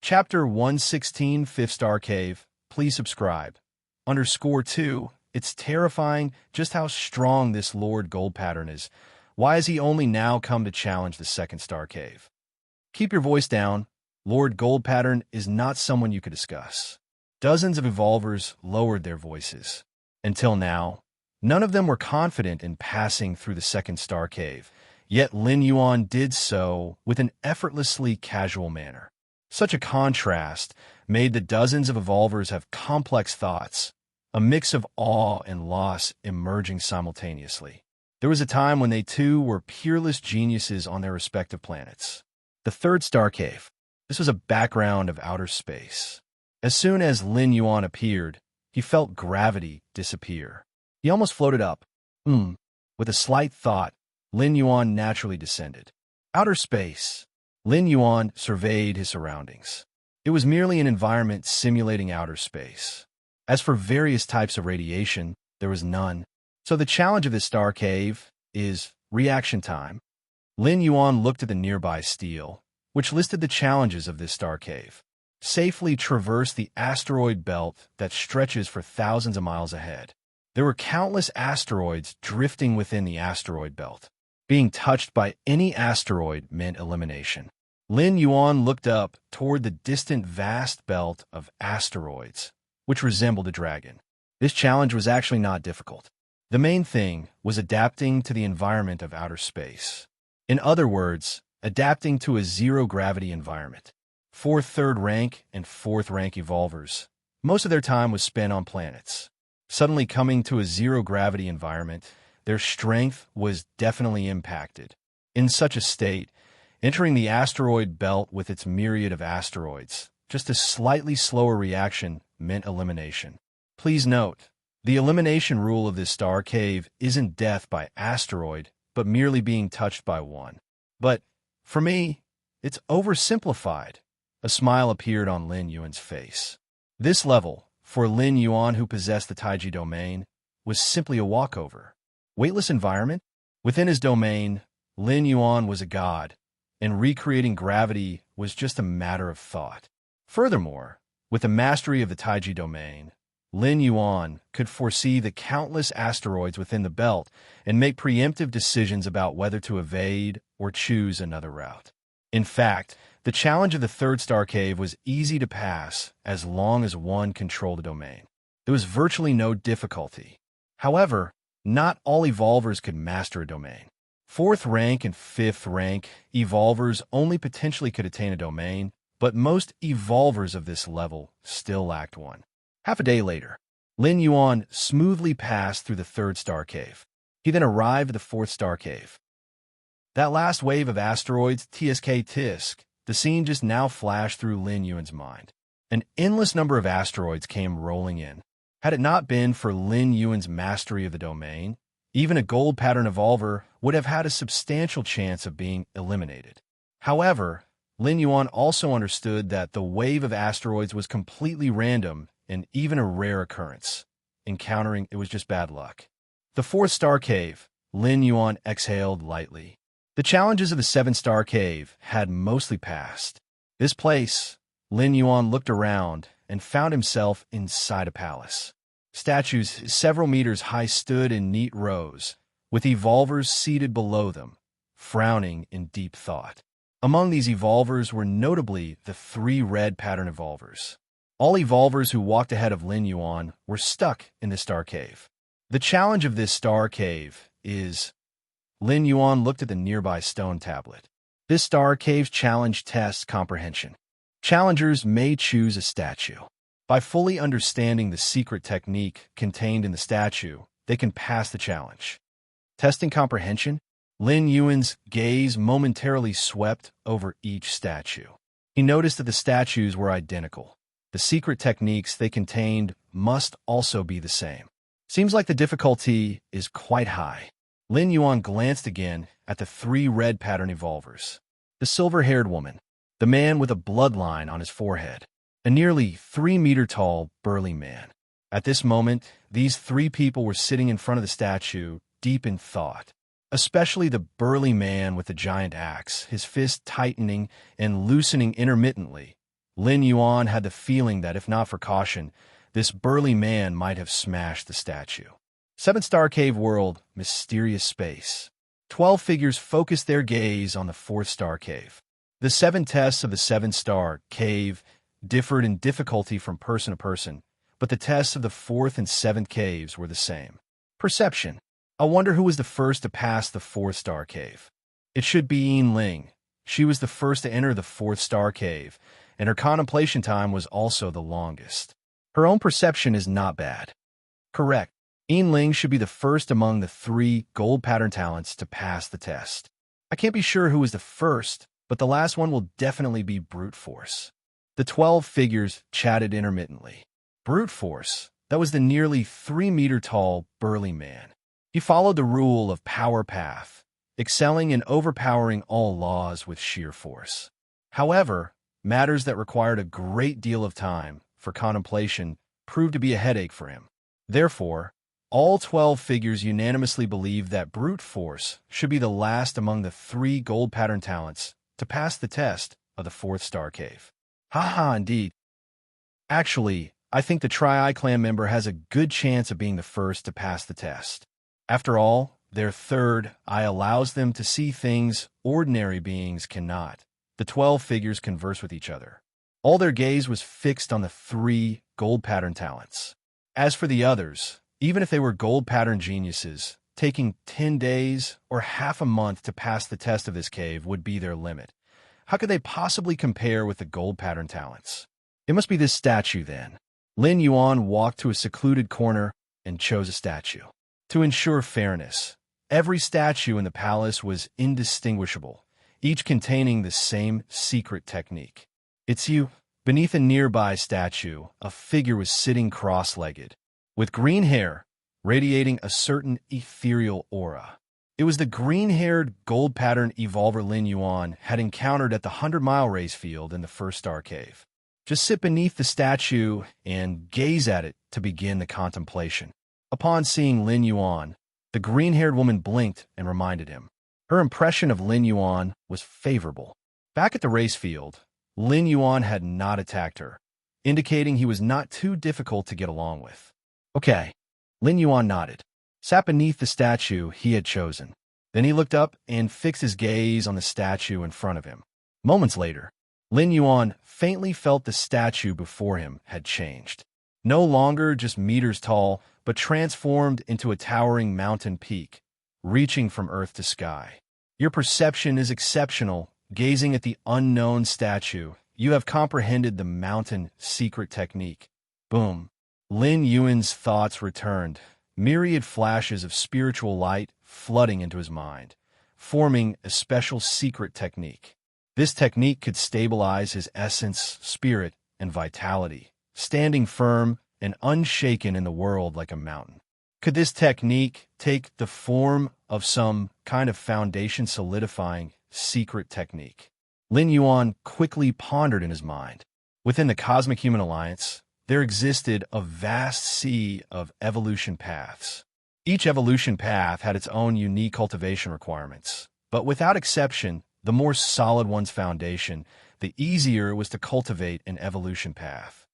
Chapter 116, Fifth Star Cave. Please subscribe. Under Score 2, it's terrifying just how strong this Lord Gold pattern is. Why has he only now come to challenge the Second Star Cave? Keep your voice down. Lord Gold pattern is not someone you could discuss. Dozens of evolvers lowered their voices. Until now, none of them were confident in passing through the Second Star Cave, yet Lin Yuan did so with an effortlessly casual manner. Such a contrast made the dozens of evolvers have complex thoughts, a mix of awe and loss emerging simultaneously. There was a time when they too were peerless geniuses on their respective planets. The Third Star Cave. This was a background of outer space. As soon as Lin Yuan appeared, he felt gravity disappear. He almost floated up. With a slight thought, Lin Yuan naturally descended. Outer space. Lin Yuan surveyed his surroundings. It was merely an environment simulating outer space. As for various types of radiation, there was none. So the challenge of this star cave is reaction time. Lin Yuan looked at the nearby stele, which listed the challenges of this star cave. Safely traverse the asteroid belt that stretches for thousands of miles ahead. There were countless asteroids drifting within the asteroid belt. Being touched by any asteroid meant elimination. Lin Yuan looked up toward the distant vast belt of asteroids, which resembled a dragon. This challenge was actually not difficult. The main thing was adapting to the environment of outer space. In other words, adapting to a zero-gravity environment. 4th, 3rd rank, and 4th rank evolvers. Most of their time was spent on planets. Suddenly coming to a zero-gravity environment, their strength was definitely impacted. In such a state, entering the asteroid belt with its myriad of asteroids, just a slightly slower reaction meant elimination. Please note, the elimination rule of this star cave isn't death by asteroid, but merely being touched by one. But, for me, it's oversimplified. A smile appeared on Lin Yuan's face. This level, for Lin Yuan who possessed the Taiji domain, was simply a walkover. Weightless environment? Within his domain, Lin Yuan was a god, and recreating gravity was just a matter of thought. Furthermore, with the mastery of the Taiji domain, Lin Yuan could foresee the countless asteroids within the belt and make preemptive decisions about whether to evade or choose another route. In fact, the challenge of the Third Star Cave was easy to pass as long as one controlled the domain. There was virtually no difficulty. However, not all evolvers could master a domain. 4th rank and 5th rank evolvers only potentially could attain a domain, but most evolvers of this level still lacked one. Half a day later, Lin Yuan smoothly passed through the Third Star Cave. He then arrived at the 4th Star Cave. That last wave of asteroids, Tisk, the scene just now flashed through Lin Yuan's mind. An endless number of asteroids came rolling in. Had it not been for Lin Yuan's mastery of the domain, even a gold pattern evolver would have had a substantial chance of being eliminated. However, Lin Yuan also understood that the wave of asteroids was completely random and even a rare occurrence. Encountering it was just bad luck. The 4th Star Cave, Lin Yuan exhaled lightly. The challenges of the 7th Star Cave had mostly passed. This place, Lin Yuan looked around and found himself inside a palace. Statues several meters high stood in neat rows, with evolvers seated below them, frowning in deep thought. Among these evolvers were notably the 3 red pattern evolvers. All evolvers who walked ahead of Lin Yuan were stuck in the Star Cave. The challenge of this Star Cave is... Lin Yuan looked at the nearby stone tablet. This Star Cave's challenge tests comprehension. Challengers may choose a statue. By fully understanding the secret technique contained in the statue, they can pass the challenge. Testing comprehension, Lin Yuan's gaze momentarily swept over each statue. He noticed that the statues were identical. The secret techniques they contained must also be the same. Seems like the difficulty is quite high. Lin Yuan glanced again at the 3 red pattern evolvers. The silver-haired woman, the man with a bloodline on his forehead, a nearly 3-meter-tall, burly man. At this moment, these 3 people were sitting in front of the statue, deep in thought. Especially the burly man with the giant axe, his fist tightening and loosening intermittently, Lin Yuan had the feeling that, if not for caution, this burly man might have smashed the statue. 7-star cave world, mysterious space. 12 figures focused their gaze on the 4th-star cave. The 7 tests of the 7-star cave differed in difficulty from person to person, but the tests of the 4th and 7th caves were the same. Perception. I wonder who was the first to pass the 4th-star cave. It should be Yin Ling. She was the first to enter the 4th-star cave, and her contemplation time was also the longest. Her own perception is not bad. Correct. Yin Ling should be the first among the 3 gold pattern talents to pass the test. I can't be sure who was the first, but the last one will definitely be brute force. The 12 figures chatted intermittently. Brute force. That was the nearly 3-meter-tall, burly man. He followed the rule of power path, excelling in overpowering all laws with sheer force. However, matters that required a great deal of time for contemplation proved to be a headache for him. Therefore, all 12 figures unanimously believed that brute force should be the last among the 3 gold pattern talents to pass the test of the 4th-star cave. Haha, indeed. Actually, I think the Tri-Eye clan member has a good chance of being the first to pass the test. After all, their third eye allows them to see things ordinary beings cannot. The 12 figures converse with each other. All their gaze was fixed on the 3 gold pattern talents. As for the others, even if they were gold pattern geniuses, taking 10 days or half a month to pass the test of this cave would be their limit. How could they possibly compare with the gold pattern talents? It must be this statue, then. Lin Yuan walked to a secluded corner and chose a statue. To ensure fairness, every statue in the palace was indistinguishable, each containing the same secret technique. It's you. Beneath a nearby statue, a figure was sitting cross-legged, with green hair, radiating a certain ethereal aura. It was the green-haired, gold-patterned evolver Lin Yuan had encountered at the 100-mile race field in the 1st-star cave. Just sit beneath the statue and gaze at it to begin the contemplation. Upon seeing Lin Yuan, the green-haired woman blinked and reminded him. Her impression of Lin Yuan was favorable. Back at the race field, Lin Yuan had not attacked her, indicating he was not too difficult to get along with. Okay, Lin Yuan nodded, sat beneath the statue he had chosen. Then he looked up and fixed his gaze on the statue in front of him. Moments later, Lin Yuan faintly felt the statue before him had changed. No longer just meters tall, but transformed into a towering mountain peak, reaching from earth to sky. Your perception is exceptional. Gazing at the unknown statue, you have comprehended the mountain secret technique. Boom. Lin Yuan's thoughts returned, myriad flashes of spiritual light flooding into his mind, forming a special secret technique. This technique could stabilize his essence, spirit, and vitality, standing firm and unshaken in the world like a mountain. Could this technique take the form of some kind of foundation solidifying secret technique? Lin Yuan quickly pondered in his mind. Within the Cosmic Human Alliance, there existed a vast sea of evolution paths. Each evolution path had its own unique cultivation requirements, but without exception, the more solid one's foundation, the easier it was to cultivate an evolution path.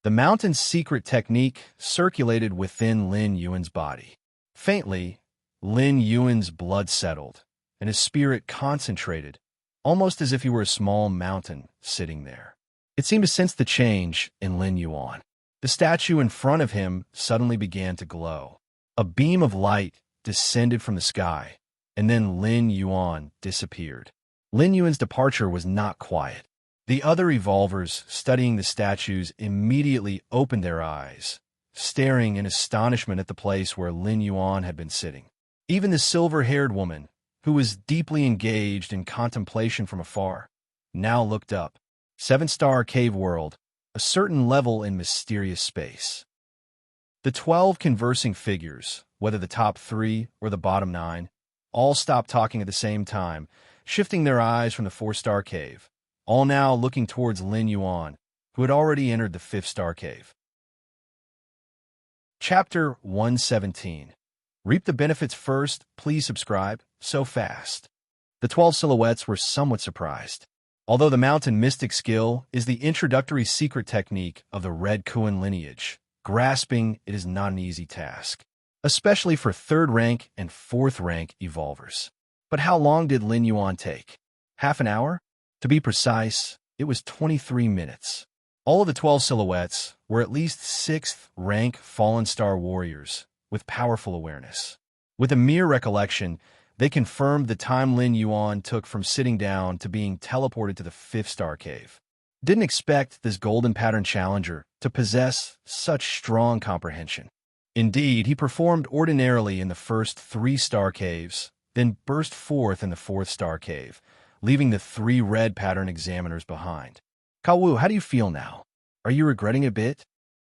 The mountain's secret technique circulated within Lin Yuan's body. Faintly, Lin Yuan's blood settled, and his spirit concentrated, almost as if he were a small mountain sitting there. It seemed to sense the change in Lin Yuan. The statue in front of him suddenly began to glow. A beam of light descended from the sky, and then Lin Yuan disappeared. Lin Yuan's departure was not quiet. The other evolvers studying the statues immediately opened their eyes, staring in astonishment at the place where Lin Yuan had been sitting. Even the silver-haired woman, who was deeply engaged in contemplation from afar, now looked up. 7-star cave world, a certain level in mysterious space. The 12 conversing figures, whether the top 3 or the bottom 9, all stopped talking at the same time, shifting their eyes from the 4-star cave, all now looking towards Lin Yuan, who had already entered the 5th-star cave. Chapter 117. Reap the benefits first, please subscribe, so fast. The 12 silhouettes were somewhat surprised. Although the Mountain Mystic skill is the introductory secret technique of the Red Kuan lineage, grasping it is not an easy task, especially for 3rd rank and 4th rank evolvers. But how long did Lin Yuan take? Half an hour? To be precise, it was 23 minutes. All of the 12 silhouettes were at least 6th rank Fallen Star warriors with powerful awareness. With a mere recollection, they confirmed the time Lin Yuan took from sitting down to being teleported to the 5th star cave. Didn't expect this golden pattern challenger to possess such strong comprehension. Indeed, he performed ordinarily in the first 3-star caves, then burst forth in the 4th star cave, leaving the 3 red pattern examiners behind. Kawu, how do you feel now? Are you regretting a bit?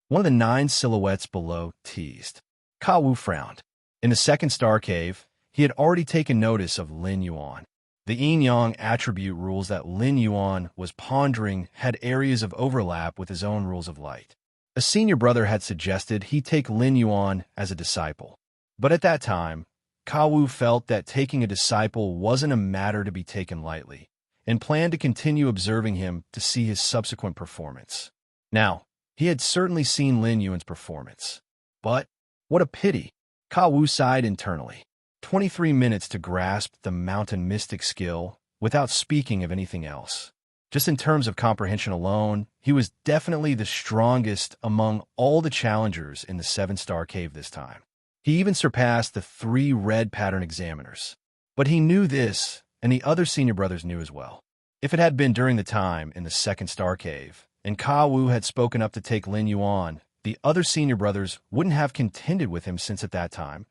One of the 9 silhouettes below teased. Kawu frowned. In the 2nd star cave, he had already taken notice of Lin Yuan. The yin-yang attribute rules that Lin Yuan was pondering had areas of overlap with his own rules of light. A senior brother had suggested he take Lin Yuan as a disciple. But at that time, Kawu felt that taking a disciple wasn't a matter to be taken lightly, and planned to continue observing him to see his subsequent performance. Now, he had certainly seen Lin Yuan's performance. But, what a pity! Kawu sighed internally. 23 minutes to grasp the Mountain Mystic skill without speaking of anything else. Just in terms of comprehension alone, he was definitely the strongest among all the challengers in the 7-star cave this time. He even surpassed the 3 red pattern examiners. But he knew this, and the other senior brothers knew as well. If it had been during the time in the 2nd star cave, and Kawu had spoken up to take Lin Yuan, the other senior brothers wouldn't have contended with him since at that time,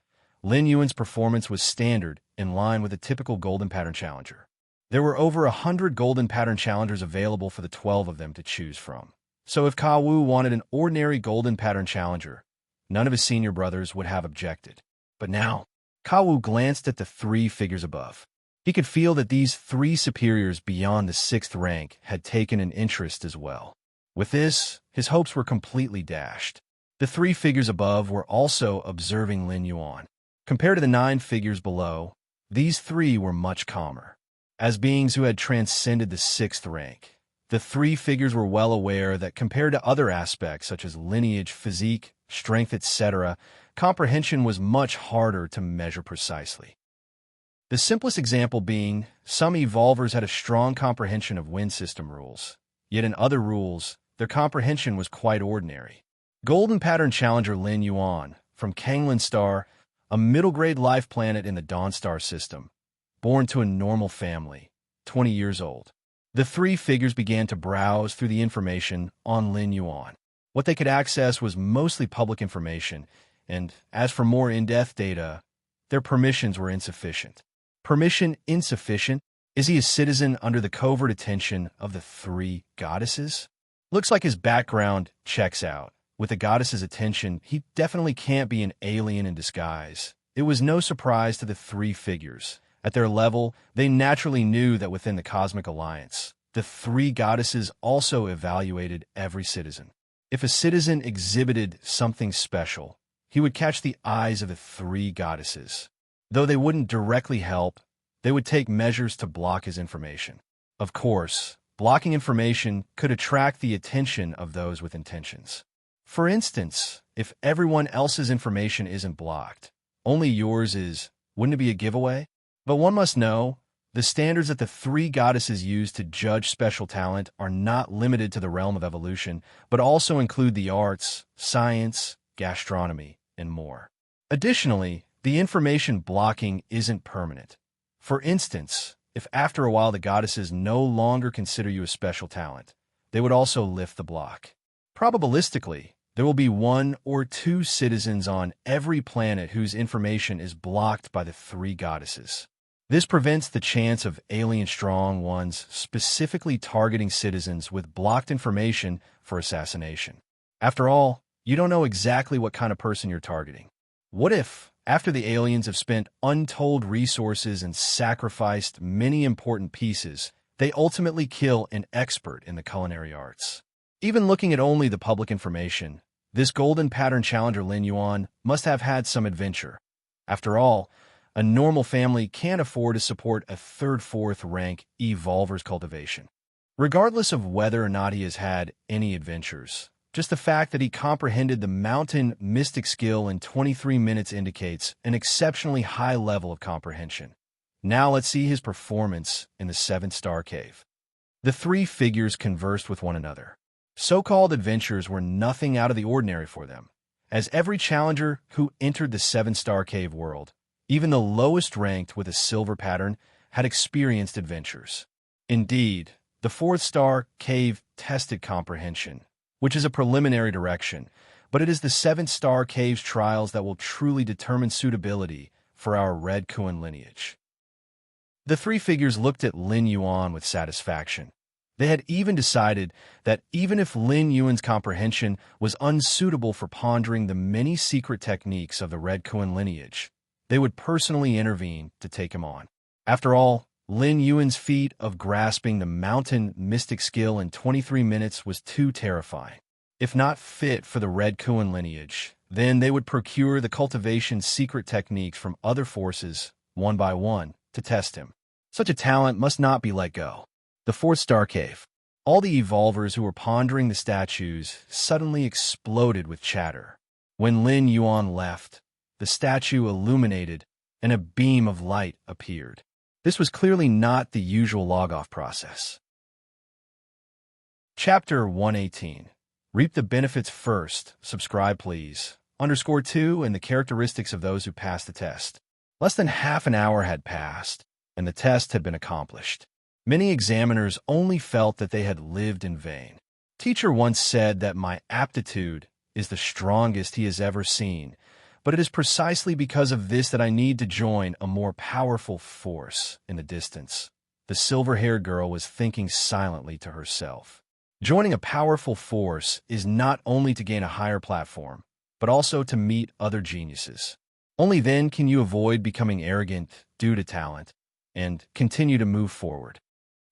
Lin Yuan's performance was standard, in line with a typical golden pattern challenger. There were over 100 golden pattern challengers available for the 12 of them to choose from. So if Kawu wanted an ordinary golden pattern challenger, none of his senior brothers would have objected. But now, Kawu glanced at the 3 figures above. He could feel that these 3 superiors beyond the 6th rank had taken an interest as well. With this, his hopes were completely dashed. The 3 figures above were also observing Lin Yuan. Compared to the 9 figures below, these 3 were much calmer. As beings who had transcended the 6th rank, the 3 figures were well aware that compared to other aspects such as lineage, physique, strength, etc., comprehension was much harder to measure precisely. The simplest example being, some evolvers had a strong comprehension of wind system rules, yet in other rules, their comprehension was quite ordinary. Golden Pattern Challenger Lin Yuan, from Kanglin Star, a middle-grade life planet in the Dawn Star system, born to a normal family, 20 years old. The 3 figures began to browse through the information on Lin Yuan. What they could access was mostly public information, and as for more in-depth data, their permissions were insufficient. Permission insufficient? Is he a citizen under the covert attention of the 3 goddesses? Looks like his background checks out. With the goddess's attention, he definitely can't be an alien in disguise. It was no surprise to the 3 figures. At their level, they naturally knew that within the Cosmic Alliance, the 3 goddesses also evaluated every citizen. If a citizen exhibited something special, he would catch the eyes of the 3 goddesses. Though they wouldn't directly help, they would take measures to block his information. Of course, blocking information could attract the attention of those with intentions. For instance, if everyone else's information isn't blocked, only yours is, wouldn't it be a giveaway? But one must know, the standards that the 3 goddesses use to judge special talent are not limited to the realm of evolution, but also include the arts, science, gastronomy, and more. Additionally, the information blocking isn't permanent. For instance, if after a while the goddesses no longer consider you a special talent, they would also lift the block. Probabilistically, there will be 1 or 2 citizens on every planet whose information is blocked by the 3 goddesses. This prevents the chance of alien strong ones specifically targeting citizens with blocked information for assassination. After all, you don't know exactly what kind of person you're targeting. What if, after the aliens have spent untold resources and sacrificed many important pieces, they ultimately kill an expert in the culinary arts? Even looking at only the public information, this golden pattern challenger Lin Yuan must have had some adventure. After all, a normal family can't afford to support a 3rd, 4th rank evolver's cultivation. Regardless of whether or not he has had any adventures, just the fact that he comprehended the mountain mystic skill in 23 minutes indicates an exceptionally high level of comprehension. Now let's see his performance in the 7-star cave. The three figures conversed with one another. So-called adventures were nothing out of the ordinary for them, as every challenger who entered the 7-star cave world, even the lowest ranked with a silver pattern, had experienced adventures. Indeed, the 4th-star cave tested comprehension, which is a preliminary direction, but it is the 7th-star cave's trials that will truly determine suitability for our Red Kuan lineage. The three figures looked at Lin Yuan with satisfaction. They had even decided that even if Lin Yuan's comprehension was unsuitable for pondering the many secret techniques of the Red Kuan lineage, they would personally intervene to take him on. After all, Lin Yuan's feat of grasping the mountain mystic skill in 23 minutes was too terrifying. If not fit for the Red Kuan lineage, then they would procure the cultivation's secret techniques from other forces, one by one, to test him. Such a talent must not be let go. The 4th-star cave. All the evolvers who were pondering the statues suddenly exploded with chatter. When Lin Yuan left, the statue illuminated and a beam of light appeared. This was clearly not the usual log-off process. Chapter 118. Reap the benefits first. Subscribe, please. _2 and the characteristics of those who passed the test. Less than half an hour had passed, and the test had been accomplished. Many examiners only felt that they had lived in vain. Teacher once said that my aptitude is the strongest he has ever seen, but it is precisely because of this that I need to join a more powerful force in the distance. The silver-haired girl was thinking silently to herself. Joining a powerful force is not only to gain a higher platform, but also to meet other geniuses. Only then can you avoid becoming arrogant due to talent and continue to move forward.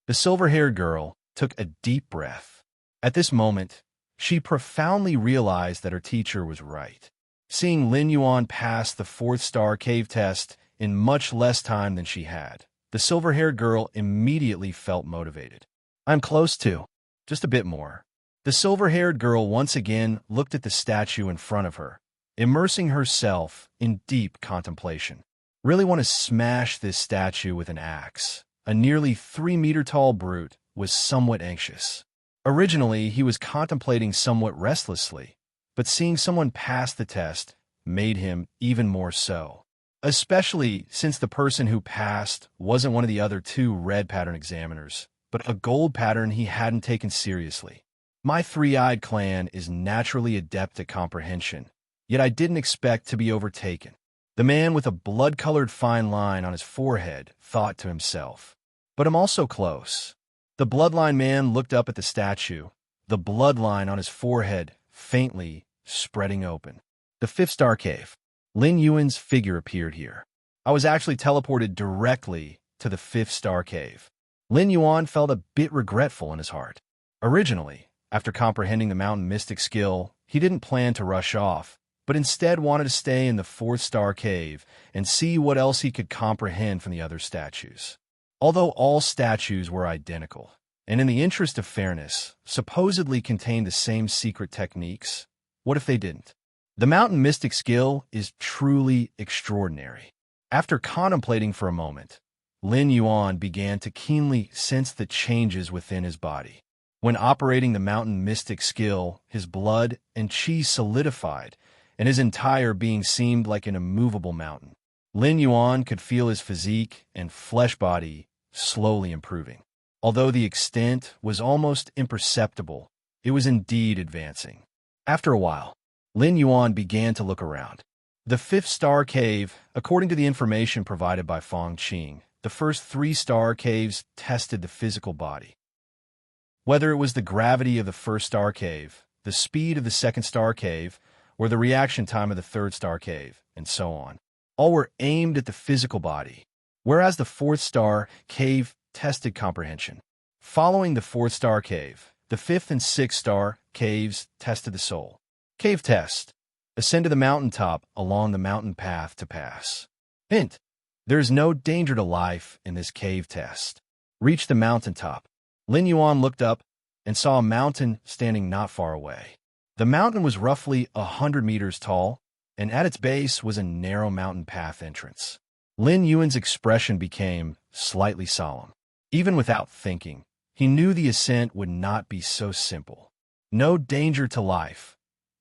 The silver-haired girl took a deep breath. At this moment, she profoundly realized that her teacher was right. Seeing Lin Yuan pass the 4th-star cave test in much less time than she had, the silver-haired girl immediately felt motivated. I'm close to. Just a bit more. The silver-haired girl once again looked at the statue in front of her, immersing herself in deep contemplation. Really want to smash this statue with an axe. A nearly 3-meter-tall brute was somewhat anxious. Originally, he was contemplating somewhat restlessly, but seeing someone pass the test made him even more so, especially since the person who passed wasn't one of the other 2 red pattern examiners, but a gold pattern he hadn't taken seriously. My three-eyed clan is naturally adept at comprehension, yet I didn't expect to be overtaken. The man with a blood-colored fine line on his forehead thought to himself. But I'm also close. The bloodline man looked up at the statue, the bloodline on his forehead faintly spreading open. The 5th-star cave. Lin Yuan's figure appeared here. I was actually teleported directly to the 5th-star cave. Lin Yuan felt a bit regretful in his heart. Originally, after comprehending the mountain mystic skill, he didn't plan to rush off, but instead wanted to stay in the 4th-star cave and see what else he could comprehend from the other statues. Although all statues were identical, and in the interest of fairness, supposedly contained the same secret techniques, what if they didn't? The mountain mystic skill is truly extraordinary. After contemplating for a moment, Lin Yuan began to keenly sense the changes within his body. When operating the mountain mystic skill, his blood and chi solidified, and his entire being seemed like an immovable mountain. Lin Yuan could feel his physique and flesh body slowly improving. Although the extent was almost imperceptible, it was indeed advancing. After a while, Lin Yuan began to look around. The 5th-star cave, according to the information provided by Fong Qing, the first 3-star caves tested the physical body. Whether it was the gravity of the 1st-star cave, the speed of the 2nd-star cave, or the reaction time of the 3rd-star cave, and so on, all were aimed at the physical body, whereas the 4th-star cave tested comprehension. Following the 4th-star cave, the 5th and 6th-star caves tested the soul. Cave test. Ascend to the mountaintop along the mountain path to pass. Hint. There is no danger to life in this cave test. Reach the mountaintop. Lin Yuan looked up and saw a mountain standing not far away. The mountain was roughly 100 meters tall, and at its base was a narrow mountain path entrance. Lin Yuan's expression became slightly solemn. Even without thinking, he knew the ascent would not be so simple. No danger to life.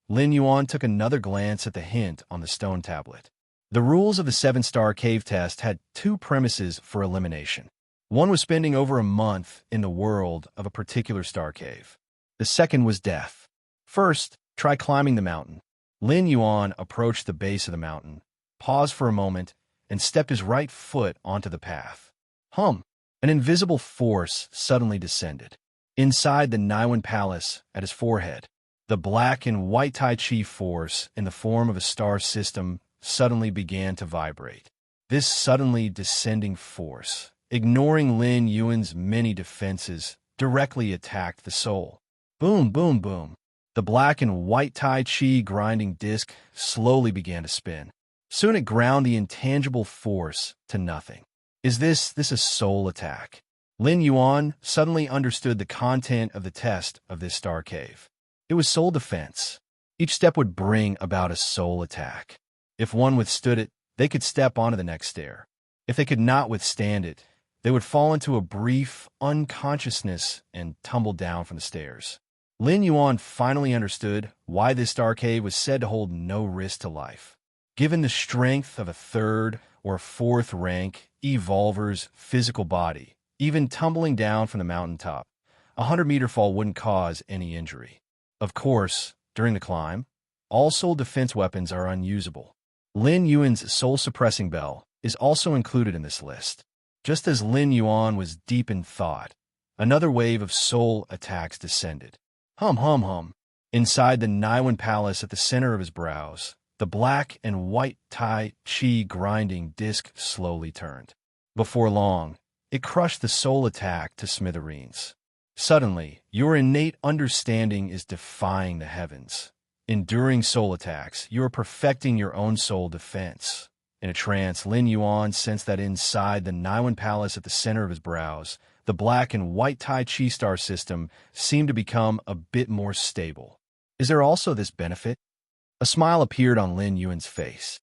Lin Yuan took another glance at the hint on the stone tablet. The rules of the 7-star cave test had two premises for elimination. One was spending over a month in the world of a particular star cave. The second was death. First, try climbing the mountain. Lin Yuan approached the base of the mountain, paused for a moment, and stepped his right foot onto the path. An invisible force suddenly descended. Inside the Naiwan Palace, at his forehead, the black and white Tai Chi force in the form of a star system suddenly began to vibrate. This suddenly descending force, ignoring Lin Yuan's many defenses, directly attacked the soul. Boom, boom, boom. The black and white Tai Chi grinding disc slowly began to spin. Soon it ground the intangible force to nothing. Is this a soul attack? Lin Yuan suddenly understood the content of the test of this star cave. It was soul defense. Each step would bring about a soul attack. If one withstood it, they could step onto the next stair. If they could not withstand it, they would fall into a brief unconsciousness and tumble down from the stairs. Lin Yuan finally understood why this star cave was said to hold no risk to life. Given the strength of a 3rd or 4th rank evolver's physical body, even tumbling down from the mountaintop, a 100-meter fall wouldn't cause any injury. Of course, during the climb, all soul defense weapons are unusable. Lin Yuan's soul-suppressing bell is also included in this list. Just as Lin Yuan was deep in thought, another wave of soul attacks descended. Inside the Naiwan Palace at the center of his brows, the black and white Tai Chi grinding disc slowly turned. Before long, it crushed the soul attack to smithereens. Suddenly, your innate understanding is defying the heavens. Enduring soul attacks, you are perfecting your own soul defense. In a trance, Lin Yuan sensed that inside the Naiwan Palace at the center of his brows, the black and white Tai Chi star system seemed to become a bit more stable. Is there also this benefit? A smile appeared on Lin Yuan's face.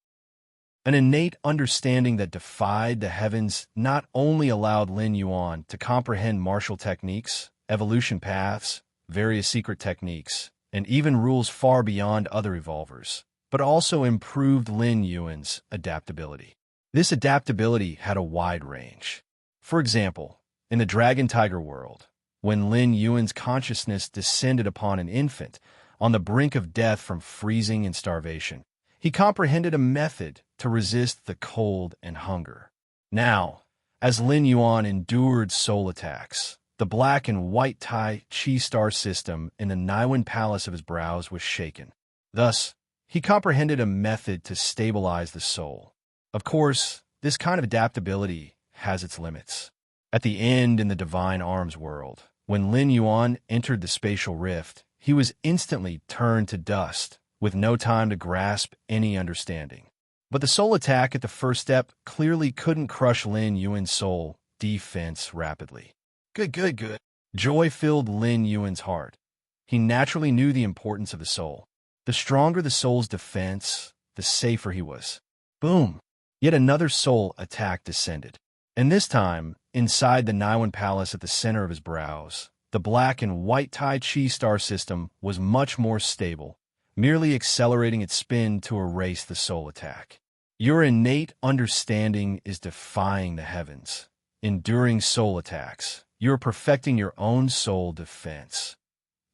An innate understanding that defied the heavens not only allowed Lin Yuan to comprehend martial techniques, evolution paths, various secret techniques, and even rules far beyond other evolvers, but also improved Lin Yuan's adaptability. This adaptability had a wide range. For example, in the Dragon Tiger world, when Lin Yuan's consciousness descended upon an infant on the brink of death from freezing and starvation, he comprehended a method to resist the cold and hunger. Now, as Lin Yuan endured soul attacks, the black and white Tai Chi star system in the Naiwan Palace of his brows was shaken. Thus, he comprehended a method to stabilize the soul. Of course, this kind of adaptability has its limits. At the end in the Divine Arms world, when Lin Yuan entered the spatial rift, he was instantly turned to dust, with no time to grasp any understanding. But the soul attack at the first step clearly couldn't crush Lin Yuan's soul defense rapidly. Good. Joy filled Lin Yuan's heart. He naturally knew the importance of the soul. The stronger the soul's defense, the safer he was. Boom! Yet another soul attack descended. And this time, inside the Naiwan Palace at the center of his brows, the black and white Tai Chi star system was much more stable, merely accelerating its spin to erase the soul attack. Your innate understanding is defying the heavens. Enduring soul attacks, you are perfecting your own soul defense.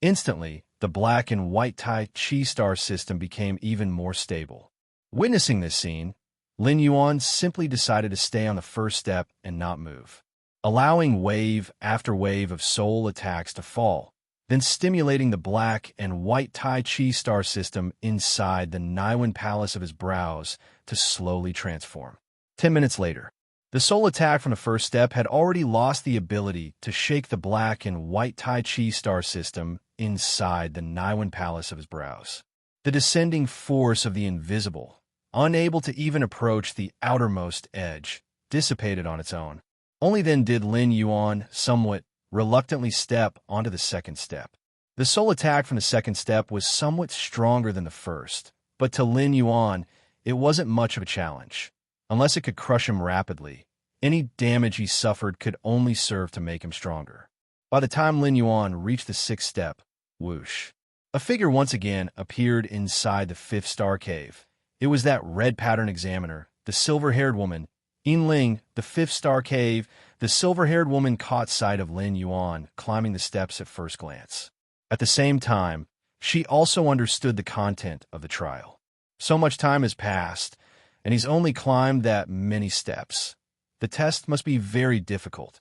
Instantly, the black and white Tai Chi star system became even more stable. Witnessing this scene, Lin Yuan simply decided to stay on the first step and not move, allowing wave after wave of soul attacks to fall, then stimulating the black and white Tai Chi star system inside the Naiwan Palace of his brows to slowly transform. 10 minutes later, the soul attack from the first step had already lost the ability to shake the black and white Tai Chi star system inside the Naiwan Palace of his brows. The descending force of the invisible, unable to even approach the outermost edge, dissipated on its own. Only then did Lin Yuan somewhat reluctantly step onto the second step. The soul attack from the second step was somewhat stronger than the first, but to Lin Yuan, it wasn't much of a challenge. Unless it could crush him rapidly, any damage he suffered could only serve to make him stronger. By the time Lin Yuan reached the sixth step, whoosh, a figure once again appeared inside the fifth star cave. It was that red pattern examiner, the silver-haired woman, Yinling, the fifth star cave. The silver-haired woman caught sight of Lin Yuan climbing the steps at first glance. At the same time, she also understood the content of the trial. So much time has passed, and he's only climbed that many steps. The test must be very difficult.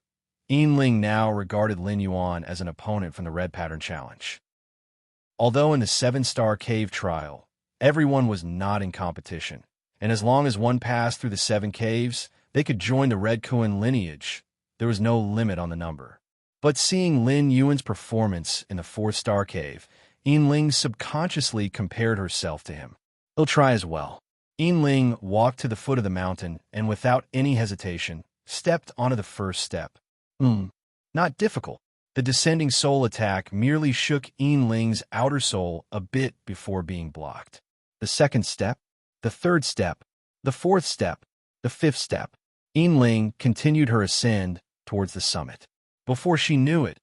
Yinling now regarded Lin Yuan as an opponent from the red pattern challenge. Although in the seven-star cave trial, everyone was not in competition, and as long as one passed through the 7 caves, they could join the Red Kuan lineage. There was no limit on the number. But seeing Lin Yuan's performance in the 4th-star cave, Yinling subconsciously compared herself to him. He'll try as well. Yinling walked to the foot of the mountain and without any hesitation, stepped onto the first step. Not difficult. The descending soul attack merely shook Yinling's outer soul a bit before being blocked. The second step, the third step, the fourth step, the fifth step. Yinling continued her ascend towards the summit. Before she knew it,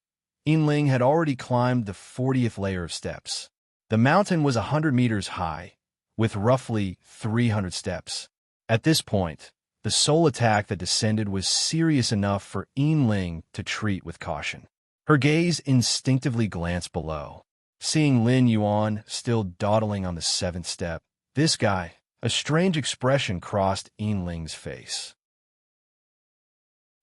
Yinling had already climbed the 40th layer of steps. The mountain was 100 meters high, with roughly 300 steps. At this point, the soul attack that descended was serious enough for Yinling to treat with caution. Her gaze instinctively glanced below. Seeing Lin Yuan still dawdling on the 7th step, this guy, a strange expression crossed Yinling's face.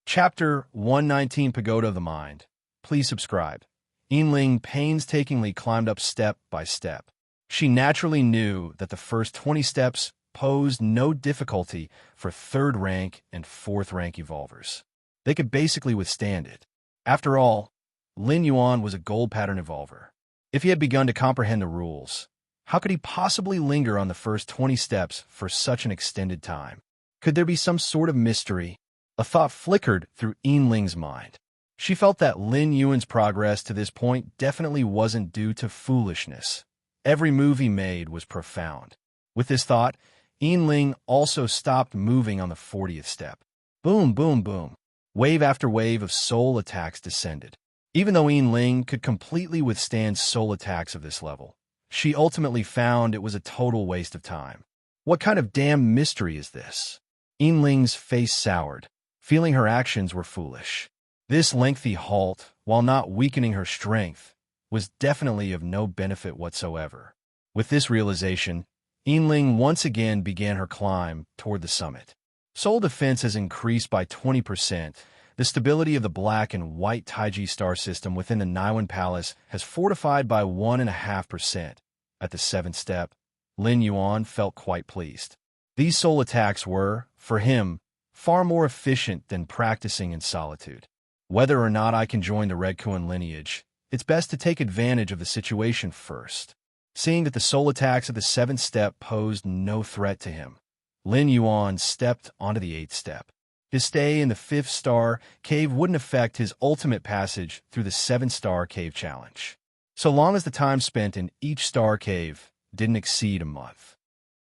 Chapter 119, Pagoda of the Mind. Please subscribe. Yinling painstakingly climbed up step by step. She naturally knew that the first 20 steps posed no difficulty for 3rd rank and 4th rank evolvers. They could basically withstand it. After all, Lin Yuan was a gold pattern evolver. If he had begun to comprehend the rules, how could he possibly linger on the first 20 steps for such an extended time? Could there be some sort of mystery? A thought flickered through Yinling's mind. She felt that Lin Yuan's progress to this point definitely wasn't due to foolishness. Every move he made was profound. With this thought, Yinling also stopped moving on the 40th step. Boom, boom, boom. Wave after wave of soul attacks descended. Even though Yinling could completely withstand soul attacks of this level, she ultimately found it was a total waste of time. What kind of damn mystery is this? Yinling's face soured, feeling her actions were foolish. This lengthy halt, while not weakening her strength, was definitely of no benefit whatsoever. With this realization, Yinling once again began her climb toward the summit. Soul defense has increased by 20%. The stability of the black and white Taiji star system within the Naiwan Palace has fortified by 1.5%. At the 7th step, Lin Yuan felt quite pleased. These soul attacks were, for him, far more efficient than practicing in solitude. Whether or not I can join the Red Kuan lineage, it's best to take advantage of the situation first. Seeing that the soul attacks of the 7th step posed no threat to him, Lin Yuan stepped onto the 8th step. His stay in the 5th star cave wouldn't affect his ultimate passage through the 7-star cave challenge, so long as the time spent in each star cave didn't exceed a month.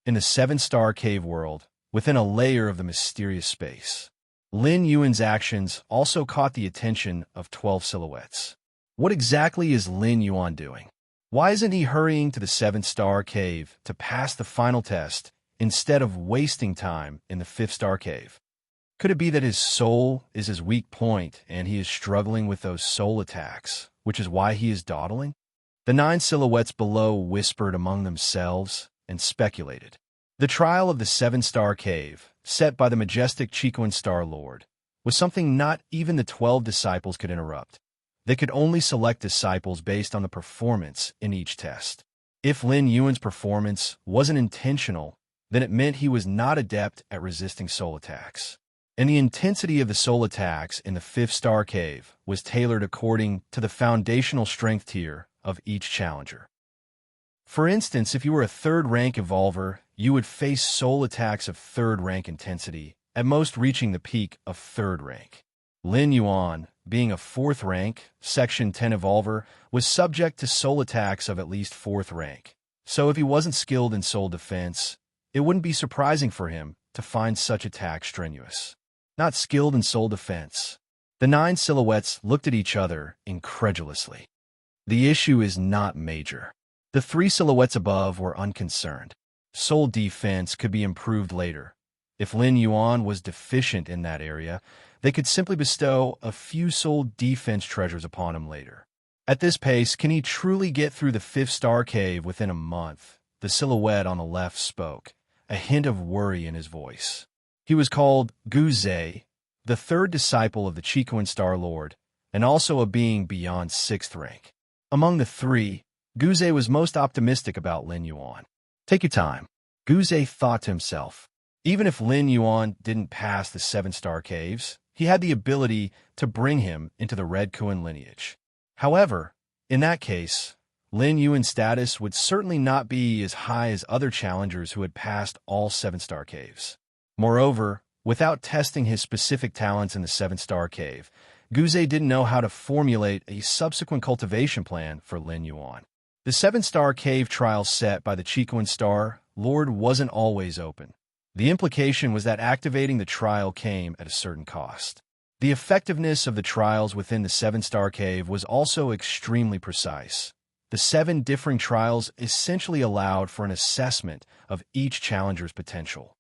In the 7-star cave world, within a layer of the mysterious space, Lin Yuan's actions also caught the attention of 12 silhouettes. What exactly is Lin Yuan doing? Why isn't he hurrying to the 7-star cave to pass the final test instead of wasting time in the 5th-star cave? Could it be that his soul is his weak point and he is struggling with those soul attacks, which is why he is dawdling? The 9 silhouettes below whispered among themselves and speculated. The trial of the 7-star cave, set by the majestic Chiquan Star Lord, was something not even the 12 disciples could interrupt. They could only select disciples based on the performance in each test. If Lin Yuan's performance wasn't intentional, then it meant he was not adept at resisting soul attacks. And the intensity of the soul attacks in the 5th-star cave was tailored according to the foundational strength tier of each challenger. For instance, if you were a 3rd-rank evolver, you would face soul attacks of 3rd-rank intensity, at most reaching the peak of 3rd rank. Lin Yuan, being a 4th rank, Section 10 Evolver, was subject to soul attacks of at least 4th rank. So if he wasn't skilled in soul defense, it wouldn't be surprising for him to find such attacks strenuous. Not skilled in soul defense. The 9 silhouettes looked at each other incredulously. The issue is not major. The 3 silhouettes above were unconcerned. Soul defense could be improved later. If Lin Yuan was deficient in that area, they could simply bestow a few soul defense treasures upon him later. At this pace, can he truly get through the 5th star cave within a month? The silhouette on the left spoke, a hint of worry in his voice. He was called Gu Zhe, the 3rd disciple of the Chiquan Star Lord, and also a being beyond 6th rank. Among the 3, Gu Zhe was most optimistic about Lin Yuan. Take your time, Gu Zhe thought to himself. Even if Lin Yuan didn't pass the 7-star caves, he had the ability to bring him into the Red Kuan lineage. However, in that case, Lin Yuan's status would certainly not be as high as other challengers who had passed all 7-star caves. Moreover, without testing his specific talents in the 7-star cave, Gu Zhe didn't know how to formulate a subsequent cultivation plan for Lin Yuan. The 7-star cave trial set by the Chiquan Star Lord wasn't always open. The implication was that activating the trial came at a certain cost. The effectiveness of the trials within the 7-star cave was also extremely precise. The 7 differing trials essentially allowed for an assessment of each challenger's potential.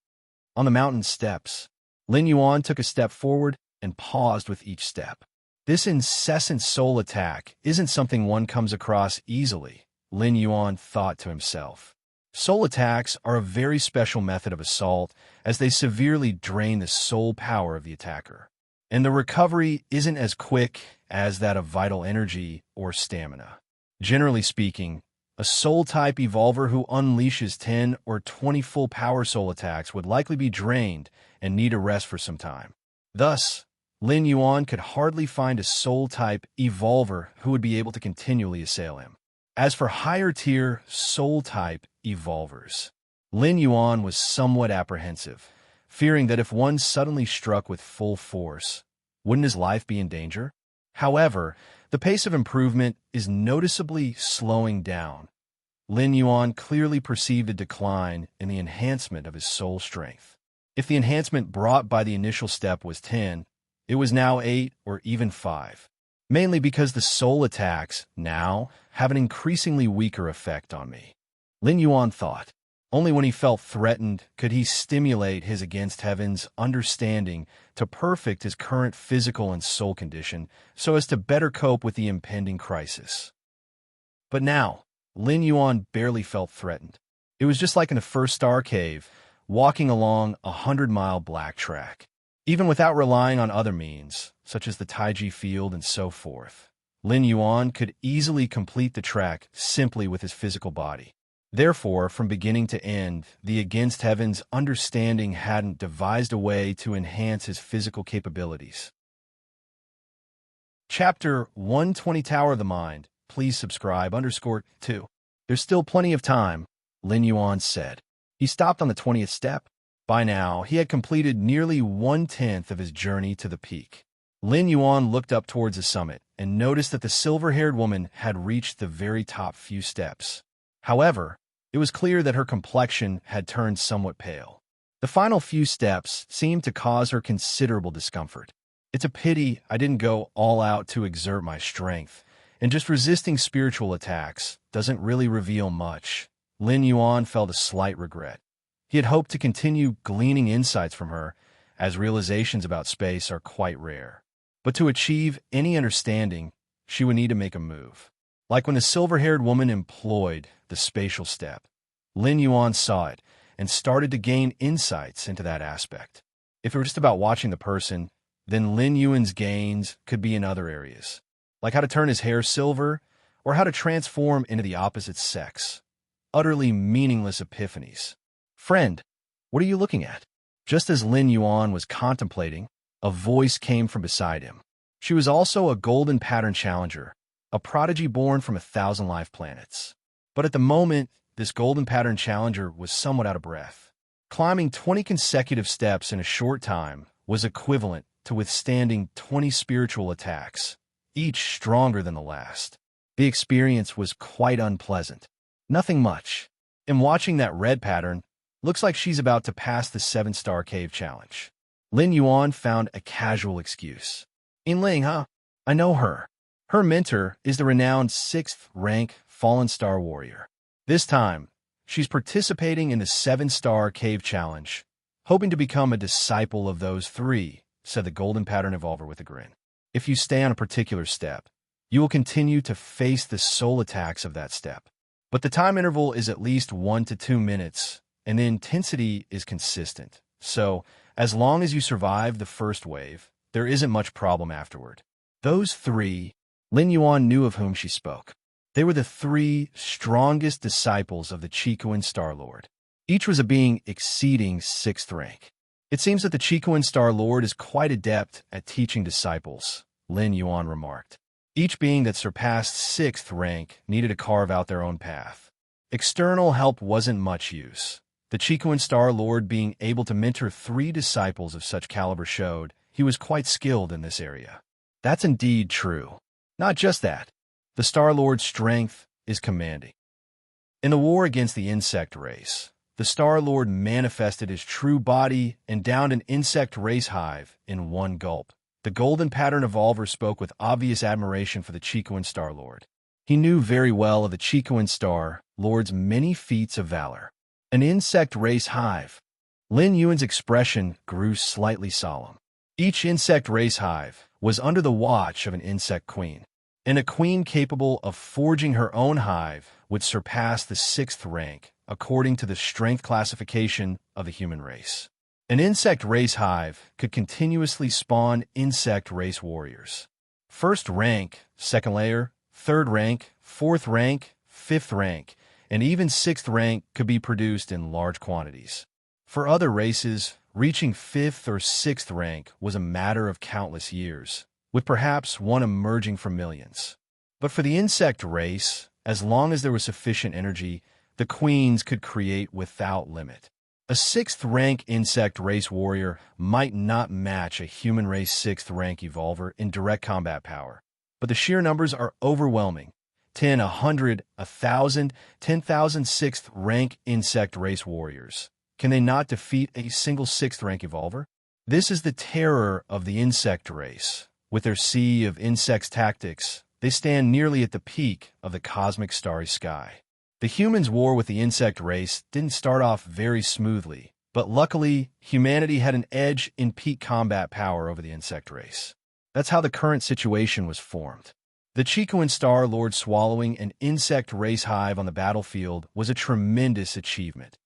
On the mountain steps, Lin Yuan took a step forward and paused with each step. This incessant soul attack isn't something one comes across easily, Lin Yuan thought to himself. Soul attacks are a very special method of assault as they severely drain the soul power of the attacker. And the recovery isn't as quick as that of vital energy or stamina. Generally speaking, a soul-type evolver who unleashes 10 or 20 full power soul attacks would likely be drained and need a rest for some time. Thus, Lin Yuan could hardly find a soul-type evolver who would be able to continually assail him. As for higher-tier soul-type evolvers, Lin Yuan was somewhat apprehensive, fearing that if one suddenly struck with full force, wouldn't his life be in danger? However, the pace of improvement is noticeably slowing down. Lin Yuan clearly perceived a decline in the enhancement of his soul strength. If the enhancement brought by the initial step was 10, it was now 8 or even 5. Mainly because the soul attacks, now, have an increasingly weaker effect on me. Lin Yuan thought. Only when he felt threatened could he stimulate his against heaven's understanding to perfect his current physical and soul condition so as to better cope with the impending crisis. But now, Lin Yuan barely felt threatened. It was just like in the 1st star cave, walking along a 100-mile black track. Even without relying on other means, such as the Taiji field and so forth, Lin Yuan could easily complete the track simply with his physical body. Therefore, from beginning to end, the Against Heaven's understanding hadn't devised a way to enhance his physical capabilities. Chapter 120 Tower of the Mind. Please subscribe _2. There's still plenty of time, Lin Yuan said. He stopped on the 20th step. By now, he had completed nearly 1/10 of his journey to the peak. Lin Yuan looked up towards the summit and noticed that the silver-haired woman had reached the very top few steps. However, it was clear that her complexion had turned somewhat pale. The final few steps seemed to cause her considerable discomfort. It's a pity I didn't go all out to exert my strength, and just resisting spiritual attacks doesn't really reveal much. Lin Yuan felt a slight regret. He had hoped to continue gleaning insights from her, as realizations about space are quite rare. But to achieve any understanding, she would need to make a move. Like when the silver-haired woman employed the spatial step, Lin Yuan saw it and started to gain insights into that aspect. If it were just about watching the person, then Lin Yuan's gains could be in other areas, like how to turn his hair silver or how to transform into the opposite sex. Utterly meaningless epiphanies. Friend, what are you looking at? Just as Lin Yuan was contemplating, a voice came from beside him. She was also a golden pattern challenger, a prodigy born from 1,000 life planets. But at the moment, this golden pattern challenger was somewhat out of breath. Climbing 20 consecutive steps in a short time was equivalent to withstanding 20 spiritual attacks, each stronger than the last. The experience was quite unpleasant. Nothing much. In watching that red pattern, looks like she's about to pass the 7-star cave challenge. Lin Yuan found a casual excuse. Ling, huh? I know her. Her mentor is the renowned 6th rank Fallen Star Warrior. This time, she's participating in the 7-star cave challenge, hoping to become a disciple of those 3, said the Golden Pattern Evolver with a grin. If you stay on a particular step, you will continue to face the soul attacks of that step. But the time interval is at least 1 to 2 minutes, and the intensity is consistent. So, as long as you survive the first wave, there isn't much problem afterward. Those 3, Lin Yuan knew of whom she spoke. They were the 3 strongest disciples of the Chicoan Star Lord. Each was a being exceeding 6th rank. It seems that the Chicoan Star Lord is quite adept at teaching disciples, Lin Yuan remarked. Each being that surpassed 6th rank needed to carve out their own path. External help wasn't much use. The Chicoan Star Lord being able to mentor 3 disciples of such caliber showed he was quite skilled in this area. That's indeed true. Not just that. The Star Lord's strength is commanding. In the war against the insect race, the Star Lord manifested his true body and downed an insect race hive in one gulp. The Golden Pattern Evolver spoke with obvious admiration for the Chicoan Star Lord. He knew very well of the Chicoan Star Lord's many feats of valor. An insect race hive. Lin Yuan's expression grew slightly solemn. Each insect race hive was under the watch of an insect queen, and a queen capable of forging her own hive would surpass the 6th rank according to the strength classification of the human race. An insect race hive could continuously spawn insect race warriors. 1st rank, 2nd layer, 3rd rank, 4th rank, 5th rank, and even 6th rank could be produced in large quantities. For other races, reaching 5th or 6th rank was a matter of countless years, with perhaps one emerging from millions. But for the insect race, as long as there was sufficient energy, the queens could create without limit. A 6th rank insect race warrior might not match a human race 6th rank evolver in direct combat power, but the sheer numbers are overwhelming. 10, 100, 1,000, 10,000 6th rank insect race warriors. Can they not defeat a single 6th rank evolver? This is the terror of the insect race. With their sea of insects tactics, they stand nearly at the peak of the cosmic starry sky. The humans' war with the insect race didn't start off very smoothly, but luckily, humanity had an edge in peak combat power over the insect race. That's how the current situation was formed. The Chicoan Star Lord swallowing an insect race hive on the battlefield was a tremendous achievement,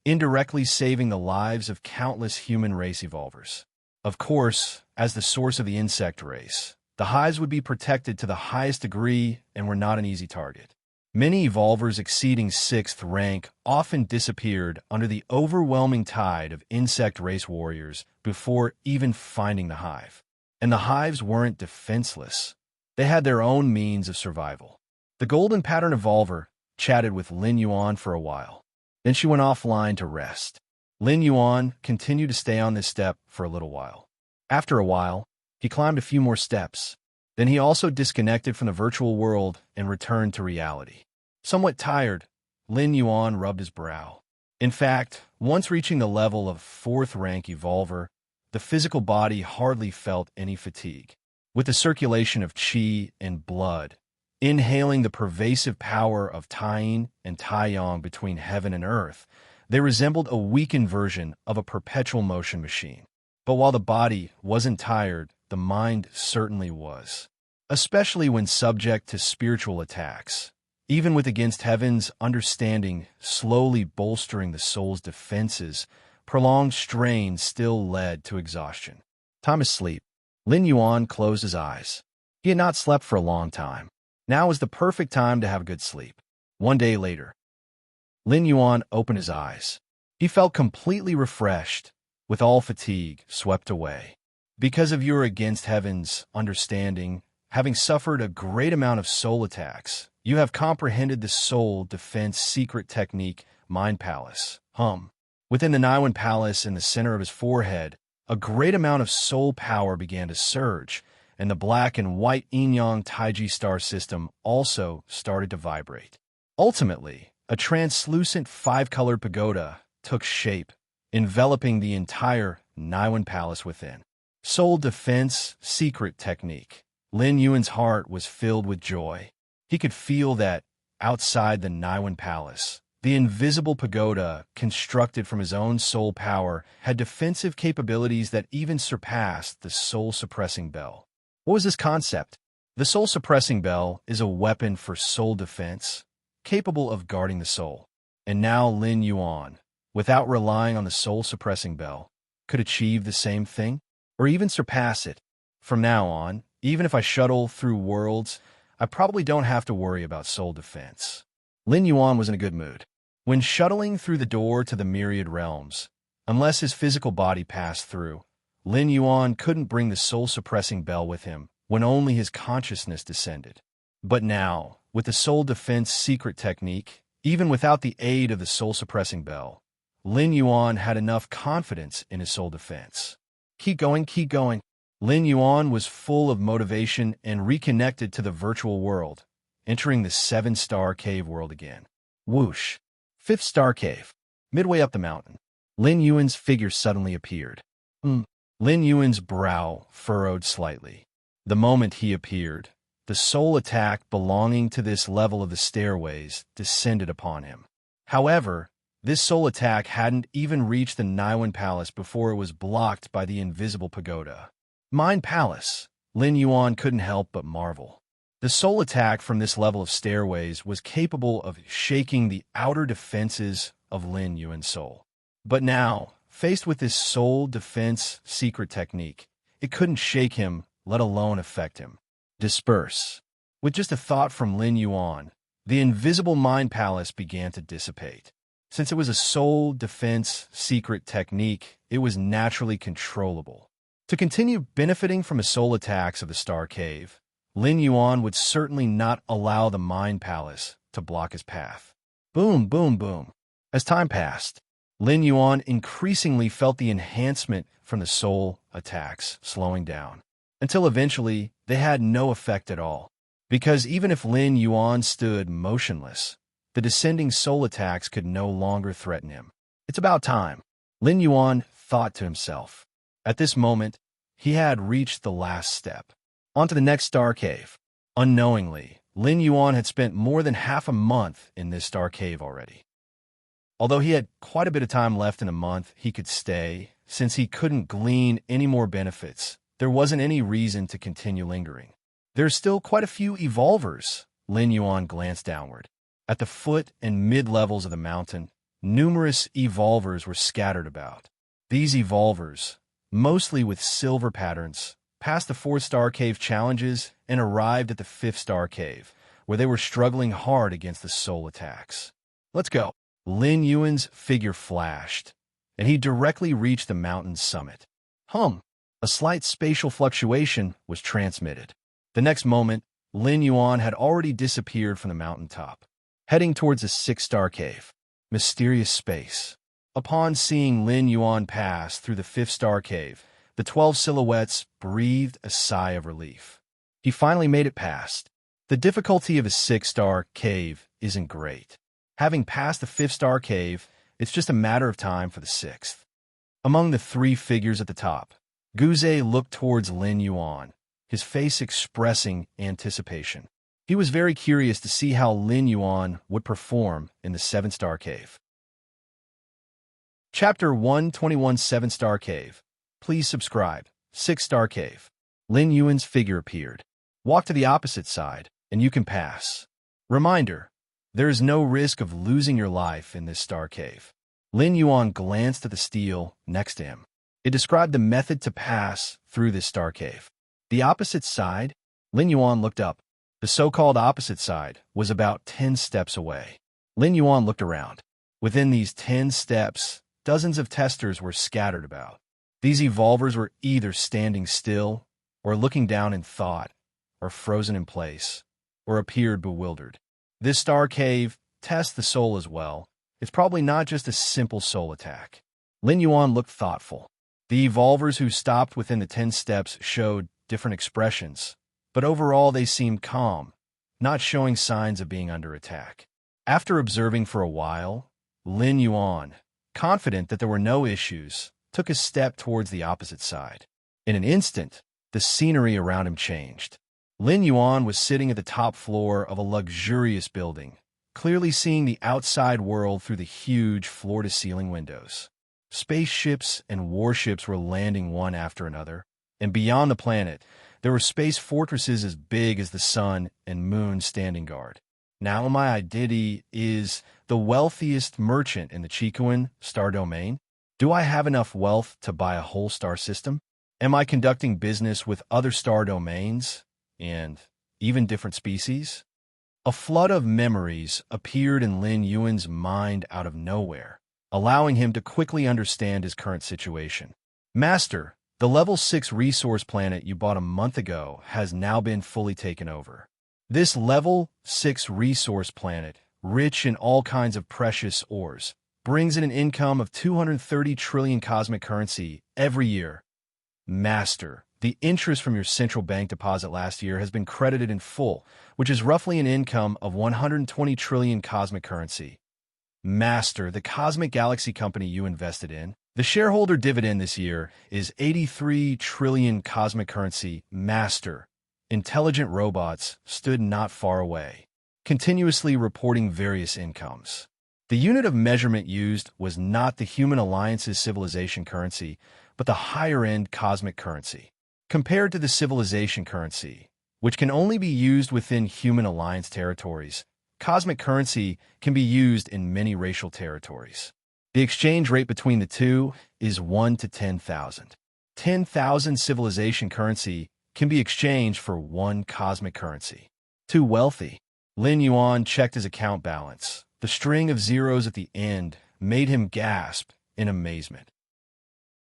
indirectly saving the lives of countless human race evolvers. Of course, as the source of the insect race, the hives would be protected to the highest degree and were not an easy target. Many evolvers exceeding 6th rank often disappeared under the overwhelming tide of insect race warriors before even finding the hive. And the hives weren't defenseless. They had their own means of survival. The Golden Pattern Evolver chatted with Lin Yuan for a while. Then she went offline to rest. Lin Yuan continued to stay on this step for a little while. After a while, he climbed a few more steps. Then he also disconnected from the virtual world and returned to reality. Somewhat tired, Lin Yuan rubbed his brow. In fact, once reaching the level of 4th rank evolver, the physical body hardly felt any fatigue. With the circulation of qi and blood, inhaling the pervasive power of Taiyin and Taiyang between heaven and earth, they resembled a weakened version of a perpetual motion machine. But while the body wasn't tired, the mind certainly was, especially when subject to spiritual attacks. Even with Against Heaven's understanding slowly bolstering the soul's defenses, prolonged strain still led to exhaustion. Time to sleep. Lin Yuan closed his eyes. He had not slept for a long time. Now was the perfect time to have good sleep. One day later, Lin Yuan opened his eyes. He felt completely refreshed, with all fatigue swept away. Because of your Against Heaven's understanding, having suffered a great amount of soul attacks, you have comprehended the soul defense secret technique, Mind Palace. Within the Naiwan Palace in the center of his forehead, a great amount of soul power began to surge, and the black and white yin-yang taiji star system also started to vibrate. Ultimately, a translucent five-colored pagoda took shape, enveloping the entire Niwen Palace within. Soul Defense Secret Technique. Lin Yuan's heart was filled with joy. He could feel that, outside the Niwen Palace, the invisible pagoda, constructed from his own soul power, had defensive capabilities that even surpassed the soul-suppressing bell. What was this concept? The soul-suppressing bell is a weapon for soul defense, capable of guarding the soul. And now Lin Yuan, without relying on the soul-suppressing bell, could achieve the same thing, or even surpass it. From now on, even if I shuttle through worlds, I probably don't have to worry about soul defense. Lin Yuan was in a good mood. When shuttling through the door to the myriad realms, unless his physical body passed through, Lin Yuan couldn't bring the soul-suppressing bell with him when only his consciousness descended. But now, with the soul defense secret technique, even without the aid of the soul-suppressing bell, Lin Yuan had enough confidence in his soul defense. Keep going, keep going. Lin Yuan was full of motivation and reconnected to the virtual world, entering the 7-star cave world again. Whoosh! 5th star cave. Midway up the mountain, Lin Yuan's figure suddenly appeared. Lin Yuan's brow furrowed slightly. The moment he appeared, the soul attack belonging to this level of the stairways descended upon him. However, this soul attack hadn't even reached the Niwen Palace before it was blocked by the invisible pagoda. Mind Palace, Lin Yuan couldn't help but marvel. The soul attack from this level of stairways was capable of shaking the outer defenses of Lin Yuan's soul. But now, faced with this soul defense secret technique, it couldn't shake him, let alone affect him. Disperse. With just a thought from Lin Yuan, the invisible Mind Palace began to dissipate. Since it was a soul defense secret technique, it was naturally controllable. To continue benefiting from the soul attacks of the Star Cave, Lin Yuan would certainly not allow the Mind Palace to block his path. Boom, boom, boom. As time passed, Lin Yuan increasingly felt the enhancement from the soul attacks slowing down, until eventually they had no effect at all. Because even if Lin Yuan stood motionless, the descending soul attacks could no longer threaten him. It's about time, Lin Yuan thought to himself. At this moment, he had reached the last step. On to the next star cave. Unknowingly, Lin Yuan had spent more than half a month in this star cave already. Although he had quite a bit of time left in a month he could stay, since he couldn't glean any more benefits, there wasn't any reason to continue lingering. There's still quite a few evolvers. Lin Yuan glanced downward. At the foot and mid-levels of the mountain, numerous evolvers were scattered about. These evolvers, mostly with silver patterns, passed the 4-star cave challenges and arrived at the 5th-star cave, where they were struggling hard against the soul attacks. Let's go. Lin Yuan's figure flashed, and he directly reached the mountain's summit. A slight spatial fluctuation was transmitted. The next moment, Lin Yuan had already disappeared from the mountaintop, heading towards the 6-star cave. Mysterious space. Upon seeing Lin Yuan pass through the 5th-star cave, the 12 silhouettes breathed a sigh of relief. He finally made it past. The difficulty of a 6-star cave isn't great. Having passed the 5th-star cave, it's just a matter of time for the 6th. Among the 3 figures at the top, Guze looked towards Lin Yuan, his face expressing anticipation. He was very curious to see how Lin Yuan would perform in the 7-star cave. Chapter 121 7-star cave. Please subscribe. 6-star cave. Lin Yuan's figure appeared. Walk to the opposite side, and you can pass. Reminder: there is no risk of losing your life in this star cave. Lin Yuan glanced at the stele next to him. It described the method to pass through this star cave. The opposite side? Lin Yuan looked up. The so-called opposite side was about 10 steps away. Lin Yuan looked around. Within these 10 steps, dozens of testers were scattered about. These evolvers were either standing still, or looking down in thought, or frozen in place, or appeared bewildered. This star cave tests the soul as well. It's probably not just a simple soul attack. Lin Yuan looked thoughtful. The evolvers who stopped within the 10 steps showed different expressions, but overall they seemed calm, not showing signs of being under attack. After observing for a while, Lin Yuan, confident that there were no issues, took a step towards the opposite side. In an instant, the scenery around him changed. Lin Yuan was sitting at the top floor of a luxurious building, clearly seeing the outside world through the huge floor-to-ceiling windows. Spaceships and warships were landing one after another, and beyond the planet, there were space fortresses as big as the sun and moon standing guard. Now my identity is the wealthiest merchant in the Chikuan star domain. Do I have enough wealth to buy a whole star system? Am I conducting business with other star domains and even different species? A flood of memories appeared in Lin Yuan's mind out of nowhere, allowing him to quickly understand his current situation. Master, the level 6 resource planet you bought a month ago has now been fully taken over. This level 6 resource planet, rich in all kinds of precious ores, brings in an income of 230 trillion cosmic currency every year. Master, the interest from your central bank deposit last year has been credited in full, which is roughly an income of 120 trillion cosmic currency. Master, the cosmic galaxy company you invested in, the shareholder dividend this year is 83 trillion cosmic currency. Master, intelligent robots stood not far away, continuously reporting various incomes. The unit of measurement used was not the Human Alliance's civilization currency, but the higher-end cosmic currency. Compared to the civilization currency, which can only be used within Human Alliance territories, cosmic currency can be used in many racial territories. The exchange rate between the two is 1 to 10,000. 10,000 civilization currency can be exchanged for 1 cosmic currency. Too wealthy. Lin Yuan checked his account balance. The string of zeros at the end made him gasp in amazement.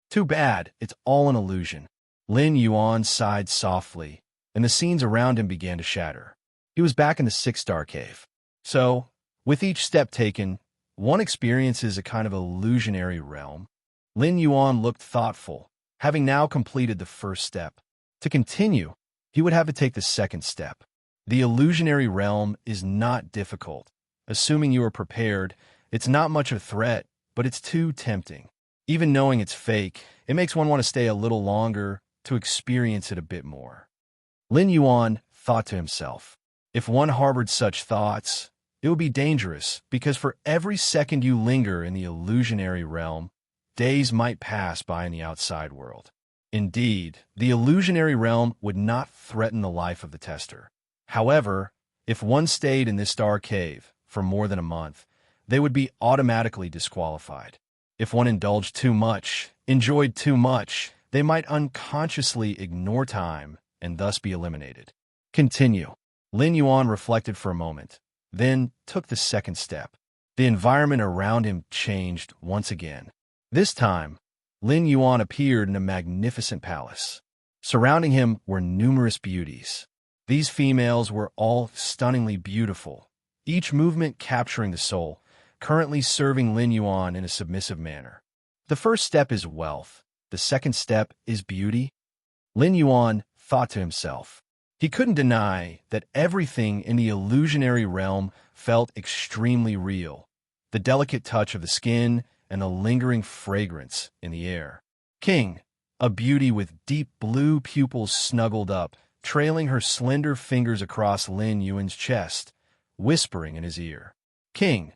Too bad, it's all an illusion. Lin Yuan sighed softly, and the scenes around him began to shatter. He was back in the 6-star cave. So, with each step taken, one experiences a kind of illusionary realm. Lin Yuan looked thoughtful, having now completed the first step. To continue, he would have to take the second step. The illusionary realm is not difficult. Assuming you are prepared, it's not much of a threat, but it's too tempting. Even knowing it's fake, it makes one want to stay a little longer to experience it a bit more. Lin Yuan thought to himself, if one harbored such thoughts, it would be dangerous, because for every second you linger in the illusionary realm, days might pass by in the outside world. Indeed, the illusionary realm would not threaten the life of the tester. However, if one stayed in this star cave for more than a month, they would be automatically disqualified. If one indulged too much, enjoyed too much, they might unconsciously ignore time and thus be eliminated. Continue. Lin Yuan reflected for a moment, then took the second step. The environment around him changed once again. This time, Lin Yuan appeared in a magnificent palace. Surrounding him were numerous beauties. These females were all stunningly beautiful, each movement capturing the soul, currently serving Lin Yuan in a submissive manner. The first step is wealth. The second step is beauty. Lin Yuan thought to himself. He couldn't deny that everything in the illusionary realm felt extremely real. The delicate touch of the skin and the lingering fragrance in the air. King, a beauty with deep blue pupils snuggled up, trailing her slender fingers across Lin Yuan's chest, whispering in his ear. King,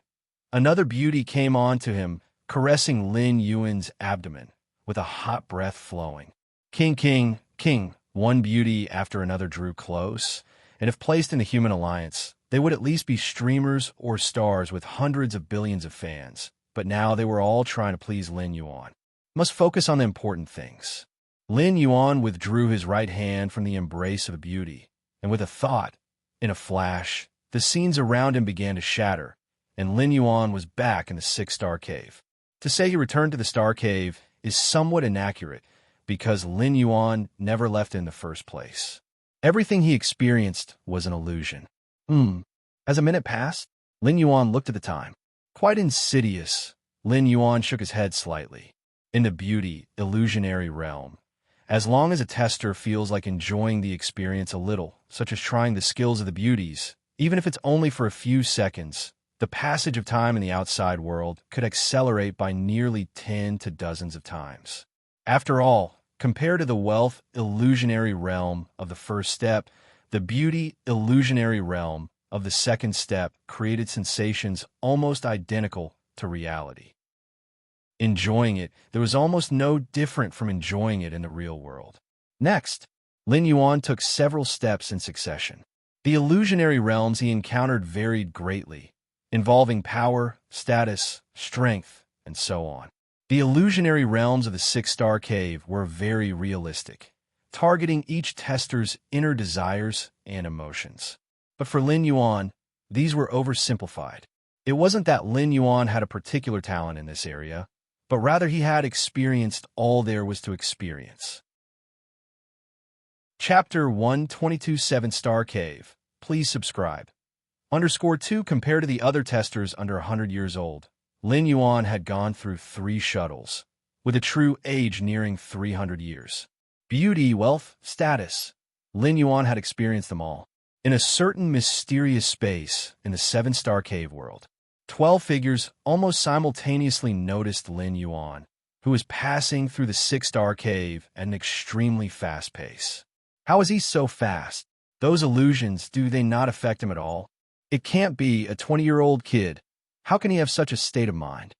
another beauty came on to him, caressing Lin Yuan's abdomen, with a hot breath flowing. King, king, king, one beauty after another drew close, and if placed in the Human Alliance, they would at least be streamers or stars with hundreds of billions of fans. But now they were all trying to please Lin Yuan. Must focus on the important things. Lin Yuan withdrew his right hand from the embrace of beauty, and with a thought, in a flash, the scenes around him began to shatter, and Lin Yuan was back in the 6-star cave. To say he returned to the star cave is somewhat inaccurate, because Lin Yuan never left in the first place. Everything he experienced was an illusion. As a minute passed, Lin Yuan looked at the time. Quite insidious. Lin Yuan shook his head slightly. In the beauty, illusionary realm, as long as a tester feels like enjoying the experience a little, such as trying the skills of the beauties, even if it's only for a few seconds, the passage of time in the outside world could accelerate by nearly 10 to dozens of times. After all, compared to the wealth illusionary realm of the first step, the beauty illusionary realm of the second step created sensations almost identical to reality. Enjoying it, there was almost no different from enjoying it in the real world. Next, Lin Yuan took several steps in succession. The illusionary realms he encountered varied greatly, involving power, status, strength, and so on. The illusionary realms of the six-star cave were very realistic, targeting each tester's inner desires and emotions. But for Lin Yuan, these were oversimplified. It wasn't that Lin Yuan had a particular talent in this area, but rather he had experienced all there was to experience. Chapter 122 7-Star Cave. Please subscribe. _2 Compared to the other testers under 100 years old, Lin Yuan had gone through 3 shuttles, with a true age nearing 300 years. Beauty, wealth, status. Lin Yuan had experienced them all. In a certain mysterious space in the 7-Star Cave world, 12 figures almost simultaneously noticed Lin Yuan, who was passing through the 6-Star Cave at an extremely fast pace. How is he so fast? Those illusions, do they not affect him at all? It can't be a 20-year-old kid. How can he have such a state of mind?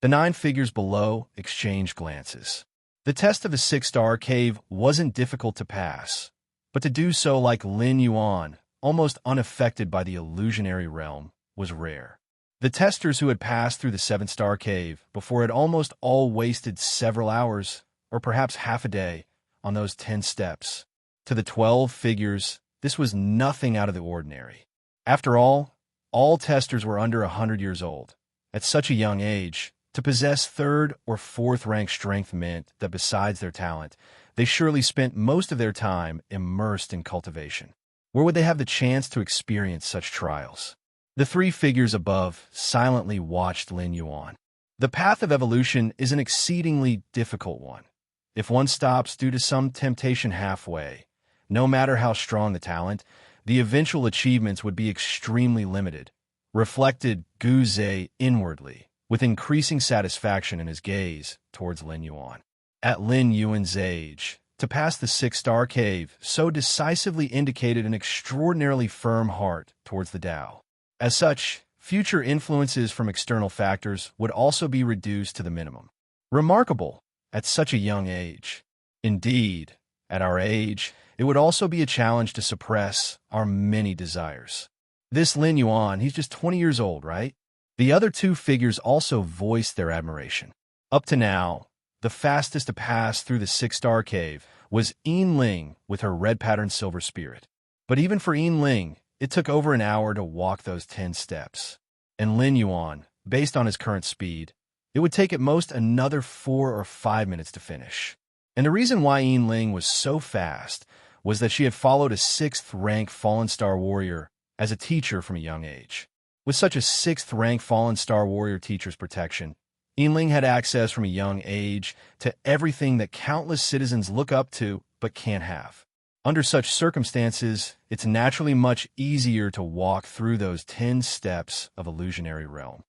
The 9 figures below exchanged glances. The test of the 6-Star Cave wasn't difficult to pass, but to do so like Lin Yuan, almost unaffected by the illusionary realm, was rare. The testers who had passed through the 7-Star Cave before had almost all wasted several hours, or perhaps half a day, on those 10 steps. To the 12 figures, this was nothing out of the ordinary. After all testers were under 100 years old. At such a young age, to possess 3rd or 4th rank strength meant that besides their talent, they surely spent most of their time immersed in cultivation. Where would they have the chance to experience such trials? The 3 figures above silently watched Lin Yuan. The path of evolution is an exceedingly difficult one. If one stops due to some temptation halfway, no matter how strong the talent, the eventual achievements would be extremely limited, reflected Gu Zhe inwardly, with increasing satisfaction in his gaze towards Lin Yuan. At Lin Yuan's age, to pass the 6-Star Cave so decisively indicated an extraordinarily firm heart towards the Tao. As such, future influences from external factors would also be reduced to the minimum. Remarkable, at such a young age. Indeed, at our age, it would also be a challenge to suppress our many desires. This Lin Yuan, he's just 20 years old, right? The other 2 figures also voiced their admiration. Up to now, the fastest to pass through the 6-Star Cave was Ling with her red-patterned silver spirit. But even for Ling, it took over an hour to walk those 10 steps. And Lin Yuan, based on his current speed, it would take at most another 4 or 5 minutes to finish. And the reason why Ling was so fast was that she had followed a 6th-rank Fallen Star Warrior as a teacher from a young age. With such a 6th-rank Fallen Star Warrior teacher's protection, Ling had access from a young age to everything that countless citizens look up to but can't have. Under such circumstances, it's naturally much easier to walk through those 10 steps of illusionary realm.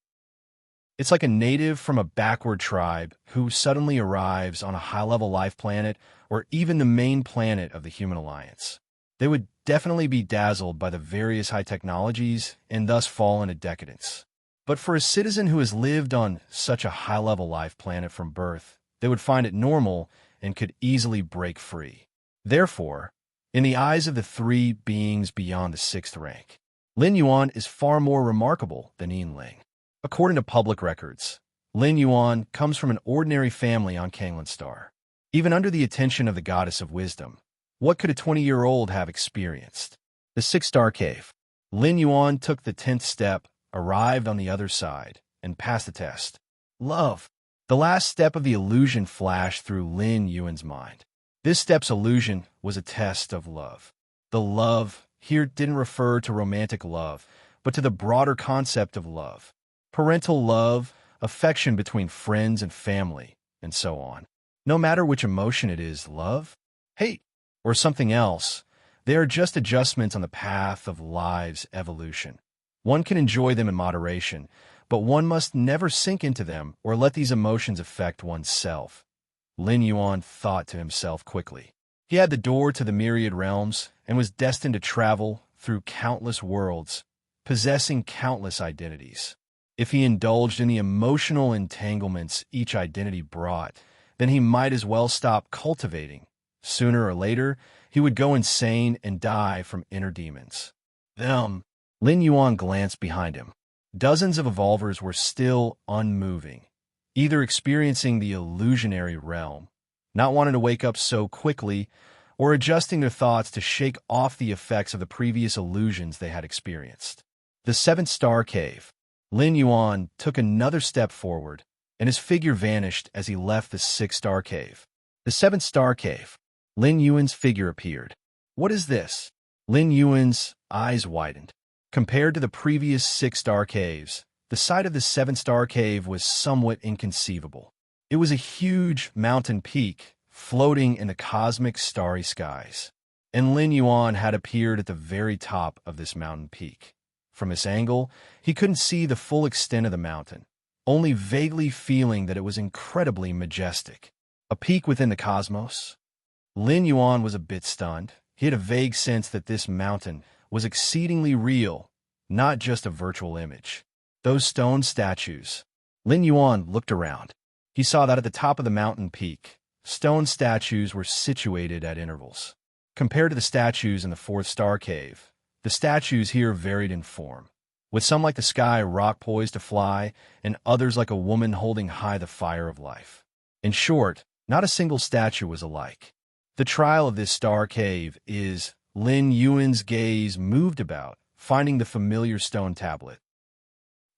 It's like a native from a backward tribe who suddenly arrives on a high-level life planet or even the main planet of the Human Alliance. They would definitely be dazzled by the various high technologies and thus fall into decadence. But for a citizen who has lived on such a high-level life planet from birth, they would find it normal and could easily break free. Therefore, in the eyes of the 3 beings beyond the 6th rank, Lin Yuan is far more remarkable than Ling. According to public records, Lin Yuan comes from an ordinary family on Kanglan Star. Even under the attention of the Goddess of Wisdom, what could a 20-year-old have experienced? The 6-Star Cave. Lin Yuan took the 10th step, arrived on the other side, and passed the test. Love. The last step of the illusion flashed through Lin Yuan's mind. This step's illusion was a test of love. The love here didn't refer to romantic love, but to the broader concept of love. Parental love, affection between friends and family, and so on. No matter which emotion it is, love, hate, or something else, they are just adjustments on the path of life's evolution. One can enjoy them in moderation, but one must never sink into them or let these emotions affect oneself. Lin Yuan thought to himself quickly. He had the door to the myriad realms and was destined to travel through countless worlds, possessing countless identities. If he indulged in the emotional entanglements each identity brought, then he might as well stop cultivating. Sooner or later, he would go insane and die from inner demons. Lin Yuan glanced behind him. Dozens of evolvers were still unmoving, either experiencing the illusionary realm, not wanting to wake up so quickly, or adjusting their thoughts to shake off the effects of the previous illusions they had experienced. The seventh star cave. Lin Yuan took another step forward, and his figure vanished as he left the sixth-star cave. The seventh star cave. Lin Yuan's figure appeared. What is this? Lin Yuan's eyes widened. Compared to the previous six-star caves, the sight of the seventh-star cave was somewhat inconceivable. It was a huge mountain peak floating in the cosmic starry skies, and Lin Yuan had appeared at the very top of this mountain peak. From this angle, he couldn't see the full extent of the mountain, only vaguely feeling that it was incredibly majestic. A peak within the cosmos? Lin Yuan was a bit stunned. He had a vague sense that this mountain was exceedingly real, not just a virtual image. Those stone statues. Lin Yuan looked around. He saw that at the top of the mountain peak, stone statues were situated at intervals. Compared to the statues in the fourth star cave, the statues here varied in form, with some like the sky rock poised to fly, and others like a woman holding high the fire of life. In short, not a single statue was alike. The trial of this star cave is Lin Yuan's gaze moved about, finding the familiar stone tablet.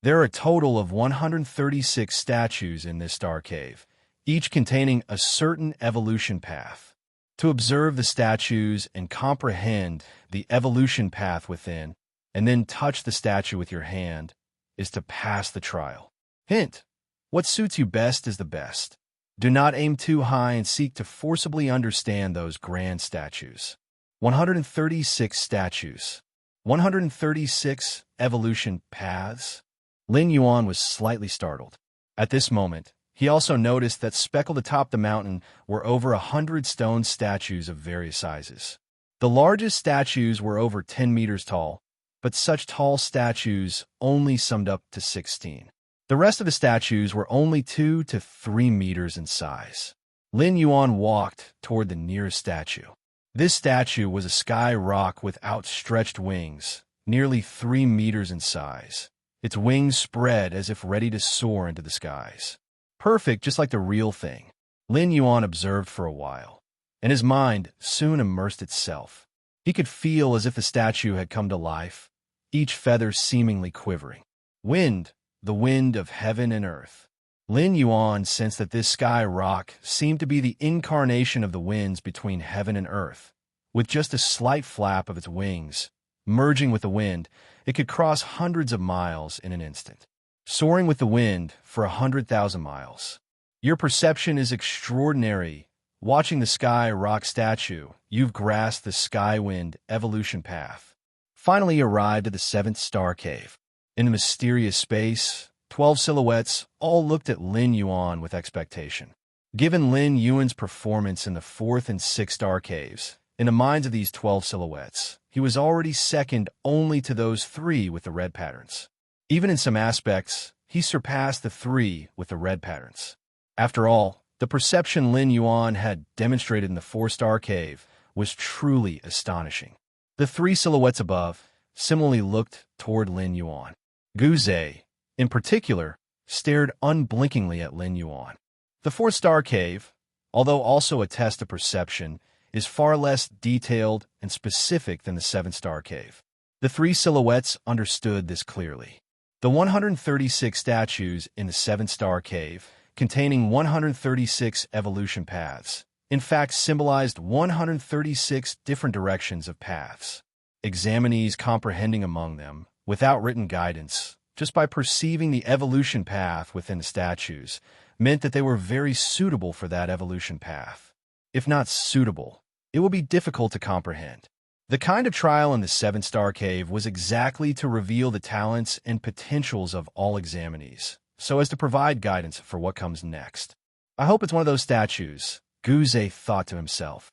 There are a total of 136 statues in this star cave, each containing a certain evolution path. To observe the statues and comprehend the evolution path within, and then touch the statue with your hand, is to pass the trial. Hint: what suits you best is the best. Do not aim too high and seek to forcibly understand those grand statues. 136 statues. 136 evolution paths. Lin Yuan was slightly startled. At this moment, he also noticed that speckled atop the mountain were over 100 stone statues of various sizes. The largest statues were over 10 meters tall, but such tall statues only summed up to 16. The rest of the statues were only 2 to 3 meters in size. Lin Yuan walked toward the nearest statue. This statue was a sky rock with outstretched wings, nearly 3 meters in size. Its wings spread as if ready to soar into the skies. Perfect, just like the real thing. Lin Yuan observed for a while, and his mind soon immersed itself. He could feel as if the statue had come to life, each feather seemingly quivering. Wind, the wind of heaven and earth. Lin Yuan sensed that this sky rock seemed to be the incarnation of the winds between heaven and earth. With just a slight flap of its wings, merging with the wind, it could cross hundreds of miles in an instant, soaring with the wind for 100,000 miles. Your perception is extraordinary. Watching the sky rock statue, you've grasped the sky-wind evolution path. Finally arrived at the seventh star cave. In the mysterious space, 12 silhouettes all looked at Lin Yuan with expectation. Given Lin Yuan's performance in the fourth and sixth star caves, in the minds of these 12 silhouettes, he was already second only to those 3 with the red patterns. Even in some aspects, he surpassed the 3 with the red patterns. After all, the perception Lin Yuan had demonstrated in the 4-star cave was truly astonishing. The 3 silhouettes above similarly looked toward Lin Yuan. Guze, in particular, stared unblinkingly at Lin Yuan. The 4-star cave, although also a test of perception, is far less detailed and specific than the 7-star cave. The 3 silhouettes understood this clearly. The 136 statues in the 7-star cave, containing 136 evolution paths, in fact symbolized 136 different directions of paths. Examinees comprehending among them, without written guidance, just by perceiving the evolution path within the statues, meant that they were very suitable for that evolution path. If not suitable, it will be difficult to comprehend. The kind of trial in the seven-star cave was exactly to reveal the talents and potentials of all examinees, so as to provide guidance for what comes next. I hope it's one of those statues, Guze thought to himself.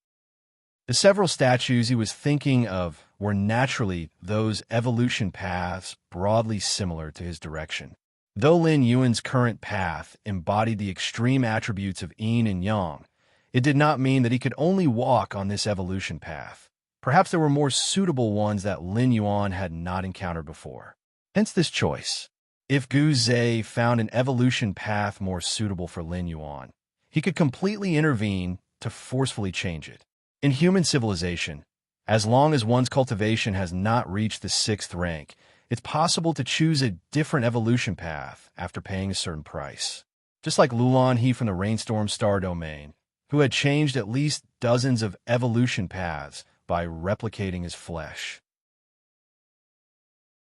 The several statues he was thinking of were naturally those evolution paths broadly similar to his direction. Though Lin Yuan's current path embodied the extreme attributes of yin and yang, it did not mean that he could only walk on this evolution path. Perhaps there were more suitable ones that Lin Yuan had not encountered before. Hence this choice. If Guze found an evolution path more suitable for Lin Yuan, he could completely intervene to forcefully change it. In human civilization, as long as one's cultivation has not reached the 6th rank, it's possible to choose a different evolution path after paying a certain price. Just like Lulan He from the Rainstorm Star Domain, who had changed at least dozens of evolution paths by replicating his flesh.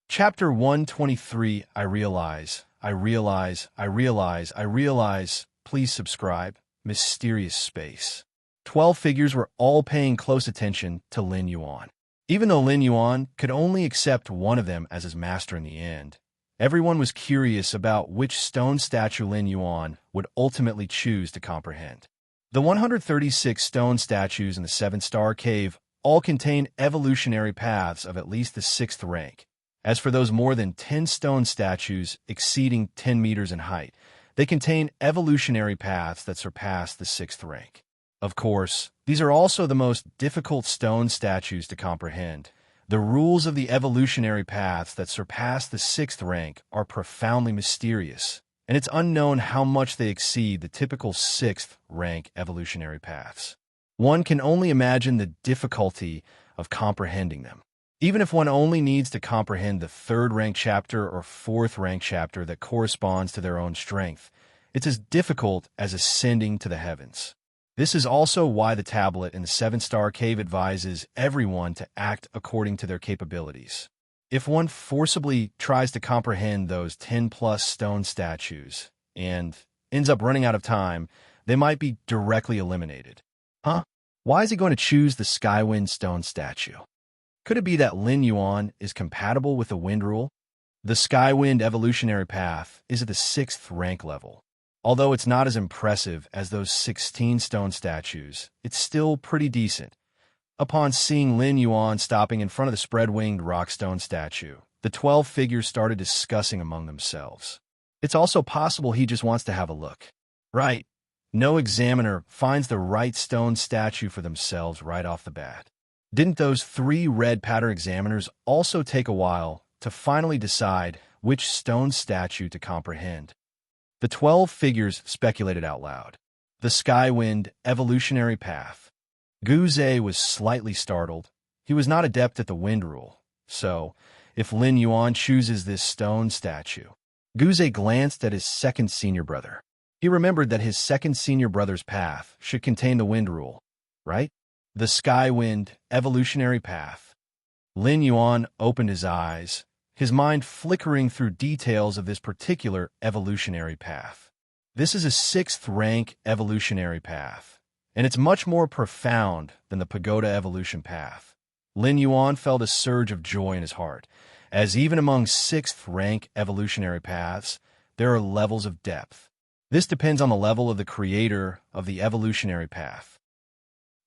Chapter 123, I realize. Please subscribe. Mysterious Space. 12 figures were all paying close attention to Lin Yuan. Even though Lin Yuan could only accept one of them as his master in the end, everyone was curious about which stone statue Lin Yuan would ultimately choose to comprehend. The 136 stone statues in the seven-star cave all contain evolutionary paths of at least the 6th rank. As for those more than 10 stone statues exceeding 10 meters in height, they contain evolutionary paths that surpass the 6th rank. Of course, these are also the most difficult stone statues to comprehend. The rules of the evolutionary paths that surpass the 6th rank are profoundly mysterious, and it's unknown how much they exceed the typical 6th rank evolutionary paths. One can only imagine the difficulty of comprehending them. Even if one only needs to comprehend the 3rd rank chapter or 4th rank chapter that corresponds to their own strength, it's as difficult as ascending to the heavens. This is also why the tablet in the seven-star cave advises everyone to act according to their capabilities. If one forcibly tries to comprehend those 10-plus stone statues and ends up running out of time, they might be directly eliminated. Huh? Why is he going to choose the Skywind stone statue? Could it be that Lin Yuan is compatible with the wind rule? The Skywind evolutionary path is at the 6th rank level. Although it's not as impressive as those 16 stone statues, it's still pretty decent. Upon seeing Lin Yuan stopping in front of the spread-winged rockstone statue, the 12 figures started discussing among themselves. It's also possible he just wants to have a look. Right. No examiner finds the right stone statue for themselves right off the bat. Didn't those 3 red pattern examiners also take a while to finally decide which stone statue to comprehend? The 12 figures speculated out loud. The Skywind evolutionary path. Guze was slightly startled. He was not adept at the wind rule. So, if Lin Yuan chooses this stone statue... Guze glanced at his second senior brother. He remembered that his second senior brother's path should contain the wind rule, right? The Skywind evolutionary path. Lin Yuan opened his eyes, his mind flickering through details of this particular evolutionary path. This is a 6th rank evolutionary path, and it's much more profound than the pagoda evolution path. Lin Yuan felt a surge of joy in his heart, as even among 6th rank evolutionary paths, there are levels of depth. This depends on the level of the creator of the evolutionary path.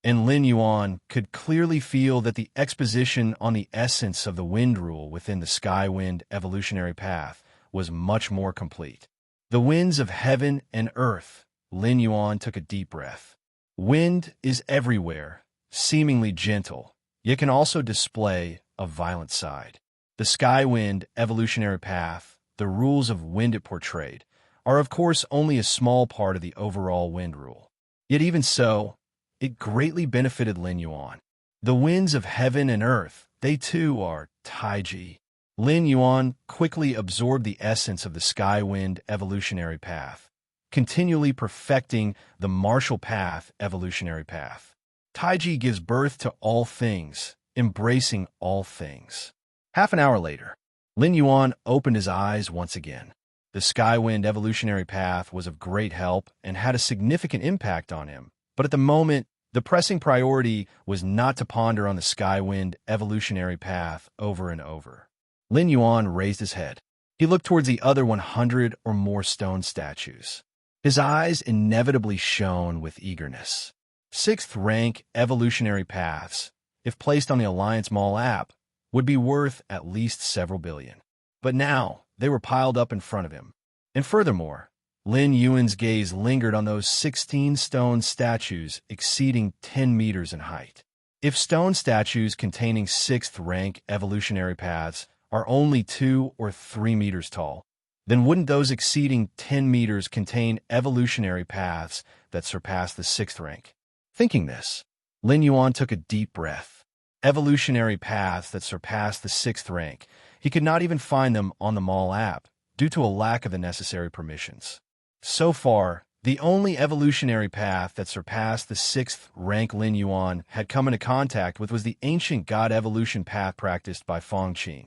And Lin Yuan could clearly feel that the exposition on the essence of the wind rule within the Skywind evolutionary path was much more complete. The winds of heaven and earth. Lin Yuan took a deep breath. Wind is everywhere, seemingly gentle, yet can also display a violent side. The Skywind evolutionary path, the rules of wind it portrayed, are of course only a small part of the overall wind rule. Yet even so, it greatly benefited Lin Yuan. The winds of heaven and earth, they too are Taiji. Lin Yuan quickly absorbed the essence of the Skywind evolutionary path, continually perfecting the martial path evolutionary path. Taiji gives birth to all things, embracing all things. Half an hour later, Lin Yuan opened his eyes once again. The Skywind evolutionary path was of great help and had a significant impact on him, but at the moment, the pressing priority was not to ponder on the Skywind evolutionary path over and over. Lin Yuan raised his head. He looked towards the other 100 or more stone statues. His eyes inevitably shone with eagerness. Sixth-rank evolutionary paths, if placed on the Alliance Mall app, would be worth at least several billion. But now, they were piled up in front of him. And furthermore, Lin Yuan's gaze lingered on those 16 stone statues exceeding 10 meters in height. If stone statues containing 6th-rank evolutionary paths are only 2 or 3 meters tall, then wouldn't those exceeding 10 meters contain evolutionary paths that surpass the 6th rank? Thinking this, Lin Yuan took a deep breath. Evolutionary paths that surpass the 6th rank. He could not even find them on the Mall app due to a lack of the necessary permissions. So far, the only evolutionary path that surpassed the 6th rank Lin Yuan had come into contact with was the ancient god evolution path practiced by Feng Qing.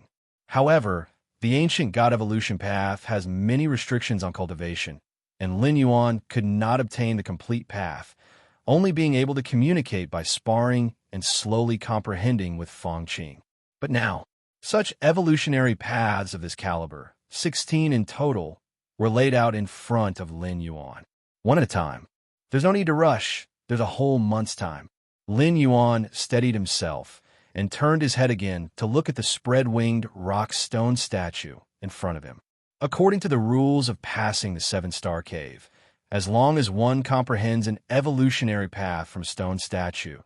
However, the ancient god evolution path has many restrictions on cultivation, and Lin Yuan could not obtain the complete path, only being able to communicate by sparring and slowly comprehending with Feng Qing. But now, such evolutionary paths of this caliber, 16 in total, were laid out in front of Lin Yuan. One at a time. There's no need to rush. There's a whole month's time. Lin Yuan steadied himself and turned his head again to look at the spread-winged rock stone statue in front of him. According to the rules of passing the 7-star cave, as long as one comprehends an evolutionary path from stone statue,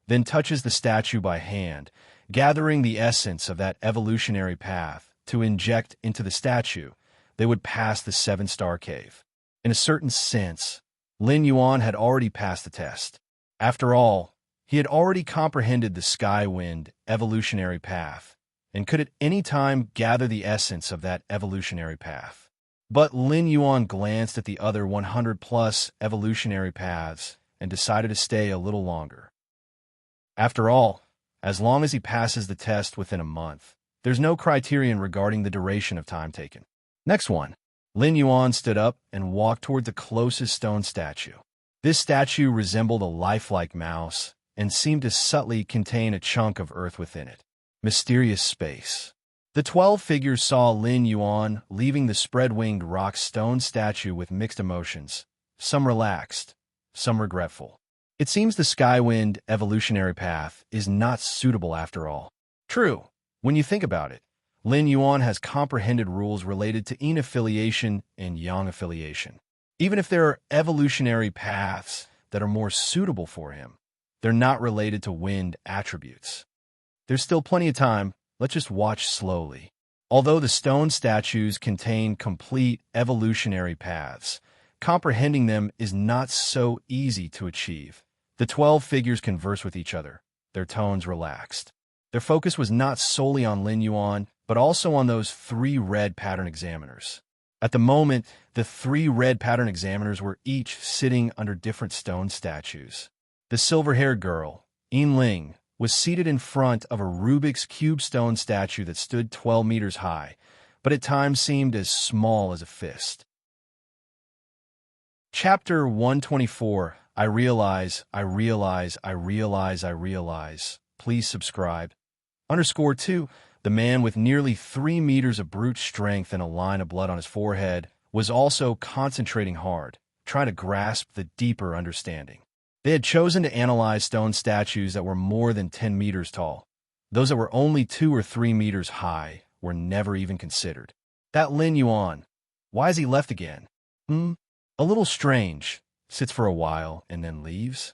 then touches the statue by hand, gathering the essence of that evolutionary path to inject into the statue, they would pass the 7-star cave. In a certain sense, Lin Yuan had already passed the test. After all, he had already comprehended the Skywind evolutionary path and could at any time gather the essence of that evolutionary path. But Lin Yuan glanced at the other 100-plus evolutionary paths and decided to stay a little longer. After all, as long as he passes the test within a month, there's no criterion regarding the duration of time taken. Next one. Lin Yuan stood up and walked toward the closest stone statue. This statue resembled a lifelike mouse and seemed to subtly contain a chunk of earth within it. Mysterious space. The 12 figures saw Lin Yuan leaving the spread-winged rock stone statue with mixed emotions, some relaxed, some regretful. It seems the Skywind evolutionary path is not suitable after all. True, when you think about it. Lin Yuan has comprehended rules related to yin affiliation and yang affiliation. Even if there are evolutionary paths that are more suitable for him, they're not related to wind attributes. There's still plenty of time. Let's just watch slowly. Although the stone statues contain complete evolutionary paths, comprehending them is not so easy to achieve. The 12 figures converse with each other, their tones relaxed. Their focus was not solely on Lin Yuan, but also on those 3 red pattern examiners. At the moment, the 3 red pattern examiners were each sitting under different stone statues. The silver-haired girl, Yin Ling, was seated in front of a Rubik's Cube stone statue that stood 12 meters high, but at times seemed as small as a fist. Chapter 124. I realize. Please subscribe. _2. The man with nearly 3 meters of brute strength and a line of blood on his forehead was also concentrating hard, trying to grasp the deeper understanding. They had chosen to analyze stone statues that were more than 10 meters tall. Those that were only 2 or 3 meters high were never even considered. That Lin Yuan, why has he left again? A little strange. Sits for a while and then leaves.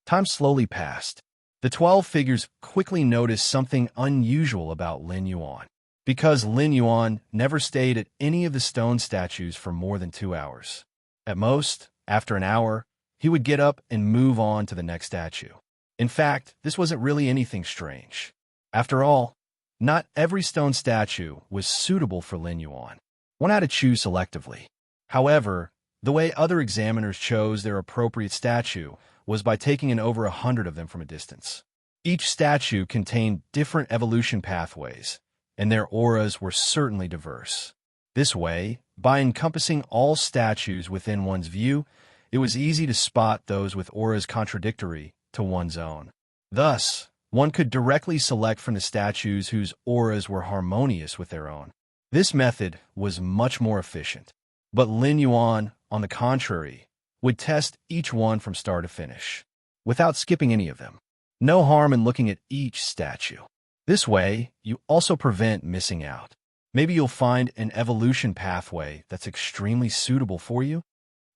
Time slowly passed. The 12 figures quickly noticed something unusual about Lin Yuan, because Lin Yuan never stayed at any of the stone statues for more than 2 hours. At most, after an hour, he would get up and move on to the next statue. In fact, this wasn't really anything strange. After all, not every stone statue was suitable for Lin Yuan. One had to choose selectively. However, the way other examiners chose their appropriate statue was by taking in over 100 of them from a distance. Each statue contained different evolution pathways, and their auras were certainly diverse. This way, By encompassing all statues within one's view, it was easy to spot those with auras contradictory to one's own. Thus, one could directly select from the statues whose auras were harmonious with their own. This method was much more efficient. But Lin Yuan, on the contrary, would test each one from start to finish, without skipping any of them. No harm in looking at each statue. This way, you also prevent missing out. Maybe you'll find an evolution pathway that's extremely suitable for you.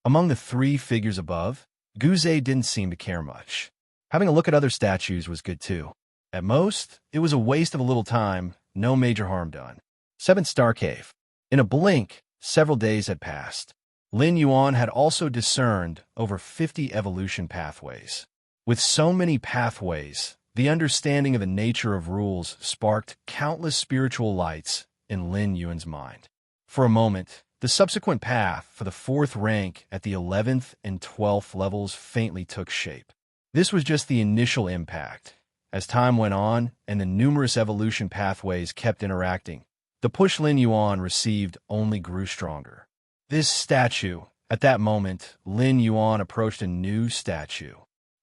Among the 3 figures above, Guze didn't seem to care much. Having a look at other statues was good too. At most, it was a waste of a little time, no major harm done. 7th Star Cave. In a blink, several days had passed. Lin Yuan had also discerned over 50 evolution pathways. With so many pathways, the understanding of the nature of rules sparked countless spiritual lights in Lin Yuan's mind. For a moment, the subsequent path for the 4th rank at the 11th and 12th levels faintly took shape. This was just the initial impact. As time went on and the numerous evolution pathways kept interacting, the push Lin Yuan received only grew stronger. This statue, at that moment, Lin Yuan approached a new statue.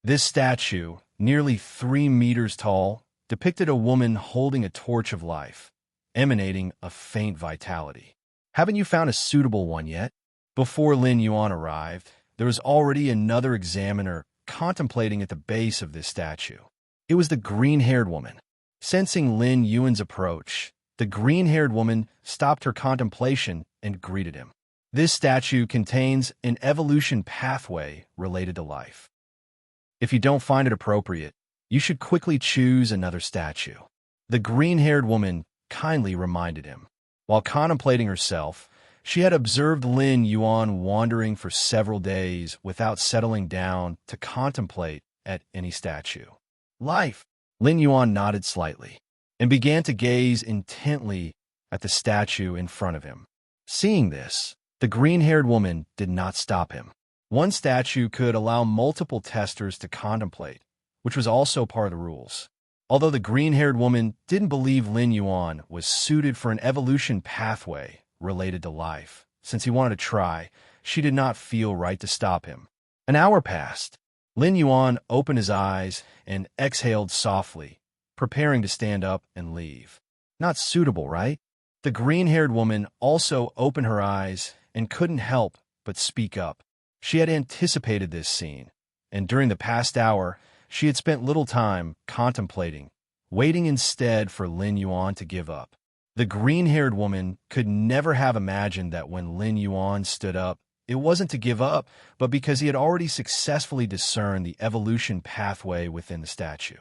This statue, nearly 3 meters tall, depicted a woman holding a torch of life, emanating a faint vitality. Haven't you found a suitable one yet? Before Lin Yuan arrived, there was already another examiner contemplating at the base of this statue. It was the green-haired woman. Sensing Lin Yuan's approach, the green-haired woman stopped her contemplation and greeted him. This statue contains an evolution pathway related to life. If you don't find it appropriate, you should quickly choose another statue. The green-haired woman kindly reminded him. While contemplating herself, she had observed Lin Yuan wandering for several days without settling down to contemplate at any statue. Life! Lin Yuan nodded slightly and began to gaze intently at the statue in front of him. Seeing this, the green-haired woman did not stop him. One statue could allow multiple testers to contemplate, which was also part of the rules. Although the green-haired woman didn't believe Lin Yuan was suited for an evolution pathway related to life, since he wanted to try, she did not feel right to stop him. An hour passed. Lin Yuan opened his eyes and exhaled softly, preparing to stand up and leave. Not suitable, right? The green-haired woman also opened her eyes and couldn't help but speak up. She had anticipated this scene, and during the past hour, she had spent little time contemplating, waiting instead for Lin Yuan to give up. The green-haired woman could never have imagined that when Lin Yuan stood up, it wasn't to give up, but because he had already successfully discerned the evolution pathway within the statue.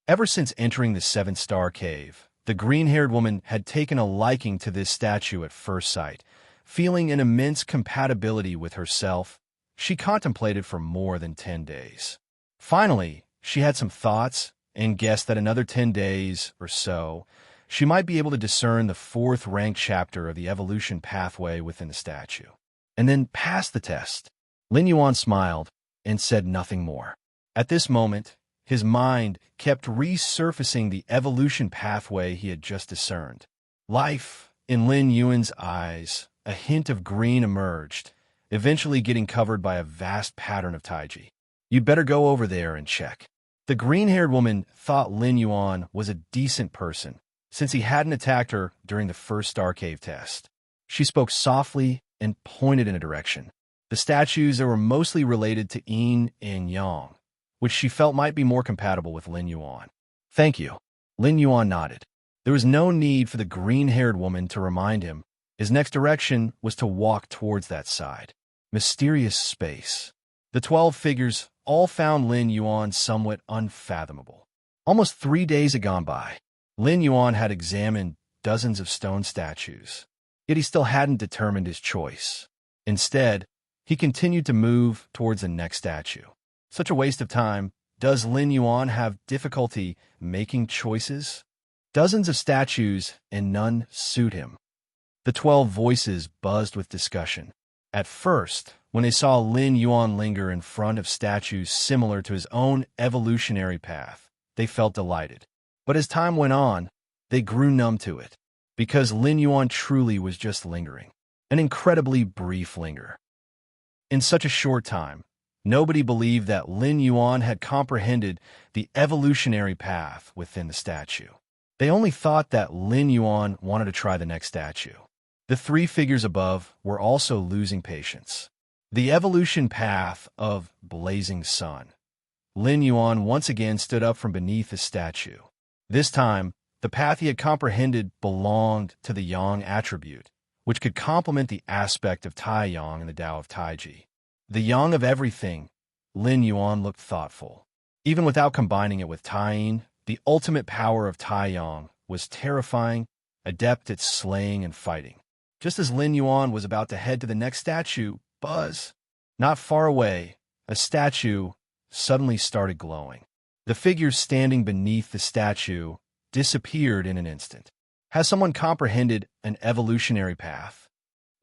Ever since entering the 7th Star Cave, the green-haired woman had taken a liking to this statue at first sight. Feeling an immense compatibility with herself, she contemplated for more than 10 days. Finally, she had some thoughts and guessed that another 10 days or so, she might be able to discern the 4th ranked chapter of the evolution pathway within the statue, and then pass the test. Lin Yuan smiled and said nothing more. At this moment, his mind kept resurfacing the evolution pathway he had just discerned. Life, in Lin Yuan's eyes, a hint of green emerged, eventually getting covered by a vast pattern of taiji. You'd better go over there and check. The green-haired woman thought Lin Yuan was a decent person, since he hadn't attacked her during the first Star Cave test. She spoke softly and pointed in a direction. The statues that were mostly related to yin and yang, which she felt might be more compatible with Lin Yuan. Thank you. Lin Yuan nodded. There was no need for the green-haired woman to remind him. His next direction was to walk towards that side. Mysterious space. The 12 figures all found Lin Yuan somewhat unfathomable. Almost 3 days had gone by. Lin Yuan had examined dozens of stone statues, yet he still hadn't determined his choice. Instead, he continued to move towards the next statue. Such a waste of time. Does Lin Yuan have difficulty making choices? Dozens of statues and none suit him. The 12 voices buzzed with discussion. At first, when they saw Lin Yuan linger in front of statues similar to his own evolutionary path, they felt delighted. But as time went on, they grew numb to it, because Lin Yuan truly was just lingering. an incredibly brief linger. In such a short time, nobody believed that Lin Yuan had comprehended the evolutionary path within the statue. They only thought that Lin Yuan wanted to try the next statue. The three figures above were also losing patience. The evolution path of blazing sun. Lin Yuan once again stood up from beneath the statue. This time, the path he had comprehended belonged to the Yang attribute, which could complement the aspect of Tai Yang in the Tao of Taiji. The Yang of everything, Lin Yuan looked thoughtful. Even without combining it with Taiyin, the ultimate power of Tai Yang was terrifying, adept at slaying and fighting. Just as Lin Yuan was about to head to the next statue, buzz! Not far away, a statue suddenly started glowing. The figure standing beneath the statue disappeared in an instant. Has someone comprehended an evolutionary path?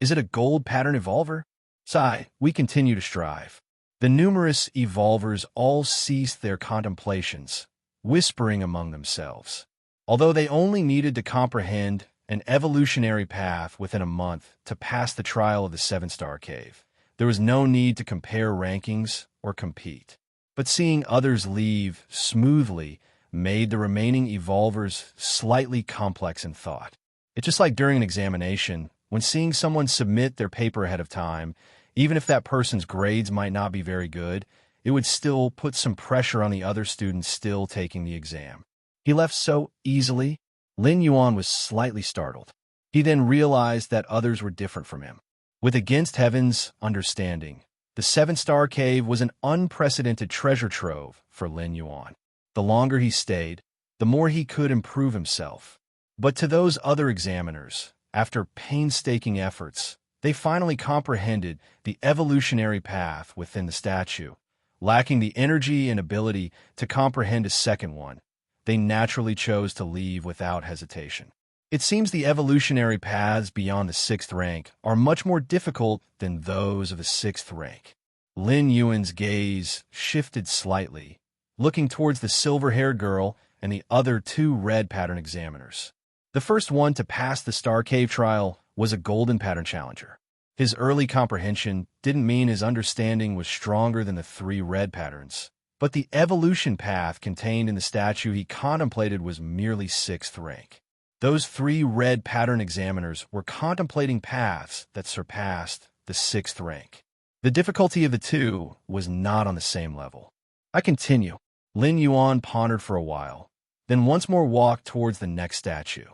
Is it a gold pattern evolver? Sigh, we continue to strive. The numerous evolvers all ceased their contemplations, whispering among themselves. Although they only needed to comprehend an evolutionary path within a month to pass the trial of the 7-star cave, there was no need to compare rankings or compete. But seeing others leave smoothly made the remaining evolvers slightly complex in thought. It's just like during an examination, when seeing someone submit their paper ahead of time, even if that person's grades might not be very good, it would still put some pressure on the other students still taking the exam. He left so easily. Lin Yuan was slightly startled. He then realized that others were different from him. With Against Heaven's understanding, the 7-star cave was an unprecedented treasure trove for Lin Yuan. The longer he stayed, the more he could improve himself. But to those other examiners, after painstaking efforts, they finally comprehended the evolutionary path within the statue. Lacking the energy and ability to comprehend a second one, they naturally chose to leave without hesitation. It seems the evolutionary paths beyond the 6th rank are much more difficult than those of the 6th rank. Lin Yuan's gaze shifted slightly, looking towards the silver-haired girl and the other 2 red pattern examiners. The first one to pass the Star Cave trial was a golden pattern challenger. His early comprehension didn't mean his understanding was stronger than the 3 red patterns, but the evolution path contained in the statue he contemplated was merely 6th rank. Those 3 red pattern examiners were contemplating paths that surpassed the 6th rank. The difficulty of the 2 was not on the same level. I continue. Lin Yuan pondered for a while, then once more walked towards the next statue.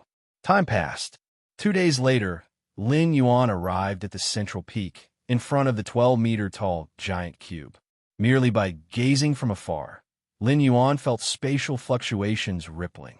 Time passed. 2 days later, Lin Yuan arrived at the central peak, in front of the 12-meter-tall giant cube. Merely by gazing from afar, Lin Yuan felt spatial fluctuations rippling.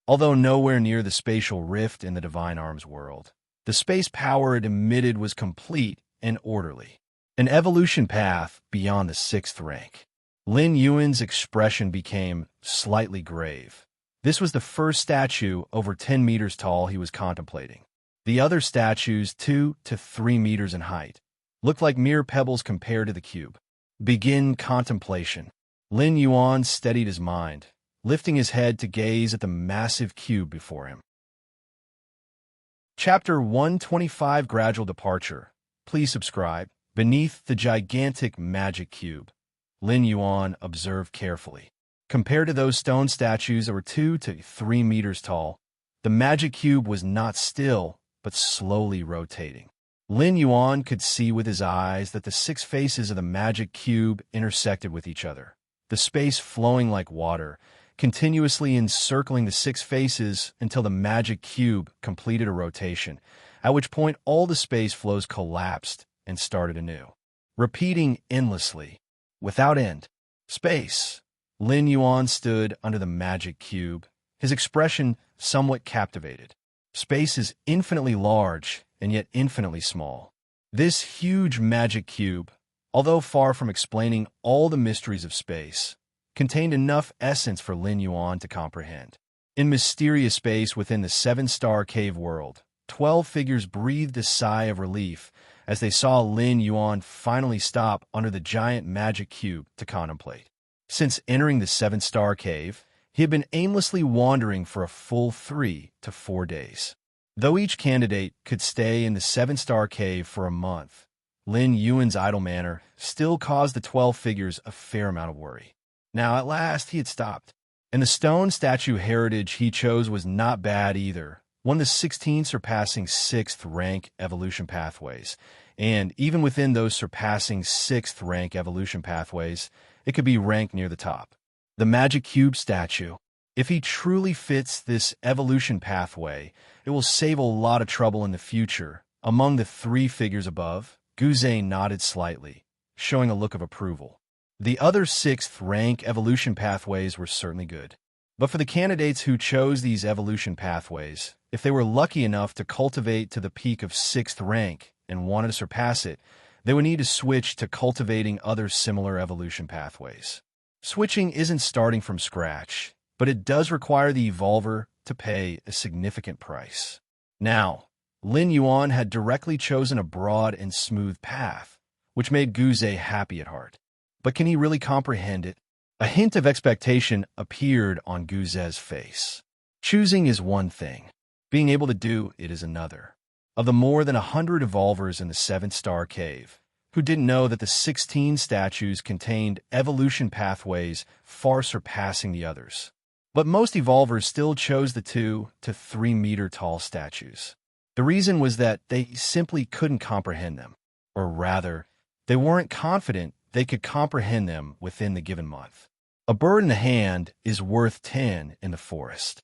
Although nowhere near the spatial rift in the Divine Arms world, the space power it emitted was complete and orderly. An evolution path beyond the 6th rank. Lin Yuan's expression became slightly grave. This was the first statue over 10 meters tall he was contemplating. The other statues, 2 to 3 meters in height, looked like mere pebbles compared to the cube. Begin contemplation. Lin Yuan steadied his mind, lifting his head to gaze at the massive cube before him. Chapter 125 Gradual Departure. Please subscribe. Beneath the gigantic magic cube, Lin Yuan observed carefully. Compared to those stone statues that were 2 to 3 meters tall, the magic cube was not still, but slowly rotating. Lin Yuan could see with his eyes that the 6 faces of the magic cube intersected with each other, the space flowing like water, continuously encircling the 6 faces until the magic cube completed a rotation, at which point all the space flows collapsed and started anew, repeating endlessly, without end. Space. Lin Yuan stood under the magic cube, his expression somewhat captivated. Space is infinitely large and yet infinitely small. This huge magic cube, although far from explaining all the mysteries of space, contained enough essence for Lin Yuan to comprehend. In mysterious space within the 7-star cave world, 12 figures breathed a sigh of relief as they saw Lin Yuan finally stop under the giant magic cube to contemplate. Since entering the 7-star cave, he had been aimlessly wandering for a full 3 to 4 days. Though each candidate could stay in the 7-star cave for a month, Lin Yuan's idle manner still caused the 12 figures a fair amount of worry. Now, at last, he had stopped. And the stone statue heritage he chose was not bad either, one of the 16 surpassing 6th rank evolution pathways. And even within those surpassing 6th rank evolution pathways, it could be ranked near the top. The Magic Cube statue. If he truly fits this evolution pathway, it will save a lot of trouble in the future. Among the 3 figures above, Guze nodded slightly, showing a look of approval. The other 6th rank evolution pathways were certainly good. But for the candidates who chose these evolution pathways, if they were lucky enough to cultivate to the peak of 6th rank and wanted to surpass it, they would need to switch to cultivating other similar evolution pathways. Switching isn't starting from scratch, but it does require the evolver to pay a significant price. Now, Lin Yuan had directly chosen a broad and smooth path, which made Guze happy at heart. But can he really comprehend it? A hint of expectation appeared on Guze's face. Choosing is one thing. Being able to do it is another. Of the more than 100 evolvers in the 7-star cave, who didn't know that the 16 statues contained evolution pathways far surpassing the others. But most evolvers still chose the 2 to 3 meter tall statues. The reason was that they simply couldn't comprehend them, or rather, they weren't confident they could comprehend them within the given month. A bird in the hand is worth 10 in the forest.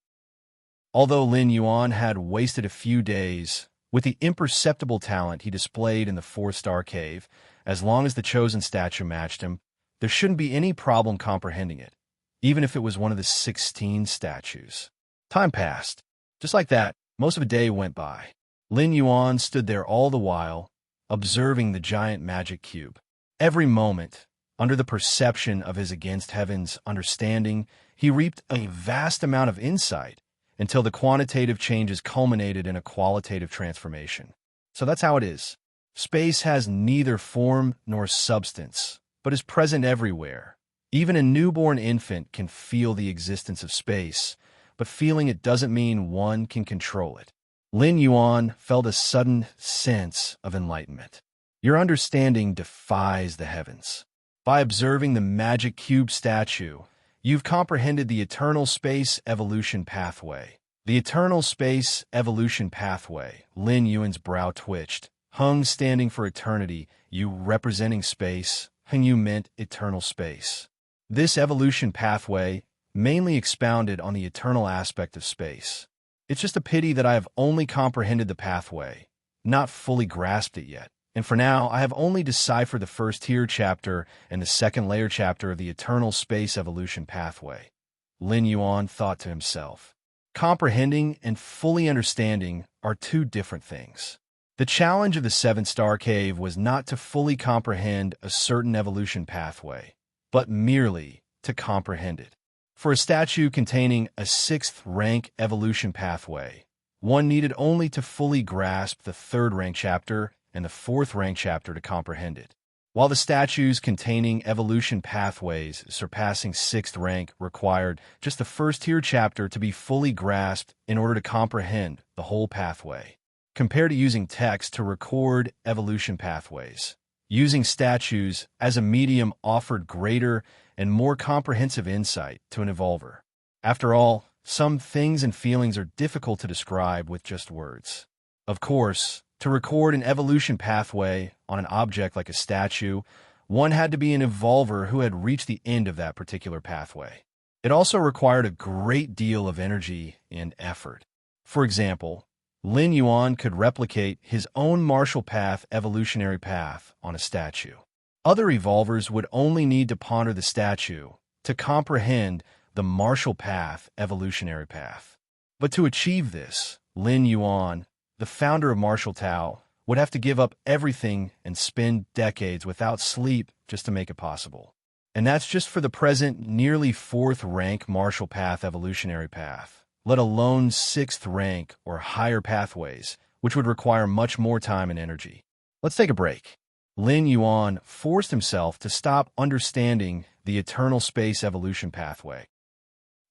Although Lin Yuan had wasted a few days with the imperceptible talent he displayed in the 4-star cave, as long as the chosen statue matched him, there shouldn't be any problem comprehending it, even if it was one of the 16 statues. Time passed. Just like that, most of a day went by. Lin Yuan stood there all the while, observing the giant magic cube. Every moment, under the perception of his against heaven's understanding, he reaped a vast amount of insight until the quantitative changes culminated in a qualitative transformation. So that's how it is. Space has neither form nor substance, but is present everywhere. Even a newborn infant can feel the existence of space, but feeling it doesn't mean one can control it. Lin Yuan felt a sudden sense of enlightenment. Your understanding defies the heavens. By observing the magic cube statue, you've comprehended the eternal space evolution pathway. The eternal space evolution pathway, Lin Yuan's brow twitched. Hung standing for eternity, you representing space, and you meant eternal space. This evolution pathway mainly expounded on the eternal aspect of space. It's just a pity that I have only comprehended the pathway, not fully grasped it yet. And for now, I have only deciphered the first tier chapter and the second layer chapter of the eternal space evolution pathway. Lin Yuan thought to himself. Comprehending and fully understanding are 2 different things. The challenge of the 7-star cave was not to fully comprehend a certain evolution pathway, but merely to comprehend it. For a statue containing a 6th rank evolution pathway, one needed only to fully grasp the 3rd rank chapter and the 4th rank chapter to comprehend it. While the statues containing evolution pathways surpassing 6th rank required just the first tier chapter to be fully grasped in order to comprehend the whole pathway. Compared to using text to record evolution pathways, using statues as a medium offered greater and more comprehensive insight to an evolver. After all, some things and feelings are difficult to describe with just words. Of course, to record an evolution pathway on an object like a statue, one had to be an evolver who had reached the end of that particular pathway. It also required a great deal of energy and effort. For example, Lin Yuan could replicate his own martial path evolutionary path on a statue. Other evolvers would only need to ponder the statue to comprehend the martial path evolutionary path. But to achieve this, Lin Yuan, the founder of Martial Tao, would have to give up everything and spend decades without sleep just to make it possible. And that's just for the present nearly 4th rank martial path evolutionary path, let alone 6th rank or higher pathways, which would require much more time and energy. Let's take a break. Lin Yuan forced himself to stop understanding the eternal space evolution pathway.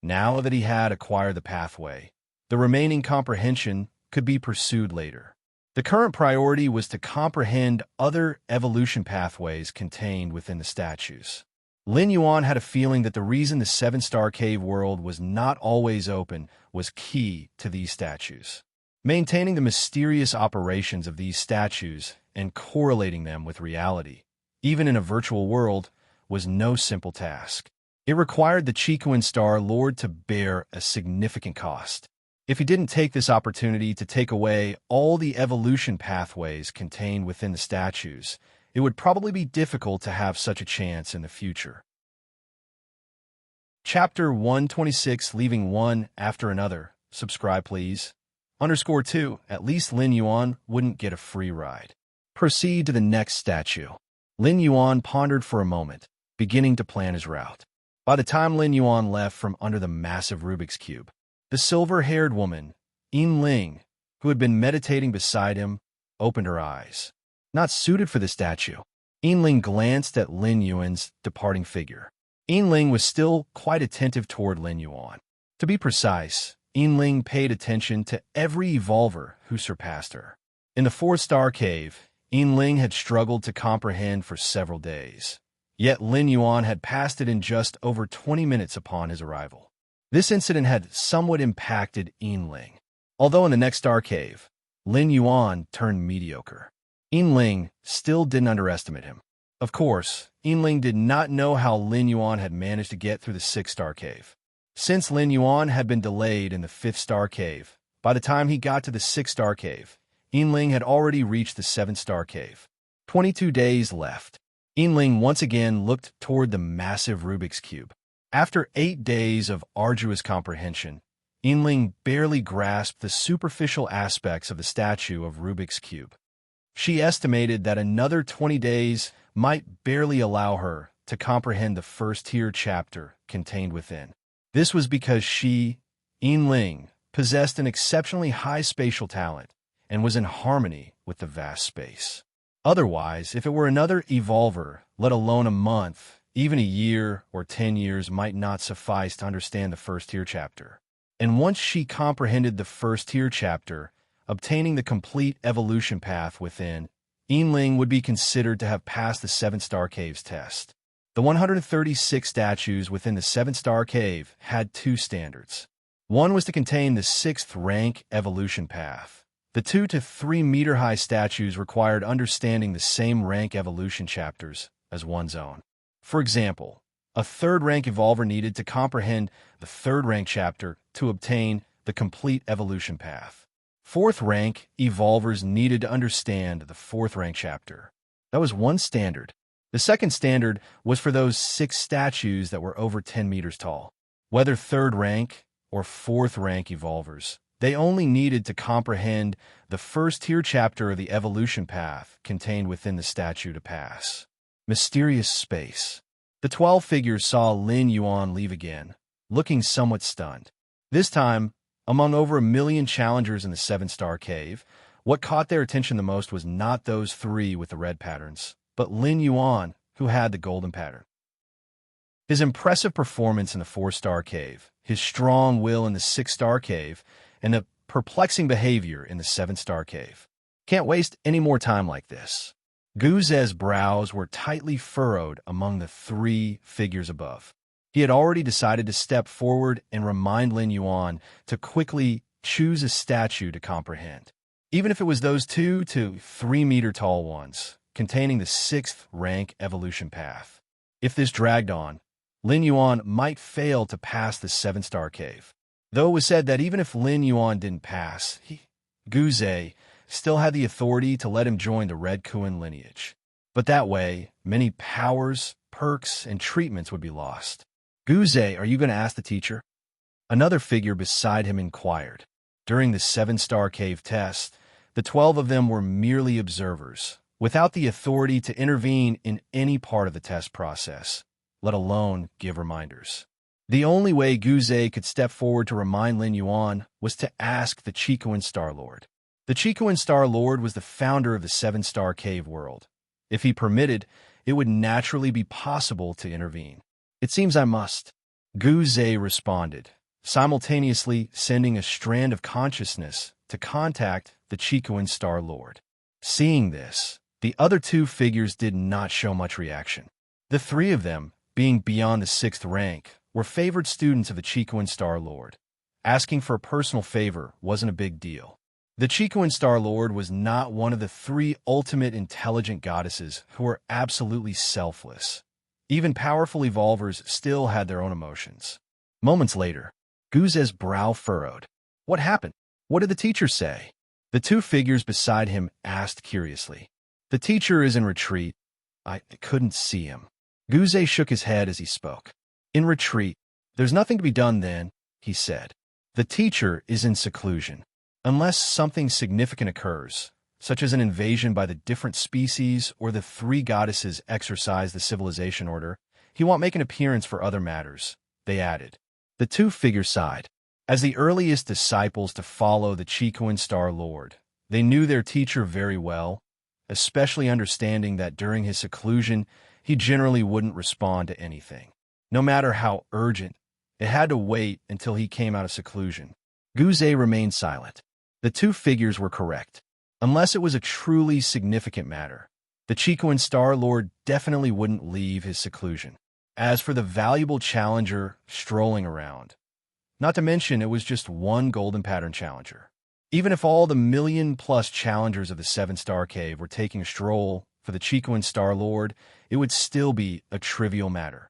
Now that he had acquired the pathway, the remaining comprehension could be pursued later. The current priority was to comprehend other evolution pathways contained within the statues. Lin Yuan had a feeling that the reason the seven-star cave world was not always open was key to these statues. Maintaining the mysterious operations of these statues and correlating them with reality, even in a virtual world, was no simple task. It required the Chicoan Star Lord to bear a significant cost. If he didn't take this opportunity to take away all the evolution pathways contained within the statues, it would probably be difficult to have such a chance in the future. Chapter 126, Leaving One After Another. Subscribe, please. _2. At least Lin Yuan wouldn't get a free ride. Proceed to the next statue. Lin Yuan pondered for a moment, beginning to plan his route. By the time Lin Yuan left from under the massive Rubik's Cube, the silver-haired woman, Ling, who had been meditating beside him, opened her eyes. Not suited for the statue. Ling glanced at Lin Yuan's departing figure. Ling was still quite attentive toward Lin Yuan. To be precise, Ling paid attention to every evolver who surpassed her. In the four-star cave, Ling had struggled to comprehend for several days. Yet Lin Yuan had passed it in just over 20 minutes upon his arrival. This incident had somewhat impacted Ling. Although in the next star cave, Lin Yuan turned mediocre. Ling still didn't underestimate him. Of course, Ling did not know how Lin Yuan had managed to get through the six-star cave. Since Lin Yuan had been delayed in the fifth-star cave, by the time he got to the sixth-star cave, Ling had already reached the seventh-star cave. 22 days left. Ling once again looked toward the massive Rubik's Cube. After 8 days of arduous comprehension, Ling barely grasped the superficial aspects of the statue of Rubik's Cube. She estimated that another 20 days might barely allow her to comprehend the first-tier chapter contained within. This was because she, Ling, possessed an exceptionally high spatial talent and was in harmony with the vast space. Otherwise, if it were another evolver, let alone a month, even a year or 10 years might not suffice to understand the first-tier chapter. And once she comprehended the first-tier chapter, obtaining the complete evolution path within, Ling would be considered to have passed the seven-star cave's test. The 136 statues within the seven-star cave had two standards. One was to contain the 6th rank evolution path. The 2 to 3 meter high statues required understanding the same rank evolution chapters as one's own. For example, a 3rd rank evolver needed to comprehend the 3rd rank chapter to obtain the complete evolution path. 4th rank evolvers needed to understand the 4th rank chapter. That was one standard. The second standard was for those 6 statues that were over 10 meters tall. Whether 3rd rank or 4th rank evolvers, they only needed to comprehend the first-tier chapter of the evolution path contained within the statue to pass. Mysterious space. The 12 figures saw Lin Yuan leave again, looking somewhat stunned. This time, among over 1 million challengers in the seven-star cave, what caught their attention the most was not those 3 with the red patterns, but Lin Yuan, who had the golden pattern. His impressive performance in the 4-star cave, his strong will in the 6-star cave, and the perplexing behavior in the 7-star cave. Can't waste any more time like this. Gu Ze's brows were tightly furrowed among the 3 figures above. He had already decided to step forward and remind Lin Yuan to quickly choose a statue to comprehend, even if it was those 2 to 3 meter tall ones, containing the 6th rank evolution path. If this dragged on, Lin Yuan might fail to pass the 7-star cave. Though it was said that even if Lin Yuan didn't pass, Gu Ze still had the authority to let him join the Red Kuan lineage. But that way, many powers, perks, and treatments would be lost. Gu Ze, are you going to ask the teacher? Another figure beside him inquired. During the 7-star cave test, the 12 of them were merely observers, without the authority to intervene in any part of the test process, let alone give reminders. The only way Gu Ze could step forward to remind Lin Yuan was to ask the Chicoan Star Lord. The Chicoan Star Lord was the founder of the 7-star cave world. If he permitted, it would naturally be possible to intervene. It seems I must, Gu Ze responded, simultaneously sending a strand of consciousness to contact the Chicoan Star Lord. Seeing this, the other two figures did not show much reaction. The three of them, being beyond the 6th rank, were favored students of the Chicoan Star Lord. Asking for a personal favor wasn't a big deal. The Chicoan Star Lord was not one of the 3 ultimate intelligent goddesses who were absolutely selfless. Even powerful evolvers still had their own emotions. Moments later, Guze's brow furrowed. What happened? What did the teacher say? The two figures beside him asked curiously. The teacher is in retreat. I couldn't see him. Guze shook his head as he spoke. In retreat. There's nothing to be done then, he said. The teacher is in seclusion. Unless something significant occurs, such as an invasion by the different species or the 3 goddesses exercise the civilization order, he won't make an appearance for other matters, they added. The two figures sighed. As the earliest disciples to follow the Chicoan Star Lord, they knew their teacher very well, especially understanding that during his seclusion, he generally wouldn't respond to anything. No matter how urgent, it had to wait until he came out of seclusion. Guze remained silent. The two figures were correct. Unless it was a truly significant matter, the Chicoan Star Lord definitely wouldn't leave his seclusion. As for the valuable challenger strolling around, not to mention it was just one golden pattern challenger. Even if all the million-plus challengers of the 7-star cave were taking a stroll for the Chicoan Star Lord, it would still be a trivial matter.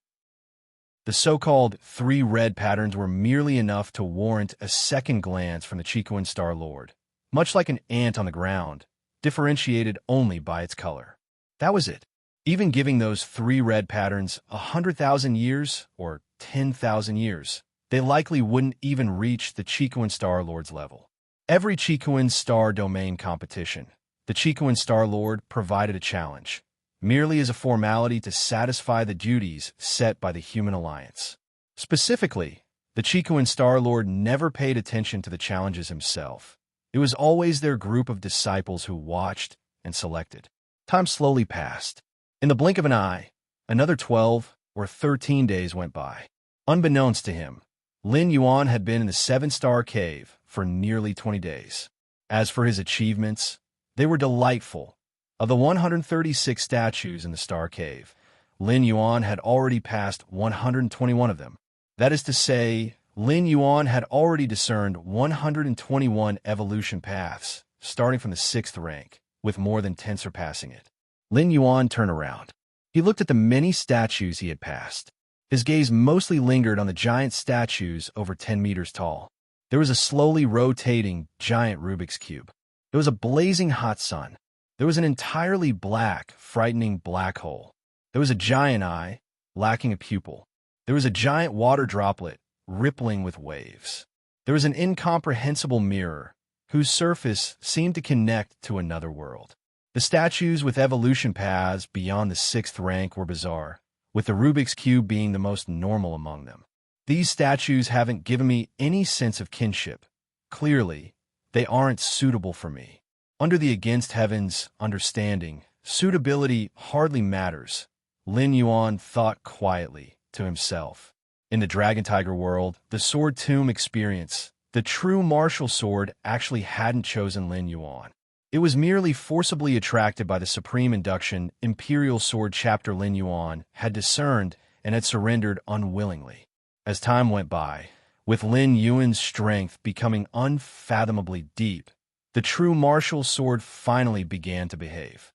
The so-called 3 red patterns were merely enough to warrant a second glance from the Chicoan Star Lord, much like an ant on the ground, differentiated only by its color. That was it. Even giving those 3 red patterns 100,000 years or 10,000 years, they likely wouldn't even reach the Chicoan Star Lord's level. Every Chicoan Star Domain competition, the Chicoan Star Lord provided a challenge, merely as a formality to satisfy the duties set by the human alliance. Specifically, the Chicoan Star Lord never paid attention to the challenges himself. It was always their group of disciples who watched and selected. Time slowly passed. In the blink of an eye, another 12 or 13 days went by. Unbeknownst to him, Lin Yuan had been in the 7-star cave for nearly 20 days. As for his achievements, they were delightful. Of the 136 statues in the Star Cave, Lin Yuan had already passed 121 of them. That is to say, Lin Yuan had already discerned 121 evolution paths, starting from the 6th rank, with more than 10 surpassing it. Lin Yuan turned around. He looked at the many statues he had passed. His gaze mostly lingered on the giant statues over 10 meters tall. There was a slowly rotating, giant Rubik's Cube. There was a blazing hot sun. There was an entirely black, frightening black hole. There was a giant eye, lacking a pupil. There was a giant water droplet, rippling with waves. There was an incomprehensible mirror, whose surface seemed to connect to another world. The statues with evolution paths beyond the 6th rank were bizarre, with the Rubik's Cube being the most normal among them. These statues haven't given me any sense of kinship. Clearly, they aren't suitable for me. Under the Against Heaven's understanding, suitability hardly matters, Lin Yuan thought quietly to himself. In the Dragon Tiger world, the Sword Tomb experience, the true martial sword actually hadn't chosen Lin Yuan. It was merely forcibly attracted by the Supreme Induction Imperial Sword chapter Lin Yuan had discerned and had surrendered unwillingly. As time went by, with Lin Yuan's strength becoming unfathomably deep, the true martial sword finally began to behave.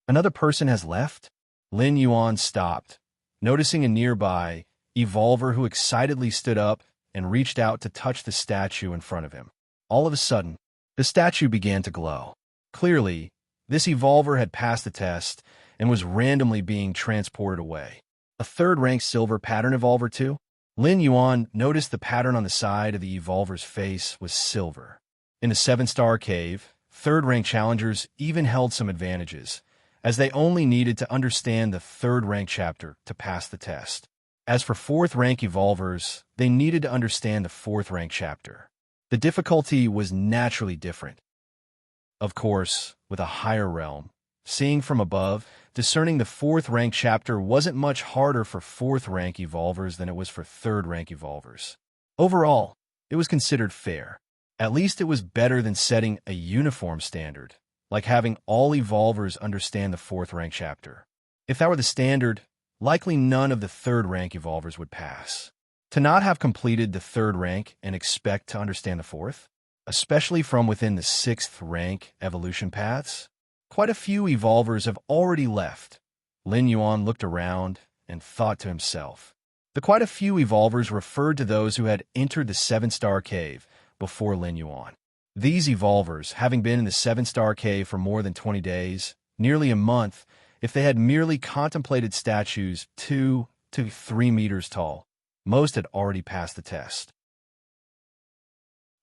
Another person has left? Lin Yuan stopped, noticing a nearby evolver who excitedly stood up and reached out to touch the statue in front of him. All of a sudden, the statue began to glow. Clearly, this evolver had passed the test and was randomly being transported away. A 3rd-rank silver pattern evolver too? Lin Yuan noticed the pattern on the side of the evolver's face was silver. In the 7-star cave, 3rd-rank challengers even held some advantages, as they only needed to understand the 3rd-rank chapter to pass the test. As for 4th-rank evolvers, they needed to understand the 4th-rank chapter. The difficulty was naturally different. Of course, with a higher realm, seeing from above, discerning the 4th-rank chapter wasn't much harder for 4th-rank evolvers than it was for 3rd-rank evolvers. Overall, it was considered fair. At least it was better than setting a uniform standard, like having all evolvers understand the 4th rank chapter. If that were the standard, likely none of the 3rd rank evolvers would pass. To not have completed the 3rd rank and expect to understand the 4th, especially from within the 6th rank evolution paths, quite a few evolvers have already left. Lin Yuan looked around and thought to himself. The quite a few evolvers referred to those who had entered the 7-star cave before Lin Yuan. These evolvers, having been in the 7-star cave for more than 20 days, nearly a month, if they had merely contemplated statues 2 to 3 meters tall, most had already passed the test.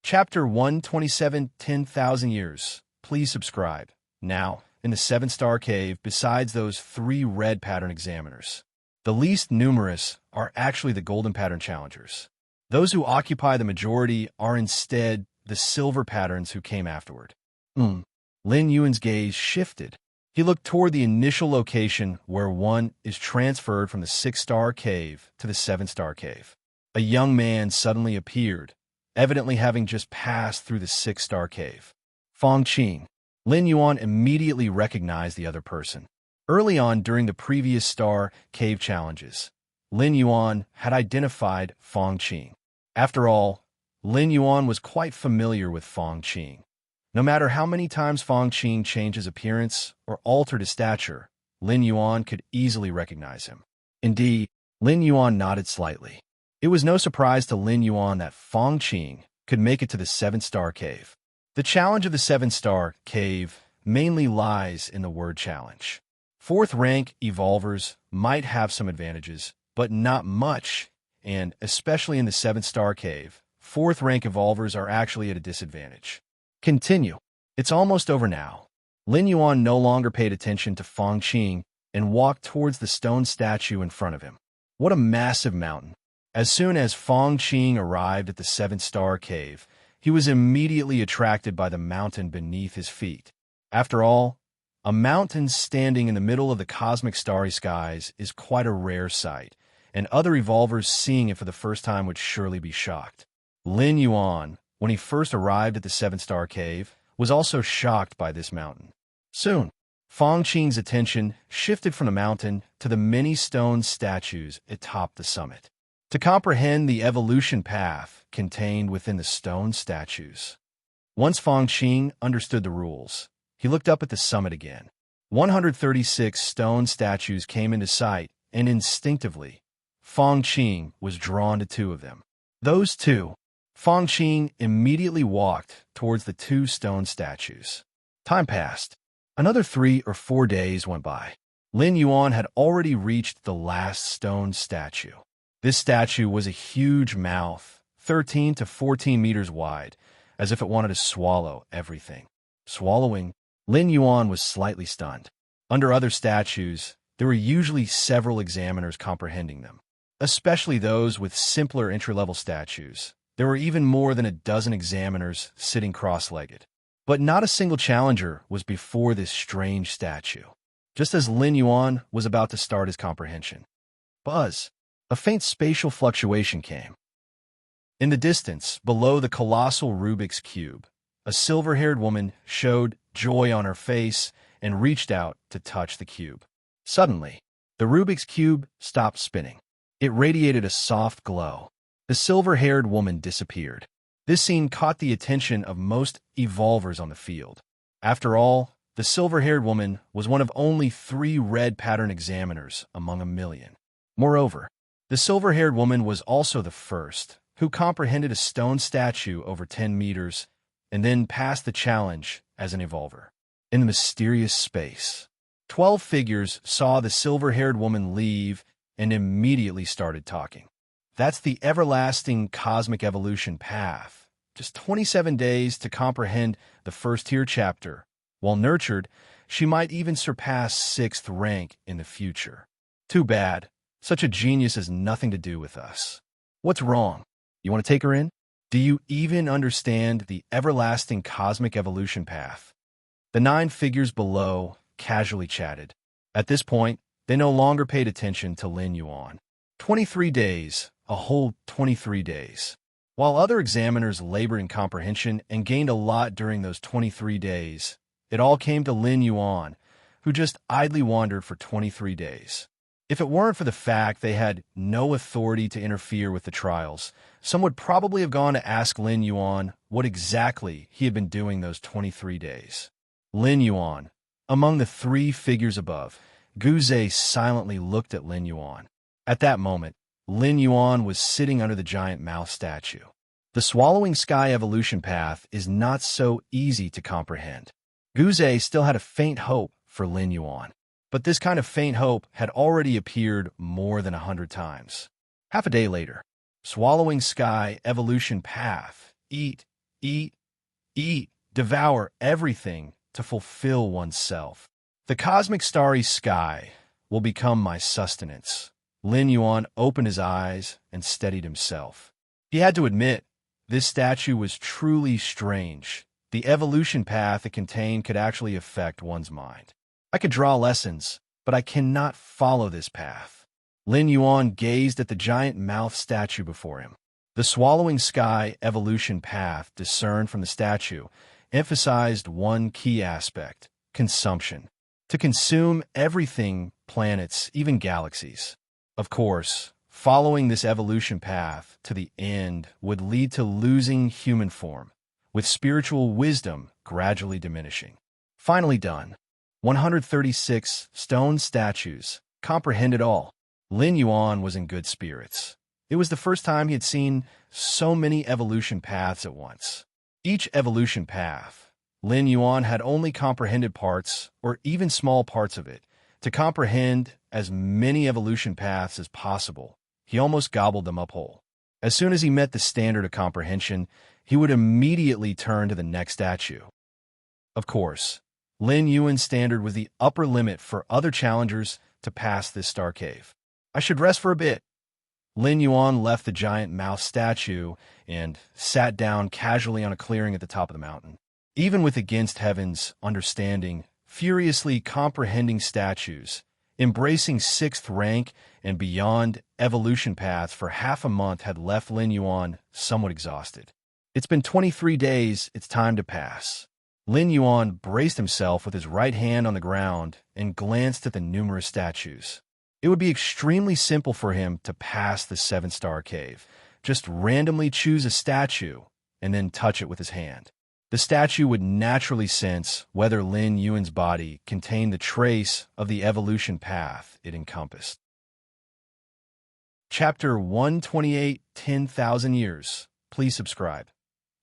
Chapter 127, 10,000 Years. Please subscribe. Now, in the 7-star cave, besides those 3 red pattern examiners, the least numerous are actually the golden pattern challengers. Those who occupy the majority are instead the silver patterns who came afterward. Lin Yuan's gaze shifted. He looked toward the initial location where one is transferred from the 6-star cave to the 7-star cave. A young man suddenly appeared, evidently having just passed through the 6-star cave. Fong Qing. Lin Yuan immediately recognized the other person. Early on during the previous star cave challenges, Lin Yuan had identified Fong Qing. After all, Lin Yuan was quite familiar with Fong Qing. No matter how many times Fong Qing changed his appearance or altered his stature, Lin Yuan could easily recognize him. Indeed, Lin Yuan nodded slightly. It was no surprise to Lin Yuan that Fong Qing could make it to the 7-star cave. The challenge of the 7-star cave mainly lies in the word challenge. 4th rank evolvers might have some advantages, but not much, and especially in the 7-star cave, 4th rank evolvers are actually at a disadvantage. Continue. It's almost over now. Lin Yuan no longer paid attention to Fong Qing and walked towards the stone statue in front of him. What a massive mountain. As soon as Fong Qing arrived at the 7-star cave, he was immediately attracted by the mountain beneath his feet. After all, a mountain standing in the middle of the cosmic starry skies is quite a rare sight, and other evolvers seeing it for the first time would surely be shocked. Lin Yuan, when he first arrived at the 7-star cave, was also shocked by this mountain. Soon, Fong Qing's attention shifted from the mountain to the many stone statues atop the summit. To comprehend the evolution path contained within the stone statues. Once Fong Qing understood the rules, he looked up at the summit again. 136 stone statues came into sight, and instinctively, Fong Qing was drawn to 2 of them. Those 2. Fong Qing immediately walked towards the 2 stone statues. Time passed. Another 3 or 4 days went by. Lin Yuan had already reached the last stone statue. This statue was a huge mouth, 13 to 14 meters wide, as if it wanted to swallow everything. Swallowing, Lin Yuan was slightly stunned. Under other statues, there were usually several examiners comprehending them, especially those with simpler entry-level statues. There were even more than a dozen examiners sitting cross-legged. But not a single challenger was before this strange statue. Just as Lin Yuan was about to start his comprehension. Buzz! A faint spatial fluctuation came. In the distance, below the colossal Rubik's Cube, a silver-haired woman showed joy on her face and reached out to touch the cube. Suddenly, the Rubik's Cube stopped spinning. It radiated a soft glow. The silver-haired woman disappeared. This scene caught the attention of most evolvers on the field. After all, the silver-haired woman was one of only 3 red pattern examiners among a million. Moreover, the silver-haired woman was also the first who comprehended a stone statue over 10 meters and then passed the challenge as an evolver. In the mysterious space, 12 figures saw the silver-haired woman leave and immediately started talking. That's the everlasting cosmic evolution path. Just 27 days to comprehend the first-tier chapter. While nurtured, she might even surpass 6th rank in the future. Too bad. Such a genius has nothing to do with us. What's wrong? You want to take her in? Do you even understand the everlasting cosmic evolution path? The 9 figures below casually chatted. At this point, they no longer paid attention to Lin Yuan. 23 days, a whole 23 days. While other examiners labored in comprehension and gained a lot during those 23 days, it all came to Lin Yuan, who just idly wandered for 23 days. If it weren't for the fact they had no authority to interfere with the trials, some would probably have gone to ask Lin Yuan what exactly he had been doing those 23 days. Lin Yuan. Among the three figures above, Guze silently looked at Lin Yuan. At that moment, Lin Yuan was sitting under the giant mouth statue. The swallowing sky evolution path is not so easy to comprehend. Guze still had a faint hope for Lin Yuan, but this kind of faint hope had already appeared more than 100 times. Half a day later, swallowing sky evolution path, eat, devour everything to fulfill oneself. The cosmic starry sky will become my sustenance. Lin Yuan opened his eyes and steadied himself. He had to admit, this statue was truly strange. The evolution path it contained could actually affect one's mind. I could draw lessons, but I cannot follow this path. Lin Yuan gazed at the giant mouth statue before him. The swallowing sky evolution path discerned from the statue emphasized one key aspect: consumption. To consume everything, planets, even galaxies. Of course, following this evolution path to the end would lead to losing human form, with spiritual wisdom gradually diminishing. Finally done. 136 stone statues comprehended all. Lin Yuan was in good spirits. It was the first time he had seen so many evolution paths at once. Each evolution path, Lin Yuan had only comprehended parts or even small parts of it. To comprehend as many evolution paths as possible, he almost gobbled them up whole. As soon as he met the standard of comprehension, he would immediately turn to the next statue. Of course, Lin Yuan's standard was the upper limit for other challengers to pass this star cave. I should rest for a bit. Lin Yuan left the giant mouth statue and sat down casually on a clearing at the top of the mountain. Even with against heaven's understanding, furiously comprehending statues, embracing 6th rank and beyond evolution paths for half a month had left Lin Yuan somewhat exhausted. It's been 23 days, it's time to pass. Lin Yuan braced himself with his right hand on the ground and glanced at the numerous statues. It would be extremely simple for him to pass the 7-star cave. Just randomly choose a statue and then touch it with his hand. The statue would naturally sense whether Lin Yuan's body contained the trace of the evolution path it encompassed. Chapter 128, 10,000 Years. Please subscribe.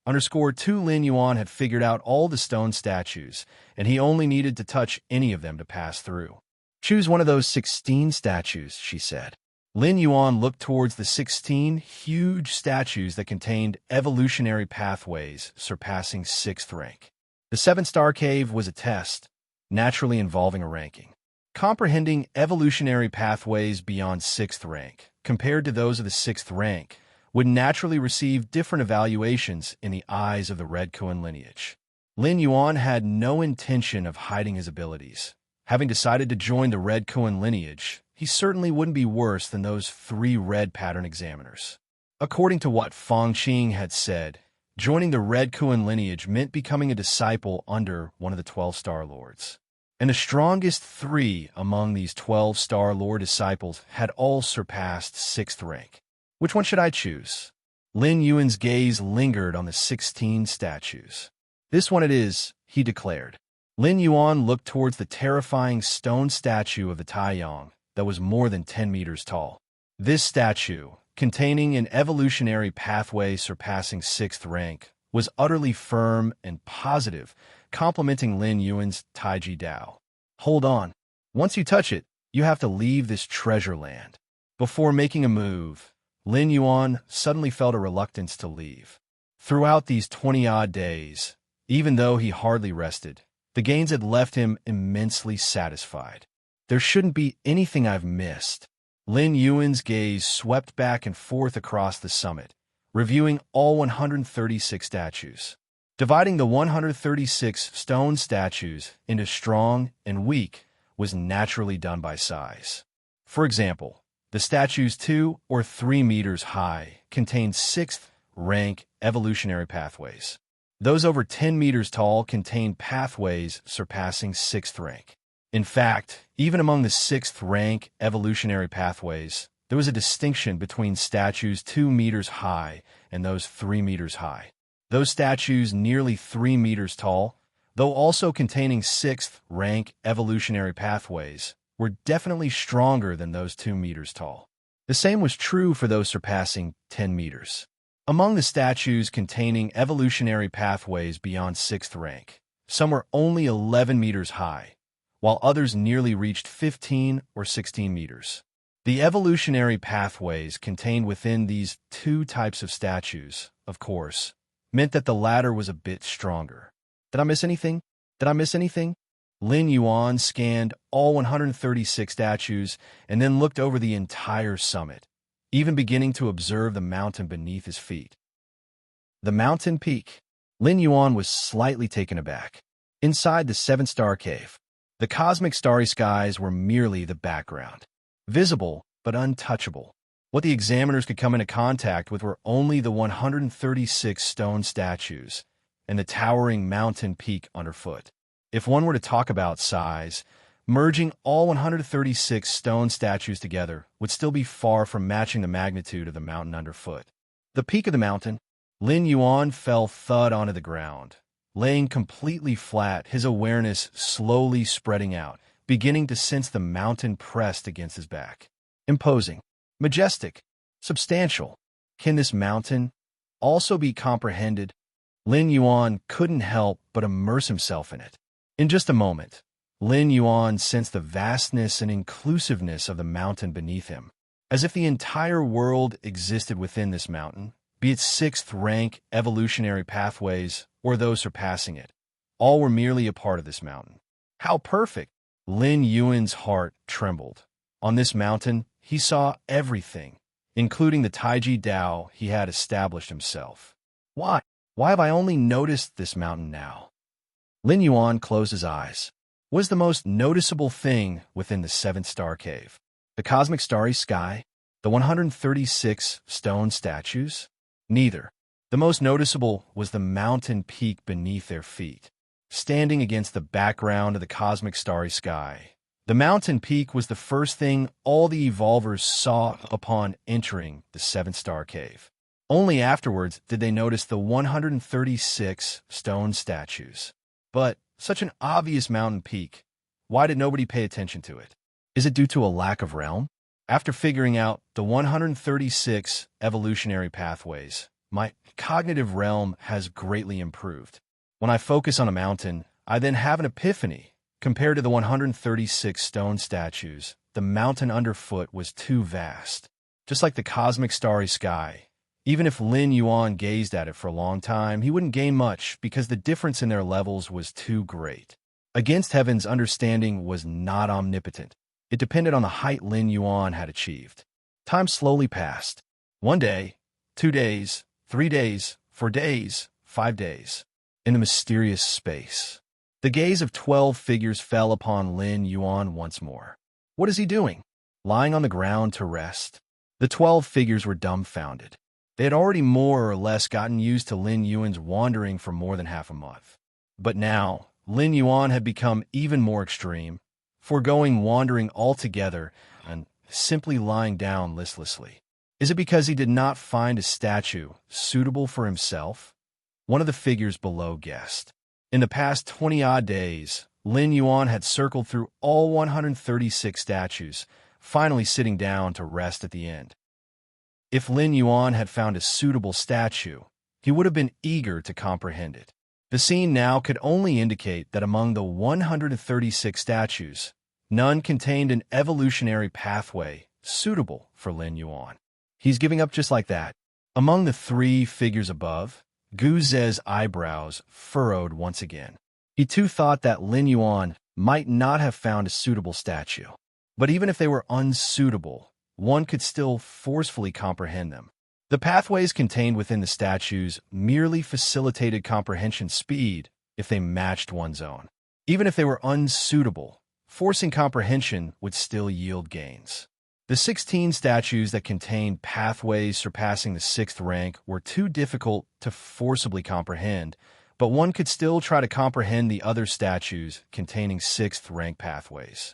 _2 Lin Yuan had figured out all the stone statues, and he only needed to touch any of them to pass through. Choose one of those 16 statues, she said. Lin Yuan looked towards the 16 huge statues that contained evolutionary pathways surpassing 6th rank. The 7-star cave was a test, naturally involving a ranking. Comprehending evolutionary pathways beyond 6th rank, compared to those of the 6th rank, would naturally receive different evaluations in the eyes of the Red Kuan lineage. Lin Yuan had no intention of hiding his abilities. Having decided to join the Red Kuan lineage, he certainly wouldn't be worse than those 3 red pattern examiners. According to what Feng Qing had said, joining the Red Kuan lineage meant becoming a disciple under one of the 12 Star Lords. And the strongest 3 among these 12 Star Lord disciples had all surpassed 6th rank. Which one should I choose? Lin Yuan's gaze lingered on the 16 statues. This one it is, he declared. Lin Yuan looked towards the terrifying stone statue of the Taiyang that was more than 10 meters tall. This statue, containing an evolutionary pathway surpassing 6th rank, was utterly firm and positive, complementing Lin Yuan's Taiji Dao. Hold on. Once you touch it, you have to leave this treasure land. Before making a move, Lin Yuan suddenly felt a reluctance to leave. Throughout these 20-odd days, even though he hardly rested, the gains had left him immensely satisfied. There shouldn't be anything I've missed. Lin Yuan's gaze swept back and forth across the summit, reviewing all 136 statues. Dividing the 136 stone statues into strong and weak was naturally done by size. For example, the statues 2 or 3 meters high contained 6th rank evolutionary pathways. Those over 10 meters tall contain pathways surpassing 6th rank. In fact, even among the 6th rank evolutionary pathways, there was a distinction between statues 2 meters high and those 3 meters high. Those statues nearly 3 meters tall, though also containing 6th rank evolutionary pathways, were definitely stronger than those 2 meters tall. The same was true for those surpassing 10 meters. Among the statues containing evolutionary pathways beyond 6th rank, some were only 11 meters high, while others nearly reached 15 or 16 meters. The evolutionary pathways contained within these two types of statues, of course, meant that the latter was a bit stronger. Did I miss anything? Lin Yuan scanned all 136 statues and then looked over the entire summit, even beginning to observe the mountain beneath his feet. The mountain peak. Lin Yuan was slightly taken aback. Inside the 7-star cave, the cosmic starry skies were merely the background, visible but untouchable. What the examiners could come into contact with were only the 136 stone statues and the towering mountain peak underfoot. If one were to talk about size, merging all 136 stone statues together would still be far from matching the magnitude of the mountain underfoot. The peak of the mountain, Lin Yuan fell thud onto the ground, laying completely flat, his awareness slowly spreading out, beginning to sense the mountain pressed against his back. Imposing, majestic, substantial. Can this mountain also be comprehended? Lin Yuan couldn't help but immerse himself in it. In just a moment, Lin Yuan sensed the vastness and inclusiveness of the mountain beneath him, as if the entire world existed within this mountain, be it 6th rank evolutionary pathways or those surpassing it. All were merely a part of this mountain. How perfect! Lin Yuan's heart trembled. On this mountain, he saw everything, including the Taiji Dao he had established himself. Why have I only noticed this mountain now? Lin Yuan closed his eyes. What is the most noticeable thing within the 7-star cave? The cosmic starry sky? The 136 stone statues? Neither. The most noticeable was the mountain peak beneath their feet. Standing against the background of the cosmic starry sky, the mountain peak was the first thing all the evolvers saw upon entering the 7-star cave. Only afterwards did they notice the 136 stone statues. But such an obvious mountain peak, why did nobody pay attention to it? Is it due to a lack of realm? After figuring out the 136 evolutionary pathways, my cognitive realm has greatly improved. When I focus on a mountain, I then have an epiphany. Compared to the 136 stone statues, the mountain underfoot was too vast. Just like the cosmic starry sky, even if Lin Yuan gazed at it for a long time, he wouldn't gain much because the difference in their levels was too great. Against Heaven's understanding was not omnipotent. It depended on the height Lin Yuan had achieved. Time slowly passed. 1 day, 2 days, 3 days, 4 days, 5 days. In the mysterious space, the gaze of 12 figures fell upon Lin Yuan once more. What is he doing? Lying on the ground to rest? The 12 figures were dumbfounded. They had already more or less gotten used to Lin Yuan's wandering for more than half a month. But now, Lin Yuan had become even more extreme, foregoing wandering altogether and simply lying down listlessly. Is it because he did not find a statue suitable for himself? One of the figures below guessed. In the past 20-odd days, Lin Yuan had circled through all 136 statues, finally sitting down to rest at the end. If Lin Yuan had found a suitable statue, he would have been eager to comprehend it. The scene now could only indicate that among the 136 statues, none contained an evolutionary pathway suitable for Lin Yuan. He's giving up just like that. Among the 3 figures above, Gu Ze's eyebrows furrowed once again. He too thought that Lin Yuan might not have found a suitable statue. But even if they were unsuitable, one could still forcefully comprehend them. The pathways contained within the statues merely facilitated comprehension speed if they matched one's own. Even if they were unsuitable, forcing comprehension would still yield gains. The 16 statues that contained pathways surpassing the 6th rank were too difficult to forcibly comprehend, but one could still try to comprehend the other statues containing 6th rank pathways.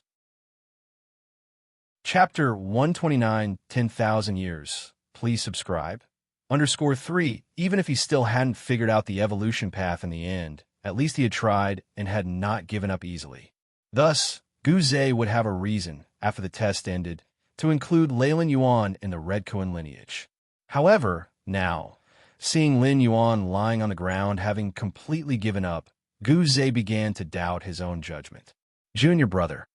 Chapter 129, 10,000 Years. Please subscribe. _3. Even if he still hadn't figured out the evolution path in the end, at least he had tried and had not given up easily. Thus, Guze would have a reason, after the test ended, to include Leyland Yuan in the Red Koan lineage. However, now, seeing Lin Yuan lying on the ground having completely given up, Guze began to doubt his own judgment. Junior brother,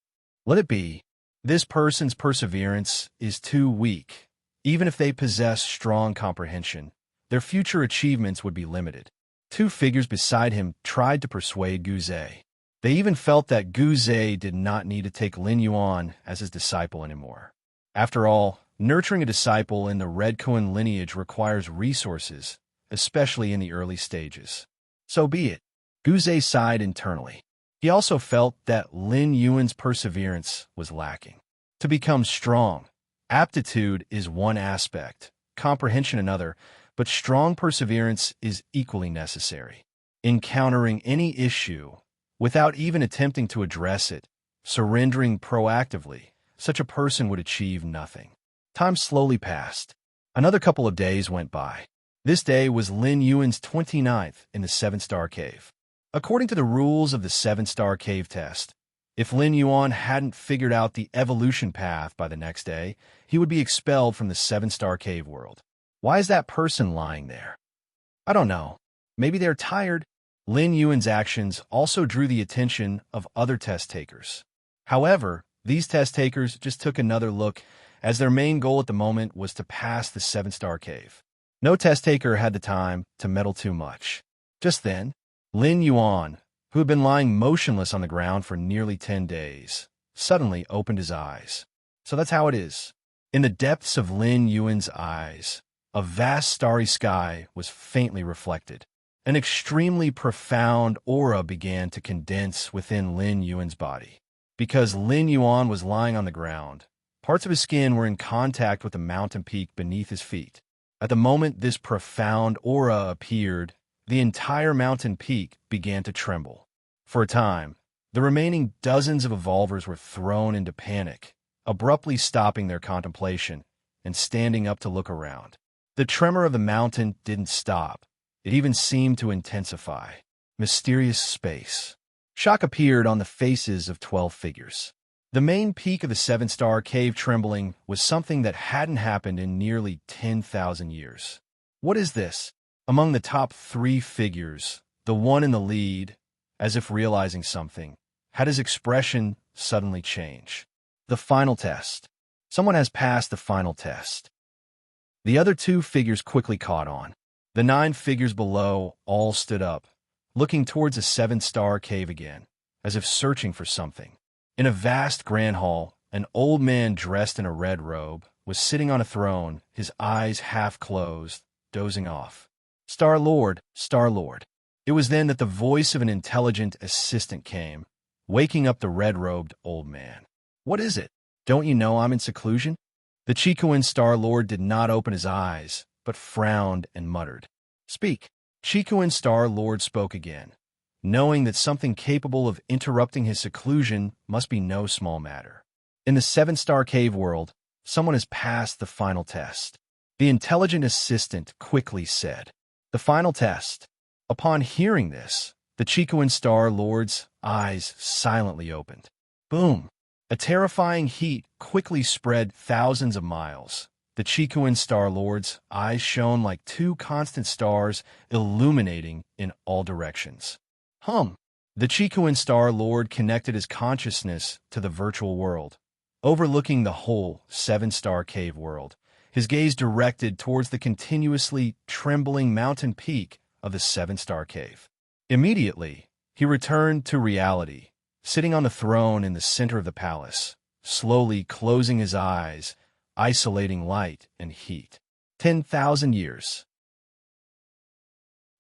let it be. This person's perseverance is too weak. Even if they possess strong comprehension, their future achievements would be limited. Two figures beside him tried to persuade Guze. They even felt that Guze did not need to take Lin Yuan as his disciple anymore. After all, nurturing a disciple in the Red Koan lineage requires resources, especially in the early stages. So be it. Guze sighed internally. He also felt that Lin Yuan's perseverance was lacking. To become strong, aptitude is one aspect, comprehension another, but strong perseverance is equally necessary. Encountering any issue, without even attempting to address it, surrendering proactively, such a person would achieve nothing. Time slowly passed. Another couple of days went by. This day was Lin Yuan's 29th in the 7-star cave. According to the rules of the 7-star cave test, if Lin Yuan hadn't figured out the evolution path by the next day, he would be expelled from the 7-star cave world. Why is that person lying there? I don't know. Maybe they're tired. Lin Yuan's actions also drew the attention of other test takers. However, these test takers just took another look, as their main goal at the moment was to pass the 7-star cave. No test taker had the time to meddle too much. Just then, Lin Yuan, who had been lying motionless on the ground for nearly 10 days, suddenly opened his eyes. So that's how it is. In the depths of Lin Yuan's eyes, a vast starry sky was faintly reflected. An extremely profound aura began to condense within Lin Yuan's body. Because Lin Yuan was lying on the ground, parts of his skin were in contact with the mountain peak beneath his feet. At the moment this profound aura appeared, the entire mountain peak began to tremble. For a time, the remaining dozens of evolvers were thrown into panic, abruptly stopping their contemplation and standing up to look around. The tremor of the mountain didn't stop. It even seemed to intensify. Mysterious space. Shock appeared on the faces of 12 figures. The main peak of the 7-star cave trembling was something that hadn't happened in nearly 10,000 years. What is this? Among the top 3 figures, the one in the lead, as if realizing something, had his expression suddenly change. The final test. Someone has passed the final test. The other 2 figures quickly caught on. The 9 figures below all stood up, looking towards the 7-star cave again, as if searching for something. In a vast grand hall, an old man dressed in a red robe was sitting on a throne, his eyes half closed, dozing off. Star-Lord, Star-Lord. It was then that the voice of an intelligent assistant came, waking up the red-robed old man. What is it? Don't you know I'm in seclusion? The Chikuan Star-Lord did not open his eyes, but frowned and muttered. Speak. Chikuan Star-Lord spoke again, knowing that something capable of interrupting his seclusion must be no small matter. In the 7-star cave world, someone has passed the final test. The intelligent assistant quickly said, the final test. Upon hearing this, the Chikuan Star-Lord's eyes silently opened. Boom! A terrifying heat quickly spread thousands of miles. The Chikuan Star-Lord's eyes shone like 2 constant stars illuminating in all directions. The Chikuan Star-Lord connected his consciousness to the virtual world, overlooking the whole 7-star cave world, his gaze directed towards the continuously trembling mountain peak of the 7-star cave. Immediately, he returned to reality, sitting on the throne in the center of the palace, slowly closing his eyes, isolating light and heat. 10,000 years.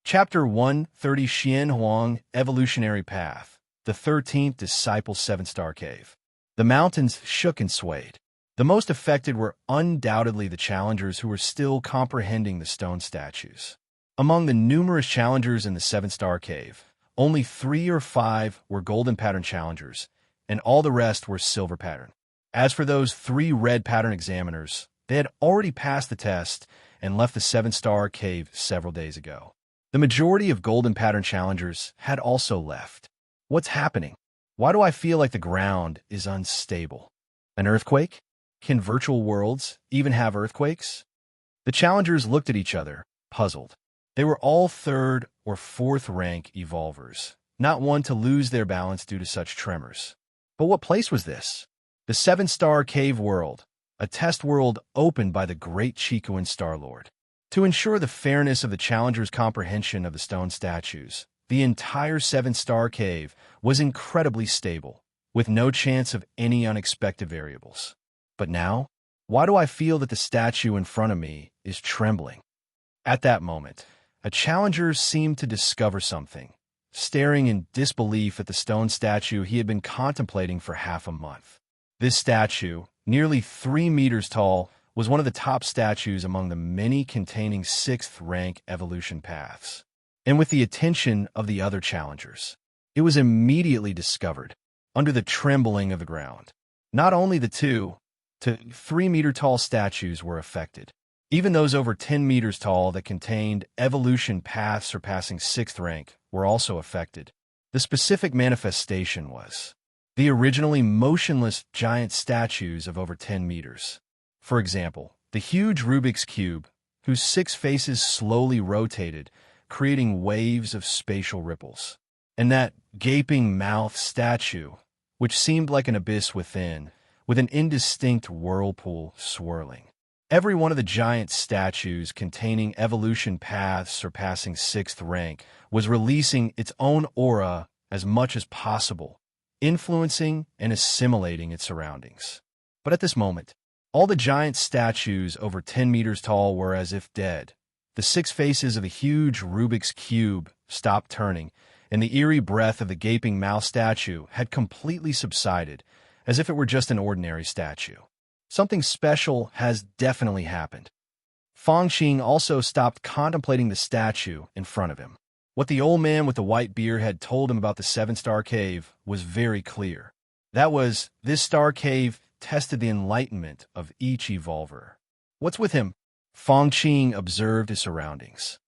Chapter 130 Xian Huang Evolutionary Path, the 13th Disciple 7-star Cave. The mountains shook and swayed. The most affected were undoubtedly the challengers who were still comprehending the stone statues. Among the numerous challengers in the seven-star cave, only 3 or 5 were golden pattern challengers, and all the rest were silver pattern. As for those 3 red pattern examiners, they had already passed the test and left the seven-star cave several days ago. The majority of golden pattern challengers had also left. What's happening? Why do I feel like the ground is unstable? An earthquake? Can virtual worlds even have earthquakes? The challengers looked at each other, puzzled. They were all 3rd or 4th rank evolvers, not one to lose their balance due to such tremors. But what place was this? The seven-star cave world, a test world opened by the great Chicoan Star-Lord. To ensure the fairness of the challengers' comprehension of the stone statues, the entire seven-star cave was incredibly stable, with no chance of any unexpected variables. But now, why do I feel that the statue in front of me is trembling? At that moment, a challenger seemed to discover something, staring in disbelief at the stone statue he had been contemplating for half a month. This statue, nearly 3 meters tall, was one of the top statues among the many containing 6th rank evolution paths. And with the attention of the other challengers, it was immediately discovered, under the trembling of the ground. Not only the 2 to 3 meter tall statues were affected. Even those over 10 meters tall that contained evolution paths surpassing 6th rank were also affected. The specific manifestation was the originally motionless giant statues of over 10 meters. For example, the huge Rubik's Cube, whose 6 faces slowly rotated, creating waves of spatial ripples. And that gaping mouth statue, which seemed like an abyss within, with an indistinct whirlpool swirling. Every one of the giant statues containing evolution paths surpassing 6th rank was releasing its own aura as much as possible, influencing and assimilating its surroundings. But at this moment, all the giant statues over 10 meters tall were as if dead. The 6 faces of the huge Rubik's Cube stopped turning, and the eerie breath of the gaping mouth statue had completely subsided, as if it were just an ordinary statue. Something special has definitely happened. Fangxing also stopped contemplating the statue in front of him. What the old man with the white beard had told him about the seven-star cave was very clear. That was, this star cave tested the enlightenment of each evolver. What's with him? Fangxing observed his surroundings.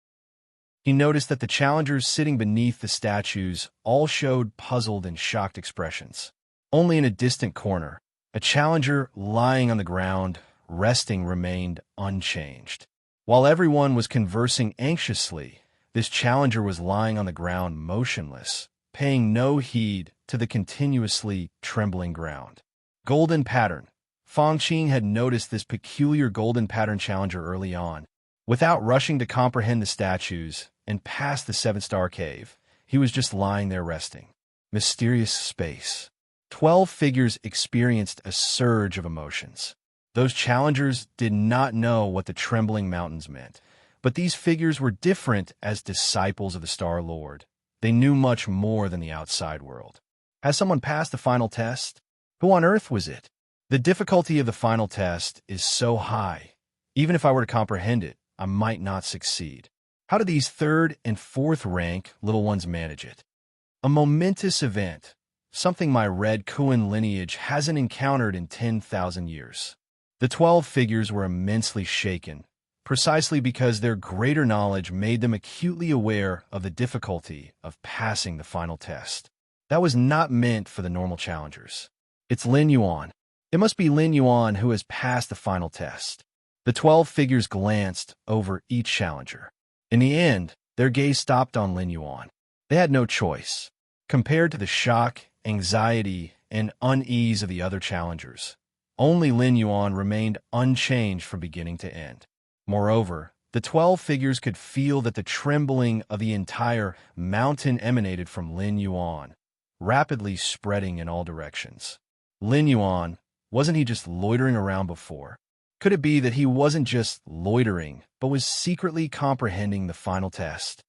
He noticed that the challengers sitting beneath the statues all showed puzzled and shocked expressions. Only in a distant corner, a challenger lying on the ground, resting, remained unchanged. While everyone was conversing anxiously, this challenger was lying on the ground motionless, paying no heed to the continuously trembling ground. Golden pattern. Fangxing had noticed this peculiar golden pattern challenger early on. Without rushing to comprehend the statues and past the seven-star cave, he was just lying there resting. Mysterious space. 12 figures experienced a surge of emotions. Those challengers did not know what the trembling mountains meant, but these figures were different as disciples of the Star-Lord. They knew much more than the outside world. Has someone passed the final test? Who on earth was it? The difficulty of the final test is so high. Even if I were to comprehend it, I might not succeed. How do these 3rd and 4th rank little ones manage it? A momentous event. Something my red Kuan lineage hasn't encountered in 10,000 years. The 12 figures were immensely shaken, precisely because their greater knowledge made them acutely aware of the difficulty of passing the final test. That was not meant for the normal challengers. It's Lin Yuan. It must be Lin Yuan who has passed the final test. The 12 figures glanced over each challenger. In the end, their gaze stopped on Lin Yuan. They had no choice. Compared to the shock, anxiety, and unease of the other challengers, only Lin Yuan remained unchanged from beginning to end. Moreover, the 12 figures could feel that the trembling of the entire mountain emanated from Lin Yuan, rapidly spreading in all directions. Lin Yuan, wasn't he just loitering around before? Could it be that he wasn't just loitering, but was secretly comprehending the final test?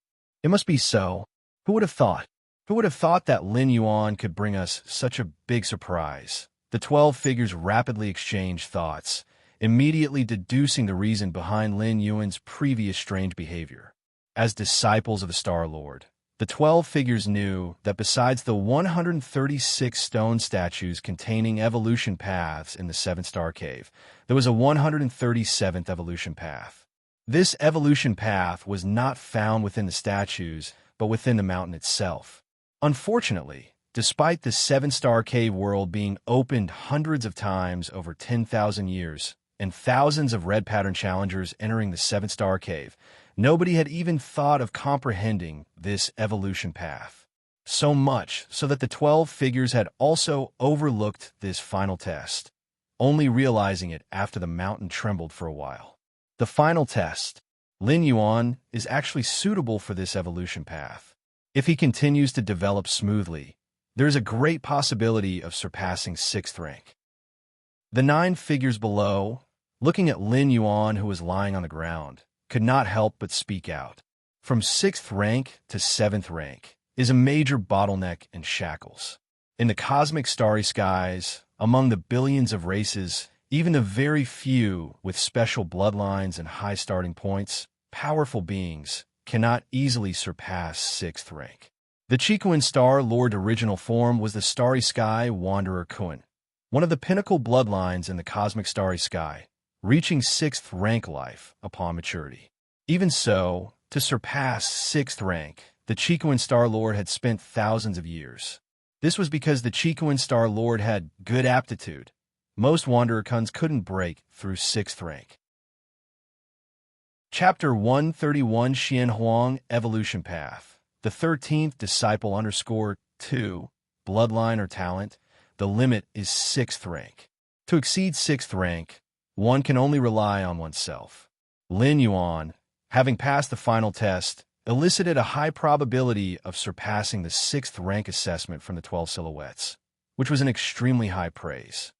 It must be so. Who would have thought? Who would have thought that Lin Yuan could bring us such a big surprise? The 12 figures rapidly exchanged thoughts, immediately deducing the reason behind Lin Yuan's previous strange behavior. As disciples of the Star Lord, the 12 figures knew that besides the 136 stone statues containing evolution paths in the 7-star cave, there was a 137th evolution path. This evolution path was not found within the statues, but within the mountain itself. Unfortunately, despite the 7-star cave world being opened hundreds of times over 10,000 years, and thousands of red pattern challengers entering the 7-star cave, nobody had even thought of comprehending this evolution path. So much so that the 12 figures had also overlooked this final test, only realizing it after the mountain trembled for a while. The final test. Lin Yuan is actually suitable for this evolution path. If he continues to develop smoothly, there is a great possibility of surpassing 6th rank. The 9 figures below, looking at Lin Yuan who was lying on the ground, could not help but speak out. From 6th rank to 7th rank is a major bottleneck and shackles. In the cosmic starry skies, among the billions of races, even the very few with special bloodlines and high starting points, powerful beings cannot easily surpass 6th rank. The Chiquan Star Lord original form was the Starry Sky Wanderer Kuan, one of the pinnacle bloodlines in the cosmic starry sky, reaching 6th rank life upon maturity. Even so, to surpass 6th rank, the Chiquan Star Lord had spent thousands of years. This was because the Chiquan Star Lord had good aptitude. Most Wanderer Kuns couldn't break through 6th rank. Chapter 131 Xian Huang Evolution Path. The 13th Disciple _2, Bloodline or Talent. The limit is 6th rank. To exceed 6th rank, one can only rely on oneself. Lin Yuan, having passed the final test, elicited a high probability of surpassing the 6th rank assessment from the 12 silhouettes, which was an extremely high praise.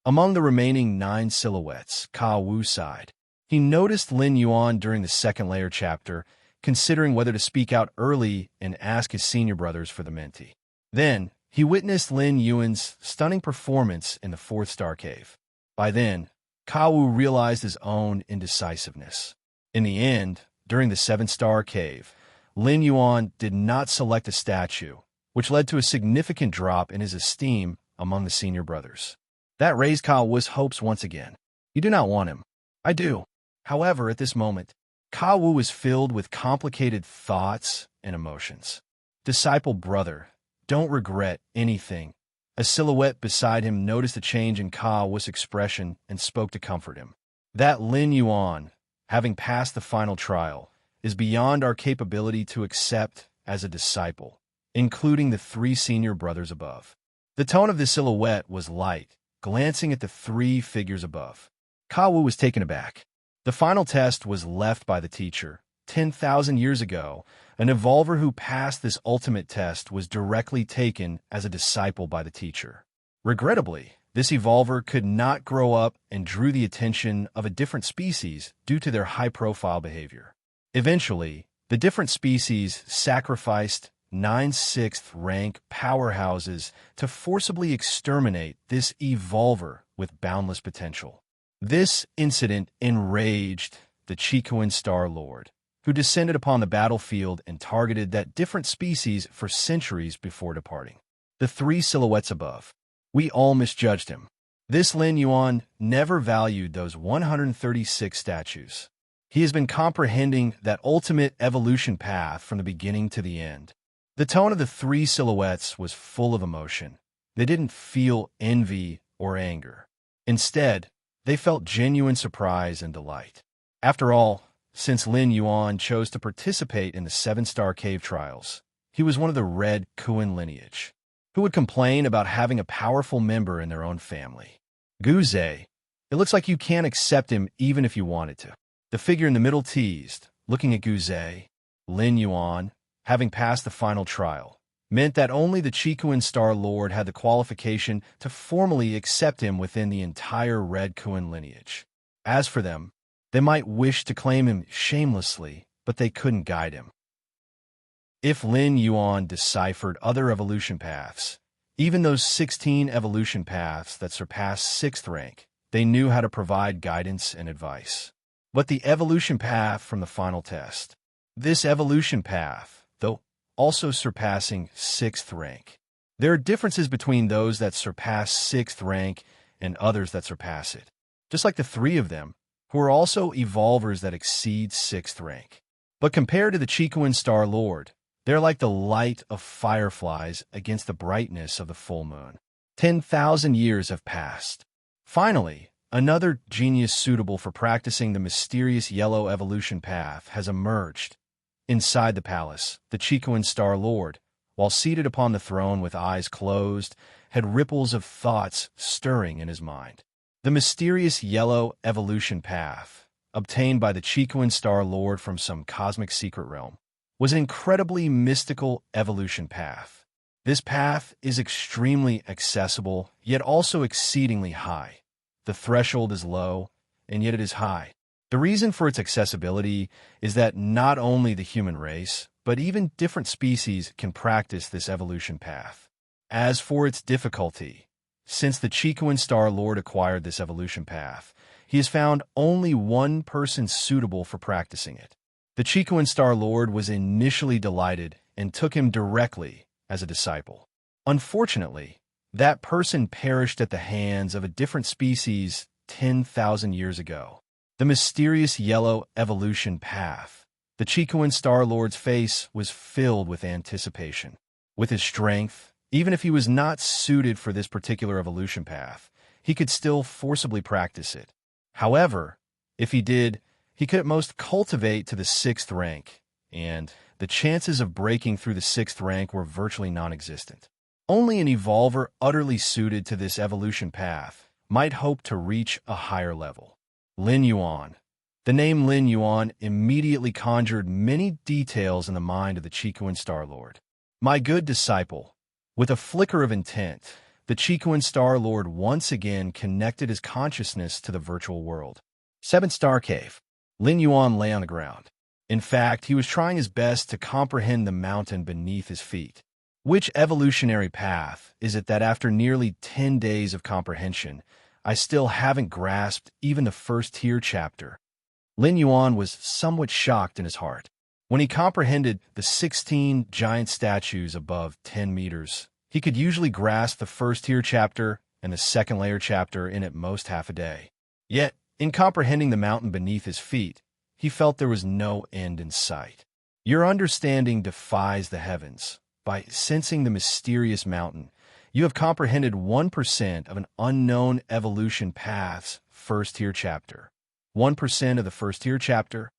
Among the remaining 9 silhouettes, Ka Wu sighed. He noticed Lin Yuan during the 2nd layer chapter, considering whether to speak out early and ask his senior brothers for the mentee. Then, he witnessed Lin Yuan's stunning performance in the 4th star cave. By then, Ka Wu realized his own indecisiveness. In the end, during the 7-star cave, Lin Yuan did not select a statue, which led to a significant drop in his esteem among the senior brothers. That raised Ka Wu's hopes once again. You do not want him. I do. However, at this moment, Ka Wu was filled with complicated thoughts and emotions. Disciple brother, don't regret anything. A silhouette beside him noticed a change in Ka Wu's expression and spoke to comfort him. That Lin Yuan, having passed the final trial, is beyond our capability to accept as a disciple, including the 3 senior brothers above. The tone of the silhouette was light, glancing at the 3 figures above. Ka Wu was taken aback. The final test was left by the teacher. 10,000 years ago, an evolver who passed this ultimate test was directly taken as a disciple by the teacher. Regrettably, this evolver could not grow up and drew the attention of a different species due to their high-profile behavior. Eventually, the different species sacrificed 9 6th rank powerhouses to forcibly exterminate this evolver with boundless potential. This incident enraged the Chiquan Star Lord, who descended upon the battlefield and targeted that different species for centuries before departing. The 3 silhouettes above. We all misjudged him. This Lin Yuan never valued those 136 statues. He has been comprehending that ultimate evolution path from the beginning to the end. The tone of the 3 silhouettes was full of emotion. They didn't feel envy or anger. Instead, they felt genuine surprise and delight. After all, since Lin Yuan chose to participate in the 7-star cave trials, he was one of the Red Kuan lineage. Who would complain about having a powerful member in their own family? Guze, it looks like you can't accept him even if you wanted to. The figure in the middle teased, looking at Guze. Lin Yuan, having passed the final trial, meant that only the Chiquan Star Lord had the qualification to formally accept him within the entire Red Kuan lineage. As for them, they might wish to claim him shamelessly, but they couldn't guide him. If Lin Yuan deciphered other evolution paths, Even those 16 evolution paths that surpassed 6th rank, they knew how to provide guidance and advice. But the evolution path from the final test. This evolution path, though also surpassing 6th rank. There are differences between those that surpass 6th rank and others that surpass it. Just like the three of them, who are also evolvers that exceed 6th rank. But compared to the Chicoan Star Lord, they're like the light of fireflies against the brightness of the full moon. 10,000 years have passed. Finally, another genius suitable for practicing the mysterious yellow evolution path has emerged. Inside the palace, the Chicoan Star Lord, while seated upon the throne with eyes closed, had ripples of thoughts stirring in his mind. The mysterious yellow evolution path, obtained by the Chicoan Star Lord from some cosmic secret realm, was an incredibly mystical evolution path. This path is extremely accessible, yet also exceedingly high. The threshold is low, and yet it is high. The reason for its accessibility is that not only the human race, but even different species can practice this evolution path. As for its difficulty, since the Chicoan Star Lord acquired this evolution path, he has found only one person suitable for practicing it. The Chicoan Star Lord was initially delighted and took him directly as a disciple. Unfortunately, that person perished at the hands of a different species 10,000 years ago. The mysterious yellow evolution path. The Chicoan Star Lord's face was filled with anticipation. With his strength, even if he was not suited for this particular evolution path, he could still forcibly practice it. However, if he did, he could at most cultivate to the 6th rank, and the chances of breaking through the 6th rank were virtually non-existent. Only an evolver utterly suited to this evolution path might hope to reach a higher level. Lin Yuan. The name Lin Yuan immediately conjured many details in the mind of the Chicoan Star Lord. My good disciple. With a flicker of intent, the Chicoan Star Lord once again connected his consciousness to the virtual world. 7th Star Cave. Lin Yuan lay on the ground. In fact, he was trying his best to comprehend the mountain beneath his feet. Which evolutionary path is it that after nearly 10 days of comprehension, I still haven't grasped even the first tier chapter? Lin Yuan was somewhat shocked in his heart. When he comprehended the 16 giant statues above 10 meters, he could usually grasp the first tier chapter and the second layer chapter in at most half a day. Yet, in comprehending the mountain beneath his feet, he felt there was no end in sight. Your understanding defies the heavens. By sensing the mysterious mountain, you have comprehended 1% of an unknown evolution path's first tier chapter. 1% of the first tier chapter.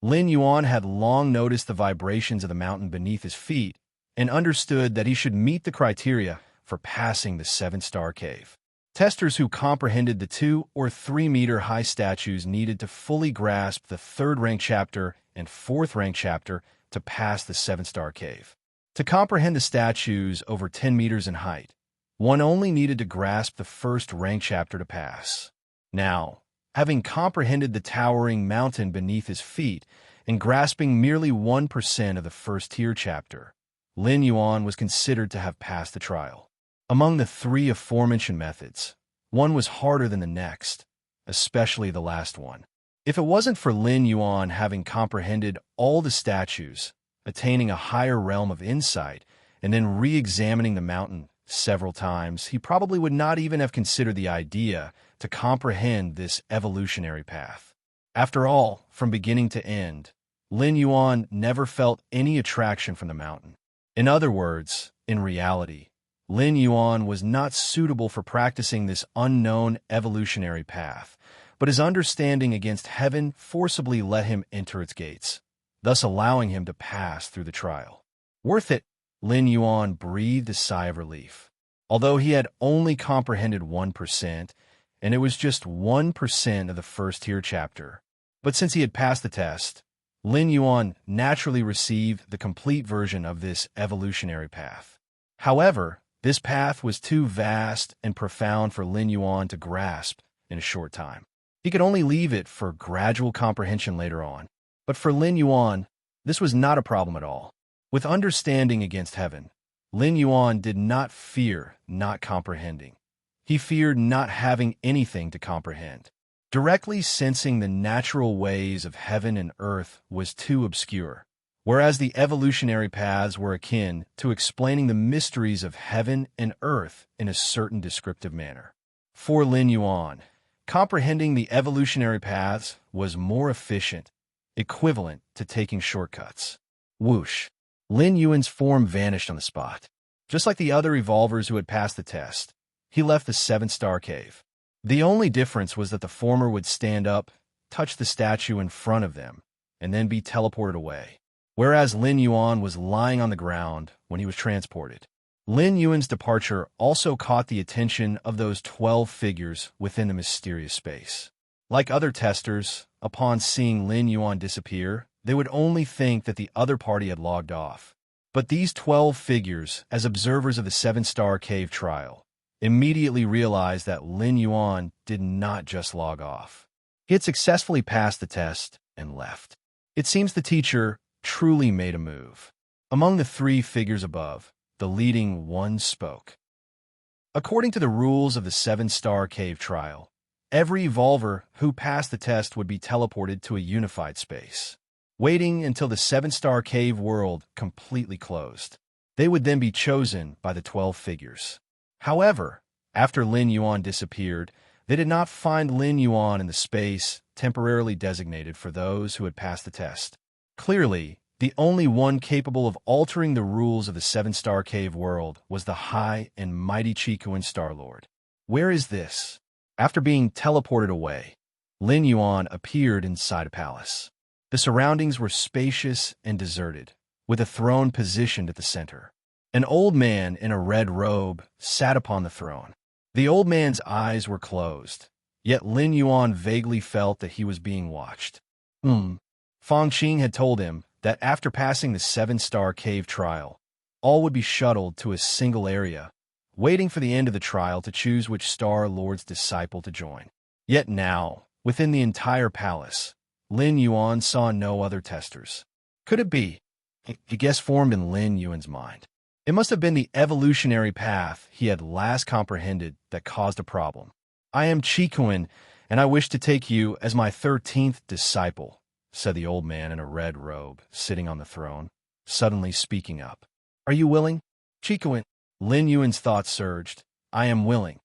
Lin Yuan had long noticed the vibrations of the mountain beneath his feet and understood that he should meet the criteria for passing the 7th Star Cave. Testers who comprehended the 2 or 3 meter high statues needed to fully grasp the 3rd rank chapter and 4th rank chapter to pass the 7th Star Cave. To comprehend the statues over 10 meters in height, one only needed to grasp the 1st rank chapter to pass. Now, having comprehended the towering mountain beneath his feet and grasping merely 1% of the first tier chapter, Lin Yuan was considered to have passed the trial. Among the 3 aforementioned methods, one was harder than the next, especially the last one. If it wasn't for Lin Yuan having comprehended all the statues, attaining a higher realm of insight, and then re-examining the mountain several times, he probably would not even have considered the idea to comprehend this evolutionary path. After all, from beginning to end, Lin Yuan never felt any attraction from the mountain. In other words, in reality, Lin Yuan was not suitable for practicing this unknown evolutionary path, but his understanding against heaven forcibly let him enter its gates, thus allowing him to pass through the trial. Worth it, Lin Yuan breathed a sigh of relief. Although he had only comprehended 1%, and it was just 1% of the first tier chapter, but since he had passed the test, Lin Yuan naturally received the complete version of this evolutionary path. However, this path was too vast and profound for Lin Yuan to grasp in a short time. He could only leave it for gradual comprehension later on. But for Lin Yuan, this was not a problem at all. With understanding against heaven, Lin Yuan did not fear not comprehending. He feared not having anything to comprehend. Directly sensing the natural ways of heaven and earth was too obscure, whereas the evolutionary paths were akin to explaining the mysteries of heaven and earth in a certain descriptive manner. For Lin Yuan, comprehending the evolutionary paths was more efficient, equivalent to taking shortcuts. Whoosh! Lin Yuan's form vanished on the spot. Just like the other evolvers who had passed the test, he left the 7-star cave. The only difference was that the former would stand up, touch the statue in front of them, and then be teleported away, whereas Lin Yuan was lying on the ground when he was transported. Lin Yuan's departure also caught the attention of those 12 figures within the mysterious space. Like other testers, upon seeing Lin Yuan disappear, they would only think that the other party had logged off. But these 12 figures, as observers of the 7-star cave trial, immediately realized that Lin Yuan did not just log off. He had successfully passed the test and left. It seems the teacher truly made a move. Among the 3 figures above, the leading one spoke. According to the rules of the 7-star cave trial, every evolver who passed the test would be teleported to a unified space, waiting until the 7-star cave world completely closed. They would then be chosen by the 12 figures. However, after Lin Yuan disappeared, they did not find Lin Yuan in the space temporarily designated for those who had passed the test. Clearly, the only one capable of altering the rules of the 7-star cave world was the high and mighty Qikuan Star-Lord. Where is this? After being teleported away, Lin Yuan appeared inside a palace. The surroundings were spacious and deserted, with a throne positioned at the center. An old man in a red robe sat upon the throne. The old man's eyes were closed, yet Lin Yuan vaguely felt that he was being watched. Fang Qing had told him that after passing the 7-star cave trial, all would be shuttled to a single area, waiting for the end of the trial to choose which Star Lord's disciple to join. Yet now, within the entire palace, Lin Yuan saw no other testers. Could it be? A guess formed in Lin Yuan's mind. It must have been the evolutionary path he had last comprehended that caused a problem. I am Qikuan, and I wish to take you as my 13th disciple, said the old man in a red robe, sitting on the throne, suddenly speaking up. Are you willing? Qikuan. Lin Yuan's thoughts surged. I am willing.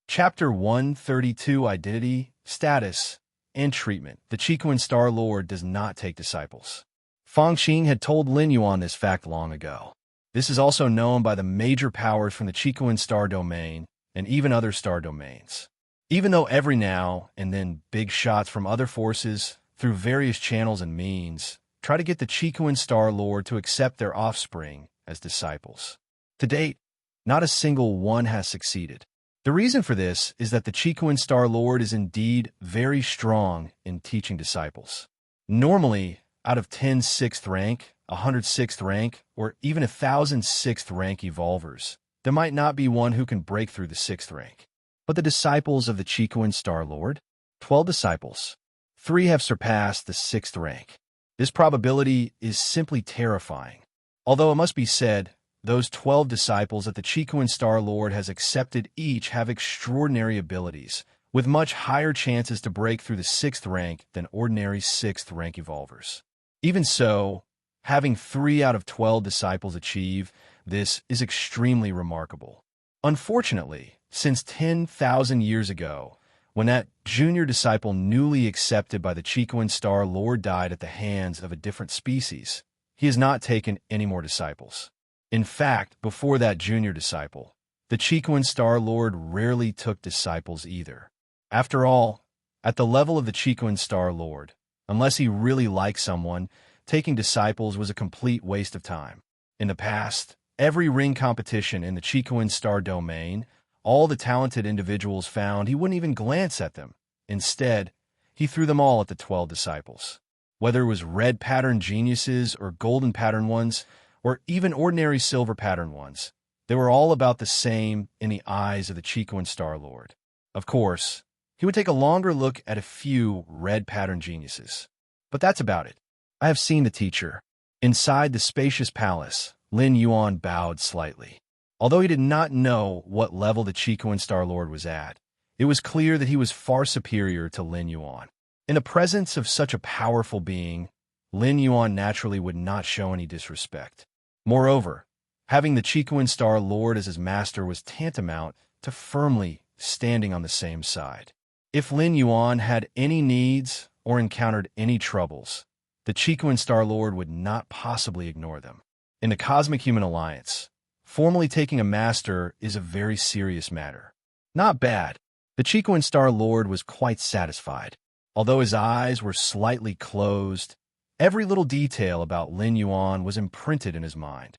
Chapter 132 Identity, Status, and Treatment. The Qikuan Star-Lord does not take disciples. Fang Qing had told Lin Yuan this fact long ago. This is also known by the major powers from the Qikuan Star Domain and even other star domains. Even though every now and then big shots from other forces, through various channels and means, try to get the Qikuan Star-Lord to accept their offspring as disciples. To date, not a single one has succeeded. The reason for this is that the Qikuan Star-Lord is indeed very strong in teaching disciples. Normally, out of 10 6th rank, 100 6th rank, or even 1,000 6th rank evolvers, there might not be one who can break through the 6th rank. But the disciples of the Qikuan Star-Lord, 12 disciples, 3 have surpassed the 6th rank. This probability is simply terrifying. Although it must be said, those 12 disciples that the Qikuan Star-Lord has accepted each have extraordinary abilities, with much higher chances to break through the 6th rank than ordinary 6th rank evolvers. Even so, having 3 out of 12 disciples achieve this is extremely remarkable. Unfortunately, since 10,000 years ago, when that junior disciple newly accepted by the Qikuan Star-Lord died at the hands of a different species, he has not taken any more disciples. In fact, before that junior disciple, the Qikuan Star-Lord rarely took disciples either. After all, at the level of the Qikuan Star-Lord, unless he really liked someone, taking disciples was a complete waste of time. In the past, every ring competition in the Qikuan Star domain, all the talented individuals found he wouldn't even glance at them. Instead, he threw them all at the 12 disciples. Whether it was red pattern geniuses or golden pattern ones, or even ordinary silver pattern ones, they were all about the same in the eyes of the Qikuan Star-Lord. Of course, he would take a longer look at a few red pattern geniuses. But that's about it. I have seen the teacher. Inside the spacious palace, Lin Yuan bowed slightly. Although he did not know what level the Chico and Star-Lord was at, it was clear that he was far superior to Lin Yuan. In the presence of such a powerful being, Lin Yuan naturally would not show any disrespect. Moreover, having the Chico and Star-Lord as his master was tantamount to firmly standing on the same side. If Lin Yuan had any needs or encountered any troubles, the Chico and Star-Lord would not possibly ignore them. In the Cosmic Human Alliance, formally taking a master is a very serious matter. Not bad. The Chico and Star-Lord was quite satisfied. Although his eyes were slightly closed, every little detail about Lin Yuan was imprinted in his mind.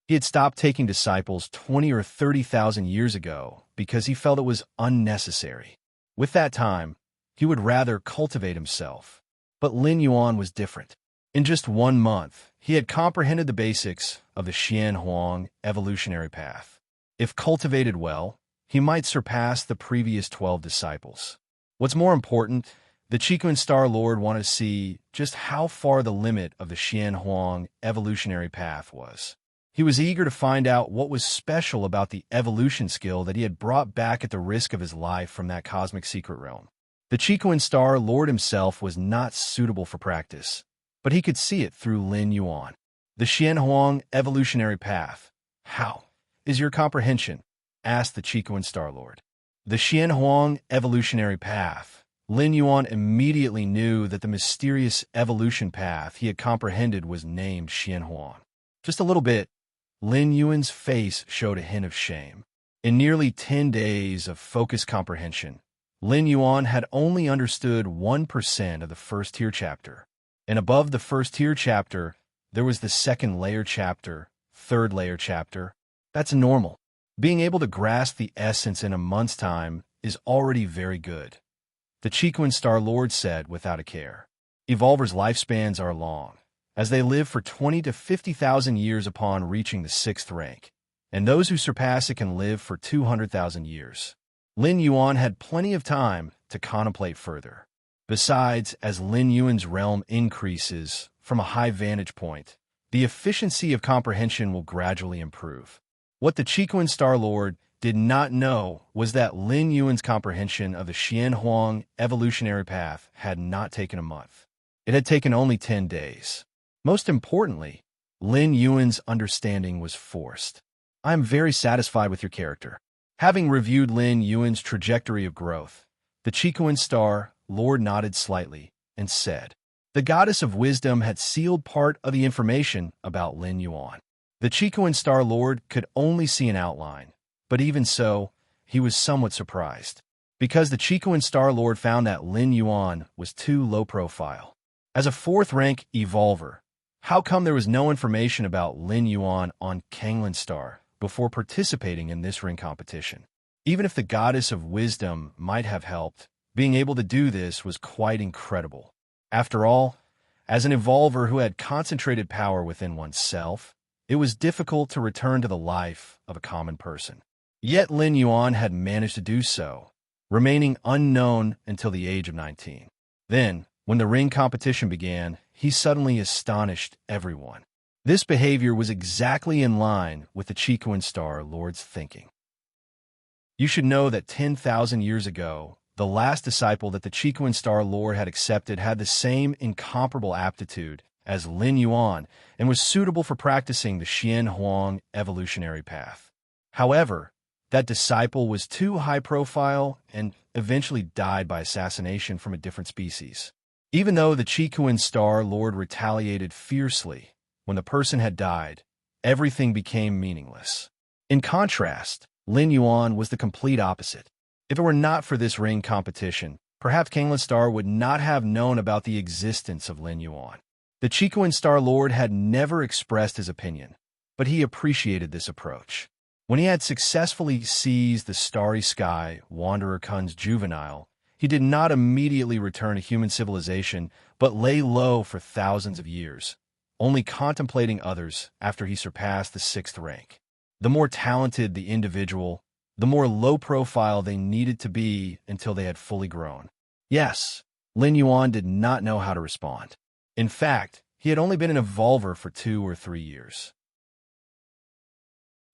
He had stopped taking disciples 20 or 30,000 years ago because he felt it was unnecessary. With that time, he would rather cultivate himself. But Lin Yuan was different. In just 1 month, he had comprehended the basics of the Xian Huang evolutionary path. If cultivated well, he might surpass the previous 12 disciples. What's more important, the Chico and Star-Lord wanted to see just how far the limit of the Xian Huang evolutionary path was. He was eager to find out what was special about the evolution skill that he had brought back at the risk of his life from that cosmic secret realm. The Chico and Star-Lord himself was not suitable for practice, but he could see it through Lin Yuan. The Xian Huang evolutionary path. How is your comprehension? Asked the Chico and Star-Lord. The Xian Huang evolutionary path. Lin Yuan immediately knew that the mysterious evolution path he had comprehended was named Xian Huang. Just a little bit, Lin Yuan's face showed a hint of shame. In nearly 10 days of focused comprehension, Lin Yuan had only understood 1% of the first-tier chapter. And above the first-tier chapter, there was the second-layer chapter, third-layer chapter. That's normal. Being able to grasp the essence in a month's time is already very good. The Chico and Star-Lord said without a care. Evolvers' lifespans are long, as they live for 20 to 50,000 years upon reaching the 6th rank, and those who surpass it can live for 200,000 years. Lin Yuan had plenty of time to contemplate further. Besides, as Lin Yuan's realm increases from a high vantage point, the efficiency of comprehension will gradually improve. What the Chico and Star-Lord did not know was that Lin Yuan's comprehension of the Xian Huang evolutionary path had not taken a month. It had taken only 10 days. Most importantly, Lin Yuan's understanding was forced. I am very satisfied with your character. Having reviewed Lin Yuan's trajectory of growth, the Chico and Star-Lord nodded slightly and said, the goddess of wisdom had sealed part of the information about Lin Yuan. The Chico and Star-Lord could only see an outline, but even so, he was somewhat surprised, because the Chico and Star-Lord found that Lin Yuan was too low profile. As a 4th-rank evolver, how come there was no information about Lin Yuan on Kanglin Star before participating in this ring competition? Even if the goddess of wisdom might have helped, being able to do this was quite incredible. After all, as an evolver who had concentrated power within oneself, it was difficult to return to the life of a common person. Yet Lin Yuan had managed to do so, remaining unknown until the age of 19. Then, when the ring competition began, he suddenly astonished everyone. This behavior was exactly in line with the Chico and Star-Lord's thinking. You should know that 10,000 years ago, the last disciple that the Chico and Star-Lord had accepted had the same incomparable aptitude as Lin Yuan and was suitable for practicing the Xian Huang evolutionary path. However, that disciple was too high profile and eventually died by assassination from a different species. Even though the Chico and Star-Lord retaliated fiercely, when the person had died, everything became meaningless. In contrast, Lin Yuan was the complete opposite. If it were not for this ring competition, perhaps Kanglin Star would not have known about the existence of Lin Yuan. The Chico and Star-Lord had never expressed his opinion, but he appreciated this approach. When he had successfully seized the starry sky Wanderer Kun's juvenile, he did not immediately return to human civilization, but lay low for thousands of years, only contemplating others after he surpassed the 6th rank. The more talented the individual, the more low profile they needed to be until they had fully grown. Yes, Lin Yuan did not know how to respond. In fact, he had only been an evolver for 2 or 3 years.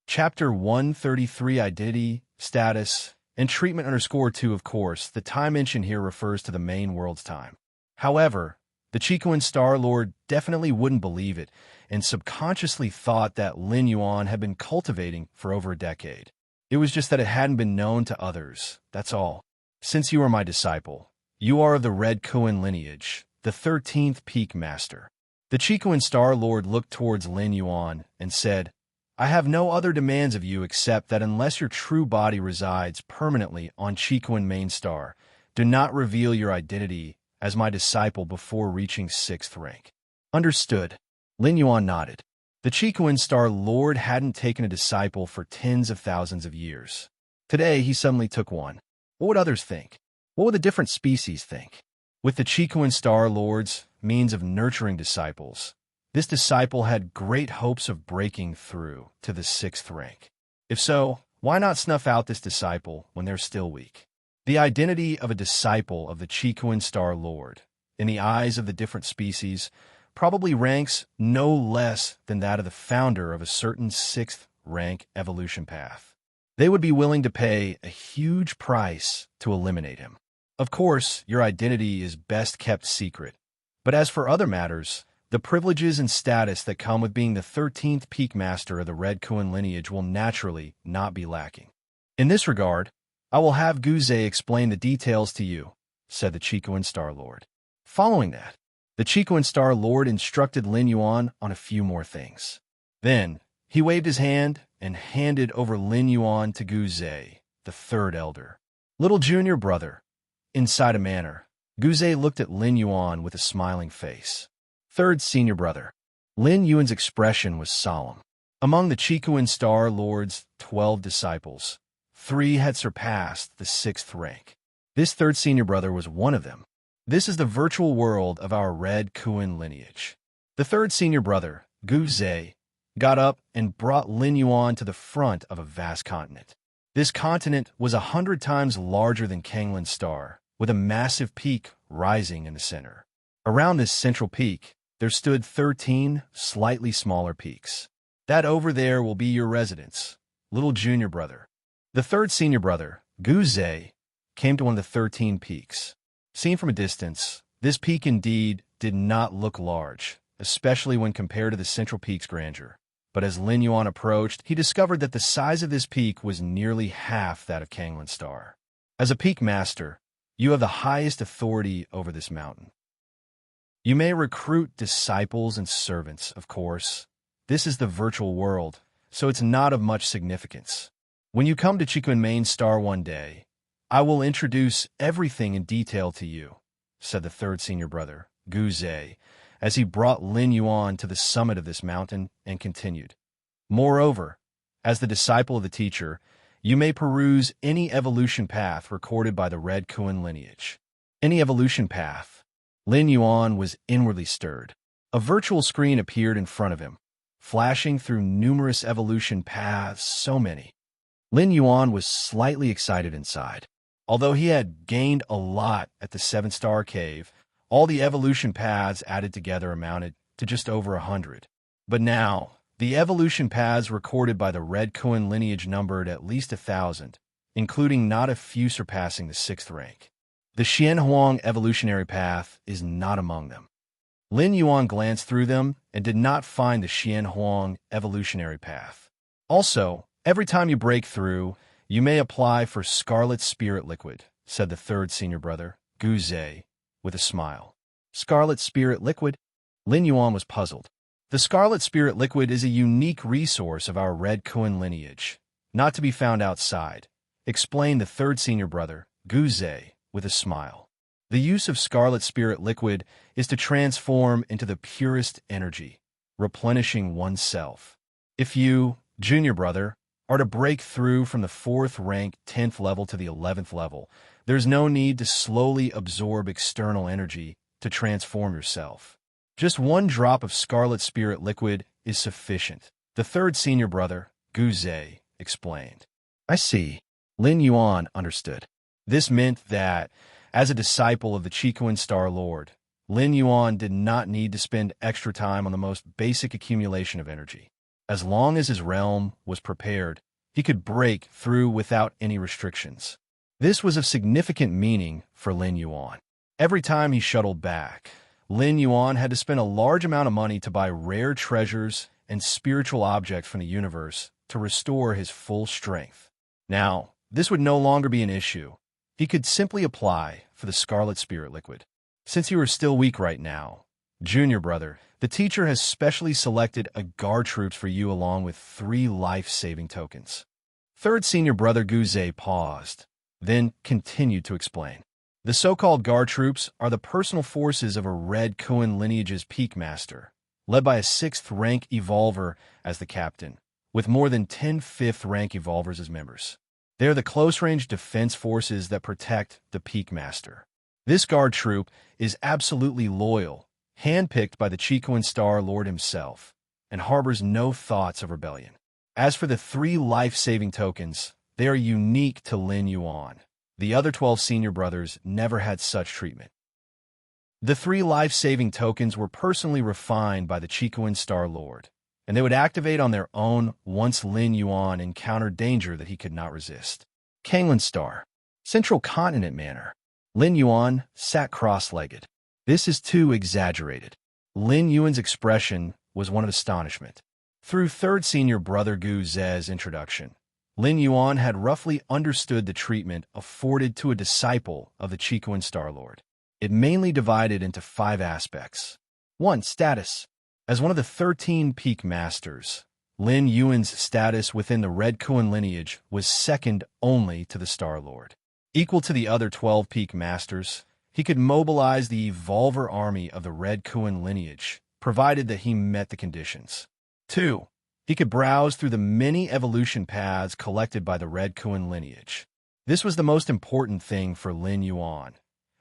Chapter 133, Identity, Status, and Treatment _2. Of course, the time mentioned here refers to the main world's time. However, the Chicoan Star-Lord definitely wouldn't believe it and subconsciously thought that Lin Yuan had been cultivating for over a decade. It was just that it hadn't been known to others, that's all. Since you are my disciple, you are of the Red Kuan lineage, the 13th Peak Master. The Chicoan Star-Lord looked towards Lin Yuan and said, I have no other demands of you except that unless your true body resides permanently on Chicoan Main Star, do not reveal your identity as my disciple before reaching 6th rank. Understood. Lin Yuan nodded. The Chicoan Star-Lord hadn't taken a disciple for tens of thousands of years. Today, he suddenly took one. What would others think? What would the different species think? With the Chicoan Star-Lord's means of nurturing disciples, this disciple had great hopes of breaking through to the 6th rank. If so, why not snuff out this disciple when they're still weak? The identity of a disciple of the Chicoan Star-Lord, in the eyes of the different species, probably ranks no less than that of the founder of a certain 6th rank evolution path. They would be willing to pay a huge price to eliminate him. Of course, your identity is best kept secret. But as for other matters, the privileges and status that come with being the 13th Peak Master of the Red Kuan lineage will naturally not be lacking. In this regard, I will have Guze explain the details to you, said the Chicoan Star-Lord. Following that, the Chicoan Star-Lord instructed Lin Yuan on a few more things. Then, he waved his hand and handed over Lin Yuan to Guze, the 3rd elder. Little junior brother. Inside a manner, Guze looked at Lin Yuan with a smiling face. 3rd senior brother. Lin Yuan's expression was solemn. Among the Chicoan Star-Lord's 12 disciples, 3 had surpassed the 6th rank. This 3rd senior brother was one of them. This is the virtual world of our Red Kuan lineage. The 3rd senior brother, Guze, got up and brought Lin Yuan to the front of a vast continent. This continent was 100 times larger than Kanglin's star, with a massive peak rising in the center. Around this central peak, there stood 13 slightly smaller peaks. That over there will be your residence, little junior brother. The 3rd senior brother, Guze, came to one of the 13 peaks. Seen from a distance, this peak indeed did not look large, especially when compared to the central peak's grandeur. But as Lin Yuan approached, he discovered that the size of this peak was nearly half that of Kanglin's star. As a peak master, you have the highest authority over this mountain. You may recruit disciples and servants, of course. This is the virtual world, so it's not of much significance. When you come to Chicoan Main Star one day, I will introduce everything in detail to you, said the 3rd senior brother, Guze, as he brought Lin Yuan to the summit of this mountain and continued. Moreover, as the disciple of the teacher, you may peruse any evolution path recorded by the Red Kuan lineage. Any evolution path. Lin Yuan was inwardly stirred. A virtual screen appeared in front of him, flashing through numerous evolution paths, so many. Lin Yuan was slightly excited inside. Although he had gained a lot at the 7-star cave, all the evolution paths added together amounted to just over 100. But now, the evolution paths recorded by the Red Kuan lineage numbered at least 1,000, including not a few surpassing the 6th rank. The Xianhuang evolutionary path is not among them. Lin Yuan glanced through them and did not find the Xianhuang evolutionary path. Also, every time you break through, you may apply for Scarlet Spirit Liquid, said the 3rd senior brother, Guze, with a smile. Scarlet Spirit Liquid? Lin Yuan was puzzled. The Scarlet Spirit Liquid is a unique resource of our Red Kuan lineage, not to be found outside, explained the 3rd senior brother, Guze, with a smile. The use of Scarlet Spirit Liquid is to transform into the purest energy, replenishing oneself. If you, junior brother, are to break through from the 4th rank 10th level to the 11th level, there's no need to slowly absorb external energy to transform yourself. Just one drop of Scarlet Spirit Liquid is sufficient, the 3rd senior brother, Guze, explained. I see. Lin Yuan understood. This meant that, as a disciple of the Chicoan Star-Lord, Lin Yuan did not need to spend extra time on the most basic accumulation of energy. As long as his realm was prepared, he could break through without any restrictions. This was of significant meaning for Lin Yuan. Every time he shuttled back, Lin Yuan had to spend a large amount of money to buy rare treasures and spiritual objects from the universe to restore his full strength. Now, this would no longer be an issue. He could simply apply for the Scarlet Spirit Liquid. Since you are still weak right now, Junior brother, the teacher has specially selected a guard troops for you along with 3 life-saving tokens. Third senior brother Guze paused, then continued to explain. The so-called guard troops are the personal forces of a Red Kuan lineage's peak master, led by a 6th rank evolver as the captain, with more than 10 5th rank evolvers as members. They are the close-range defense forces that protect the peak master. This guard troop is absolutely loyal, handpicked by the Chikuan Star Lord himself, and harbors no thoughts of rebellion. As for the 3 life-saving tokens, they are unique to Lin Yuan. The other 12 senior brothers never had such treatment. The 3 life-saving tokens were personally refined by the Chikuan Star Lord, and they would activate on their own once Lin Yuan encountered danger that he could not resist. Kanglan Star, Central Continent Manor. Lin Yuan sat cross-legged. This is too exaggerated. Lin Yuan's expression was one of astonishment. Through third senior brother Gu Ze's introduction, Lin Yuan had roughly understood the treatment afforded to a disciple of the Chikuan Star Lord. It mainly divided into 5 aspects. 1. Status. As one of the 13 peak masters, Lin Yuan's status within the Red Kuan lineage was second only to the Star Lord. Equal to the other 12 peak masters, he could mobilize the Evolver army of the Red Kuan lineage, provided that he met the conditions. 2. He could browse through the many evolution paths collected by the Red Kuan lineage. This was the most important thing for Lin Yuan.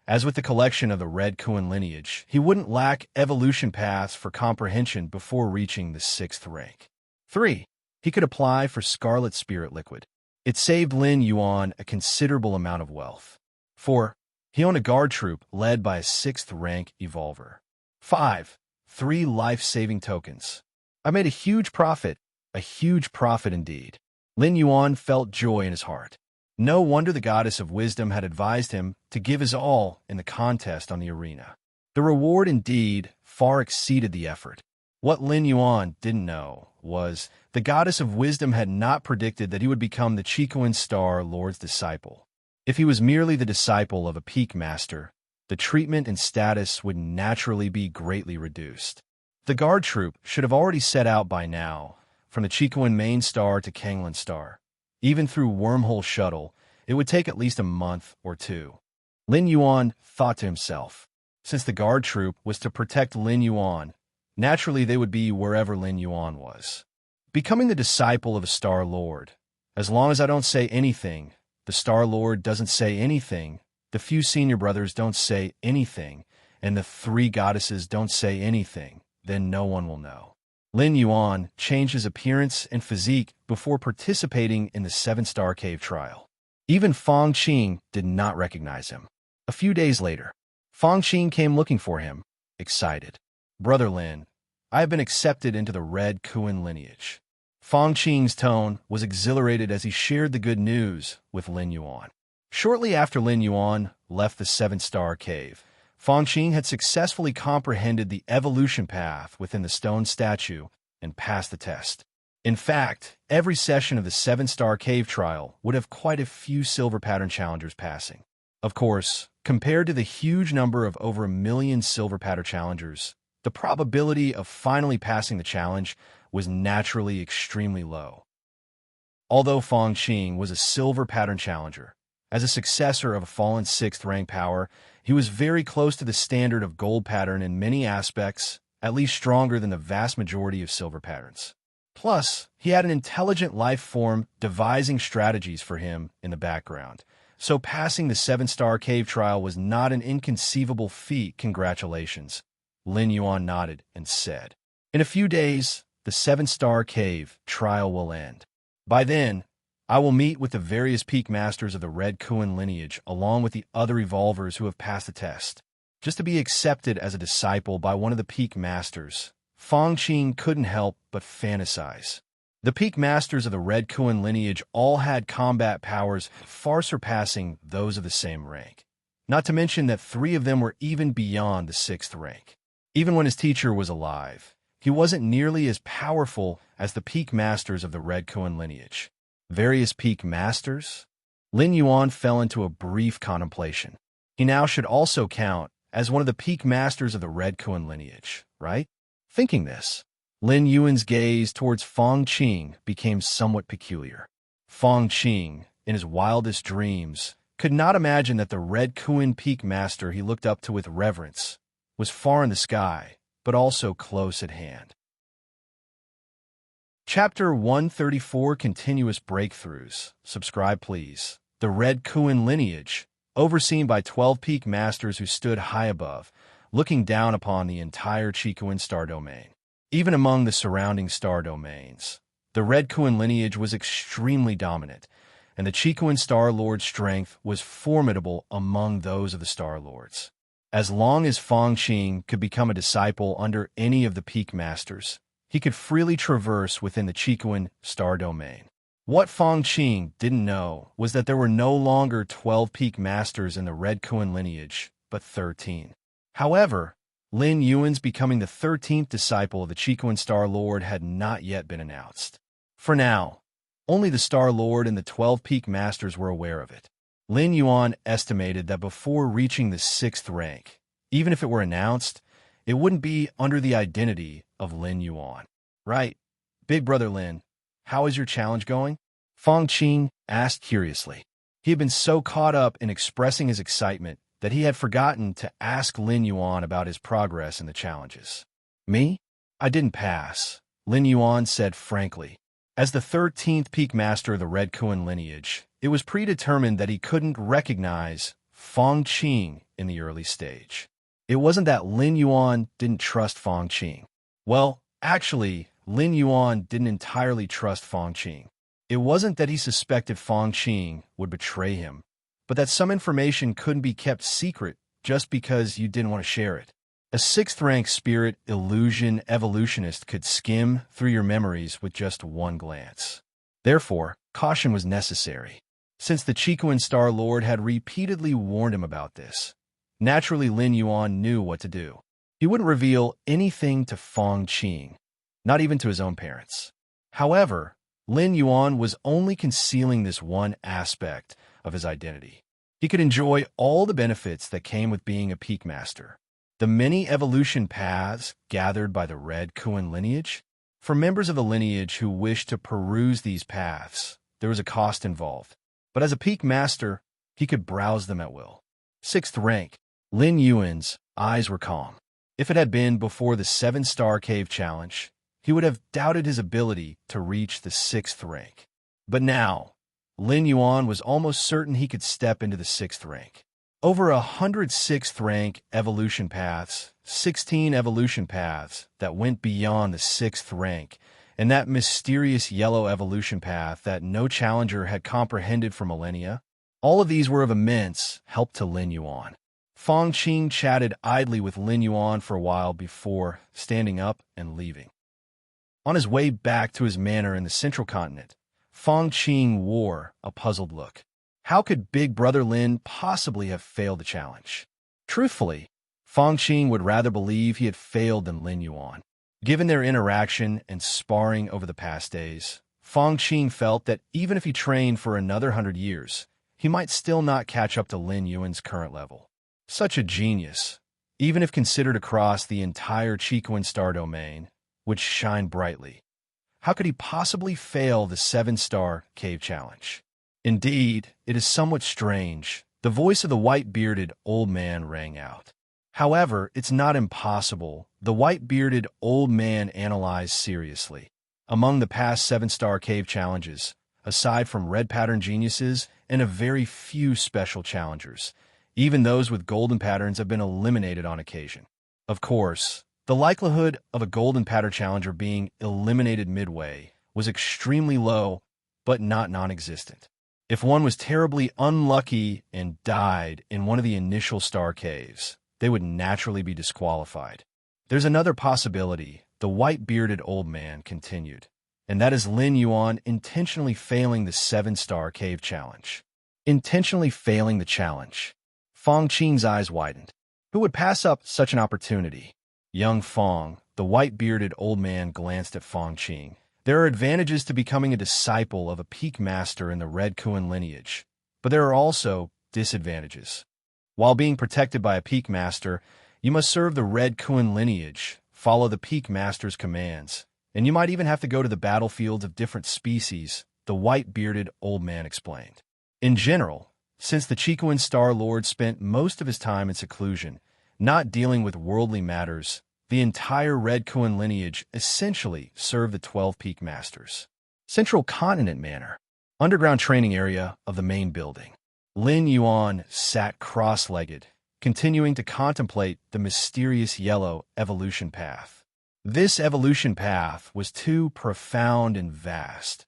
As with the collection of the Red Kuan lineage, he wouldn't lack evolution paths for comprehension before reaching the 6th rank. 3. He could apply for Scarlet Spirit Liquid. It saved Lin Yuan a considerable amount of wealth. 4. He owned a guard troop led by a 6th rank evolver. 5. 3 life-saving tokens. I made a huge profit indeed. Lin Yuan felt joy in his heart. No wonder the goddess of wisdom had advised him to give his all in the contest on the arena. The reward indeed far exceeded the effort. What Lin Yuan didn't know was the goddess of wisdom had not predicted that he would become the Chikuan Star Lord's disciple. If he was merely the disciple of a peak master, the treatment and status would naturally be greatly reduced. The guard troop should have already set out by now, from the Chikuan main star to Kanglan Star. Even through wormhole shuttle, it would take at least a month or 2. Lin Yuan thought to himself, since the guard troop was to protect Lin Yuan, naturally they would be wherever Lin Yuan was. Becoming the disciple of a Star Lord. As long as I don't say anything, the Star Lord doesn't say anything, the few senior brothers don't say anything, and the 3 goddesses don't say anything, then no one will know. Lin Yuan changed his appearance and physique before participating in the 7-star cave trial. Even Fong Qing did not recognize him. A few days later, Fong Qing came looking for him, excited. Brother Lin, I have been accepted into the Red Kuan lineage. Fong Qing's tone was exhilarated as he shared the good news with Lin Yuan. Shortly after Lin Yuan left the 7-star cave, Fong Qing had successfully comprehended the evolution path within the stone statue and passed the test. In fact, every session of the 7-star cave trial would have quite a few silver pattern challengers passing. Of course, compared to the huge number of over 1 million silver pattern challengers, the probability of finally passing the challenge was naturally extremely low. Although Fong Qing was a silver pattern challenger, as a successor of a fallen 6th rank power, he was very close to the standard of gold pattern in many aspects, at least stronger than the vast majority of silver patterns. Plus, he had an intelligent life form devising strategies for him in the background, so passing the 7-star cave trial was not an inconceivable feat. Congratulations. Lin Yuan nodded and said, in a few days, the 7-star cave trial will end. By then, I will meet with the various peak masters of the Red Kuan lineage along with the other evolvers who have passed the test. Just to be accepted as a disciple by one of the peak masters, Fong Qing couldn't help but fantasize. The peak masters of the Red Kuan lineage all had combat powers far surpassing those of the same rank. Not to mention that 3 of them were even beyond the 6th rank. Even when his teacher was alive, he wasn't nearly as powerful as the peak masters of the Red Kuan lineage. Various peak masters? Lin Yuan fell into a brief contemplation. He now should also count as one of the peak masters of the Red Kuan lineage, right? Thinking this, Lin Yuan's gaze towards Fong Qing became somewhat peculiar. Fong Qing, in his wildest dreams, could not imagine that the Red Kuan peak master he looked up to with reverence was far in the sky, but also close at hand. Chapter 134 Continuous Breakthroughs. Subscribe, please. The Red Kuan lineage, overseen by 12 peak masters who stood high above, looking down upon the entire Qikuan star domain. Even among the surrounding star domains, the Red Kuan lineage was extremely dominant, and the Qikuan Star Lord's strength was formidable among those of the Star Lords. As long as Fong Qing could become a disciple under any of the peak masters, he could freely traverse within the Qikuan star domain. What Fong Qing didn't know was that there were no longer 12 peak masters in the Red Kuan lineage, but 13. However, Lin Yuan's becoming the 13th disciple of the Qikuan Star Lord had not yet been announced. For now, only the Star Lord and the 12 peak masters were aware of it. Lin Yuan estimated that before reaching the 6th rank, even if it were announced, it wouldn't be under the identity of Lin Yuan. Right, Big Brother Lin, how is your challenge going? Fong Qing asked curiously. He had been so caught up in expressing his excitement that he had forgotten to ask Lin Yuan about his progress in the challenges. Me? I didn't pass, Lin Yuan said frankly. As the 13th peak master of the Red Kuan lineage, it was predetermined that he couldn't recognize Fong Qing in the early stage. It wasn't that Lin Yuan didn't trust Fong Qing. Well, actually, Lin Yuan didn't entirely trust Fong Qing. It wasn't that he suspected Fong Qing would betray him, but that some information couldn't be kept secret just because you didn't want to share it. A 6th-rank spirit illusion evolutionist could skim through your memories with just one glance. Therefore, caution was necessary. Since the Qikuan Star Lord had repeatedly warned him about this, naturally Lin Yuan knew what to do. He wouldn't reveal anything to Fong Qing, not even to his own parents. However, Lin Yuan was only concealing this one aspect of his identity. He could enjoy all the benefits that came with being a peak master. The many evolution paths gathered by the Red Kuan lineage. For members of the lineage who wished to peruse these paths, there was a cost involved. But as a peak master, he could browse them at will. 6th rank, Lin Yuan's eyes were calm. If it had been before the 7-star cave challenge, he would have doubted his ability to reach the 6th rank. But now, Lin Yuan was almost certain he could step into the 6th rank. Over 100 6th-rank evolution paths, 16 evolution paths that went beyond the 6th rank, and that mysterious yellow evolution path that no challenger had comprehended for millennia, all of these were of immense help to Lin Yuan. Fong Qing chatted idly with Lin Yuan for a while before standing up and leaving. On his way back to his manor in the central continent, Fong Qing wore a puzzled look. How could Big Brother Lin possibly have failed the challenge? Truthfully, Fong Qing would rather believe he had failed than Lin Yuan. Given their interaction and sparring over the past days, Fong Qing felt that even if he trained for another 100 years, he might still not catch up to Lin Yuan's current level. Such a genius, even if considered across the entire Qikuan star domain, would shine brightly. How could he possibly fail the 7-star cave challenge? Indeed, it is somewhat strange. The voice of the white-bearded old man rang out. However, it's not impossible. The white-bearded old man analyzed seriously. Among the past 7-star cave challenges, aside from red pattern geniuses and a very few special challengers, even those with golden patterns have been eliminated on occasion. Of course, the likelihood of a golden pattern challenger being eliminated midway was extremely low, but not non-existent. If one was terribly unlucky and died in one of the initial star caves, they would naturally be disqualified. There's another possibility the white-bearded old man continued. And that is Lin Yuan intentionally failing the 7-star cave challenge. Intentionally failing the challenge. Fong Qing's eyes widened. Who would pass up such an opportunity? Young Fong, the white-bearded old man, glanced at Fong Qing. There are advantages to becoming a disciple of a peak master in the Red Kuan lineage, but there are also disadvantages. While being protected by a peak master, you must serve the Red Kuan lineage, follow the peak master's commands, and you might even have to go to the battlefields of different species, the white-bearded old man explained. In general, since the Chikuan Star Lord spent most of his time in seclusion, not dealing with worldly matters, the entire Red Kuan lineage essentially served the 12 peak masters. Central Continent Manor, underground training area of the main building. Lin Yuan sat cross-legged, continuing to contemplate the mysterious yellow evolution path. This evolution path was too profound and vast.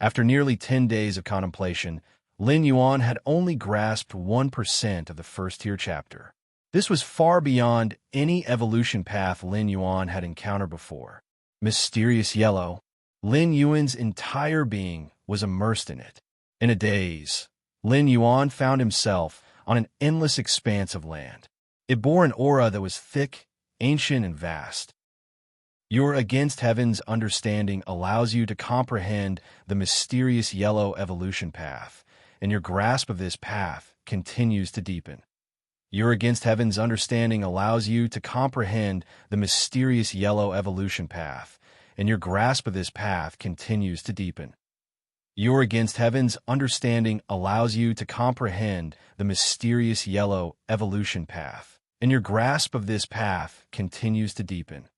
After nearly 10 days of contemplation, Lin Yuan had only grasped 1% of the first-tier chapter. This was far beyond any evolution path Lin Yuan had encountered before. Mysterious yellow. Lin Yuan's entire being was immersed in it. In a daze, Lin Yuan found himself on an endless expanse of land. It bore an aura that was thick, ancient, and vast. Your against heaven's understanding allows you to comprehend the mysterious yellow evolution path, and your grasp of this path continues to deepen. Your against heaven's understanding allows you to comprehend the mysterious yellow evolution path, and your grasp of this path continues to deepen. Your against heaven's understanding allows you to comprehend the mysterious yellow evolution path, and your grasp of this path continues to deepen.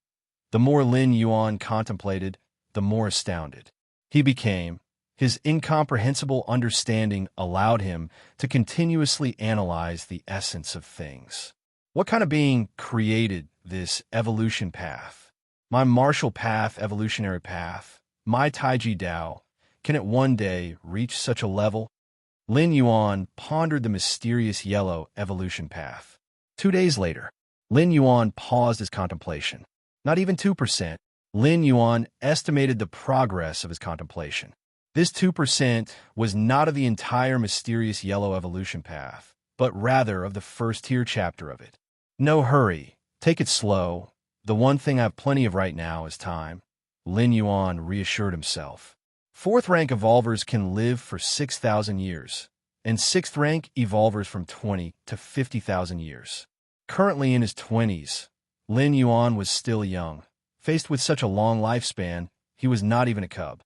The more Lin Yuan contemplated, the more astounded he became. His incomprehensible understanding allowed him to continuously analyze the essence of things. What kind of being created this evolution path? My martial path, evolutionary path, my Taiji Dao, can it one day reach such a level? Lin Yuan pondered the mysterious yellow evolution path. 2 days later, Lin Yuan paused his contemplation. Not even 2%. Lin Yuan estimated the progress of his contemplation. This 2% was not of the entire mysterious yellow evolution path, but rather of the first-tier chapter of it. No hurry. Take it slow. The one thing I have plenty of right now is time. Lin Yuan reassured himself. 4th-rank evolvers can live for 6,000 years, and 6th-rank evolvers from 20 to 50,000 years. Currently in his 20s, Lin Yuan was still young. Faced with such a long lifespan, he was not even a cub.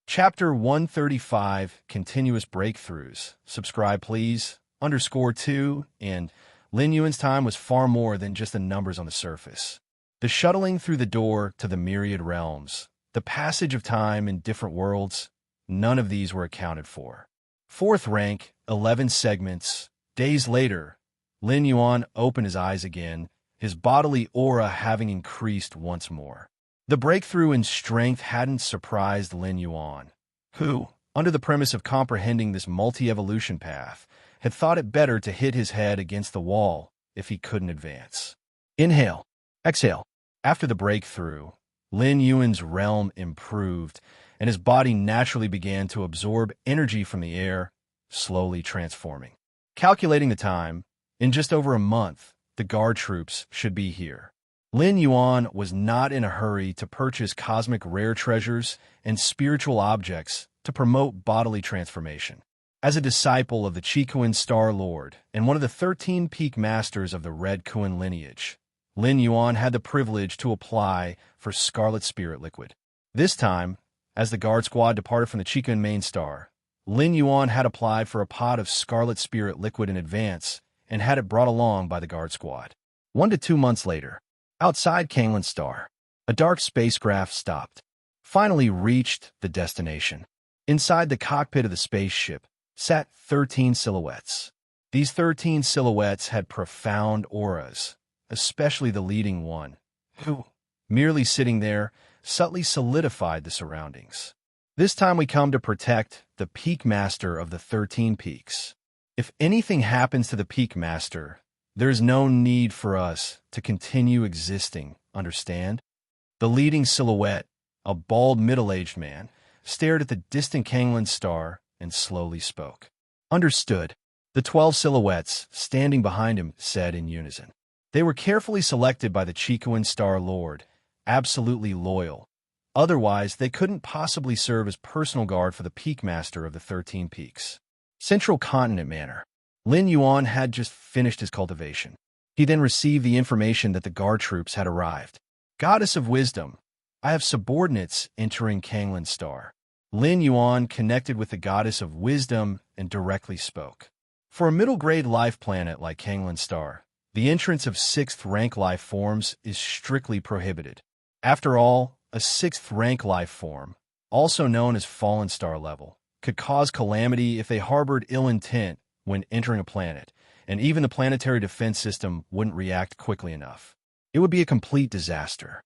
Chapter 135, Continuous Breakthroughs. Subscribe, please. _2, and Lin Yuan's time was far more than just the numbers on the surface. The shuttling through the door to the myriad realms, the passage of time in different worlds, none of these were accounted for. 4th rank, 11 segments. Days later, Lin Yuan opened his eyes again, his bodily aura having increased once more. The breakthrough in strength hadn't surprised Lin Yuan, who, under the premise of comprehending this multi-evolution path, had thought it better to hit his head against the wall if he couldn't advance. Inhale, exhale. After the breakthrough, Lin Yuan's realm improved, and his body naturally began to absorb energy from the air, slowly transforming. Calculating the time, in just over a month, the guard troops should be here. Lin Yuan was not in a hurry to purchase cosmic rare treasures and spiritual objects to promote bodily transformation. As a disciple of the Chikuan Star Lord and one of the 13 peak masters of the Red Kuan lineage, Lin Yuan had the privilege to apply for Scarlet Spirit Liquid. This time, as the guard squad departed from the Chikuan main star, Lin Yuan had applied for a pot of Scarlet Spirit Liquid in advance and had it brought along by the guard squad. 1 to 2 months later, outside Kanglan Star, a dark spacecraft stopped, finally reached the destination. Inside the cockpit of the spaceship sat 13 silhouettes. These 13 silhouettes had profound auras, especially the leading one, who, merely sitting there, subtly solidified the surroundings. This time we come to protect the Peak Master of the 13 Peaks. If anything happens to the Peak Master, there is no need for us to continue existing understand? The leading silhouette, a bald middle-aged man, stared at the distant Kanglan star and slowly spoke. Understood. The 12 silhouettes, standing behind him, said in unison. They were carefully selected by the Chikuan Star Lord, absolutely loyal. Otherwise, they couldn't possibly serve as personal guard for the Peak Master of the 13 Peaks. Central Continent Manor. Lin Yuan had just finished his cultivation. He then received the information that the guard troops had arrived. Goddess of Wisdom, I have subordinates entering Kanglan Star. Lin Yuan connected with the Goddess of Wisdom and directly spoke. For a middle-grade life planet like Kanglan Star, the entrance of 6th-rank life forms is strictly prohibited. After all, a 6th-rank life form, also known as Fallen Star level, could cause calamity if they harbored ill intent when entering a planet, and even the planetary defense system wouldn't react quickly enough. It would be a complete disaster.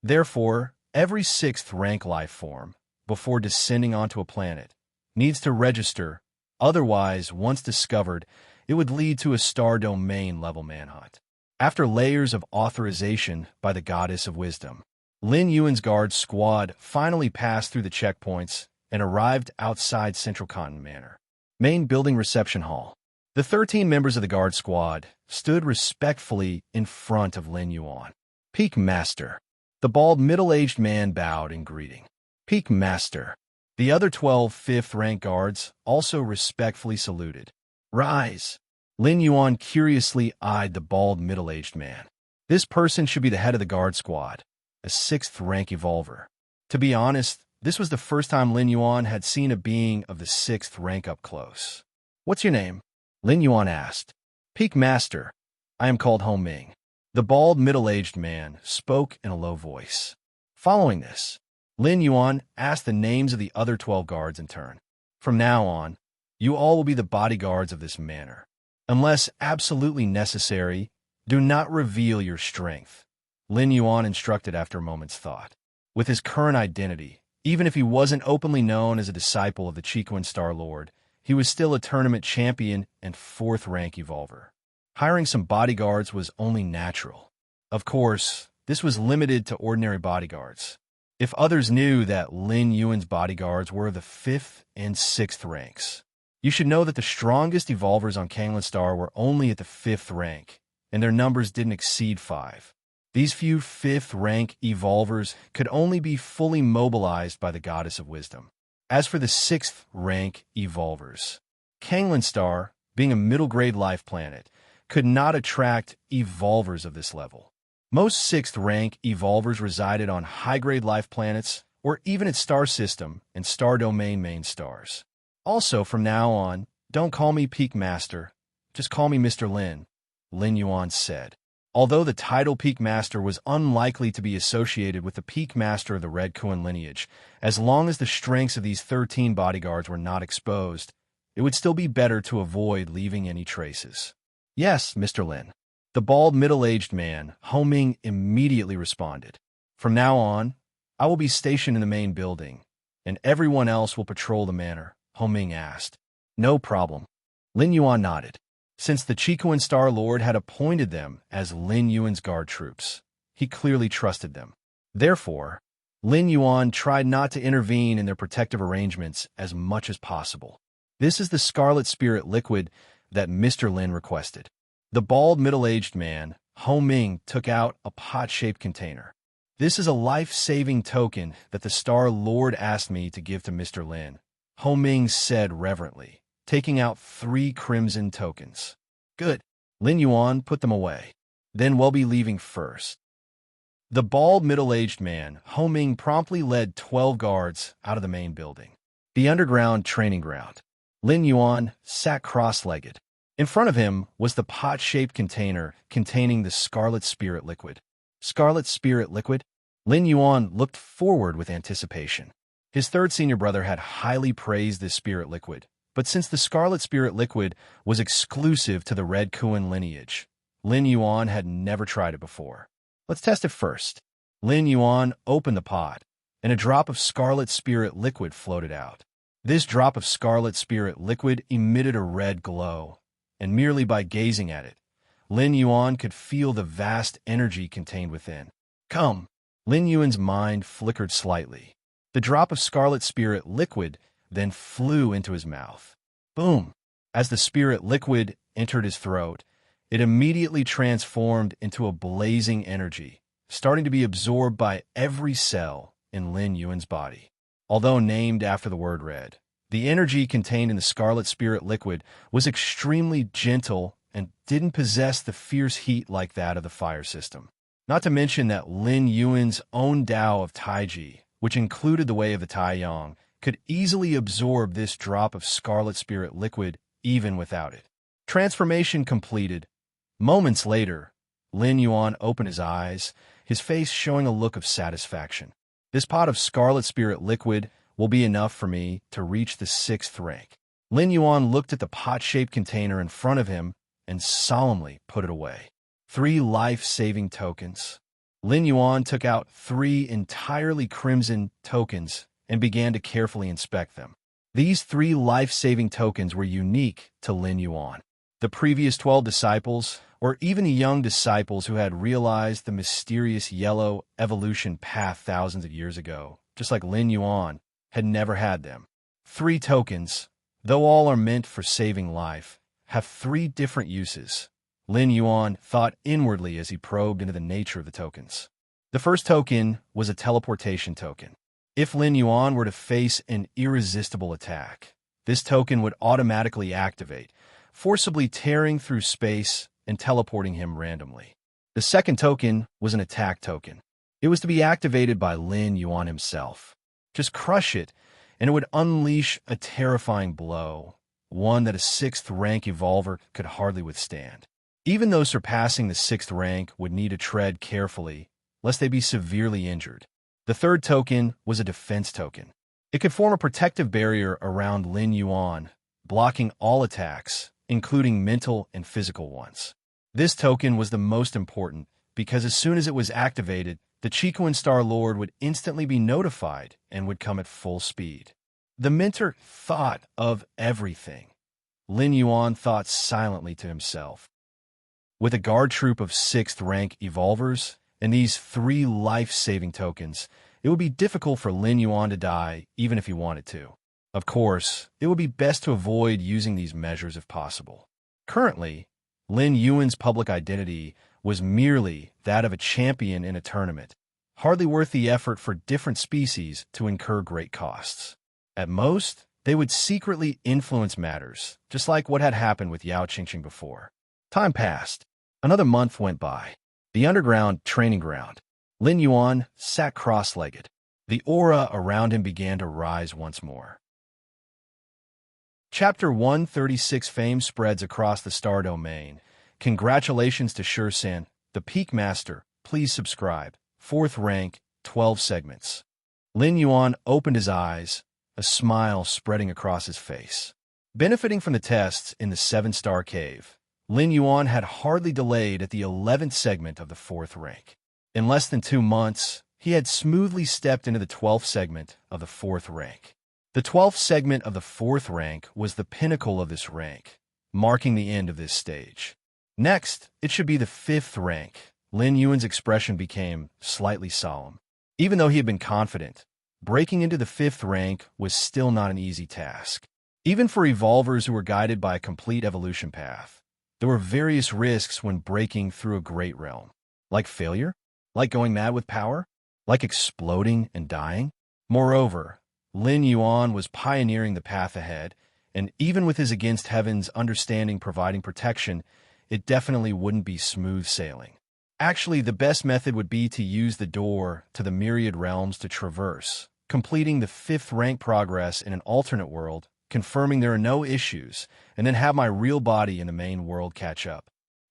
Therefore, every 6th-rank life form, before descending onto a planet, needs to register. Otherwise, once discovered, it would lead to a star domain level manhunt. After layers of authorization by the Goddess of Wisdom, Lin Yuan's guard squad finally passed through the checkpoints and arrived outside Central Continent Manor. Main Building Reception Hall. The 13 members of the guard squad stood respectfully in front of Lin Yuan. Peak Master. The bald middle-aged man bowed in greeting. Peak Master. The other 12 5th-rank guards also respectfully saluted. Rise. Lin Yuan curiously eyed the bald middle-aged man. This person should be the head of the guard squad, a 6th-rank evolver. To be honest, this was the first time Lin Yuan had seen a being of the 6th rank up close. What's your name? Lin Yuan asked. Peak Master. I am called Ho Ming. The bald middle-aged man spoke in a low voice. Following this, Lin Yuan asked the names of the other 12 guards in turn. From now on, you all will be the bodyguards of this manor. Unless absolutely necessary, do not reveal your strength, Lin Yuan instructed after a moment's thought. With his current identity, even if he wasn't openly known as a disciple of the Chikuan Star Lord, he was still a tournament champion and 4th-rank evolver. Hiring some bodyguards was only natural. Of course, this was limited to ordinary bodyguards. If others knew that Lin Yuan's bodyguards were the 5th and 6th ranks, you should know that the strongest evolvers on Kanglan Star were only at the 5th rank, and their numbers didn't exceed 5. These few 5th-rank evolvers could only be fully mobilized by the Goddess of Wisdom. As for the 6th-rank evolvers, Kanglan Star, being a middle-grade life planet, could not attract evolvers of this level. Most 6th-rank evolvers resided on high-grade life planets or even its star system and star domain main stars. Also, from now on, don't call me Peak Master, just call me Mr. Lin, Lin Yuan said. Although the title Peak Master was unlikely to be associated with the Peak Master of the Red Kuan lineage, as long as the strengths of these 13 bodyguards were not exposed, it would still be better to avoid leaving any traces. Yes, Mr. Lin. The bald middle-aged man, Ho Ming, immediately responded. From now on, I will be stationed in the main building, and everyone else will patrol the manor, Ho Ming asked. No problem. Lin Yuan nodded. Since the Chikuan Star Lord had appointed them as Lin Yuan's guard troops, he clearly trusted them. Therefore, Lin Yuan tried not to intervene in their protective arrangements as much as possible. This is the Scarlet Spirit liquid that Mr. Lin requested. The bald middle-aged man, Ho Ming, took out a pot-shaped container. This is a life-saving token that the Star Lord asked me to give to Mr. Lin, Ho Ming said reverently, taking out 3 crimson tokens. Good. Lin Yuan put them away. Then we'll be leaving first. The bald middle-aged man, Ho Ming, promptly led 12 guards out of the main building. The underground training ground. Lin Yuan sat cross-legged. In front of him was the pot-shaped container containing the Scarlet Spirit liquid. Scarlet Spirit liquid? Lin Yuan looked forward with anticipation. His 3rd senior brother had highly praised this spirit liquid, but since the Scarlet Spirit liquid was exclusive to the Red Kuan lineage, Lin Yuan had never tried it before. Let's test it first. Lin Yuan opened the pot, and a drop of Scarlet Spirit liquid floated out. This drop of Scarlet Spirit liquid emitted a red glow, and merely by gazing at it, Lin Yuan could feel the vast energy contained within. Come! Lin Yuan's mind flickered slightly. The drop of scarlet spirit liquid then flew into his mouth. Boom! As the spirit liquid entered his throat, it immediately transformed into a blazing energy, starting to be absorbed by every cell in Lin Yuan's body. Although named after the word red, the energy contained in the scarlet spirit liquid was extremely gentle and didn't possess the fierce heat like that of the fire system. Not to mention that Lin Yuan's own Tao of Taiji, which included the way of the Taiyang, could easily absorb this drop of scarlet spirit liquid even without it. Transformation completed. Moments later, Lin Yuan opened his eyes, his face showing a look of satisfaction. This pot of scarlet spirit liquid will be enough for me to reach the 6th rank. Lin Yuan looked at the pot-shaped container in front of him and solemnly put it away. 3 life-saving tokens. Lin Yuan took out 3 entirely crimson tokens and began to carefully inspect them. These 3 life-saving tokens were unique to Lin Yuan. The previous 12 disciples, or even the young disciples who had realized the mysterious yellow evolution path thousands of years ago, just like Lin Yuan, had never had them. 3 tokens, though all are meant for saving life, have 3 different uses. Lin Yuan thought inwardly as he probed into the nature of the tokens. The first token was a teleportation token. If Lin Yuan were to face an irresistible attack, this token would automatically activate, forcibly tearing through space and teleporting him randomly. The second token was an attack token. It was to be activated by Lin Yuan himself. Just crush it, and it would unleash a terrifying blow, one that a 6th rank evolver could hardly withstand. Even those surpassing the 6th rank would need to tread carefully, lest they be severely injured. The third token was a defense token. It could form a protective barrier around Lin Yuan, blocking all attacks, including mental and physical ones. This token was the most important because as soon as it was activated, the Chicoan Star Lord would instantly be notified and would come at full speed. The mentor thought of everything. Lin Yuan thought silently to himself. With a guard troop of 6th rank evolvers and these 3 life-saving tokens, it would be difficult for Lin Yuan to die even if he wanted to. Of course, it would be best to avoid using these measures if possible. Currently, Lin Yuan's public identity was merely that of a champion in a tournament, hardly worth the effort for different species to incur great costs. At most, they would secretly influence matters, just like what had happened with Yao Qingqing before. Time passed. Another month went by. The underground training ground. Lin Yuan sat cross-legged. The aura around him began to rise once more. Chapter 136 Fame spreads across the star domain. Congratulations to Shursan, the Peak Master. Please subscribe. 4th rank, 12 segments. Lin Yuan opened his eyes, a smile spreading across his face. Benefiting from the tests in the 7-star cave, Lin Yuan had hardly delayed at the 11th segment of the 4th rank. In less than 2 months, he had smoothly stepped into the 12th segment of the 4th rank. The 12th segment of the 4th rank was the pinnacle of this rank, marking the end of this stage. Next, it should be the 5th rank. Lin Yuan's expression became slightly solemn. Even though he had been confident, breaking into the 5th rank was still not an easy task. Even for evolvers who were guided by a complete evolution path, there were various risks when breaking through a great realm. Like failure? Like going mad with power? Like exploding and dying? Moreover, Lin Yuan was pioneering the path ahead, and even with his against heaven's understanding providing protection, it definitely wouldn't be smooth sailing. Actually, the best method would be to use the door to the myriad realms to traverse, completing the 5th rank progress in an alternate world, confirming there are no issues, and then have my real body in the main world catch up.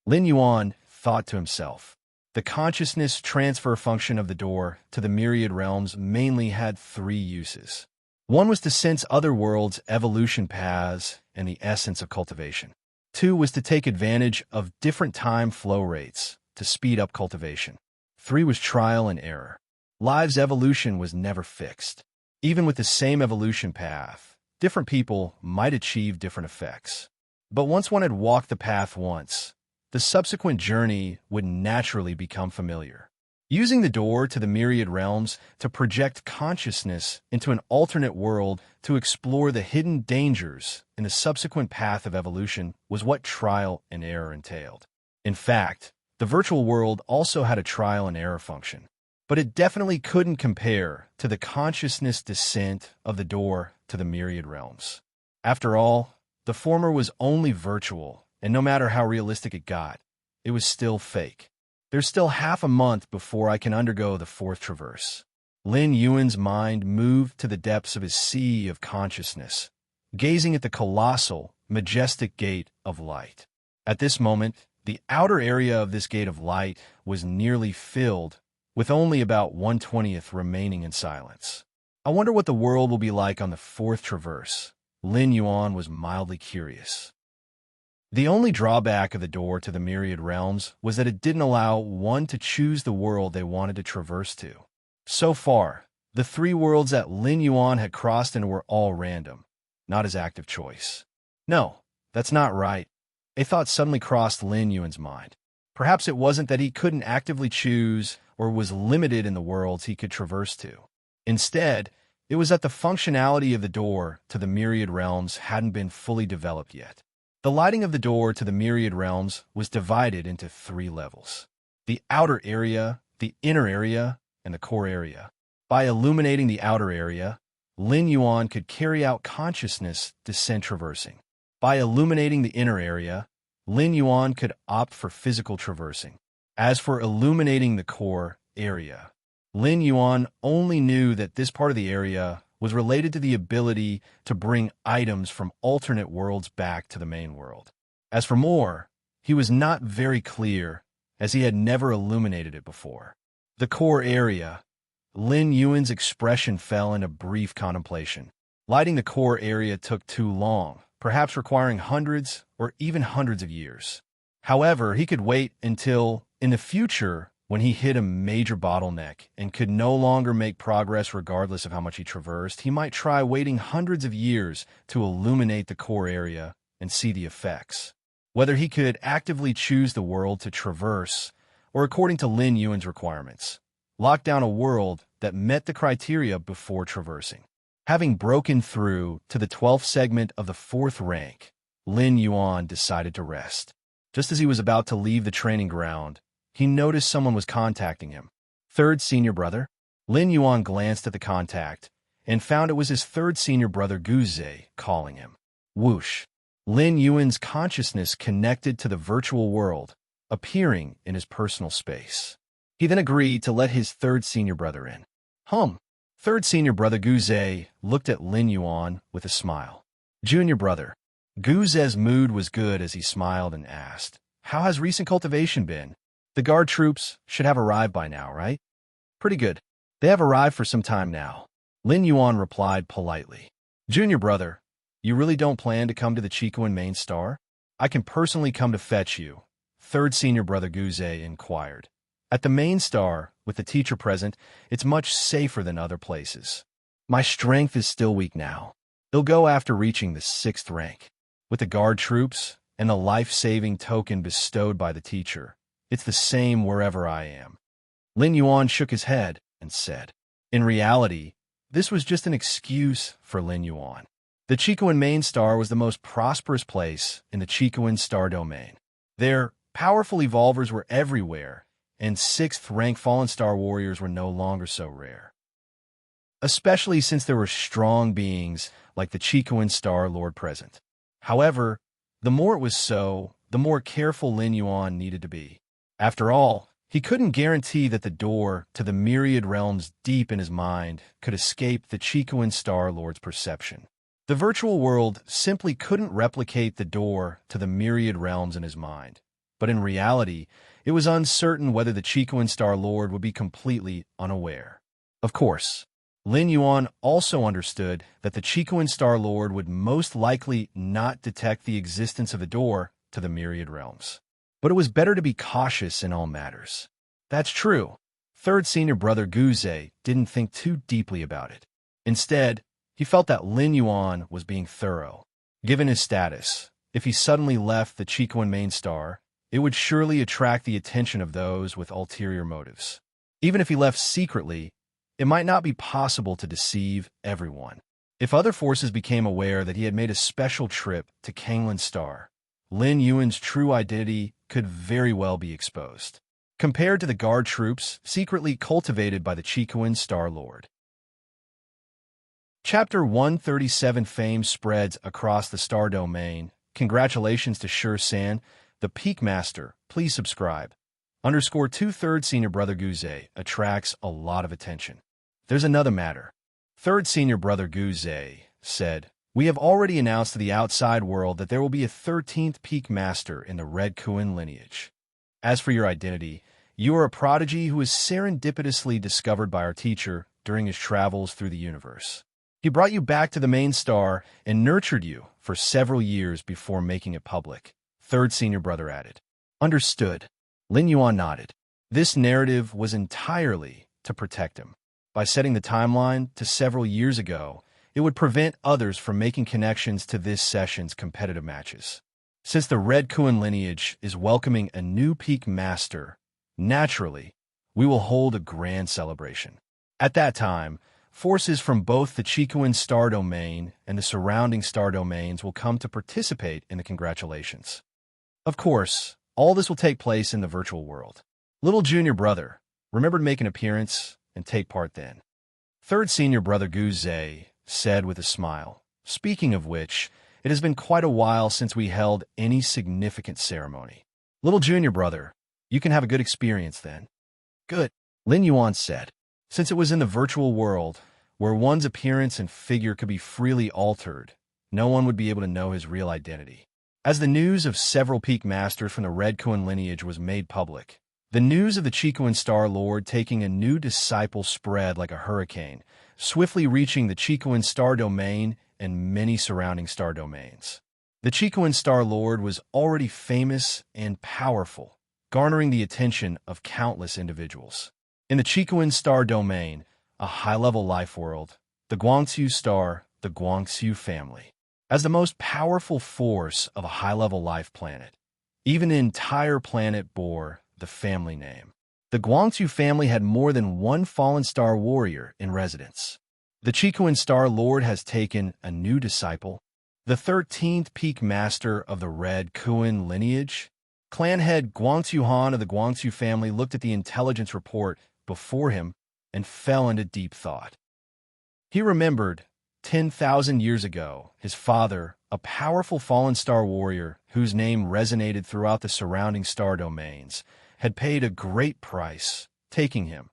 Lin Yuan thought to himself. The consciousness transfer function of the door to the myriad realms mainly had 3 uses. One was to sense other worlds' evolution paths and the essence of cultivation. 2 was to take advantage of different time flow rates to speed up cultivation. 3 was trial and error. Life's evolution was never fixed. Even with the same evolution path, different people might achieve different effects. But once one had walked the path once, the subsequent journey would naturally become familiar. Using the door to the myriad realms to project consciousness into an alternate world to explore the hidden dangers in the subsequent path of evolution was what trial and error entailed. In fact, the virtual world also had a trial and error function, but it definitely couldn't compare to the consciousness descent of the door to the myriad realms. After all, the former was only virtual, and no matter how realistic it got, it was still fake. There's still half a month before I can undergo the fourth traverse. Lin Yuan's mind moved to the depths of his sea of consciousness, gazing at the colossal, majestic gate of light. At this moment, the outer area of this gate of light was nearly filled, with only about 1/20th remaining in silence. I wonder what the world will be like on the fourth traverse. Lin Yuan was mildly curious. The only drawback of the door to the myriad realms was that it didn't allow one to choose the world they wanted to traverse to. So far, the 3 worlds that Lin Yuan had crossed into were all random, not his active choice. No, that's not right. A thought suddenly crossed Lin Yuan's mind. Perhaps it wasn't that he couldn't actively choose or was limited in the worlds he could traverse to. Instead, it was that the functionality of the door to the myriad realms hadn't been fully developed yet. The lighting of the door to the myriad realms was divided into 3 levels: the outer area, the inner area, and the core area. By illuminating the outer area, Lin Yuan could carry out consciousness descent traversing. By illuminating the inner area, Lin Yuan could opt for physical traversing. As for illuminating the core area, Lin Yuan only knew that this part of the area was related to the ability to bring items from alternate worlds back to the main world. As for more, he was not very clear, as he had never illuminated it before. The core area. Lin Yuan's expression fell into brief contemplation. Lighting the core area took too long, perhaps requiring hundreds or even hundreds of years. However, he could wait until, in the future, when he hit a major bottleneck and could no longer make progress regardless of how much he traversed, he might try waiting hundreds of years to illuminate the core area and see the effects. Whether he could actively choose the world to traverse, or according to Lin Yuan's requirements, lock down a world that met the criteria before traversing. Having broken through to the 12th segment of the 4th rank, Lin Yuan decided to rest. Just as he was about to leave the training ground, he noticed someone was contacting him. 3rd senior brother? Lin Yuan glanced at the contact and found it was his 3rd senior brother Guze calling him. Whoosh! Lin Yuan's consciousness connected to the virtual world, appearing in his personal space. He then agreed to let his 3rd senior brother in. 3rd senior brother Guze looked at Lin Yuan with a smile. Junior brother. Guze's mood was good as he smiled and asked, "How has recent cultivation been? The guard troops should have arrived by now, right?" "Pretty good. They have arrived for some time now," Lin Yuan replied politely. "Junior brother, you really don't plan to come to the Chikuan main star? I can personally come to fetch you," 3rd senior brother Guze inquired. "At the main star, with the teacher present, it's much safer than other places. My strength is still weak now. It'll go after reaching the 6th rank. With the guard troops and the life-saving token bestowed by the teacher, it's the same wherever I am." Lin Yuan shook his head and said, in reality, this was just an excuse for Lin Yuan. The Chikuan main star was the most prosperous place in the Chikuan star domain. Their powerful evolvers were everywhere, and 6th rank fallen star warriors were no longer so rare. Especially since there were strong beings like the Chikuan star lord present. However, the more it was so, the more careful Lin Yuan needed to be. After all, he couldn't guarantee that the door to the myriad realms deep in his mind could escape the Chikuan star lord's perception. The virtual world simply couldn't replicate the door to the myriad realms in his mind. But in reality, it was uncertain whether the Chikuan star lord would be completely unaware. Of course, Lin Yuan also understood that the Chikuan star lord would most likely not detect the existence of the door to the myriad realms. But it was better to be cautious in all matters. That's true. 3rd senior brother Guze didn't think too deeply about it. Instead, he felt that Lin Yuan was being thorough. Given his status, if he suddenly left the Chikuan main star, it would surely attract the attention of those with ulterior motives. Even if he left secretly, it might not be possible to deceive everyone. If other forces became aware that he had made a special trip to Kanglin's star, Lin Yuan's true identity could very well be exposed, compared to the guard troops secretly cultivated by the Chikuan Star Lord. Chapter 137 Fame spreads across the star domain. Congratulations to San, the Peak Master. Please subscribe. _ 2/3 Senior Brother Guze attracts a lot of attention. There's another matter. Third Senior Brother Guze said, "We have already announced to the outside world that there will be a 13th Peak Master in the Red Kuan lineage. As for your identity, you are a prodigy who was serendipitously discovered by our teacher during his travels through the universe. He brought you back to the main star and nurtured you for several years before making it public," Third Senior Brother added. Understood. Lin Yuan nodded. This narrative was entirely to protect him. By setting the timeline to several years ago, it would prevent others from making connections to this session's competitive matches. Since the Red Kuan lineage is welcoming a new Peak Master, naturally, we will hold a grand celebration. At that time, forces from both the Chikuan star domain and the surrounding star domains will come to participate in the congratulations. Of course, all this will take place in the virtual world. Little Junior Brother, remember to make an appearance and take part then. Third Senior Brother Guze said with a smile. Speaking of which, it has been quite a while since we held any significant ceremony. Little Junior Brother, you can have a good experience then. Good, Lin Yuan said. Since it was in the virtual world, where one's appearance and figure could be freely altered, no one would be able to know his real identity. As the news of several Peak Masters from the Red Kuan lineage was made public, the news of the Chikuan Star Lord taking a new disciple spread like a hurricane, swiftly reaching the Chikuan Star Domain and many surrounding star domains. The Chikuan Star Lord was already famous and powerful, garnering the attention of countless individuals. In the Chikuan Star Domain, a high-level life world, the Guangxu Star, the Guangxu family, as the most powerful force of a high-level life planet. Even the entire planet bore the family name. The Guangxu family had more than one fallen star warrior in residence. The Chikuan Star Lord has taken a new disciple, the 13th Peak Master of the Red Kuan lineage. Clan head Guangxu Han of the Guangxu family looked at the intelligence report before him and fell into deep thought. He remembered 10,000 years ago, his father, a powerful fallen star warrior whose name resonated throughout the surrounding star domains, had paid a great price, taking him,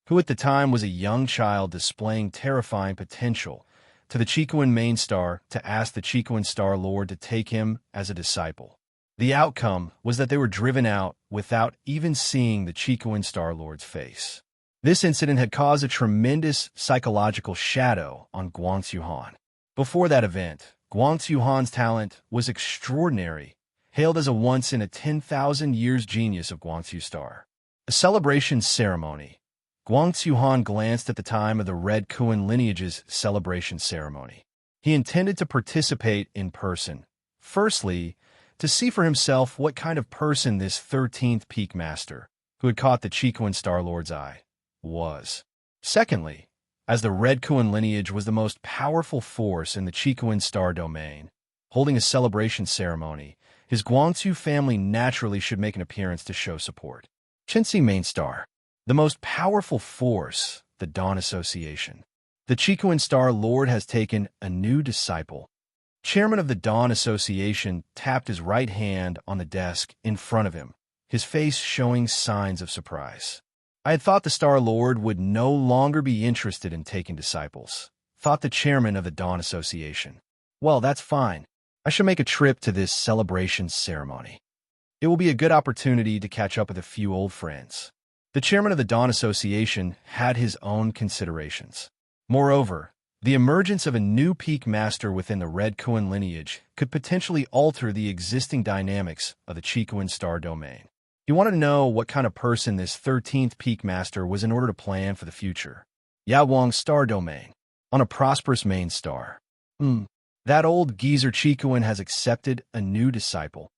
who at the time was a young child displaying terrifying potential, to the Chikuan main star to ask the Chikuan Star Lord to take him as a disciple. The outcome was that they were driven out without even seeing the Chikuan Star Lord's face. This incident had caused a tremendous psychological shadow on Guangxu Han. Before that event, Guangxu Han's talent was extraordinary, hailed as a once-in-a-10,000-years genius of Guangxu Star. A celebration ceremony. Guangxu Han glanced at the time of the Red Kuan lineage's celebration ceremony. He intended to participate in person. Firstly, to see for himself what kind of person this 13th Peak Master, who had caught the Chikuan Star Lord's eye, was. Secondly, as the Red Kuan lineage was the most powerful force in the Chikuan Star Domain, holding a celebration ceremony, his Guangxu family naturally should make an appearance to show support. Chenxi Main Star. The most powerful force, the Dawn Association. The Chikuan Star Lord has taken a new disciple. Chairman of the Dawn Association tapped his right hand on the desk in front of him, his face showing signs of surprise. I had thought the Star Lord would no longer be interested in taking disciples, thought the chairman of the Dawn Association. Well, that's fine. I should make a trip to this celebration ceremony. It will be a good opportunity to catch up with a few old friends. The chairman of the Dawn Association had his own considerations. Moreover, the emergence of a new Peak Master within the Red Kuan lineage could potentially alter the existing dynamics of the Chikuan Star Domain. He wanted to know what kind of person this 13th Peak Master was in order to plan for the future. Yawang Star Domain. On a prosperous main star. That old geezer Chikuan has accepted a new disciple.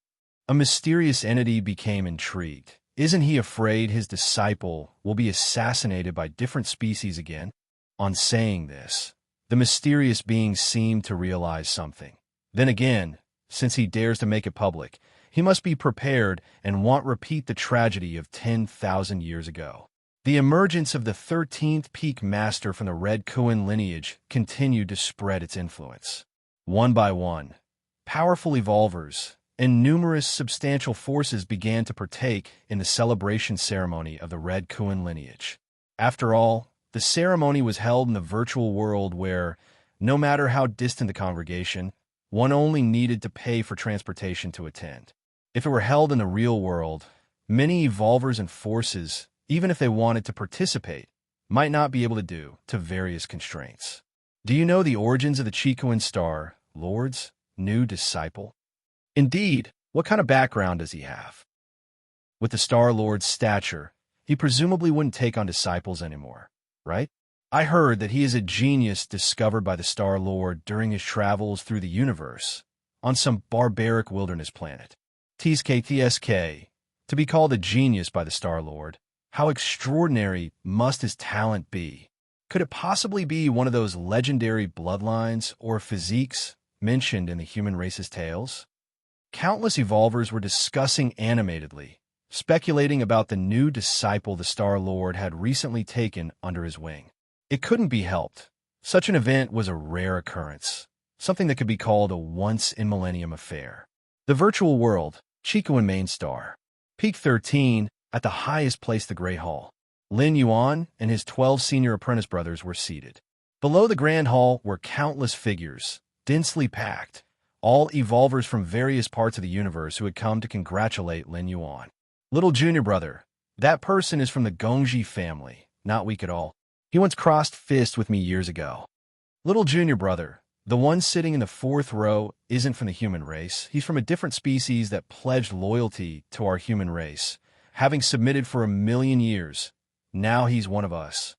A mysterious entity became intrigued. Isn't he afraid his disciple will be assassinated by different species again? On saying this, the mysterious being seemed to realize something. Then again, since he dares to make it public, he must be prepared and won't repeat the tragedy of 10,000 years ago. The emergence of the 13th Peak Master from the Red Kuan lineage continued to spread its influence. One by one, powerful evolvers and numerous substantial forces began to partake in the celebration ceremony of the Red Kuan lineage. After all, the ceremony was held in the virtual world where, no matter how distant the congregation, one only needed to pay for transportation to attend. If it were held in the real world, many evolvers and forces, even if they wanted to participate, might not be able to due to various constraints. Do you know the origins of the Chikuan Star Lord's new disciple? Indeed, what kind of background does he have? With the Star Lord's stature, he presumably wouldn't take on disciples anymore, right? I heard that he is a genius discovered by the Star Lord during his travels through the universe on some barbaric wilderness planet. TSK, to be called a genius by the Star Lord, how extraordinary must his talent be? Could it possibly be one of those legendary bloodlines or physiques mentioned in the human race's tales? Countless evolvers were discussing animatedly, speculating about the new disciple the Star Lord had recently taken under his wing. It couldn't be helped. Such an event was a rare occurrence, something that could be called a once-in-millennium affair. The virtual world, Chikuan Main Star. Peak 13, at the highest place the Great Hall. Lin Yuan and his 12 senior apprentice brothers were seated. Below the Grand Hall were countless figures, densely packed, all evolvers from various parts of the universe who had come to congratulate Lin Yuan. Little junior brother, that person is from the Gongji family, not weak at all. He once crossed fists with me years ago. Little junior brother, the one sitting in the fourth row isn't from the human race. He's from a different species that pledged loyalty to our human race, having submitted for 1,000,000 years. Now he's one of us.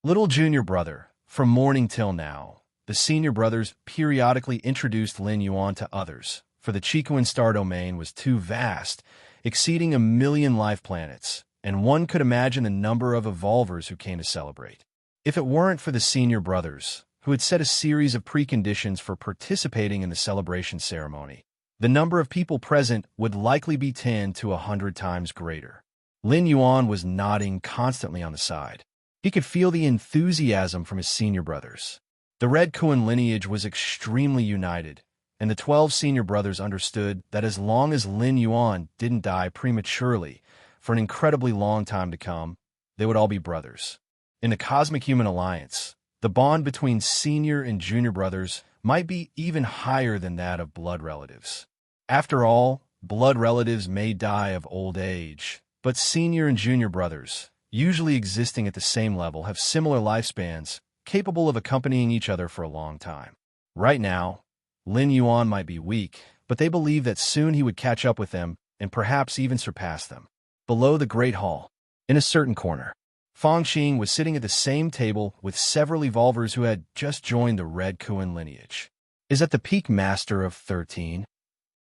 Little junior brother, from morning till now, the senior brothers periodically introduced Lin Yuan to others, for the Chikuan star domain was too vast, exceeding 1,000,000 life planets, and one could imagine the number of evolvers who came to celebrate. If it weren't for the senior brothers, who had set a series of preconditions for participating in the celebration ceremony, the number of people present would likely be 10 to 100 times greater. Lin Yuan was nodding constantly on the side. He could feel the enthusiasm from his senior brothers. The Red Kuan lineage was extremely united, and the 12 senior brothers understood that as long as Lin Yuan didn't die prematurely for an incredibly long time to come, they would all be brothers. In the Cosmic Human Alliance, the bond between senior and junior brothers might be even higher than that of blood relatives. After all, blood relatives may die of old age, but senior and junior brothers, usually existing at the same level, have similar lifespans, capable of accompanying each other for a long time. Right now, Lin Yuan might be weak, but they believed that soon he would catch up with them and perhaps even surpass them. Below the Great Hall, in a certain corner, Fang Qing was sitting at the same table with several evolvers who had just joined the Red Kuan lineage. Is that the Peak Master of 13?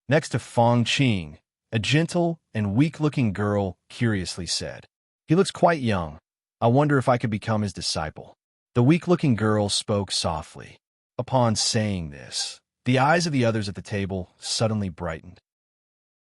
Next to Fang Qing, a gentle and weak-looking girl curiously said, "He looks quite young. I wonder if I could become his disciple." The weak-looking girl spoke softly. Upon saying this, the eyes of the others at the table suddenly brightened.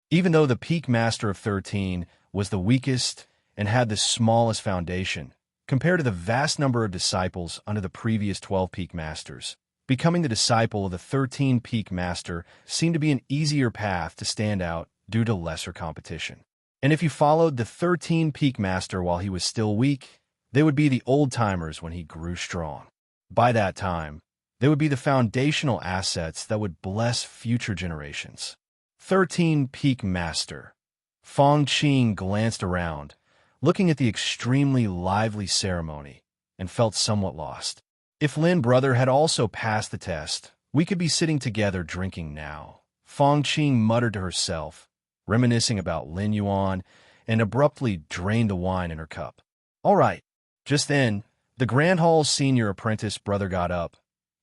Even though the Peak Master of 13 was the weakest and had the smallest foundation, compared to the vast number of disciples under the previous 12 Peak Masters, becoming the disciple of the 13 Peak Master seemed to be an easier path to stand out due to lesser competition. And if you followed the 13 Peak Master while he was still weak, they would be the old-timers when he grew strong. By that time, they would be the foundational assets that would bless future generations. 13 Peak Master. Fang Qing glanced around, looking at the extremely lively ceremony, and felt somewhat lost. If Lin brother had also passed the test, we could be sitting together drinking now. Fang Qing muttered to herself, reminiscing about Lin Yuan, and abruptly drained the wine in her cup. All right. Just then, the Grand Hall's senior apprentice brother got up,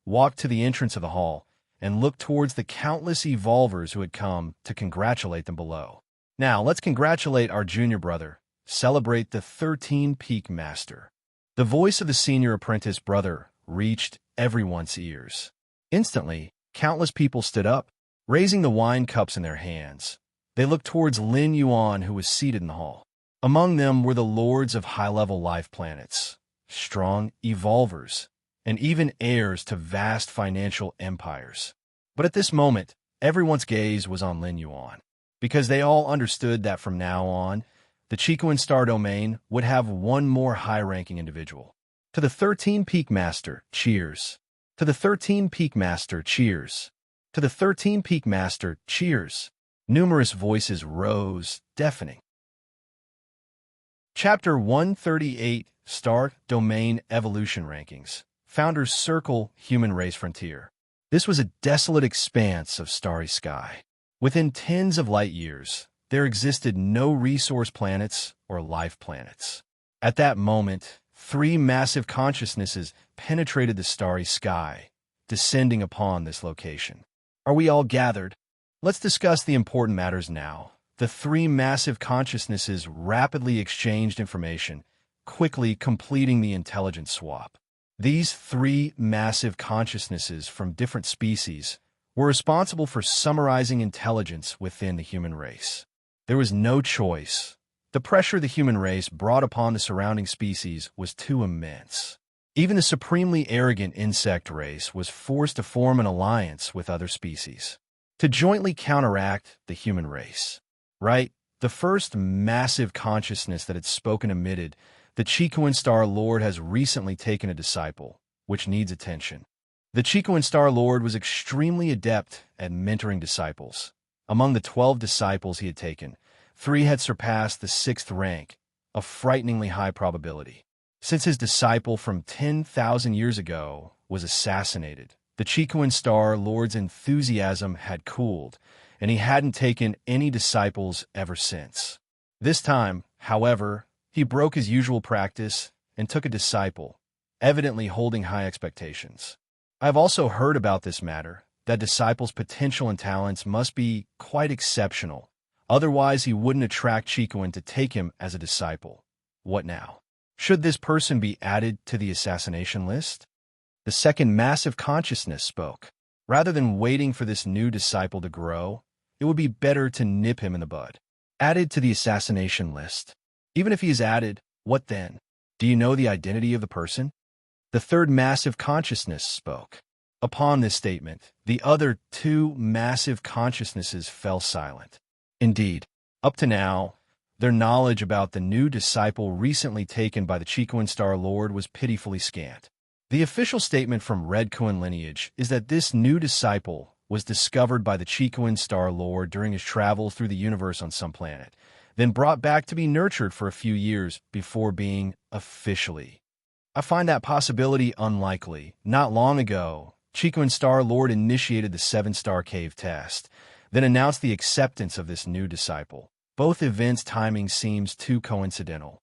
walked to the entrance of the hall, and looked towards the countless evolvers who had come to congratulate them below. Now, let's congratulate our junior brother, celebrate the 13-peak master. The voice of the senior apprentice brother reached everyone's ears. Instantly, countless people stood up, raising the wine cups in their hands. They looked towards Lin Yuan, who was seated in the hall. Among them were the lords of high-level life planets, strong evolvers, and even heirs to vast financial empires. But at this moment, everyone's gaze was on Lin Yuan, because they all understood that from now on, the Chicoan Star Domain would have one more high-ranking individual. To the 13-peak master, cheers. To the 13-peak master, cheers. To the 13-peak master, cheers. Numerous voices rose, deafening. Chapter 138, Star Domain Evolution Rankings. Founders Circle, Human Race Frontier. This was a desolate expanse of starry sky. Within tens of light years, there existed no resource planets or life planets. At that moment, 3 massive consciousnesses penetrated the starry sky, descending upon this location. Are we all gathered? Let's discuss the important matters now. The 3 massive consciousnesses rapidly exchanged information, quickly completing the intelligence swap. These 3 massive consciousnesses from different species were responsible for summarizing intelligence within the human race. There was no choice. The pressure the human race brought upon the surrounding species was too immense. Even the supremely arrogant insect race was forced to form an alliance with other species to jointly counteract the human race. Right? The first massive consciousness that had spoken admitted, the Chicoan Star Lord has recently taken a disciple, which needs attention. The Chicoan Star Lord was extremely adept at mentoring disciples. Among the 12 disciples he had taken, 3 had surpassed the 6th rank, a frighteningly high probability. Since his disciple from 10,000 years ago was assassinated, the Chicoan Star Lord's enthusiasm had cooled, and he hadn't taken any disciples ever since. This time, however, he broke his usual practice and took a disciple, evidently holding high expectations. I've also heard about this matter, that disciples' potential and talents must be quite exceptional. Otherwise, he wouldn't attract Chicoan to take him as a disciple. What now? Should this person be added to the assassination list? The second massive consciousness spoke. Rather than waiting for this new disciple to grow, it would be better to nip him in the bud. Added to the assassination list. Even if he is added, what then? Do you know the identity of the person? The third massive consciousness spoke. Upon this statement, the other 2 massive consciousnesses fell silent. Indeed, up to now, their knowledge about the new disciple recently taken by the Chicoan Star Lord was pitifully scant. The official statement from Red Coan lineage is that this new disciple was discovered by the Chicoan Star Lord during his travels through the universe on some planet, then brought back to be nurtured for a few years before being officially. I find that possibility unlikely. Not long ago, Chicoan Star Lord initiated the 7-star cave test, then announced the acceptance of this new disciple. Both events' timing seems too coincidental.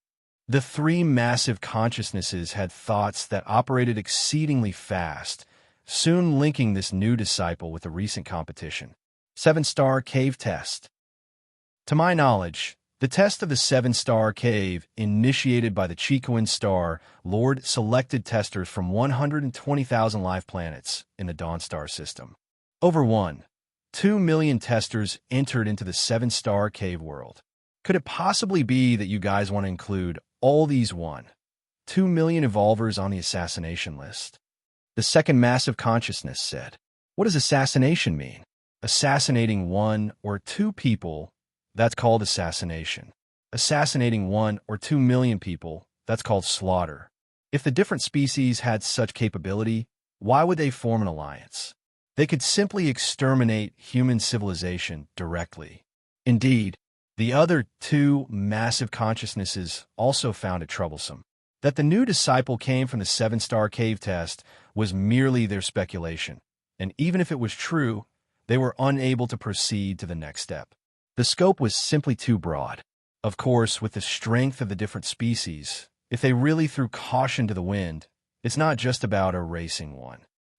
The 3 massive consciousnesses had thoughts that operated exceedingly fast, soon linking this new disciple with a recent competition. 7-star cave test. To my knowledge, the test of the 7-star cave, initiated by the Chicoan Star Lord, selected testers from 120,000 life planets in the Dawn Star system. Over 2 million testers entered into the 7-star cave world. Could it possibly be that you guys want to include all these 2 million evolvers on the assassination list? The second massive consciousness said. What does assassination mean? Assassinating 1 or 2 people, that's called assassination. Assassinating 1 or 2 million people, that's called slaughter. If the different species had such capability, why would they form an alliance? They could simply exterminate human civilization directly. Indeed, the other 2 massive consciousnesses also found it troublesome. That the new disciple came from the 7-star cave test was merely their speculation, and even if it was true, they were unable to proceed to the next step. The scope was simply too broad. Of course, with the strength of the different species, if they really threw caution to the wind, it's not just about erasing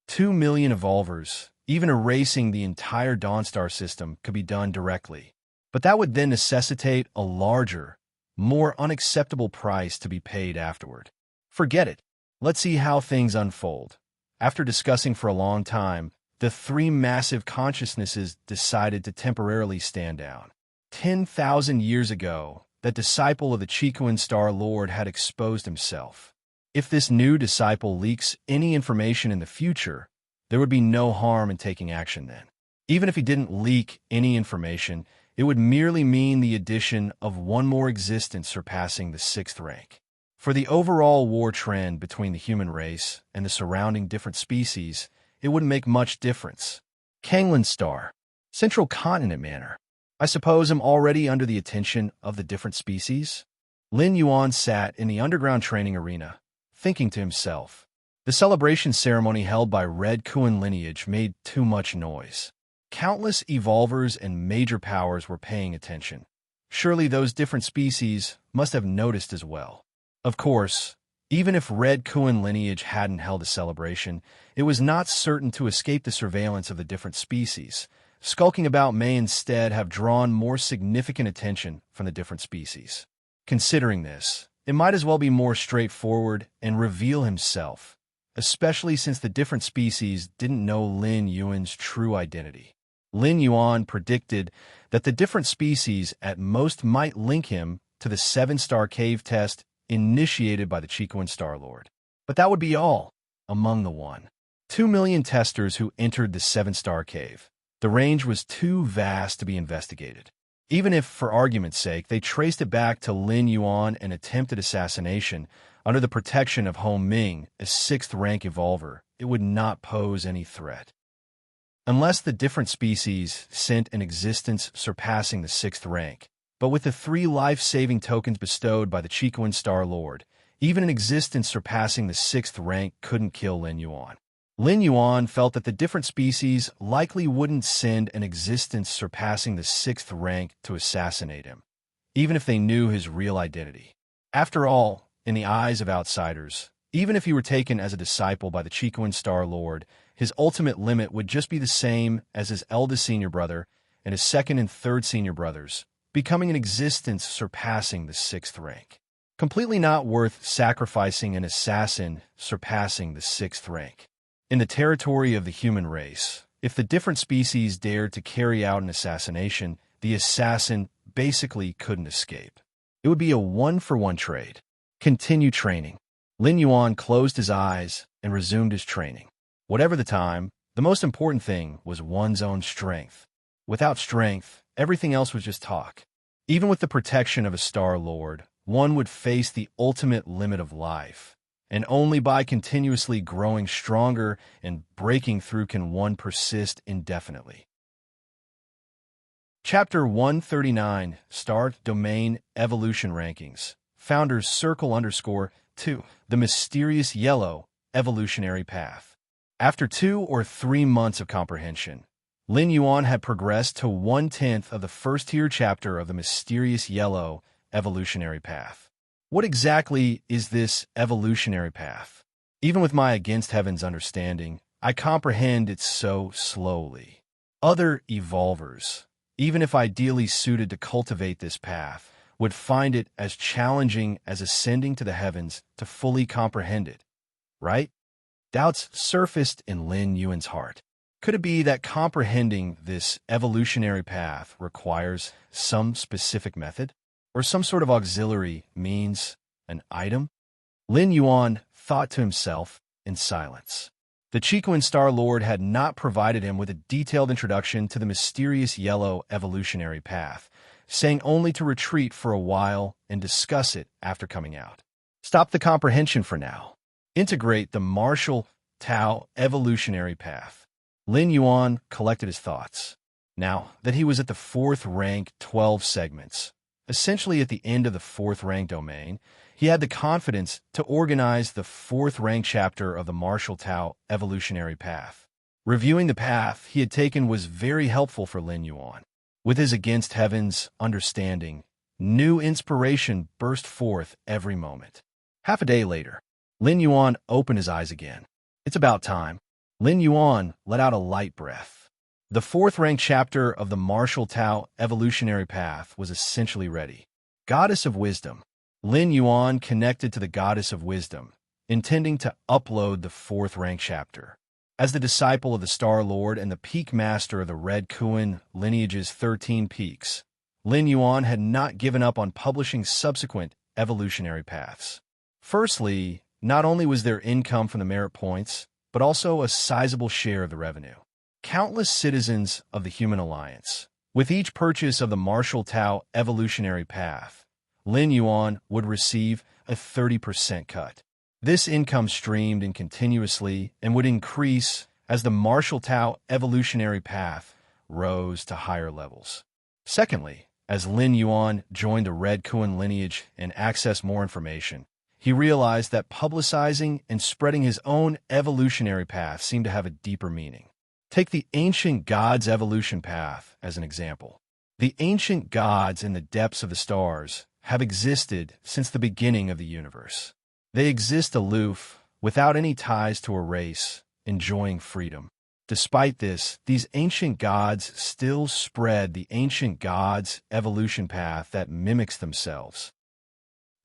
2 million evolvers. even erasing the entire Dawnstar system could be done directly. But that would then necessitate a larger, more unacceptable price to be paid afterward. Forget it. Let's see how things unfold. After discussing for a long time, the three massive consciousnesses decided to temporarily stand down. 10,000 years ago, that disciple of the Chicoan Star Lord had exposed himself. If this new disciple leaks any information in the future, there would be no harm in taking action then. Even if he didn't leak any information, it would merely mean the addition of one more existence surpassing the 6th rank. For the overall war trend between the human race and the surrounding different species, it wouldn't make much difference. Kanglan Star, Central Continent Manor. I suppose I'm already under the attention of the different species? Lin Yuan sat in the underground training arena, thinking to himself. The celebration ceremony held by Red Kuan lineage made too much noise. Countless evolvers and major powers were paying attention. Surely those different species must have noticed as well. Of course, even if Red Kuan lineage hadn't held a celebration, it was not certain to escape the surveillance of the different species. Skulking about may instead have drawn more significant attention from the different species. Considering this, it might as well be more straightforward and reveal himself, especially since the different species didn't know Lin Yuan's true identity. Lin Yuan predicted that the different species at most might link him to the 7-star cave test initiated by the Chicoan Star Lord. But that would be all among the 2 million testers who entered the 7-star cave. The range was too vast to be investigated. Even if, for argument's sake, they traced it back to Lin Yuan and attempted assassination under the protection of Hong Ming, a 6th-rank evolver, it would not pose any threat. Unless the different species sent an existence surpassing the 6th rank, but with the 3 life-saving tokens bestowed by the Chicoan Star Lord, even an existence surpassing the 6th rank couldn't kill Lin Yuan. Lin Yuan felt that the different species likely wouldn't send an existence surpassing the 6th rank to assassinate him, even if they knew his real identity. After all, in the eyes of outsiders, even if he were taken as a disciple by the Chicoan Star Lord, his ultimate limit would just be the same as his eldest senior brother and his 2nd and 3rd senior brothers, becoming an existence surpassing the 6th rank. Completely not worth sacrificing an assassin surpassing the 6th rank. In the territory of the human race, if the different species dared to carry out an assassination, the assassin basically couldn't escape. It would be a 1-for-1 trade. Continue training. Lin Yuan closed his eyes and resumed his training. Whatever the time, the most important thing was one's own strength. Without strength, everything else was just talk. Even with the protection of a Star Lord, one would face the ultimate limit of life. And only by continuously growing stronger and breaking through can one persist indefinitely. Chapter 139, Star Domain Evolution Rankings. Founders Circle _2, The Mysterious Yellow Evolutionary Path. After 2 or 3 months of comprehension, Lin Yuan had progressed to 1/10 of the first-tier chapter of the Mysterious Yellow Evolutionary Path. What exactly is this evolutionary path? Even with my against heaven's understanding, I comprehend it so slowly. Other evolvers, even if ideally suited to cultivate this path, would find it as challenging as ascending to the heavens to fully comprehend it, right? Doubts surfaced in Lin Yuan's heart. Could it be that comprehending this evolutionary path requires some specific method? Or some sort of auxiliary means, an item? Lin Yuan thought to himself in silence. The Chicoan Star Lord had not provided him with a detailed introduction to the mysterious yellow evolutionary path, saying only to retreat for a while and discuss it after coming out. Stop the comprehension for now. Integrate the martial Tao evolutionary path. Lin Yuan collected his thoughts. Now that he was at the 4th rank 12 segments, essentially at the end of the 4th rank domain, he had the confidence to organize the 4th rank chapter of the Martial Tao evolutionary path. Reviewing the path he had taken was very helpful for Lin Yuan. With his against heaven's understanding, new inspiration burst forth every moment. Half a day later, Lin Yuan opened his eyes again. It's about time. Lin Yuan let out a light breath. The fourth-rank chapter of the martial Tao evolutionary path was essentially ready. Goddess of Wisdom. Lin Yuan connected to the Goddess of Wisdom, intending to upload the fourth-rank chapter. As the disciple of the Star Lord and the peak master of the Red Kuan lineage's 13 peaks, Lin Yuan had not given up on publishing subsequent evolutionary paths. Firstly, not only was there income from the merit points, but also a sizable share of the revenue. Countless citizens of the Human Alliance, with each purchase of the martial Tao evolutionary path, Lin Yuan would receive a 30% cut. This income streamed in continuously and would increase as the martial Tao evolutionary path rose to higher levels. Secondly, as Lin Yuan joined the Red Kuan lineage and accessed more information, he realized that publicizing and spreading his own evolutionary path seemed to have a deeper meaning. Take the ancient gods' evolution path as an example. The ancient gods in the depths of the stars have existed since the beginning of the universe. They exist aloof, without any ties to a race, enjoying freedom. Despite this, these ancient gods still spread the ancient gods' evolution path that mimics themselves.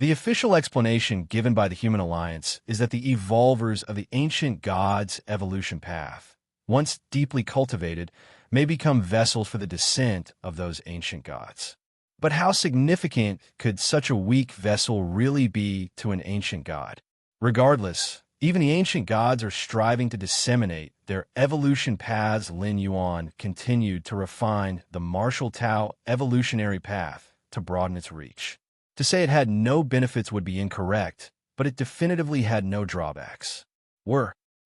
The official explanation given by the Human Alliance is that the evolvers of the ancient gods' evolution path, once deeply cultivated, may become vessels for the descent of those ancient gods. But how significant could such a weak vessel really be to an ancient god? Regardless, even the ancient gods are striving to disseminate their evolution paths. Lin Yuan continued to refine the martial Tao evolutionary path to broaden its reach. To say it had no benefits would be incorrect, but it definitively had no drawbacks.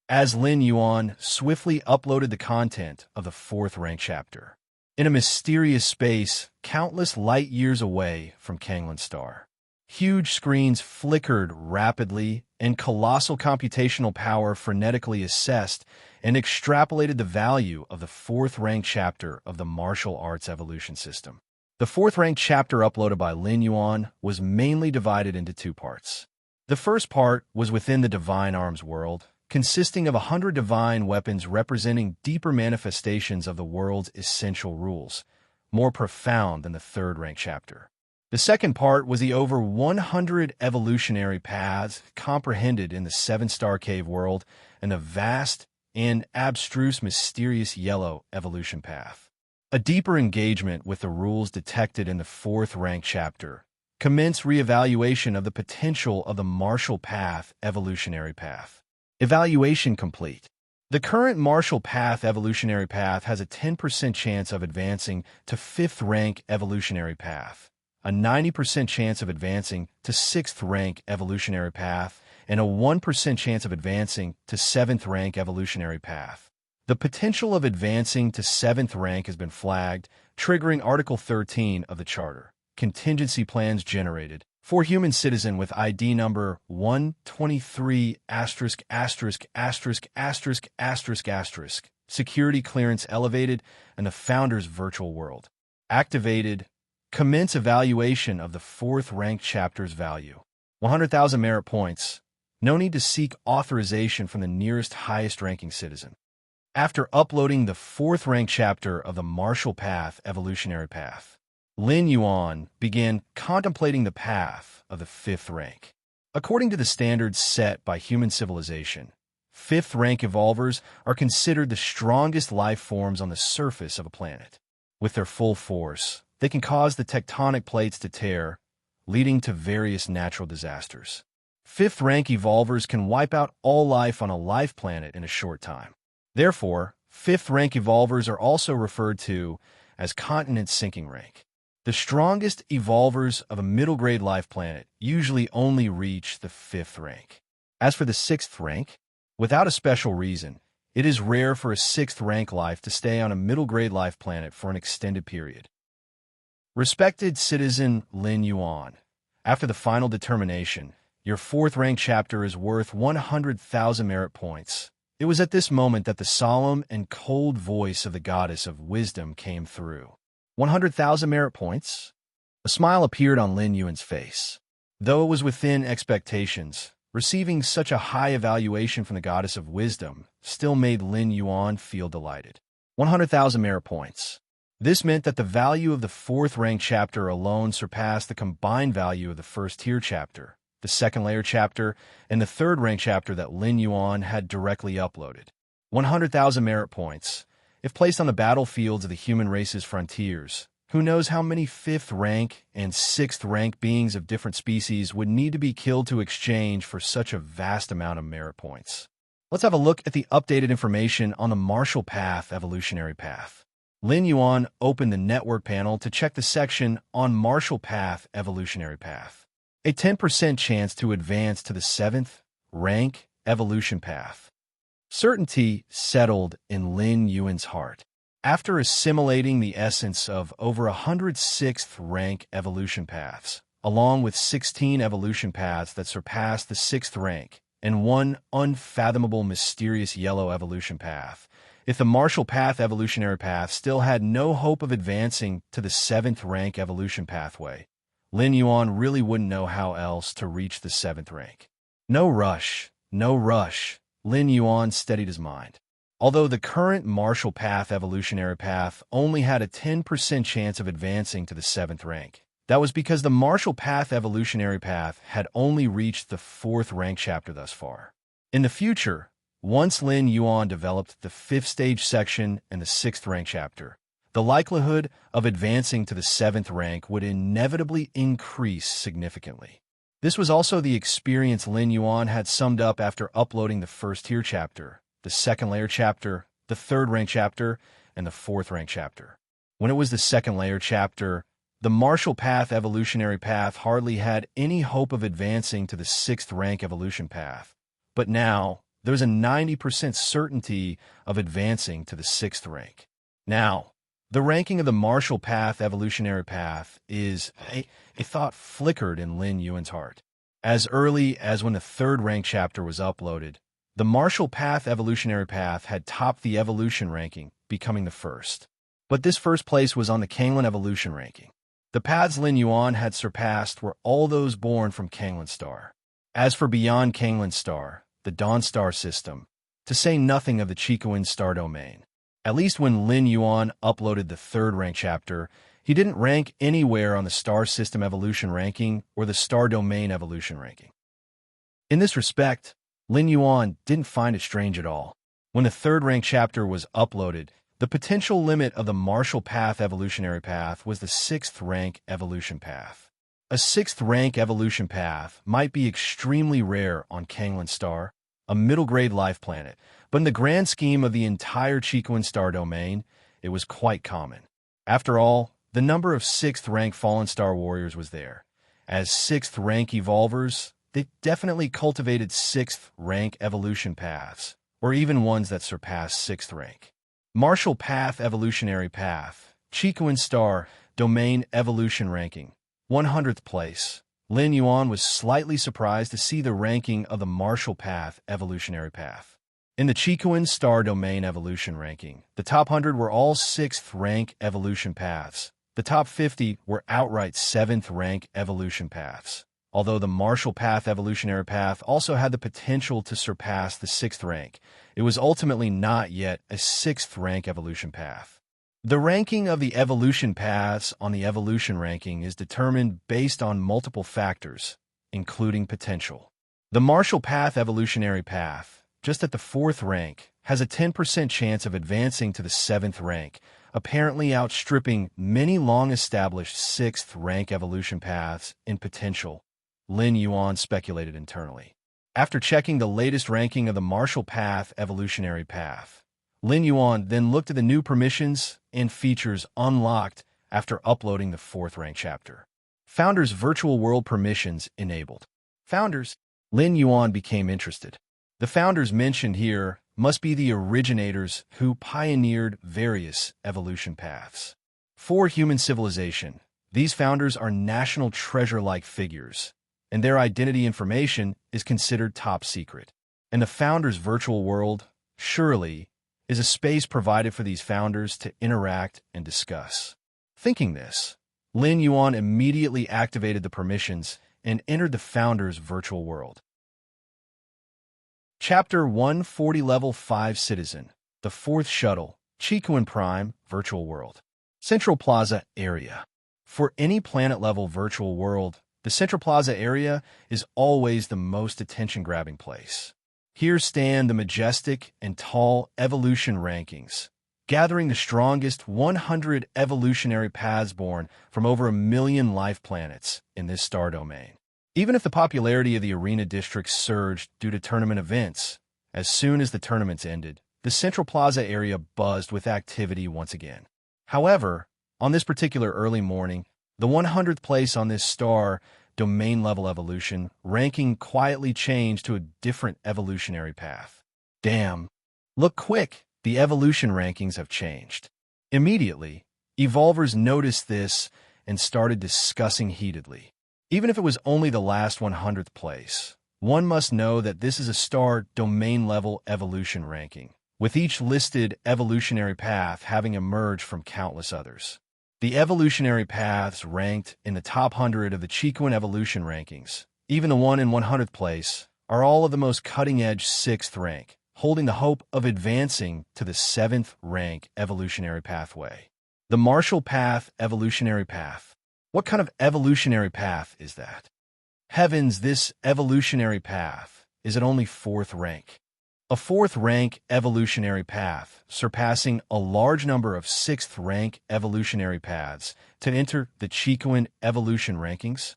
As Lin Yuan swiftly uploaded the content of the fourth-rank chapter. In a mysterious space, countless light years away from Kanglan Star. Huge screens flickered rapidly, and colossal computational power frenetically assessed and extrapolated the value of the fourth-rank chapter of the martial arts evolution system. The fourth-rank chapter uploaded by Lin Yuan was mainly divided into two parts. The first part was within the Divine Arms world, consisting of 100 divine weapons representing deeper manifestations of the world's essential rules, more profound than the third-rank chapter. The second part was the over 100 evolutionary paths comprehended in the seven-star cave world and the vast and abstruse mysterious yellow evolution path. A deeper engagement with the rules detected in the fourth-rank chapter commenced reevaluation of the potential of the martial path evolutionary path. Evaluation complete. The current martial path evolutionary path has a 10% chance of advancing to 5th rank evolutionary path, a 90% chance of advancing to 6th rank evolutionary path, and a 1% chance of advancing to 7th rank evolutionary path. The potential of advancing to 7th rank has been flagged, triggering Article 13 of the Charter. Contingency plans generated. For human citizen with ID number 123 ***********************************************************************************************************************************************************************************************************************************************************************************************************************************̈ Commence evaluation of the fourth-rank chapter's value. 100,000 merit points. No need to seek authorization from the nearest highest-ranking citizen. After uploading the fourth-rank chapter of the Martial Path Evolutionary Path, Lin Yuan began contemplating the path of the 5th rank. According to the standards set by human civilization, 5th rank evolvers are considered the strongest life forms on the surface of a planet. With their full force, they can cause the tectonic plates to tear, leading to various natural disasters. 5th rank evolvers can wipe out all life on a life planet in a short time. Therefore, 5th rank evolvers are also referred to as continent sinking rank. The strongest evolvers of a middle grade life planet usually only reach the 5th rank. As for the 6th rank, without a special reason, it is rare for a 6th rank life to stay on a middle grade life planet for an extended period. Respected citizen Lin Yuan, after the final determination, your 4th rank chapter is worth 100,000 merit points. It was at this moment that the solemn and cold voice of the goddess of wisdom came through. 100,000 merit points? A smile appeared on Lin Yuan's face. Though it was within expectations, Receiving such a high evaluation from the goddess of wisdom still made Lin Yuan feel delighted. 100,000 merit points. This meant that the value of the 4th rank chapter alone surpassed the combined value of the 1st tier chapter, the 2nd layer chapter, and the 3rd rank chapter that Lin Yuan had directly uploaded. 100,000 merit points. If placed on the battlefields of the human race's frontiers, who knows how many 5th rank and 6th rank beings of different species would need to be killed to exchange for such a vast amount of merit points. Let's have a look at the updated information on the Martial Path Evolutionary Path. Lin Yuan opened the network panel to check the section on Martial Path Evolutionary Path. A 10% chance to advance to the 7th rank evolution path. Certainty settled in Lin Yuan's heart. After assimilating the essence of over 106th rank evolution paths, along with 16 evolution paths that surpassed the 6th rank, and one unfathomable mysterious yellow evolution path, if the Martial Path Evolutionary Path still had no hope of advancing to the 7th rank evolution pathway, Lin Yuan really wouldn't know how else to reach the 7th rank. No rush, no rush, Lin Yuan steadied his mind. Although the current Martial Path Evolutionary Path only had a 10% chance of advancing to the 7th rank, that was because the Martial Path Evolutionary Path had only reached the 4th rank chapter thus far. In the future, once Lin Yuan developed the 5th stage section and the 6th rank chapter, the likelihood of advancing to the 7th rank would inevitably increase significantly. This was also the experience Lin Yuan had summed up after uploading the 1st tier chapter, the 2nd layer chapter, the 3rd rank chapter, and the 4th rank chapter. When it was the 2nd layer chapter, the Martial Path Evolutionary Path hardly had any hope of advancing to the 6th rank evolution path. But now, there's a 90% certainty of advancing to the 6th rank. Now, the ranking of the Martial Path Evolutionary Path is a thought flickered in Lin Yuan's heart. As early as when the 3rd rank chapter was uploaded, the Martial Path Evolutionary Path had topped the evolution ranking, becoming the 1st. But this 1st place was on the Kanglin evolution ranking. The paths Lin Yuan had surpassed were all those born from Kanglin Star. As for beyond Kanglin Star, the Dawn Star system, to say nothing of the Chicoin Star domain. At least when Lin Yuan uploaded the 3rd rank chapter, he didn't rank anywhere on the Star System Evolution ranking or the Star Domain Evolution ranking. In this respect, Lin Yuan didn't find it strange at all. When the 3rd rank chapter was uploaded, the potential limit of the Martial Path Evolutionary Path was the 6th rank evolution path. A 6th rank evolution path might be extremely rare on Kanglin Star, a middle-grade life planet, but in the grand scheme of the entire Chicoin Star domain, it was quite common. After all, the number of 6th rank Fallen Star warriors was there. As 6th rank evolvers, they definitely cultivated 6th rank evolution paths, or even ones that surpassed 6th rank. Martial Path Evolutionary Path, Chicoin Star, Domain Evolution Ranking, 100th place. Lin Yuan was slightly surprised to see the ranking of the Martial Path Evolutionary Path. In the Chicoin Star Domain Evolution Ranking, the top 100 were all 6th rank evolution paths. The top 50 were outright 7th rank evolution paths. Although the Martial Path Evolutionary Path also had the potential to surpass the 6th rank, it was ultimately not yet a 6th rank evolution path. The ranking of the evolution paths on the evolution ranking is determined based on multiple factors, including potential. The Martial Path Evolutionary Path, just at the 4th rank, has a 10% chance of advancing to the 7th rank, apparently outstripping many long-established 6th rank evolution paths in potential, Lin Yuan speculated internally. After checking the latest ranking of the Martial Path Evolutionary Path, Lin Yuan then looked at the new permissions and features unlocked after uploading the 4th rank chapter. Founders Virtual World Permissions enabled. Founders. Lin Yuan became interested. The founders mentioned here must be the originators who pioneered various evolution paths. For human civilization, these founders are national treasure-like figures, and their identity information is considered top secret. And the founders' virtual world, surely, is a space provided for these founders to interact and discuss. Thinking this, Lin Yuan immediately activated the permissions and entered the founders' virtual world. Chapter 140 Level 5 Citizen, the fourth shuttle, Chikuan Prime, Virtual World. Central Plaza Area. For any planet-level virtual world, the Central Plaza area is always the most attention-grabbing place. Here stand the majestic and tall evolution rankings, gathering the strongest 100 evolutionary paths born from over 1 million life planets in this star domain. Even if the popularity of the arena districts surged due to tournament events, as soon as the tournaments ended, the Central Plaza area buzzed with activity once again. However, on this particular early morning, the 100th place on this star domain-level evolution ranking quietly changed to a different evolutionary path. Damn. Look quick, the evolution rankings have changed. Immediately, evolvers noticed this and started discussing heatedly. Even if it was only the last 100th place, one must know that this is a star domain-level evolution ranking, with each listed evolutionary path having emerged from countless others. The evolutionary paths ranked in the top 100 of the Chikuan evolution rankings, even the one in 100th place, are all of the most cutting-edge 6th rank, holding the hope of advancing to the 7th rank evolutionary pathway. The Marshall Path evolutionary path. What kind of evolutionary path is that? Heavens, this evolutionary path is at only 4th rank. A 4th rank evolutionary path, surpassing a large number of 6th rank evolutionary paths to enter the Chikuan evolution rankings?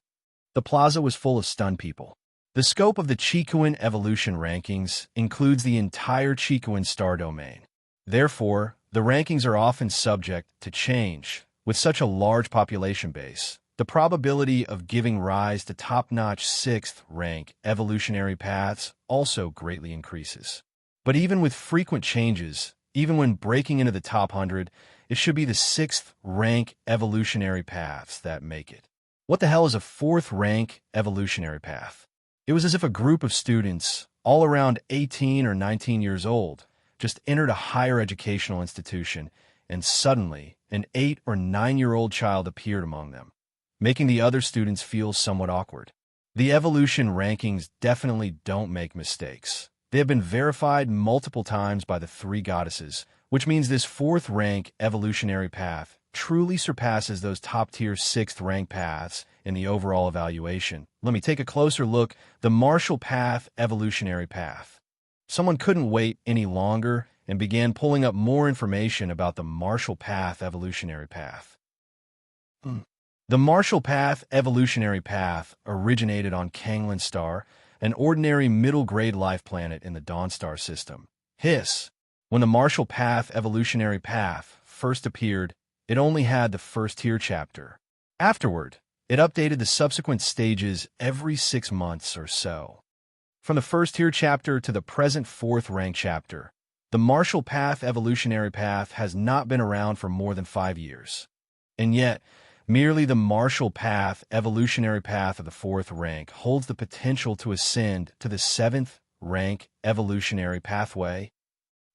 The plaza was full of stunned people. The scope of the Chikuan evolution rankings includes the entire Chikuan star domain. Therefore, the rankings are often subject to change. With such a large population base, the probability of giving rise to top-notch 6th rank evolutionary paths also greatly increases. But even with frequent changes, even when breaking into the top 100, it should be the 6th rank evolutionary paths that make it. What the hell is a 4th rank evolutionary path? It was as if a group of students, all around 18 or 19 years old, just entered a higher educational institution, and suddenly an 8 or 9-year-old child appeared among them, making the other students feel somewhat awkward. The evolution rankings definitely don't make mistakes. They have been verified multiple times by the 3 goddesses, which means this 4th rank evolutionary path truly surpasses those top-tier 6th rank paths in the overall evaluation. Let me take a closer look. The Marshall Path evolutionary path. Someone couldn't wait any longer and began pulling up more information about the Marshall Path evolutionary path. The Marshall Path evolutionary path originated on Kanglan Star, an ordinary middle-grade life planet in the Dawn Star system. When the Marshall Path evolutionary path first appeared, it only had the first-tier chapter. Afterward, it updated the subsequent stages every 6 months or so. From the first-tier chapter to the present 4th rank chapter, the Marshall Path evolutionary path has not been around for more than 5 years. And yet, merely the Marshall Path evolutionary path of the 4th rank holds the potential to ascend to the 7th rank evolutionary pathway.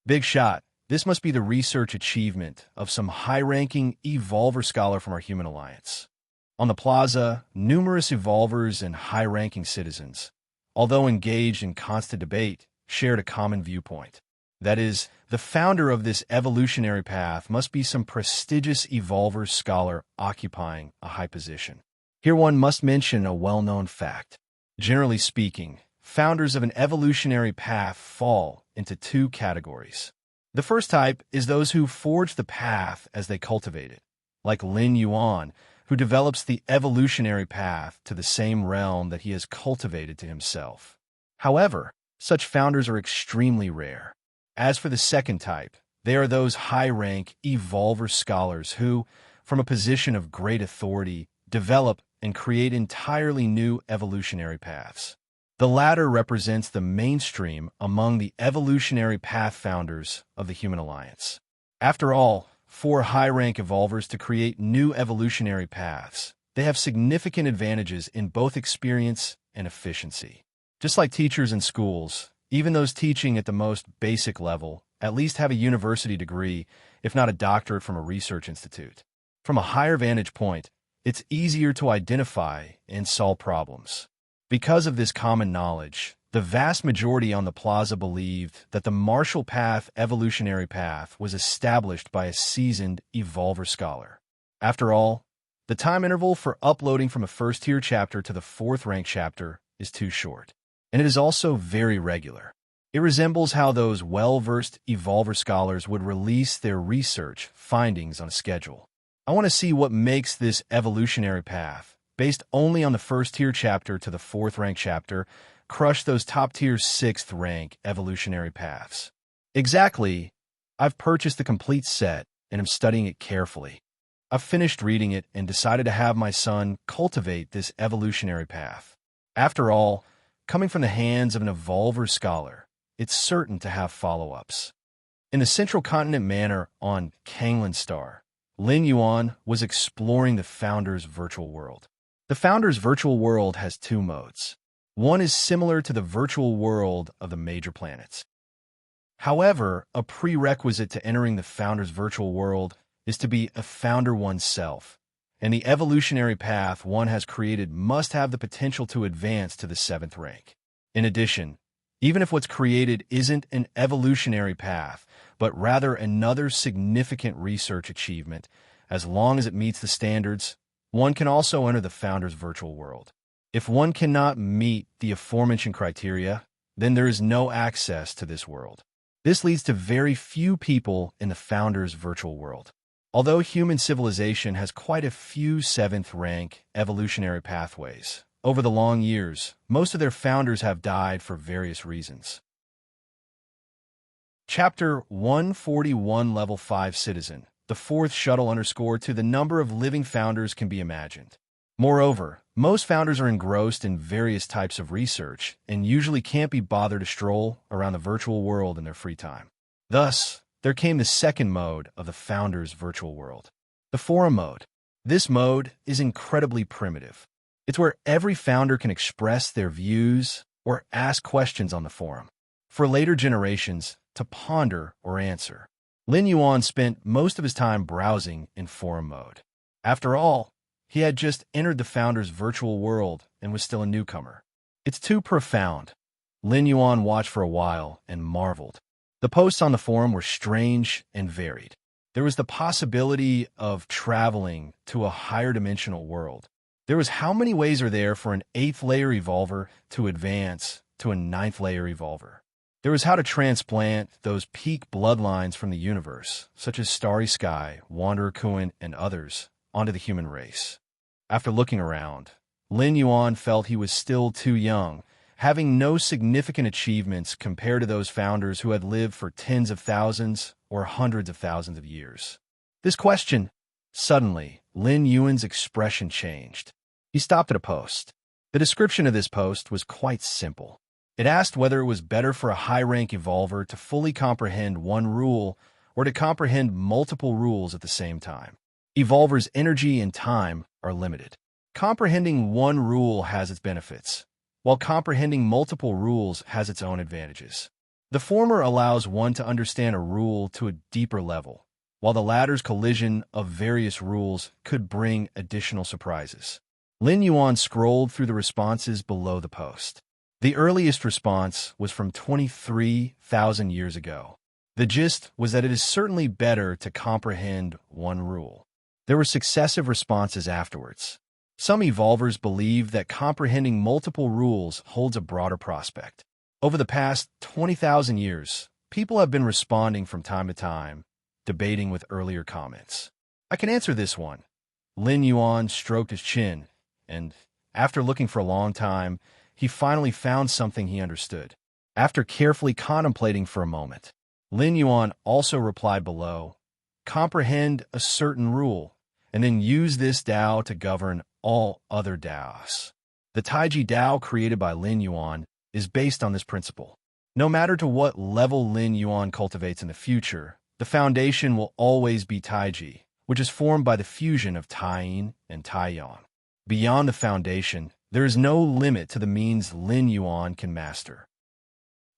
Big shot. This must be the research achievement of some high-ranking evolver scholar from our human alliance. On the plaza, numerous evolvers and high-ranking citizens, although engaged in constant debate, shared a common viewpoint. That is, the founder of this evolutionary path must be some prestigious evolver scholar occupying a high position. Here one must mention a well-known fact. Generally speaking, founders of an evolutionary path fall into 2 categories. The first type is those who forge the path as they cultivate it, like Lin Yuan, who develops the evolutionary path to the same realm that he has cultivated to himself. However, such founders are extremely rare. As for the second type, they are those high-rank evolver scholars who, from a position of great authority, develop and create entirely new evolutionary paths. The latter represents the mainstream among the evolutionary path founders of the Human Alliance. After all, for high-rank evolvers to create new evolutionary paths, they have significant advantages in both experience and efficiency. Just like teachers in schools, even those teaching at the most basic level at least have a university degree, if not a doctorate from a research institute. From a higher vantage point, it's easier to identify and solve problems. Because of this common knowledge, The vast majority on the plaza believed that the martial path evolutionary path was established by a seasoned evolver scholar. After all, the time interval for uploading from a first-tier chapter to the fourth-rank chapter is too short, and it is also very regular. It resembles how those well-versed evolver scholars would release their research findings on a schedule. I want to see what makes this evolutionary path, based only on the first-tier chapter to the fourth-rank chapter, crush those top-tier sixth-rank evolutionary paths. Exactly. I've purchased the complete set and am studying it carefully. I've finished reading it and decided to have my son cultivate this evolutionary path. After all, coming from the hands of an evolver scholar, it's certain to have follow-ups. In the Central Continent Manor on Kanglan Star, Lin Yuan was exploring the Founder's virtual world. The Founder's virtual world has two modes. One is similar to the virtual world of the major planets. However, a prerequisite to entering the Founder's virtual world is to be a founder oneself, and the evolutionary path one has created must have the potential to advance to the seventh rank. In addition, even if what's created isn't an evolutionary path, but rather another significant research achievement, as long as it meets the standards, one can also enter the Founder's virtual world. If one cannot meet the aforementioned criteria, then there is no access to this world. This leads to very few people in the Founder's virtual world. Although human civilization has quite a few seventh-rank evolutionary pathways, over the long years, most of their founders have died for various reasons. Chapter 141 Level 5 Citizen. The fourth shuttle to the number of living founders can be imagined. Moreover, most founders are engrossed in various types of research and usually can't be bothered to stroll around the virtual world in their free time. Thus, there came the second mode of the Founder's virtual world, the forum mode. This mode is incredibly primitive. It's where every founder can express their views or ask questions on the forum, for later generations to ponder or answer. Lin Yuan spent most of his time browsing in forum mode. After all, he had just entered the Founder's virtual world and was still a newcomer. It's too profound. Lin Yuan watched for a while and marveled. The posts on the forum were strange and varied. There was the possibility of traveling to a higher dimensional world. There was how many ways are there for an 8th layer evolver to advance to a 9th layer evolver. There was how to transplant those peak bloodlines from the universe, such as Starry Sky, Wanderer Kuan, and others, onto the human race. After looking around, Lin Yuan felt he was still too young, having no significant achievements compared to those founders who had lived for tens of thousands or hundreds of thousands of years. This question, suddenly, Lin Yuan's expression changed. He stopped at a post. The description of this post was quite simple. It asked whether it was better for a high-rank evolver to fully comprehend one rule or to comprehend multiple rules at the same time. Evolvers' energy and time are limited. Comprehending one rule has its benefits, while comprehending multiple rules has its own advantages. The former allows one to understand a rule to a deeper level, while the latter's collision of various rules could bring additional surprises. Lin Yuan scrolled through the responses below the post. The earliest response was from 23,000 years ago. The gist was that it is certainly better to comprehend one rule. There were successive responses afterwards. Some evolvers believe that comprehending multiple rules holds a broader prospect. Over the past 20,000 years, people have been responding from time to time, debating with earlier comments. I can answer this one. Lin Yuan stroked his chin, and, after looking for a long time, he finally found something he understood. After carefully contemplating for a moment, Lin Yuan also replied below, comprehend a certain rule, and then use this Dao to govern all other Daos. The Taiji Dao created by Lin Yuan is based on this principle. No matter to what level Lin Yuan cultivates in the future, the foundation will always be Taiji, which is formed by the fusion of Taiyin and Taiyan. Beyond the foundation, there is no limit to the means Lin Yuan can master.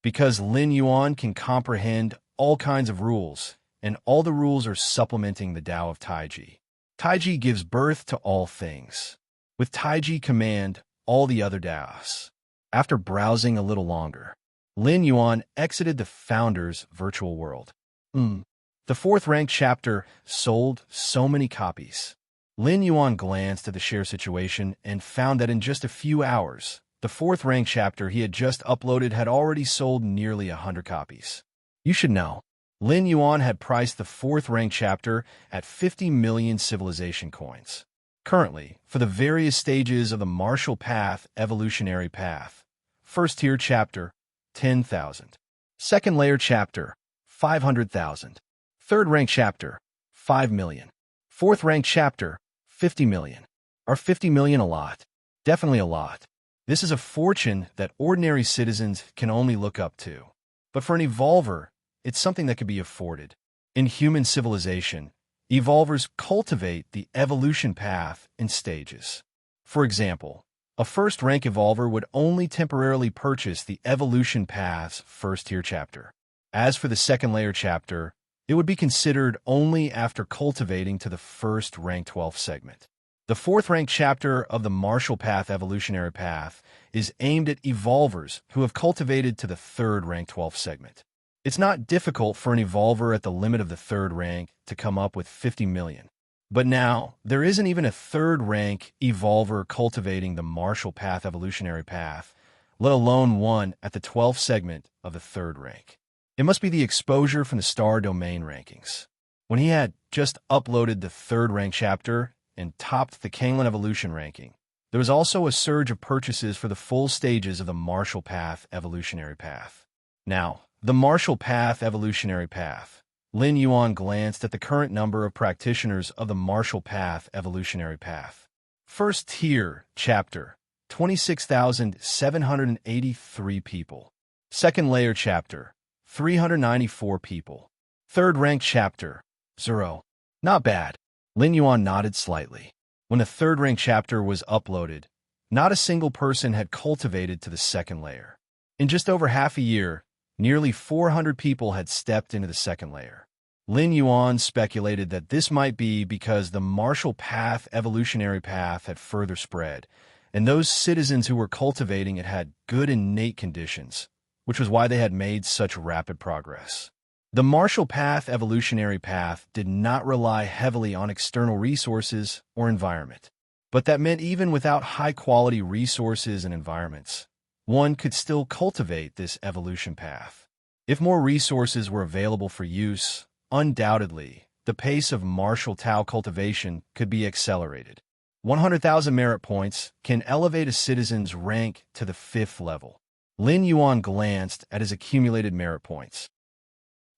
Because Lin Yuan can comprehend all kinds of rules, and all the rules are supplementing the Tao of Taiji. Taiji gives birth to all things. With Taiji command all the other Daos. After browsing a little longer, Lin Yuan exited the founder's virtual world. The fourth-ranked chapter sold so many copies. Lin Yuan glanced at the share situation and found that in just a few hours, the fourth-ranked chapter he had just uploaded had already sold nearly 100 copies. You should know, Lin Yuan had priced the fourth-ranked chapter at 50 million civilization coins. Currently, for the various stages of the martial path, evolutionary path, first-tier chapter, 10,000. Second-layer chapter, 500,000. Third-ranked chapter, 5 million. Fourth-ranked chapter, 50 million. Are 50 million a lot? Definitely a lot. This is a fortune that ordinary citizens can only look up to. But for an evolver, it's something that could be afforded. In human civilization, evolvers cultivate the evolution path in stages. For example, a first-rank evolver would only temporarily purchase the evolution path's first-tier chapter. As for the second-layer chapter, it would be considered only after cultivating to the first-rank 12th segment. The fourth-ranked chapter of the martial path evolutionary path is aimed at evolvers who have cultivated to the third-rank 12th segment. It's not difficult for an evolver at the limit of the third rank to come up with 50 million. But now, there isn't even a third-rank evolver cultivating the martial path evolutionary path, let alone one at the 12th segment of the third rank. It must be the exposure from the star domain rankings. When he had just uploaded the third-rank chapter and topped the Kanglen evolution ranking, there was also a surge of purchases for the full stages of the martial path evolutionary path. Now, the martial path evolutionary path. Lin Yuan glanced at the current number of practitioners of the martial path evolutionary path. First tier chapter, 26,783 people. Second layer chapter, 394 people. Third rank chapter, 0. Not bad. Lin Yuan nodded slightly. When the third rank chapter was uploaded, not a single person had cultivated to the second layer. In just over half a year, nearly 400 people had stepped into the second layer. Lin Yuan speculated that this might be because the martial path evolutionary path had further spread, and those citizens who were cultivating it had good innate conditions, which was why they had made such rapid progress. The martial path evolutionary path did not rely heavily on external resources or environment, but that meant even without high-quality resources and environments, one could still cultivate this evolution path. If more resources were available for use, undoubtedly, the pace of martial Tao cultivation could be accelerated. 100,000 merit points can elevate a citizen's rank to the 5th level. Lin Yuan glanced at his accumulated merit points.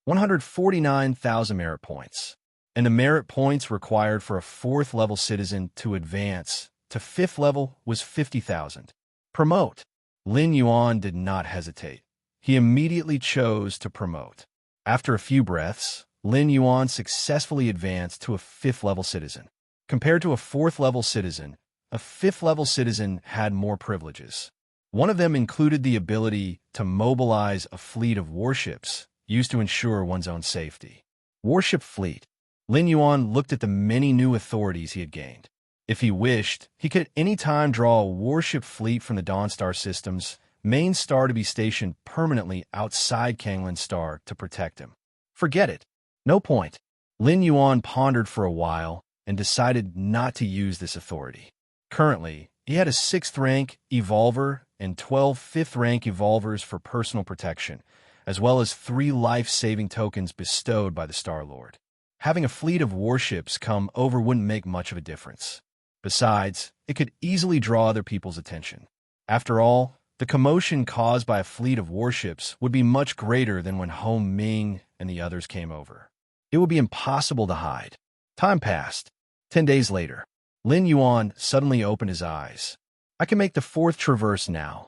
149,000 merit points, and the merit points required for a 4th level citizen to advance to 5th level was 50,000. Promote. Lin Yuan did not hesitate. He immediately chose to promote. After a few breaths, Lin Yuan successfully advanced to a 5th level citizen. Compared to a 4th level citizen, a 5th level citizen had more privileges. One of them included the ability to mobilize a fleet of warships used to ensure one's own safety. Warship fleet. Lin Yuan looked at the many new authorities he had gained. If he wished, he could at any time draw a warship fleet from the Dawnstar system's main star to be stationed permanently outside Kanglen Star to protect him. Forget it. No point. Lin Yuan pondered for a while and decided not to use this authority. Currently, he had a 6th rank evolver and 12 5th rank evolvers for personal protection, as well as 3 life-saving tokens bestowed by the Star Lord. Having a fleet of warships come over wouldn't make much of a difference. Besides, it could easily draw other people's attention. After all, the commotion caused by a fleet of warships would be much greater than when Home Ming and the others came over. It would be impossible to hide. Time passed. 10 days later, Lin Yuan suddenly opened his eyes. I can make the 4th traverse now.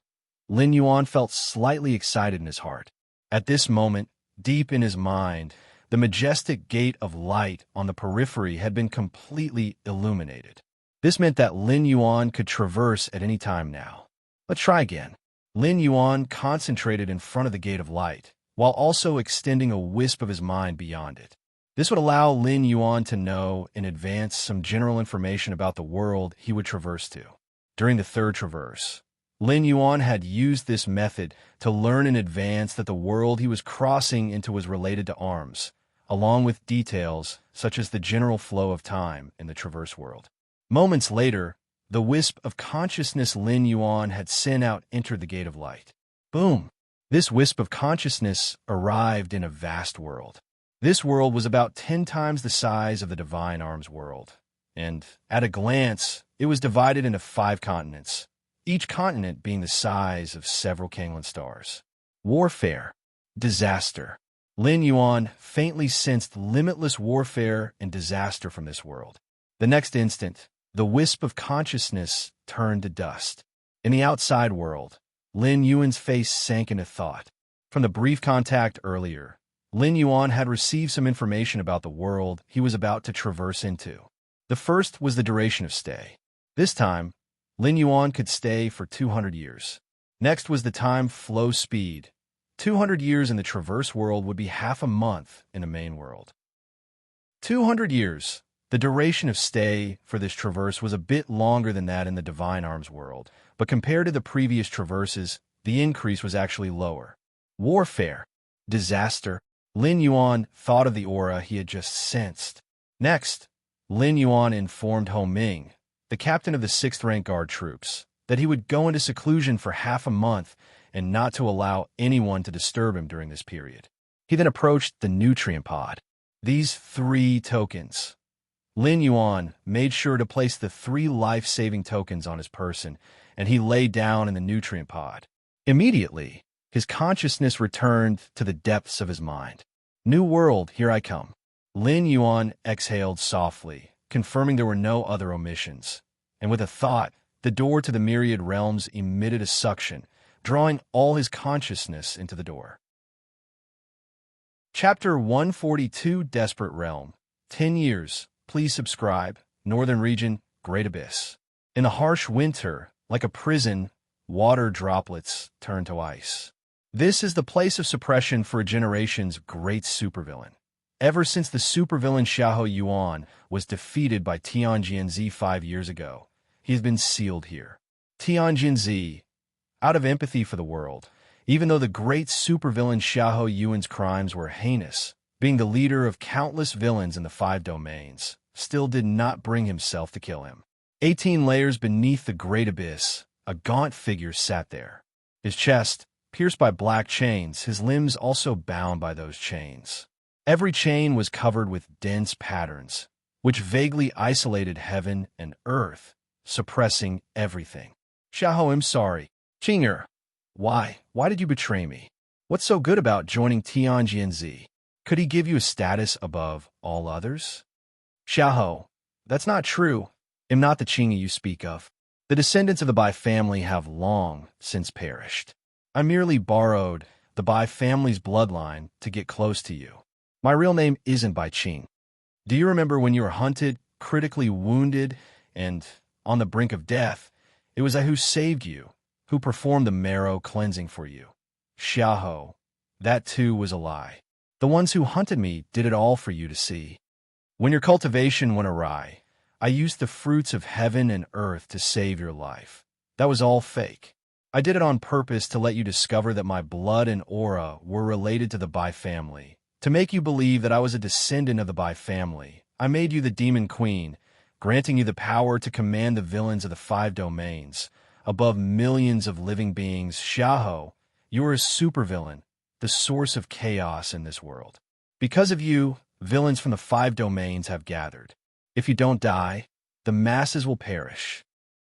Lin Yuan felt slightly excited in his heart. At this moment, deep in his mind, the majestic gate of light on the periphery had been completely illuminated. This meant that Lin Yuan could traverse at any time now. Let's try again. Lin Yuan concentrated in front of the gate of light, while also extending a wisp of his mind beyond it. This would allow Lin Yuan to know in advance some general information about the world he would traverse to. During the 3rd traverse, Lin Yuan had used this method to learn in advance that the world he was crossing into was related to arms, along with details such as the general flow of time in the Traverse world. Moments later, the wisp of consciousness Lin Yuan had sent out entered the Gate of Light. Boom! This wisp of consciousness arrived in a vast world. This world was about 10 times the size of the Divine Arms world, and at a glance, it was divided into 5 continents, each continent being the size of several Kanglan stars. Warfare. Disaster. Lin Yuan faintly sensed limitless warfare and disaster from this world. The next instant, the wisp of consciousness turned to dust. In the outside world, Lin Yuan's face sank into thought. From the brief contact earlier, Lin Yuan had received some information about the world he was about to traverse into. The first was the duration of stay. This time, Lin Yuan could stay for 200 years. Next was the time flow speed. 200 years in the Traverse world would be half a month in the main world. 200 years. The duration of stay for this traverse was a bit longer than that in the Divine Arms world, but compared to the previous traverses, the increase was actually lower. Warfare. Disaster. Lin Yuan thought of the aura he had just sensed. Next, Lin Yuan informed Ho Ming, the captain of the 6th Rank Guard troops, that he would go into seclusion for half a month and not to allow anyone to disturb him during this period. He then approached the nutrient pod. These 3 tokens. Lin Yuan made sure to place the 3 life-saving tokens on his person, and he lay down in the nutrient pod. Immediately, his consciousness returned to the depths of his mind. New world, here I come. Lin Yuan exhaled softly, confirming there were no other omissions. And with a thought, the door to the myriad realms emitted a suction, drawing all his consciousness into the door. Chapter 142, Desperate Realm. 10 years. Please subscribe. Northern region, Great Abyss. In the harsh winter, like a prison, water droplets turn to ice. This is the place of suppression for a generation's great supervillain. Ever since the supervillain Xiahou Yuan was defeated by Tianjin 5 years ago, he has been sealed here. Tianjin, out of empathy for the world, even though the great supervillain Xiahou Yuan's crimes were heinous, being the leader of countless villains in the 5 domains, still did not bring himself to kill him. 18 layers beneath the Great Abyss, a gaunt figure sat there. His chest, pierced by black chains, his limbs also bound by those chains. Every chain was covered with dense patterns, which vaguely isolated heaven and earth, suppressing everything. Xiahou, I'm sorry. Qing'er, why did you betray me? What's so good about joining Tianjin? Could he give you a status above all others? Xiahou, that's not true. I'm not the Qing'er you speak of. The descendants of the Bai family have long since perished. I merely borrowed the Bai family's bloodline to get close to you. My real name isn't Bai Qing. Do you remember when you were hunted, critically wounded, and on the brink of death? It was I who saved you, who performed the marrow cleansing for you. Xiahou, that too was a lie. The ones who hunted me did it all for you to see. When your cultivation went awry, I used the fruits of heaven and earth to save your life. That was all fake. I did it on purpose to let you discover that my blood and aura were related to the Bai family. To make you believe that I was a descendant of the Bai family, I made you the Demon Queen, granting you the power to command the villains of the 5 domains, above millions of living beings. Xiahou, you are a supervillain, the source of chaos in this world. Because of you, villains from the 5 domains have gathered. If you don't die, the masses will perish.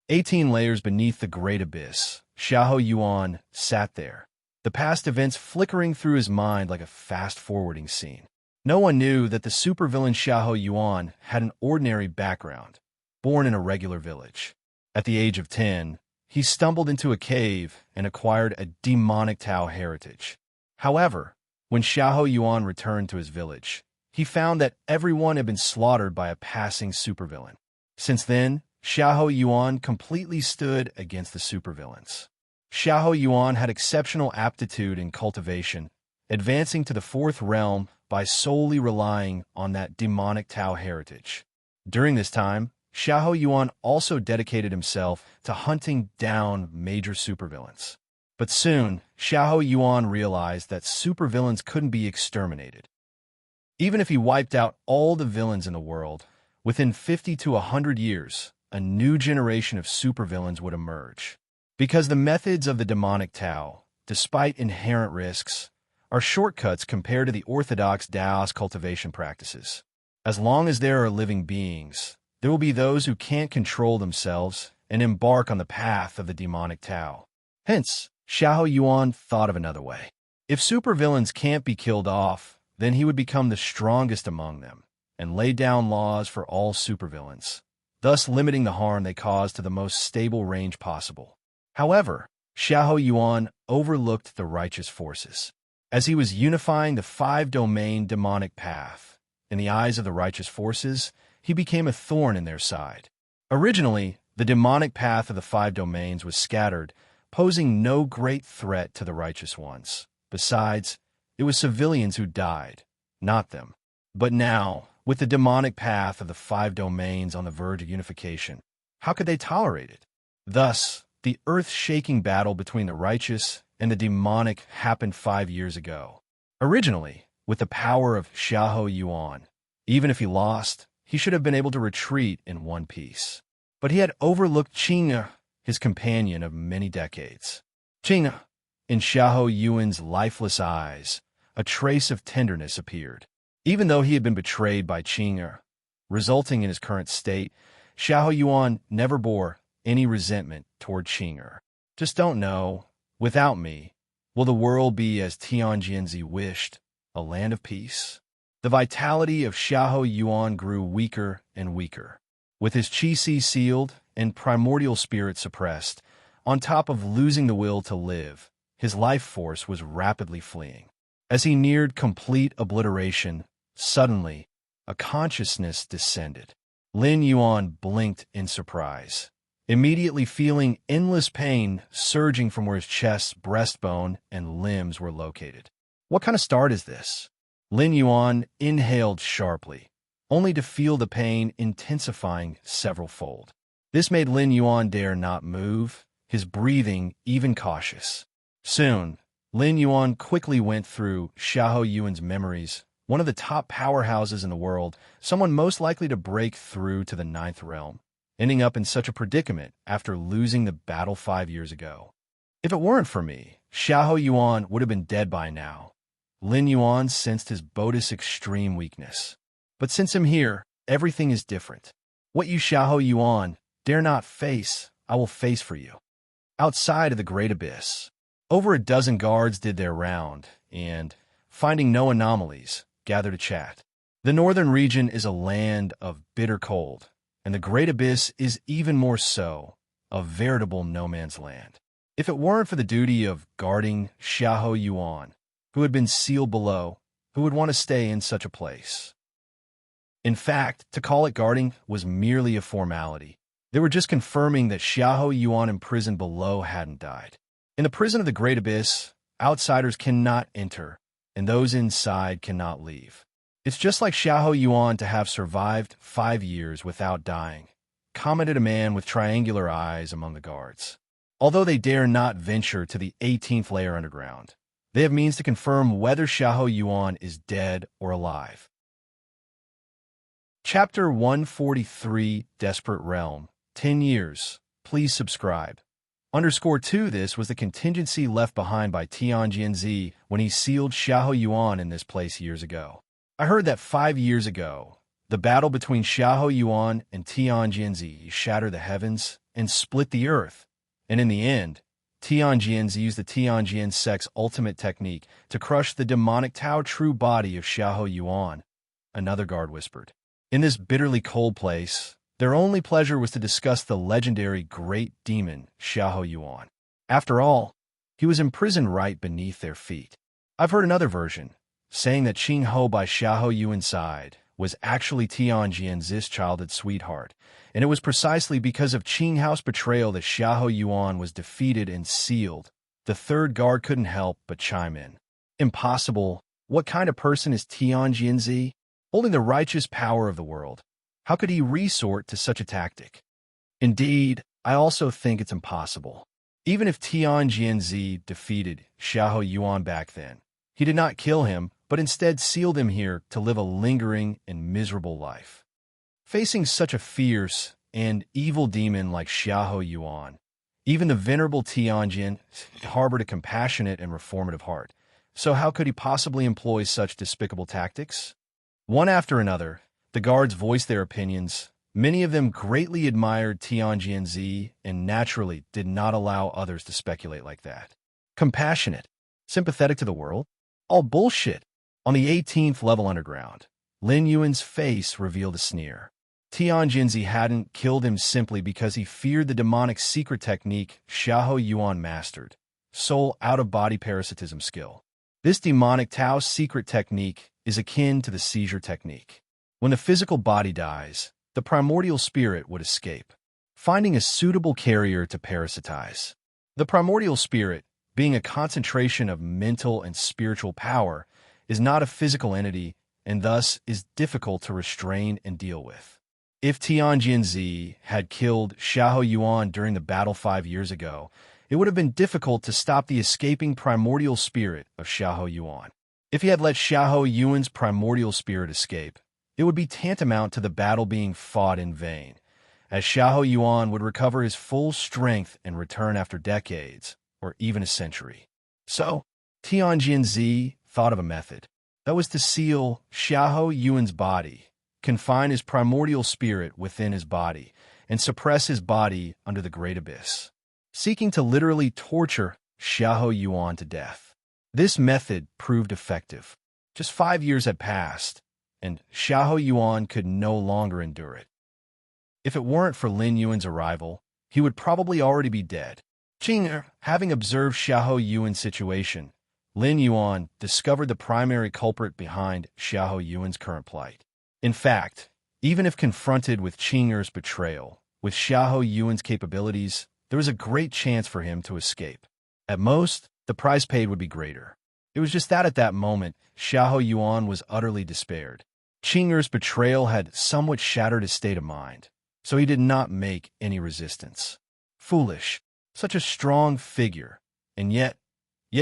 18 layers beneath the Great Abyss, Xiahou Yuan sat there, the past events flickering through his mind like a fast-forwarding scene. No one knew that the supervillain Xiahou Yuan had an ordinary background, born in a regular village. At the age of 10, he stumbled into a cave and acquired a demonic Tao heritage. However, when Xiahou Yuan returned to his village, he found that everyone had been slaughtered by a passing supervillain. Since then, Xiahou Yuan completely stood against the supervillains. Xiahou Yuan had exceptional aptitude in cultivation, advancing to the 4th realm by solely relying on that demonic Tao heritage. During this time, Xiahou Yuan also dedicated himself to hunting down major supervillains. But soon, Xiahou Yuan realized that supervillains couldn't be exterminated. Even if he wiped out all the villains in the world, within 50 to 100 years, a new generation of supervillains would emerge. Because the methods of the demonic Tao, despite inherent risks, are shortcuts compared to the orthodox Taoist cultivation practices. As long as there are living beings, there will be those who can't control themselves and embark on the path of the demonic Tao. Hence, Xiahou Yuan thought of another way. If supervillains can't be killed off, then he would become the strongest among them and lay down laws for all supervillains, thus limiting the harm they cause to the most stable range possible. However, Xiahou Yuan overlooked the righteous forces. As he was unifying the five-domain demonic path, in the eyes of the righteous forces, he became a thorn in their side. Originally, the demonic path of the five domains was scattered, posing no great threat to the righteous ones. Besides, it was civilians who died, not them. But now, with the demonic path of the five domains on the verge of unification, how could they tolerate it? Thus, the earth-shaking battle between the righteous and the demonic happened 5 years ago. Originally, with the power of Xiahou Yuan, even if he lost, he should have been able to retreat in one piece. But he had overlooked Qing'e, his companion of many decades. Qing'e, in Xiahou Yuan's lifeless eyes, a trace of tenderness appeared. Even though he had been betrayed by Qing'e, resulting in his current state, Xiahou Yuan never bore any resentment toward Qing'e. Just don't know, without me, will the world be as Tianjianzi wished, a land of peace? The vitality of Xiahou Yuan grew weaker and weaker. With his qi sealed and primordial spirit suppressed, on top of losing the will to live, his life force was rapidly fleeing. As he neared complete obliteration, suddenly, a consciousness descended. Lin Yuan blinked in surprise, immediately feeling endless pain surging from where his chest, breastbone, and limbs were located. What kind of start is this? Lin Yuan inhaled sharply, only to feel the pain intensifying several-fold. This made Lin Yuan dare not move, his breathing even cautious. Soon, Lin Yuan quickly went through Xiahou Yuan's memories, one of the top powerhouses in the world, someone most likely to break through to the ninth realm, ending up in such a predicament after losing the battle 5 years ago. If it weren't for me, Xiahou Yuan would have been dead by now. Lin Yuan sensed his Bodhi's extreme weakness. But since I'm here, everything is different. What you Xiahou Yuan dare not face, I will face for you. Outside of the Great Abyss, over a dozen guards did their round, and, finding no anomalies, gathered to chat. The northern region is a land of bitter cold, and the Great Abyss is even more so, a veritable no-man's land. If it weren't for the duty of guarding Xiahou Yuan, who had been sealed below, who would want to stay in such a place? In fact, to call it guarding was merely a formality. They were just confirming that Xiahou Yuan imprisoned below hadn't died. In the prison of the Great Abyss, outsiders cannot enter, and those inside cannot leave. It's just like Xiahou Yuan to have survived 5 years without dying, commented a man with triangular eyes among the guards. Although they dare not venture to the 18th layer underground, they have means to confirm whether Xiahou Yuan is dead or alive. Chapter 143, Desperate Realm, 10 years. Please subscribe. _2 This was the contingency left behind by Tianjianzi when he sealed Xiahou Yuan in this place years ago. I heard that 5 years ago, the battle between Xiahou Yuan and Tianjianzi shattered the heavens and split the earth, and in the end, Tianjianzi used the Tianjian sect's ultimate technique to crush the demonic Tao true body of Xiahou Yuan, another guard whispered. In this bitterly cold place, their only pleasure was to discuss the legendary great demon Xiahou Yuan. After all, he was imprisoned right beneath their feet. I've heard another version, saying that Qing Ho by Xiahou Yuan's side was actually Tianjianzi's childhood sweetheart, and it was precisely because of Qing Hao's betrayal that Xiahou Yuan was defeated and sealed. The third guard couldn't help but chime in. Impossible. What kind of person is Tianjianzi? Holding the righteous power of the world. How could he resort to such a tactic? Indeed, I also think it's impossible. Even if Tian Jianzi defeated Xiahou Yuan back then, he did not kill him, but instead sealed him here to live a lingering and miserable life. Facing such a fierce and evil demon like Xiahou Yuan, even the venerable Tianjin harbored a compassionate and reformative heart. So how could he possibly employ such despicable tactics? One after another, the guards voiced their opinions. Many of them greatly admired Tianjianzi and naturally did not allow others to speculate like that. Compassionate, sympathetic to the world? All bullshit. On the 18th level underground, Lin Yuan's face revealed a sneer. Tianjianzi hadn't killed him simply because he feared the demonic secret technique Xiahou Yuan mastered, soul out-of-body parasitism skill. This demonic Tao secret technique is akin to the seizure technique. When the physical body dies, the primordial spirit would escape, finding a suitable carrier to parasitize. The primordial spirit, being a concentration of mental and spiritual power, is not a physical entity and thus is difficult to restrain and deal with. If Tianjianzi had killed Xiahou Yuan during the battle 5 years ago, it would have been difficult to stop the escaping primordial spirit of Xiahou Yuan. If he had let Xiahou Yuan's primordial spirit escape, it would be tantamount to the battle being fought in vain, as Xiahou Yuan would recover his full strength and return after decades, or even a century. So, Tianjianzi thought of a method. That was to seal Xiahou Yuan's body, confine his primordial spirit within his body, and suppress his body under the Great Abyss, seeking to literally torture Xiahou Yuan to death. This method proved effective. Just 5 years had passed, and Xiahou Yuan could no longer endure it. If it weren't for Lin Yuan's arrival, he would probably already be dead. Having observed Xiahou Yuan's situation, Lin Yuan discovered the primary culprit behind Xiahou Yuan's current plight. In fact, even if confronted with Qing'er's betrayal, with Xiahou Yuan's capabilities, there was a great chance for him to escape. At most, the price paid would be greater. It was just that at that moment, Xiahou Yuan was utterly despaired. Qing'er's betrayal had somewhat shattered his state of mind, so he did not make any resistance. Foolish, such a strong figure, and yet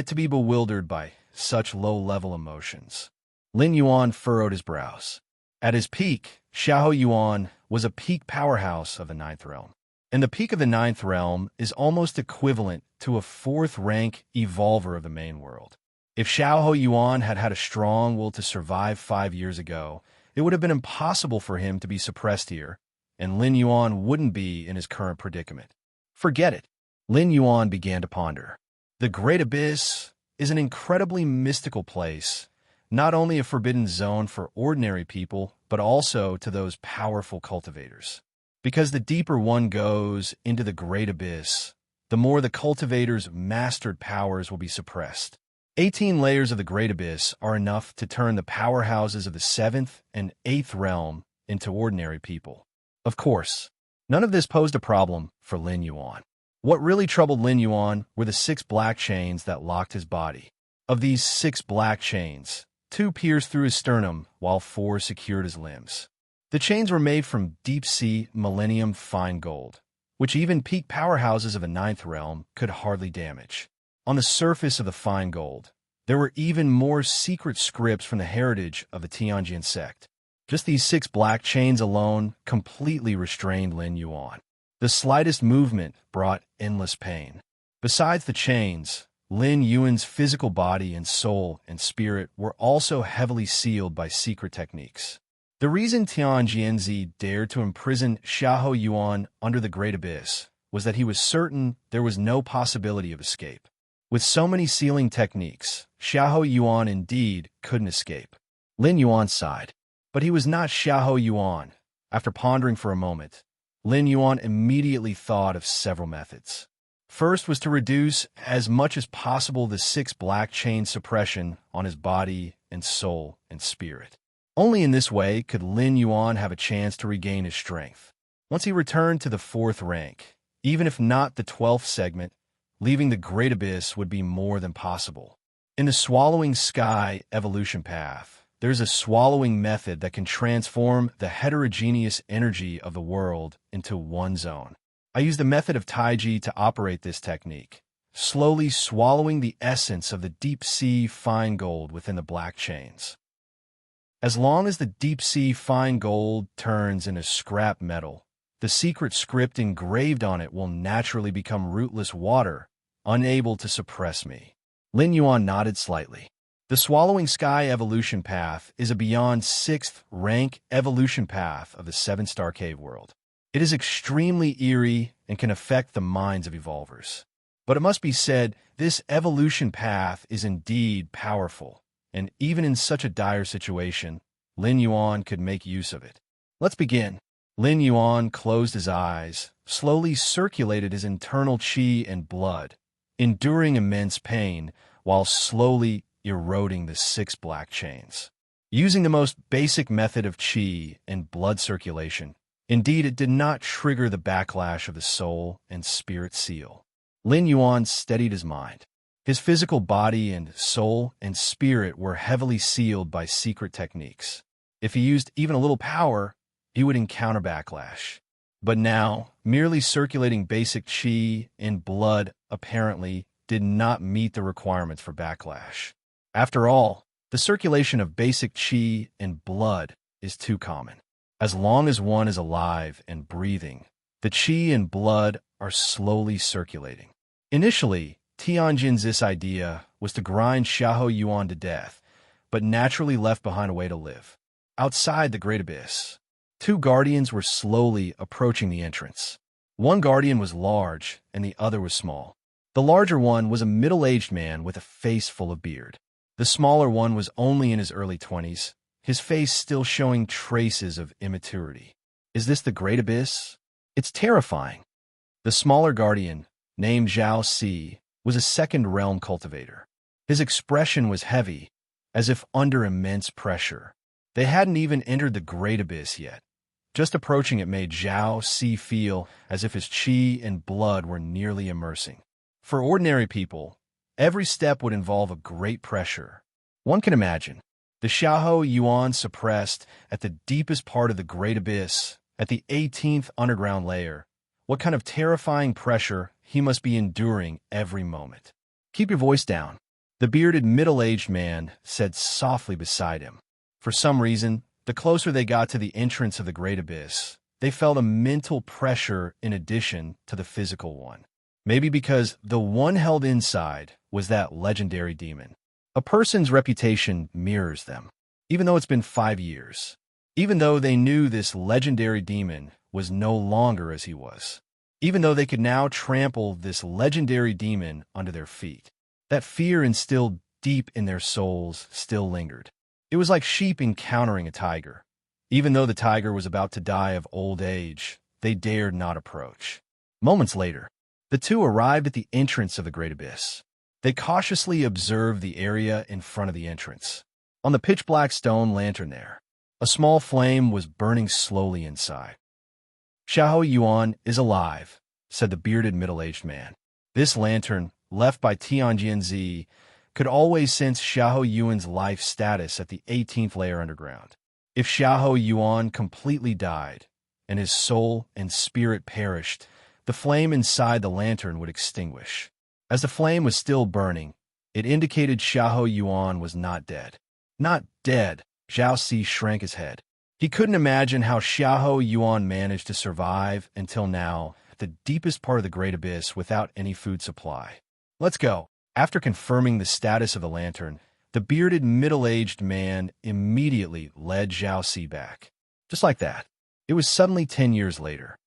to be bewildered by such low-level emotions. Lin Yuan furrowed his brows. At his peak, Xiahou Yuan was a peak powerhouse of the Ninth Realm. And the peak of the Ninth Realm is almost equivalent to a 4th-rank evolver of the main world. If Xiahou Yuan had had a strong will to survive 5 years ago, it would have been impossible for him to be suppressed here, and Lin Yuan wouldn't be in his current predicament. Forget it. Lin Yuan began to ponder. The Great Abyss is an incredibly mystical place, not only a forbidden zone for ordinary people, but also to those powerful cultivators. Because the deeper one goes into the Great Abyss, the more the cultivator's mastered powers will be suppressed. 18 layers of the Great Abyss are enough to turn the powerhouses of the 7th and 8th realm into ordinary people. Of course, none of this posed a problem for Lin Yuan. What really troubled Lin Yuan were the 6 black chains that locked his body. Of these 6 black chains, 2 pierced through his sternum, while 4 secured his limbs. The chains were made from deep-sea millennium fine gold, which even peak powerhouses of the 9th realm could hardly damage. On the surface of the fine gold, there were even more secret scripts from the heritage of the Tianjin sect. Just these 6 black chains alone completely restrained Lin Yuan. The slightest movement brought endless pain. Besides the chains, Lin Yuan's physical body and soul and spirit were also heavily sealed by secret techniques. The reason Tianjianzi dared to imprison Xiahou Yuan under the Great Abyss was that he was certain there was no possibility of escape. With so many sealing techniques, Xiahou Yuan indeed couldn't escape. Lin Yuan sighed. But he was not Xiahou Yuan. After pondering for a moment, Lin Yuan immediately thought of several methods. First was to reduce as much as possible the 6 black chain suppression on his body and soul and spirit. Only in this way could Lin Yuan have a chance to regain his strength. Once he returned to the 4th rank, even if not the 12th segment, leaving the Great Abyss would be more than possible. In the Swallowing Sky evolution path, there's a swallowing method that can transform the heterogeneous energy of the world into one zone. I use the method of Taiji to operate this technique, slowly swallowing the essence of the deep-sea fine gold within the black chains. As long as the deep-sea fine gold turns into scrap metal, the secret script engraved on it will naturally become rootless water, unable to suppress me. Lin Yuan nodded slightly. The Swallowing Sky evolution path is a beyond 6th rank evolution path of the 7-star cave world. It is extremely eerie and can affect the minds of evolvers. But it must be said, this evolution path is indeed powerful, and even in such a dire situation, Lin Yuan could make use of it. Let's begin. Lin Yuan closed his eyes, slowly circulated his internal qi and blood, enduring immense pain while slowly eroding the 6 black chains. Using the most basic method of qi and blood circulation, indeed it did not trigger the backlash of the soul and spirit seal. Lin Yuan steadied his mind. His physical body and soul and spirit were heavily sealed by secret techniques. If he used even a little power, he would encounter backlash. But now, merely circulating basic qi and blood apparently did not meet the requirements for backlash. After all, the circulation of basic qi and blood is too common. As long as one is alive and breathing, the qi and blood are slowly circulating. Initially, Tianjin's idea was to grind Xiahou Yuan to death, but naturally left behind a way to live. Outside the Great Abyss, 2 guardians were slowly approaching the entrance. One guardian was large, and the other was small. The larger one was a middle-aged man with a face full of beard. The smaller one was only in his early 20s, his face still showing traces of immaturity. Is this the Great Abyss? It's terrifying. The smaller guardian, named Zhao Si, was a second realm cultivator. His expression was heavy, as if under immense pressure. They hadn't even entered the Great Abyss yet. Just approaching it made Zhao Si feel as if his qi and blood were nearly immersing. For ordinary people, every step would involve a great pressure. One can imagine the Xiahou Yuan suppressed at the deepest part of the Great Abyss, at the 18th underground layer. What kind of terrifying pressure he must be enduring every moment. Keep your voice down, the bearded middle-aged man said softly beside him. For some reason, the closer they got to the entrance of the Great Abyss, they felt a mental pressure in addition to the physical one. Maybe because the one held inside was that legendary demon. A person's reputation mirrors them, even though it's been 5 years. Even though they knew this legendary demon was no longer as he was. Even though they could now trample this legendary demon under their feet. That fear instilled deep in their souls still lingered. It was like sheep encountering a tiger. Even though the tiger was about to die of old age, they dared not approach. Moments later, the 2 arrived at the entrance of the Great Abyss. They cautiously observed the area in front of the entrance. On the pitch-black stone lantern there, a small flame was burning slowly inside. Xiahou Yuan is alive, said the bearded middle-aged man. This lantern, left by Tianjin, could always sense Xiahou Yuan's life status at the 18th layer underground. If Xiahou Yuan completely died, and his soul and spirit perished, the flame inside the lantern would extinguish. As the flame was still burning, it indicated Xiahou Yuan was not dead. Not dead, Zhao Si shrank his head. He couldn't imagine how Xiahou Yuan managed to survive until now at the deepest part of the Great Abyss without any food supply. Let's go. After confirming the status of the lantern, the bearded middle-aged man immediately led Zhao Si back. Just like that. It was suddenly 10 years later.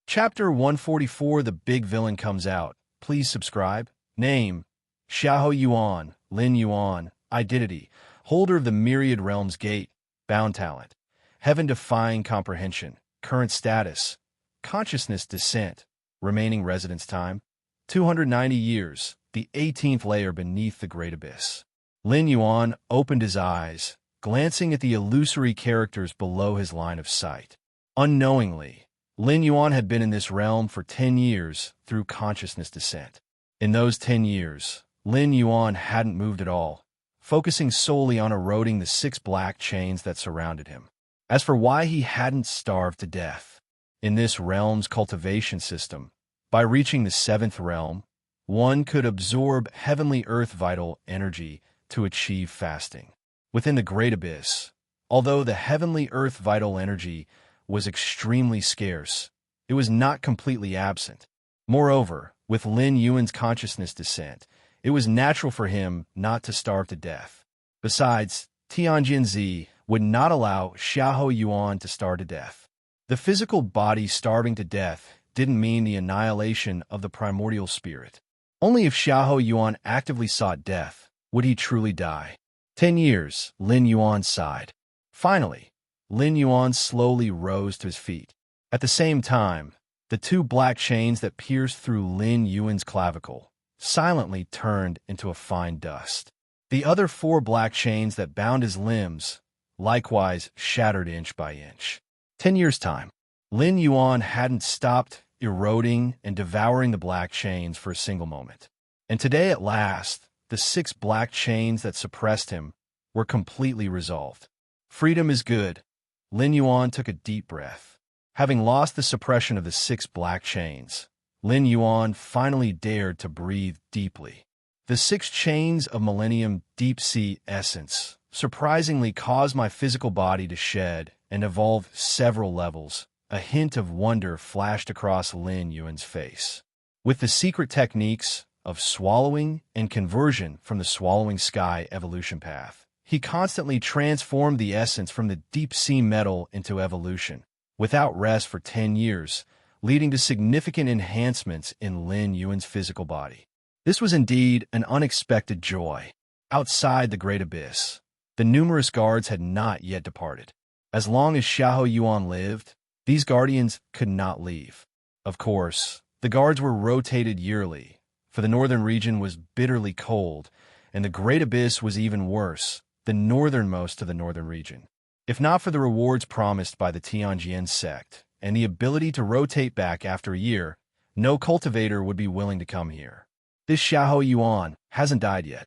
Chapter 144, The Big Villain Comes Out. Please subscribe. Name: Xiahou Yuan, Lin Yuan. Identity: holder of the Myriad Realms Gate. Bound talent: heaven-defying comprehension. Current status: consciousness descent. Remaining residence time: 290 years, the 18th layer beneath the Great Abyss. Lin Yuan opened his eyes, glancing at the illusory characters below his line of sight. Unknowingly, Lin Yuan had been in this realm for 10 years through consciousness descent. In those 10 years, Lin Yuan hadn't moved at all, focusing solely on eroding the 6 black chains that surrounded him. As for why he hadn't starved to death, in this realm's cultivation system, by reaching the 7th realm, one could absorb heavenly earth vital energy to achieve fasting. Within the Great Abyss, although the heavenly earth vital energy was extremely scarce, it was not completely absent. Moreover, with Lin Yuan's consciousness descent, it was natural for him not to starve to death. Besides, Tianjin would not allow Xiahou Yuan to starve to death. The physical body starving to death didn't mean the annihilation of the primordial spirit. Only if Xiahou Yuan actively sought death would he truly die. 10 years, Lin Yuan sighed. Finally, Lin Yuan slowly rose to his feet. At the same time, the 2 black chains that pierced through Lin Yuan's clavicle silently turned into a fine dust. The other 4 black chains that bound his limbs likewise shattered inch by inch. 10 years' time, Lin Yuan hadn't stopped eroding and devouring the black chains for a single moment. And today, at last, the 6 black chains that suppressed him were completely resolved. Freedom is good. Lin Yuan took a deep breath. Having lost the suppression of the 6 black chains, Lin Yuan finally dared to breathe deeply. The 6 chains of Millennium Deep-Sea Essence surprisingly caused my physical body to shed and evolve several levels. A hint of wonder flashed across Lin Yuan's face. With the secret techniques of swallowing and conversion from the swallowing sky evolution path, he constantly transformed the essence from the deep-sea metal into evolution, without rest for 10 years, leading to significant enhancements in Lin Yuan's physical body. This was indeed an unexpected joy. Outside the Great Abyss, the numerous guards had not yet departed. As long as Xiahou Yuan lived, these guardians could not leave. Of course, the guards were rotated yearly, for the northern region was bitterly cold, and the Great Abyss was even worse, the northernmost of the northern region. If not for the rewards promised by the Tianjin sect and the ability to rotate back after a year, no cultivator would be willing to come here. This Xiahou Yuan hasn't died yet.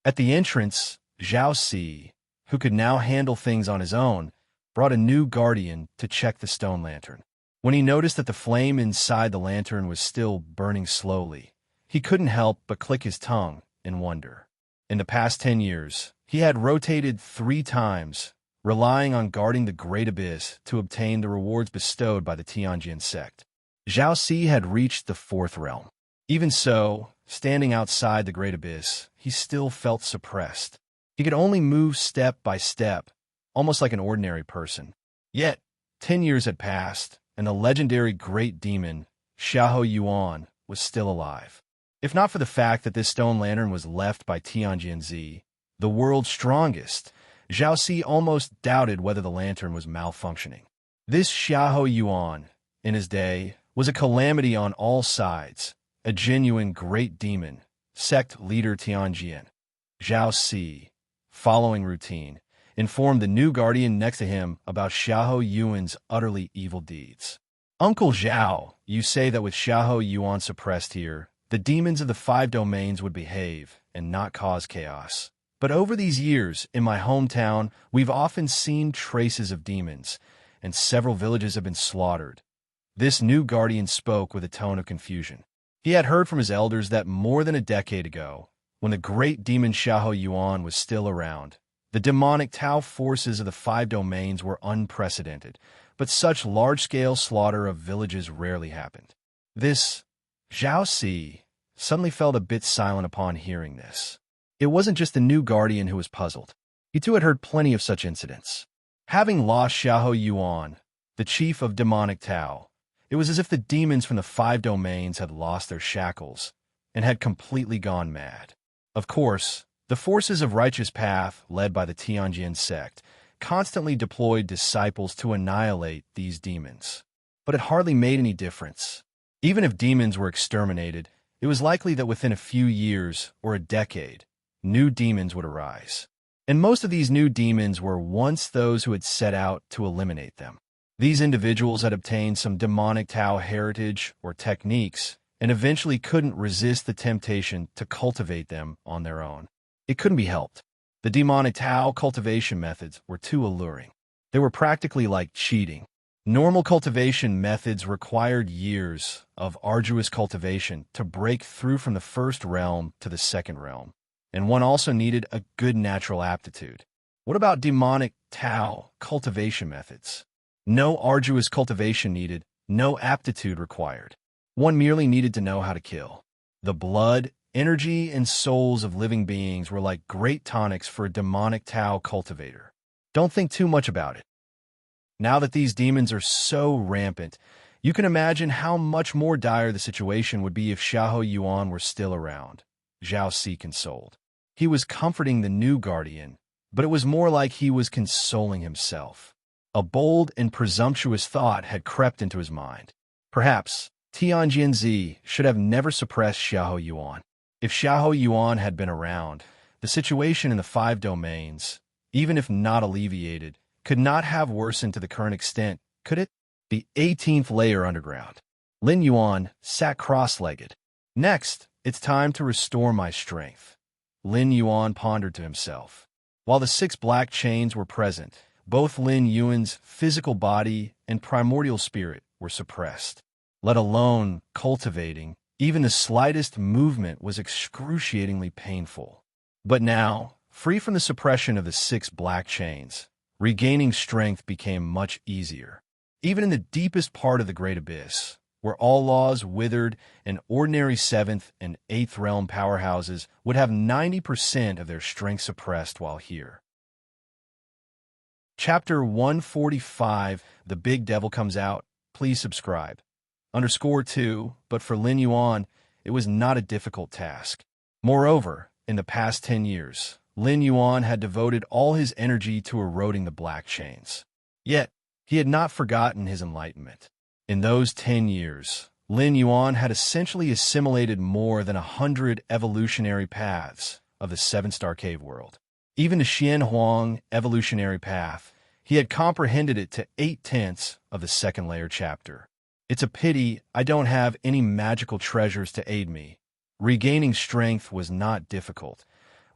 At the entrance, Zhao Si, who could now handle things on his own, brought a new guardian to check the stone lantern. When he noticed that the flame inside the lantern was still burning slowly, he couldn't help but click his tongue in wonder. In the past 10 years, he had rotated 3 times, relying on guarding the Great Abyss to obtain the rewards bestowed by the Tianjin sect. Zhao Si had reached the 4th realm. Even so, standing outside the Great Abyss, he still felt suppressed. He could only move step by step, almost like an ordinary person. Yet, 10 years had passed, and the legendary great demon, Xiahou Yuan, was still alive. If not for the fact that this stone lantern was left by Tianjin, the world's strongest, Zhao Si almost doubted whether the lantern was malfunctioning. This Xiahou Yuan, in his day, was a calamity on all sides, a genuine great demon, sect leader Tianjin. Zhao Si, following routine, informed the new guardian next to him about Xiahou Yuan's utterly evil deeds. Uncle Zhao, you say that with Xiahou Yuan suppressed here, the demons of the 5 domains would behave and not cause chaos. But over these years, in my hometown, we've often seen traces of demons, and several villages have been slaughtered. This new guardian spoke with a tone of confusion. He had heard from his elders that more than a decade ago, when the great demon Xiahou Yuan was still around, the demonic Tao forces of the 5 domains were unprecedented, but such large-scale slaughter of villages rarely happened. This Zhao Si suddenly felt a bit silent upon hearing this. It wasn't just the new guardian who was puzzled. He too had heard plenty of such incidents. Having lost Xiahou Yuan, the chief of demonic Tao, it was as if the demons from the 5 domains had lost their shackles and had completely gone mad. Of course, the forces of Righteous Path, led by the Tianjin sect, constantly deployed disciples to annihilate these demons. But it hardly made any difference. Even if demons were exterminated, it was likely that within a few years or a decade, new demons would arise. And most of these new demons were once those who had set out to eliminate them. These individuals had obtained some demonic Tao heritage or techniques and eventually couldn't resist the temptation to cultivate them on their own. It couldn't be helped. The demonic Tao cultivation methods were too alluring. They were practically like cheating. Normal cultivation methods required years of arduous cultivation to break through from the first realm to the second realm, and one also needed a good natural aptitude. What about demonic Tao cultivation methods? No arduous cultivation needed, no aptitude required. One merely needed to know how to kill. The blood, energy, and souls of living beings were like great tonics for a demonic Tao cultivator. Don't think too much about it. Now that these demons are so rampant, you can imagine how much more dire the situation would be if Xiahou Yuan were still around. Zhao Si consoled. He was comforting the new guardian, but it was more like he was consoling himself. A bold and presumptuous thought had crept into his mind. Perhaps Tianjin should have never suppressed Xiahou Yuan. If Xiahou Yuan had been around, the situation in the 5 domains, even if not alleviated, could not have worsened to the current extent, could it? The 18th layer underground. Lin Yuan sat cross-legged. Next, it's time to restore my strength. Lin Yuan pondered to himself. While the 6 black chains were present, both Lin Yuan's physical body and primordial spirit were suppressed. Let alone cultivating, even the slightest movement was excruciatingly painful. But now, free from the suppression of the 6 black chains, regaining strength became much easier. Even in the deepest part of the Great Abyss, where all laws withered and ordinary 7th and 8th realm powerhouses would have 90% of their strength suppressed while here. Chapter 145, The Big Devil Comes Out. Please subscribe. _2, but for Lin Yuan, it was not a difficult task. Moreover, in the past 10 years, Lin Yuan had devoted all his energy to eroding the black chains. Yet, he had not forgotten his enlightenment. In those 10 years, Lin Yuan had essentially assimilated more than 100 evolutionary paths of the 7-star cave world. Even the Xian Huang evolutionary path, he had comprehended it to 8/10 of the 2nd layer chapter. It's a pity I don't have any magical treasures to aid me. Regaining strength was not difficult.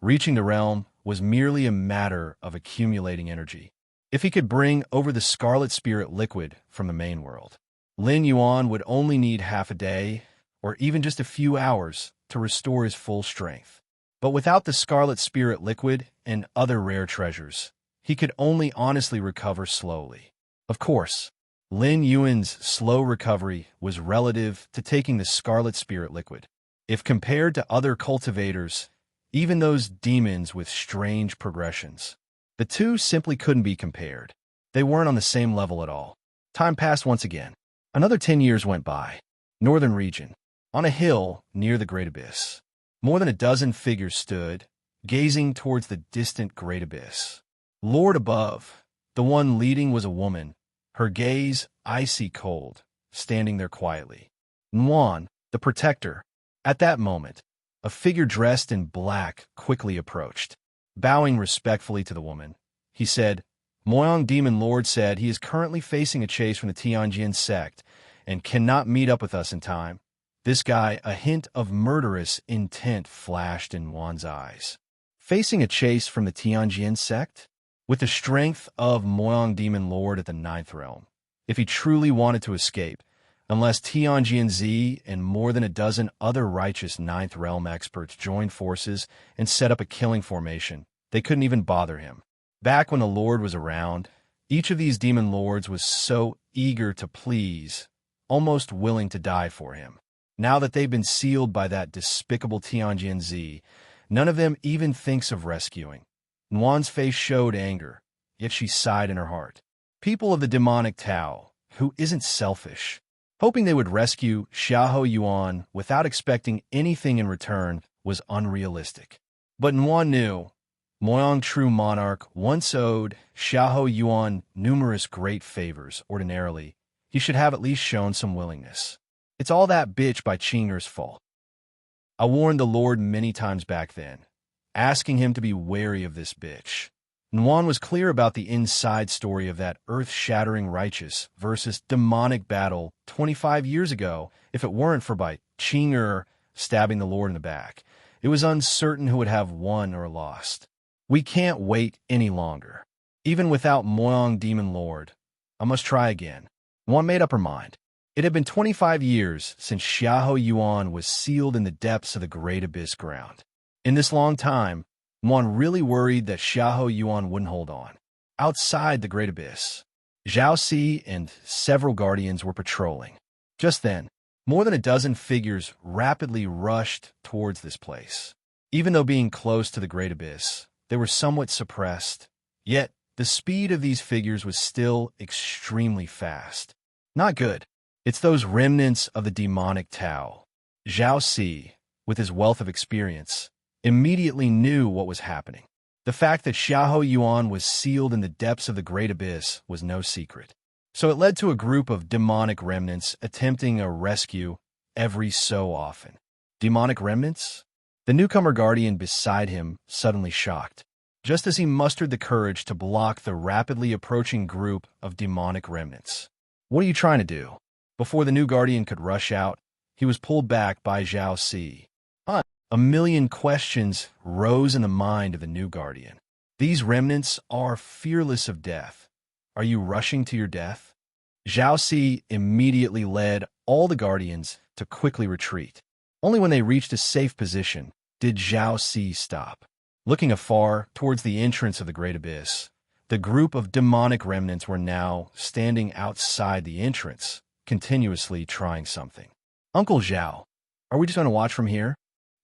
Reaching the realm was merely a matter of accumulating energy. If he could bring over the Scarlet Spirit liquid from the main world, Lin Yuan would only need half a day, or even just a few hours, to restore his full strength. But without the Scarlet Spirit liquid and other rare treasures, he could only honestly recover slowly. Of course, Lin Yuan's slow recovery was relative to taking the Scarlet Spirit liquid. If compared to other cultivators, even those demons with strange progressions, the two simply couldn't be compared. They weren't on the same level at all. Time passed once again. Another 10 years went by. Northern region. On a hill near the Great Abyss. More than a dozen figures stood, gazing towards the distant Great Abyss. Lord above, the one leading was a woman, her gaze icy cold, standing there quietly. Nuan, the protector. At that moment, a figure dressed in black quickly approached. Bowing respectfully to the woman, he said, Moyang Demon Lord said he is currently facing a chase from the Tianjin sect and cannot meet up with us in time. This guy, a hint of murderous intent flashed in Wan's eyes. Facing a chase from the Tianjin sect? With the strength of Moyang Demon Lord at the 9th realm, if he truly wanted to escape, unless Tianjin and more than a dozen other righteous 9th realm experts joined forces and set up a killing formation, they couldn't even bother him. Back when the Lord was around, each of these demon lords was so eager to please, almost willing to die for him. Now that they've been sealed by that despicable Tianjin, none of them even thinks of rescuing. Nuan's face showed anger, yet she sighed in her heart. People of the demonic Tao, who isn't selfish, hoping they would rescue Xiahou Yuan without expecting anything in return was unrealistic. But Nuan knew, Moyang True Monarch once owed Xiahou Yuan numerous great favors. Ordinarily, he should have at least shown some willingness. It's all that bitch by Qing'er's fault. I warned the Lord many times back then, asking him to be wary of this bitch. Nuan was clear about the inside story of that earth-shattering righteous versus demonic battle 25 years ago if it weren't for by Qing'er stabbing the Lord in the back. It was uncertain who would have won or lost. We can't wait any longer. Even without Moyang Demon Lord, I must try again. One made up her mind. It had been 25 years since Xiahou Yuan was sealed in the depths of the Great Abyss ground. In this long time, Muan really worried that Xiahou Yuan wouldn't hold on. Outside the Great Abyss, Zhao Si and several guardians were patrolling. Just then, more than a dozen figures rapidly rushed towards this place. Even though being close to the Great Abyss, they were somewhat suppressed, yet the speed of these figures was still extremely fast. Not good. It's those remnants of the demonic Tao. Zhao Si, with his wealth of experience, immediately knew what was happening. The fact that Xiahou Yuan was sealed in the depths of the Great Abyss was no secret. So it led to a group of demonic remnants attempting a rescue every so often. Demonic remnants? The newcomer guardian beside him suddenly shocked, just as he mustered the courage to block the rapidly approaching group of demonic remnants. What are you trying to do? Before the new guardian could rush out, he was pulled back by Zhao Si. A million questions rose in the mind of the new guardian. These remnants are fearless of death. Are you rushing to your death? Zhao Si immediately led all the guardians to quickly retreat. Only when they reached a safe position did Zhao Si stop. Looking afar towards the entrance of the Great Abyss, the group of demonic remnants were now standing outside the entrance, continuously trying something. Uncle Zhao, are we just going to watch from here?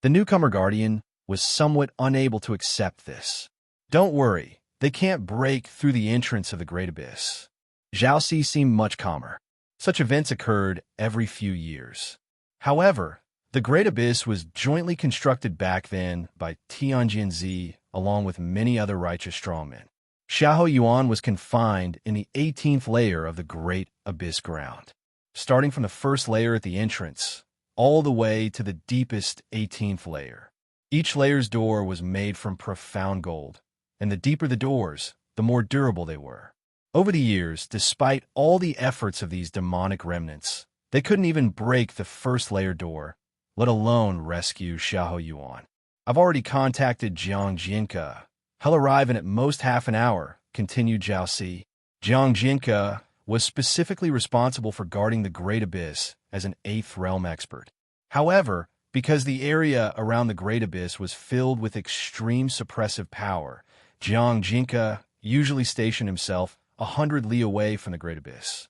The newcomer guardian was somewhat unable to accept this. Don't worry, they can't break through the entrance of the Great Abyss. Zhao Si seemed much calmer. Such events occurred every few years. However, the Great Abyss was jointly constructed back then by Tianjin along with many other righteous strongmen. Xiahou Yuan was confined in the 18th layer of the Great Abyss ground, starting from the first layer at the entrance, all the way to the deepest 18th layer. Each layer's door was made from profound gold, and the deeper the doors, the more durable they were. Over the years, despite all the efforts of these demonic remnants, they couldn't even break the first layer door, let alone rescue Xiahou Yuan. I've already contacted Jiang Jinke. He'll arrive in at most half an hour, continued Zhao Si. Jiang Jinke was specifically responsible for guarding the Great Abyss as an 8th realm expert. However, because the area around the Great Abyss was filled with extreme suppressive power, Jiang Jinke usually stationed himself 100 li away from the Great Abyss.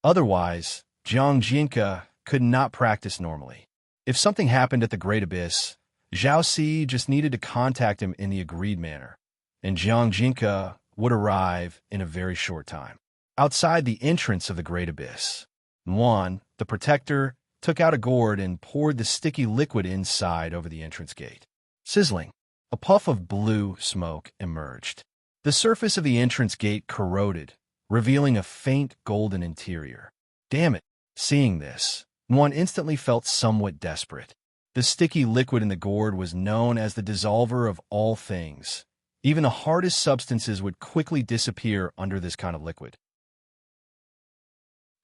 Otherwise, Jiang Jinke could not practice normally. If something happened at the Great Abyss, Zhao Si just needed to contact him in the agreed manner, and Jiang Jinke would arrive in a very short time. Outside the entrance of the Great Abyss, Muan, the protector, took out a gourd and poured the sticky liquid inside over the entrance gate. Sizzling, a puff of blue smoke emerged. The surface of the entrance gate corroded, revealing a faint golden interior. Damn it! Seeing this, Muan instantly felt somewhat desperate. The sticky liquid in the gourd was known as the dissolver of all things. Even the hardest substances would quickly disappear under this kind of liquid.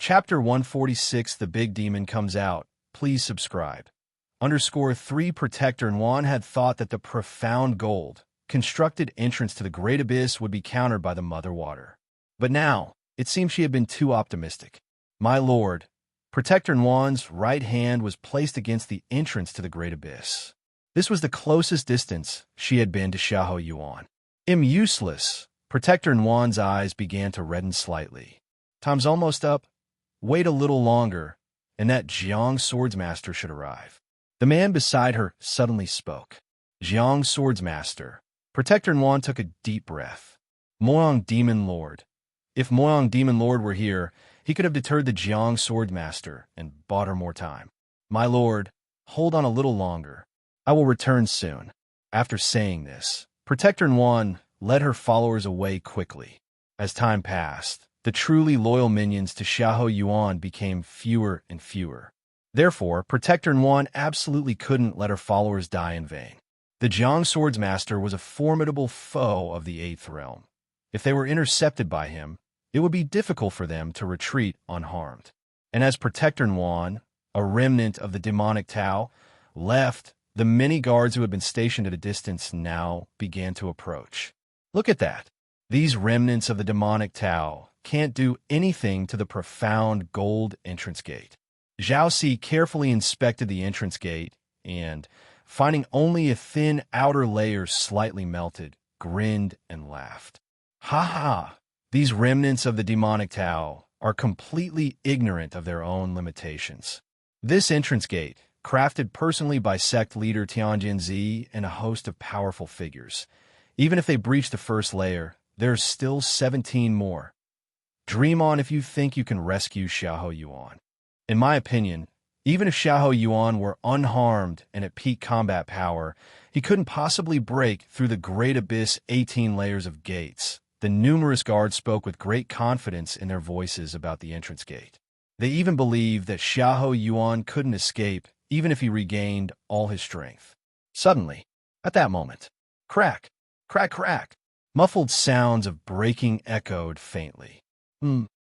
Chapter 146, The Big Demon Comes Out. Please subscribe. _3 Protector Nuan had thought that the profound gold, constructed entrance to the Great Abyss would be countered by the Mother Water. But now, it seemed she had been too optimistic. My lord, Protector Nuan's right hand was placed against the entrance to the Great Abyss. This was the closest distance she had been to Xiahou Yuan. Useless. Protector Nuan's eyes began to redden slightly. Time's almost up. Wait a little longer, and that Jiang Swordsmaster should arrive. The man beside her suddenly spoke. Jiang Swordsmaster. Protector Nuan took a deep breath. Moyang Demon Lord. If Moyang Demon Lord were here, he could have deterred the Jiang Swordmaster and bought her more time. My lord, hold on a little longer. I will return soon. After saying this, Protector Nuan led her followers away quickly. As time passed, the truly loyal minions to Xiahou Yuan became fewer and fewer. Therefore, Protector Nuan absolutely couldn't let her followers die in vain. The Jiang Swordsmaster was a formidable foe of the 8th realm. If they were intercepted by him, it would be difficult for them to retreat unharmed. And as Protector Nuan, a remnant of the demonic Tao, left The many guards who had been stationed at a distance now began to approach. Look at that. These remnants of the demonic Tao can't do anything to the profound gold entrance gate. Zhao Si carefully inspected the entrance gate and, finding only a thin outer layer slightly melted, grinned and laughed. Ha ha! These remnants of the demonic Tao are completely ignorant of their own limitations. This entrance gate, crafted personally by sect leader Tianjin and a host of powerful figures. Even if they breach the first layer, there's still 17 more. Dream on if you think you can rescue Xiahou Yuan. In my opinion, even if Xiahou Yuan were unharmed and at peak combat power, he couldn't possibly break through the great abyss 18 layers of gates. The numerous guards spoke with great confidence in their voices about the entrance gate. They even believed that Xiahou Yuan couldn't escape even if he regained all his strength. Suddenly, at that moment, crack, crack, crack, muffled sounds of breaking echoed faintly.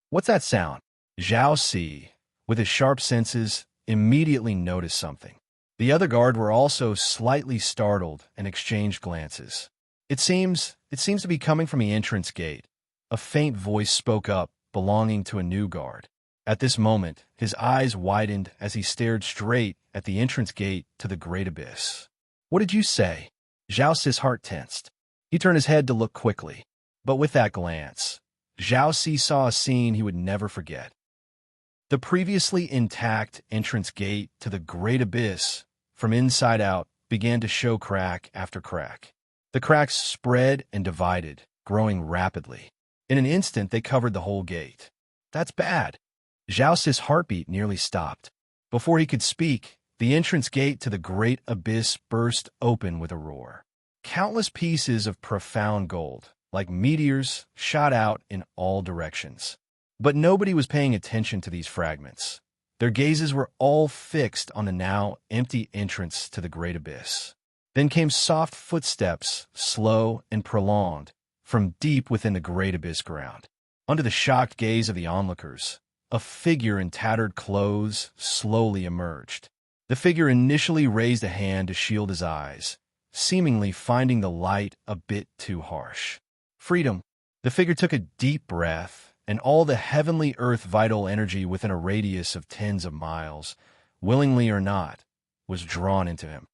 What's that sound? Zhao Si, with his sharp senses, immediately noticed something. The other guard were also slightly startled and exchanged glances. It seems to be coming from the entrance gate. A faint voice spoke up, belonging to a new guard. At this moment, his eyes widened as he stared straight at the entrance gate to the great abyss. What did you say? Zhao Si's heart tensed. He turned his head to look quickly, but with that glance, Zhao Si saw a scene he would never forget. The previously intact entrance gate to the great abyss, from inside out, began to show crack after crack. The cracks spread and divided, growing rapidly. In an instant, they covered the whole gate. That's bad. Zhao Si's heartbeat nearly stopped. Before he could speak, the entrance gate to the great abyss burst open with a roar. Countless pieces of profound gold, like meteors, shot out in all directions. But nobody was paying attention to these fragments. Their gazes were all fixed on the now empty entrance to the great abyss. Then came soft footsteps, slow and prolonged, from deep within the great abyss ground. Under the shocked gaze of the onlookers, a figure in tattered clothes slowly emerged. The figure initially raised a hand to shield his eyes, seemingly finding the light a bit too harsh. Freedom. The figure took a deep breath, and all the heavenly earth vital energy within a radius of tens of miles, willingly or not, was drawn into him.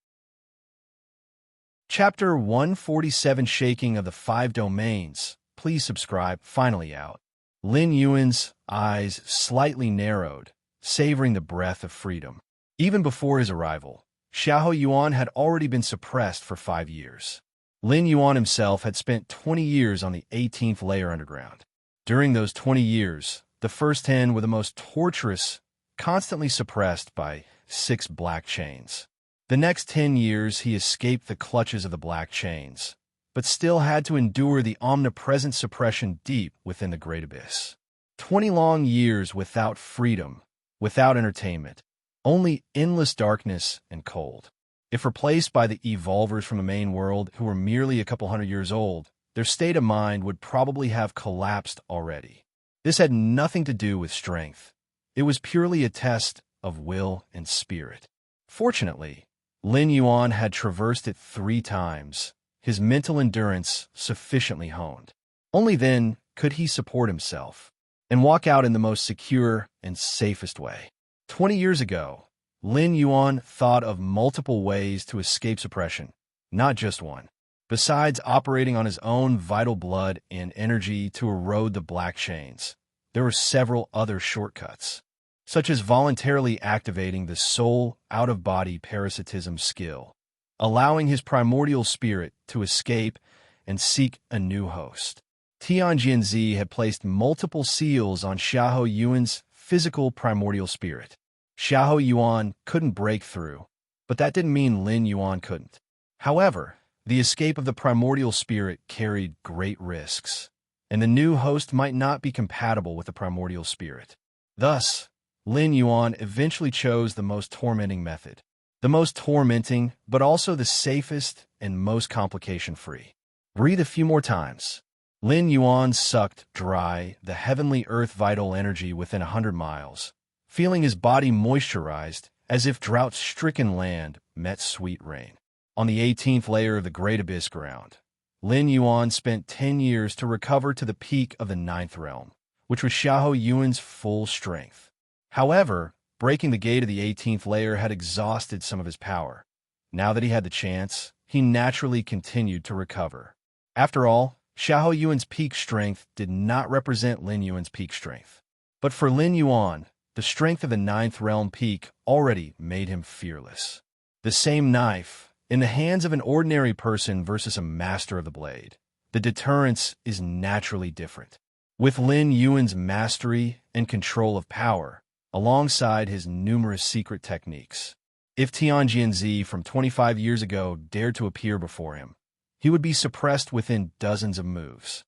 Chapter 147, Shaking of the Five Domains. Please subscribe. Finally out. Lin Yuan's eyes slightly narrowed, savoring the breath of freedom. Even before his arrival, Xiahou Yuan had already been suppressed for 5 years. Lin Yuan himself had spent 20 years on the 18th layer underground. During those 20 years, the first 10 were the most torturous, constantly suppressed by 6 black chains. The next 10 years, he escaped the clutches of the black chains, but still had to endure the omnipresent suppression deep within the great abyss. 20 long years without freedom, without entertainment, only endless darkness and cold. If replaced by the evolvers from the main world who were merely a couple hundred years old, their state of mind would probably have collapsed already. This had nothing to do with strength. It was purely a test of will and spirit. Fortunately, Lin Yuan had traversed it 3 times, his mental endurance sufficiently honed. Only then could he support himself and walk out in the most secure and safest way. 20 years ago, Lin Yuan thought of multiple ways to escape suppression, not just one. Besides operating on his own vital blood and energy to erode the black chains, there were several other shortcuts, such as voluntarily activating the soul out-of-body parasitism skill, allowing his primordial spirit to escape and seek a new host. Tianjin had placed multiple seals on Xiahou Yuan's physical primordial spirit. Xiahou Yuan couldn't break through, but that didn't mean Lin Yuan couldn't. However, the escape of the primordial spirit carried great risks, and the new host might not be compatible with the primordial spirit. Thus, Lin Yuan eventually chose the most tormenting method. The most tormenting, but also the safest and most complication-free. Breathe a few more times. Lin Yuan sucked dry the heavenly earth vital energy within 100 miles, feeling his body moisturized as if drought-stricken land met sweet rain. On the 18th layer of the Great Abyss ground, Lin Yuan spent 10 years to recover to the peak of the 9th realm, which was Xiahou Yuan's full strength. However, breaking the gate of the 18th layer had exhausted some of his power. Now that he had the chance, he naturally continued to recover. After all, Xiahou Yuan's peak strength did not represent Lin Yuan's peak strength. But for Lin Yuan, the strength of the 9th realm peak already made him fearless. The same knife, in the hands of an ordinary person versus a master of the blade, the deterrence is naturally different. With Lin Yuan's mastery and control of power, alongside his numerous secret techniques, if Tianjianzi from 25 years ago dared to appear before him, he would be suppressed within dozens of moves.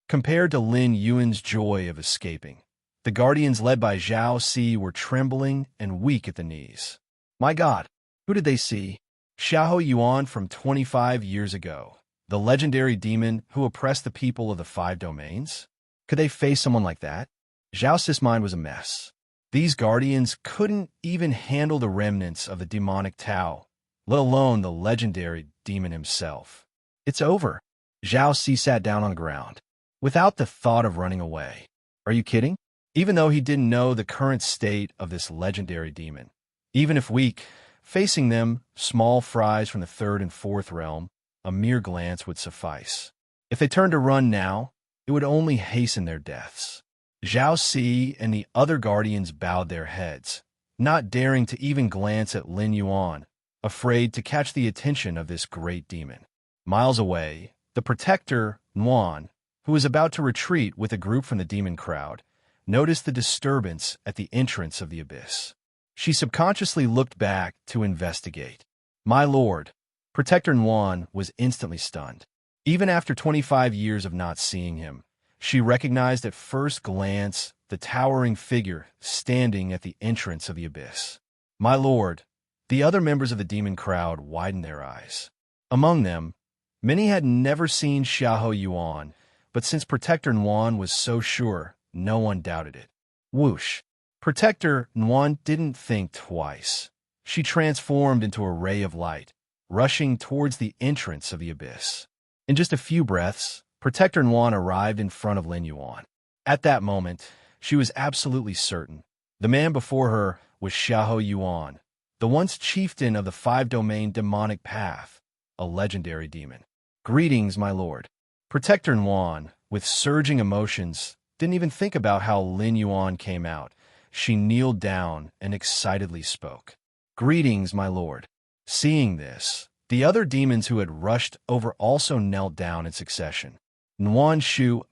Compared to Lin Yuan's joy of escaping, the guardians led by Zhao Si were trembling and weak at the knees. My God, who did they see? Xiahou Yuan from 25 years ago, the legendary demon who oppressed the people of the 5 domains? Could they face someone like that? Zhao Si's mind was a mess. These guardians couldn't even handle the remnants of the demonic Tao, let alone the legendary demon himself. It's over. Zhao Si sat down on the ground, without the thought of running away. Are you kidding? Even though he didn't know the current state of this legendary demon, even if weak, facing them, small fries from the 3rd and 4th realm, a mere glance would suffice. If they turned to run now, it would only hasten their deaths. Zhao Si and the other guardians bowed their heads, not daring to even glance at Lin Yuan, afraid to catch the attention of this great demon. Miles away, the protector, Nuan, who was about to retreat with a group from the demon crowd, noticed the disturbance at the entrance of the abyss. She subconsciously looked back to investigate. My lord, Protector Nuan was instantly stunned. Even after 25 years of not seeing him, she recognized at first glance the towering figure standing at the entrance of the abyss. My lord, the other members of the demon crowd widened their eyes. Among them, many had never seen Xiahou Yuan, but since Protector Nuan was so sure, no one doubted it. Whoosh! Protector Nuan didn't think twice. She transformed into a ray of light, rushing towards the entrance of the abyss. In just a few breaths, Protector Nuan arrived in front of Lin Yuan. At that moment, she was absolutely certain. The man before her was Xiahou Yuan, the once chieftain of the 5-domain demonic path, a legendary demon. Greetings, my lord. Protector Nuan, with surging emotions, didn't even think about how Lin Yuan came out. She kneeled down and excitedly spoke. Greetings, my lord. Seeing this, the other demons who had rushed over also knelt down in succession. Nuan Shu,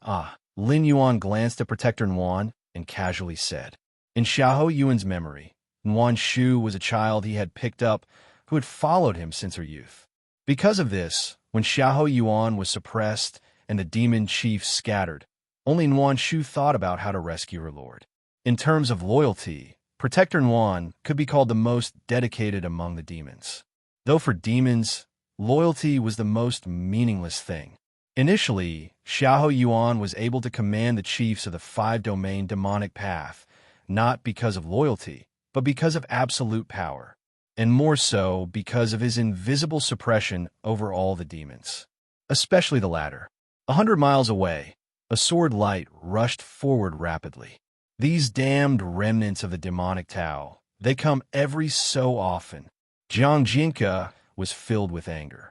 Lin Yuan glanced at Protector Nuan and casually said. In Xiahou Yuan's memory, Nuan Shu was a child he had picked up who had followed him since her youth. Because of this, when Xiahou Yuan was suppressed and the demon chiefs scattered, only Nuan Shu thought about how to rescue her lord. In terms of loyalty, Protector Nuan could be called the most dedicated among the demons. Though for demons, loyalty was the most meaningless thing. Initially, Xiahou Yuan was able to command the chiefs of the 5-domain demonic path, not because of loyalty, but because of absolute power, and more so because of his invisible suppression over all the demons, especially the latter. 100 miles away, a sword light rushed forward rapidly. These damned remnants of the demonic Tao, they come every so often. Jiang Jinke was filled with anger.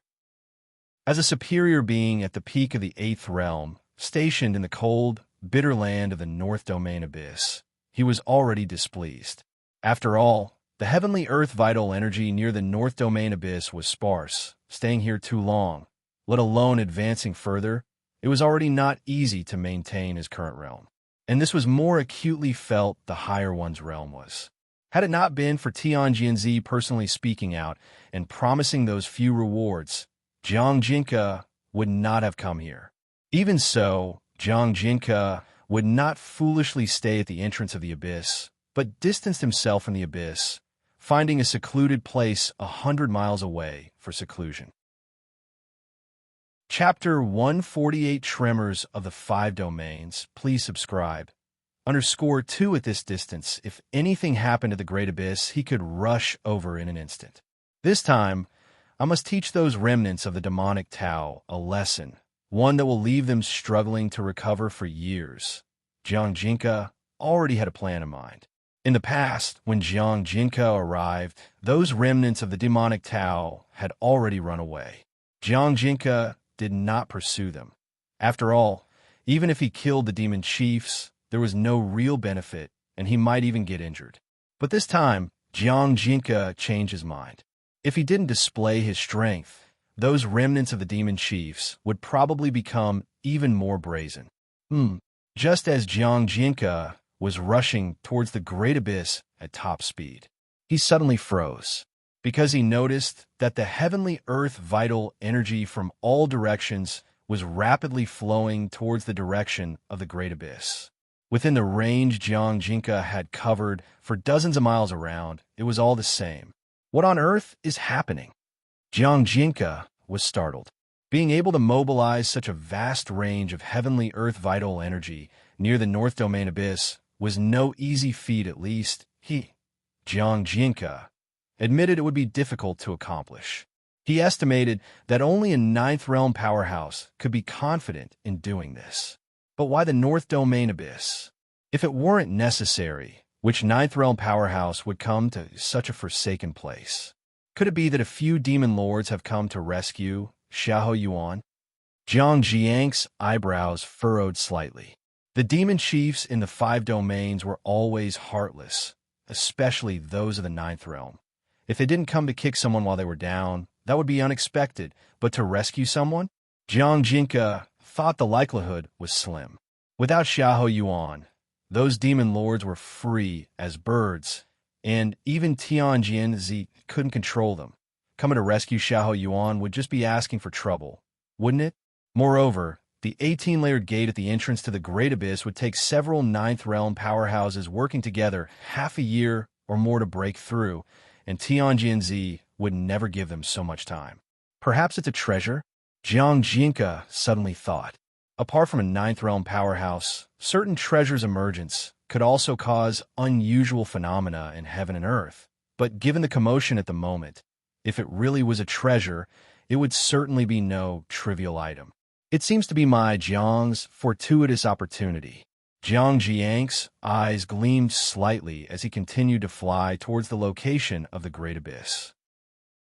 As a superior being at the peak of the 8th realm, stationed in the cold, bitter land of the North Domain Abyss, he was already displeased. After all, the heavenly earth vital energy near the North Domain Abyss was sparse. Staying here too long, let alone advancing further, it was already not easy to maintain his current realm. And this was more acutely felt the higher one's realm was. Had it not been for Tianjianzi personally speaking out and promising those few rewards, Jiang Jinke would not have come here. Even so, Jiang Jinke would not foolishly stay at the entrance of the abyss, but distanced himself from the abyss, finding a secluded place 100 miles away for seclusion. Chapter 148 Tremors of the 5 Domains. Please subscribe. _2 at this distance. If anything happened to the Great Abyss, he could rush over in an instant. This time, I must teach those remnants of the demonic Tao a lesson, one that will leave them struggling to recover for years. Jiang Jinka already had a plan in mind. In the past, when Jiang Jinka arrived, those remnants of the demonic Tao had already run away. Jiang Jinka did not pursue them. After all, even if he killed the demon chiefs, there was no real benefit, and he might even get injured. But this time, Jiang Jinka changed his mind. If he didn't display his strength, those remnants of the demon chiefs would probably become even more brazen. Just as Jiang Jinka was rushing towards the great abyss at top speed, he suddenly froze, because he noticed that the heavenly earth vital energy from all directions was rapidly flowing towards the direction of the great abyss. Within the range Jiang Jinka had covered for dozens of miles around, it was all the same. What on earth is happening? Jiang Jinka was startled. Being able to mobilize such a vast range of heavenly earth vital energy near the North Domain abyss was no easy feat. At least he, Jiang Jinka, admitted it would be difficult to accomplish. He estimated that only a Ninth Realm powerhouse could be confident in doing this. But why the North Domain abyss? If it weren't necessary, which Ninth Realm powerhouse would come to such a forsaken place? Could it be that a few demon lords have come to rescue Xiahou Yuan? Jiang Jiang's eyebrows furrowed slightly. The demon chiefs in the 5 domains were always heartless, especially those of the Ninth Realm. If they didn't come to kick someone while they were down, that would be unexpected, but to rescue someone? Jiang Jinka thought the likelihood was slim. Without Xiahou Yuan, those demon lords were free as birds, and even Tianjianzi couldn't control them. Coming to rescue Xiahou Yuan would just be asking for trouble, wouldn't it? Moreover, the 18-layered gate at the entrance to the Great Abyss would take several Ninth Realm powerhouses working together half a year or more to break through, and Tianjianzi would never give them so much time. Perhaps it's a treasure? Jiang Jinka suddenly thought. Apart from a Ninth Realm powerhouse, certain treasures' emergence could also cause unusual phenomena in heaven and earth. But given the commotion at the moment, if it really was a treasure, it would certainly be no trivial item. It seems to be my Jiang's fortuitous opportunity. Jiang Jiang's eyes gleamed slightly as he continued to fly towards the location of the Great Abyss.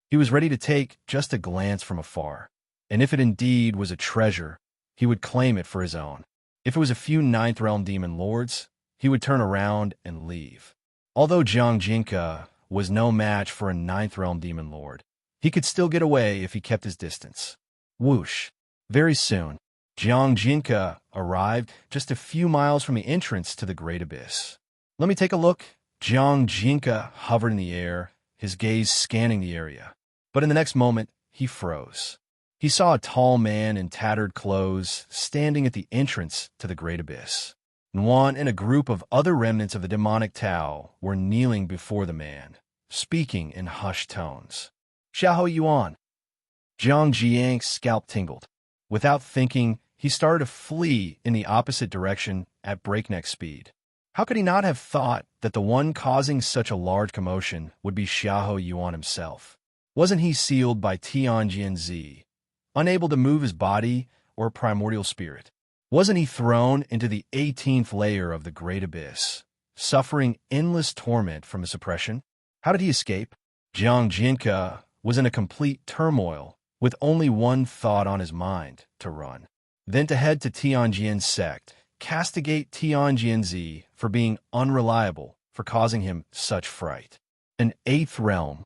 He was ready to take just a glance from afar, and if it indeed was a treasure, he would claim it for his own. If it was a few Ninth Realm demon lords, he would turn around and leave. Although Jiang Jinka was no match for a Ninth Realm demon lord, he could still get away if he kept his distance. Whoosh! Very soon, Jiang Jinka arrived just a few miles from the entrance to the Great Abyss. Let me take a look. Jiang Jinka hovered in the air, his gaze scanning the area. But in the next moment, he froze. He saw a tall man in tattered clothes standing at the entrance to the Great Abyss. Nuan and a group of other remnants of the demonic Tao were kneeling before the man, speaking in hushed tones. Xiahou Yuan. Jiang Jiang's scalp tingled. Without thinking, he started to flee in the opposite direction at breakneck speed. How could he not have thought that the one causing such a large commotion would be Xiahou Yuan himself? Wasn't he sealed by Tianjianzi, unable to move his body or primordial spirit? Wasn't he thrown into the 18th layer of the Great Abyss, suffering endless torment from his oppression? How did he escape? Jiang Jinka was in a complete turmoil, with only one thought on his mind: to run. Then to head to Tianjian's sect, castigate Tianjianzi for being unreliable, for causing him such fright. An 8th realm.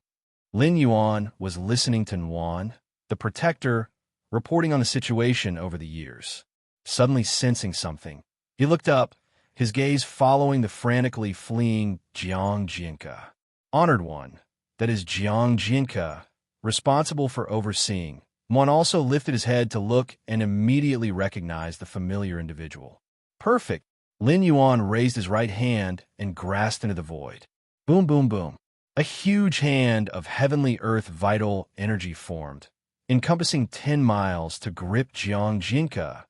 Lin Yuan was listening to Nuan, the protector, reporting on the situation over the years. Suddenly sensing something, he looked up, his gaze following the frantically fleeing Jiang Jinka. Honored one, that is Jiang Jinka, responsible for overseeing. Nuan also lifted his head to look and immediately recognized the familiar individual. Perfect! Lin Yuan raised his right hand and grasped into the void. Boom, boom, boom. A huge hand of heavenly earth vital energy formed, encompassing 10 miles to grip Jiang Jinka,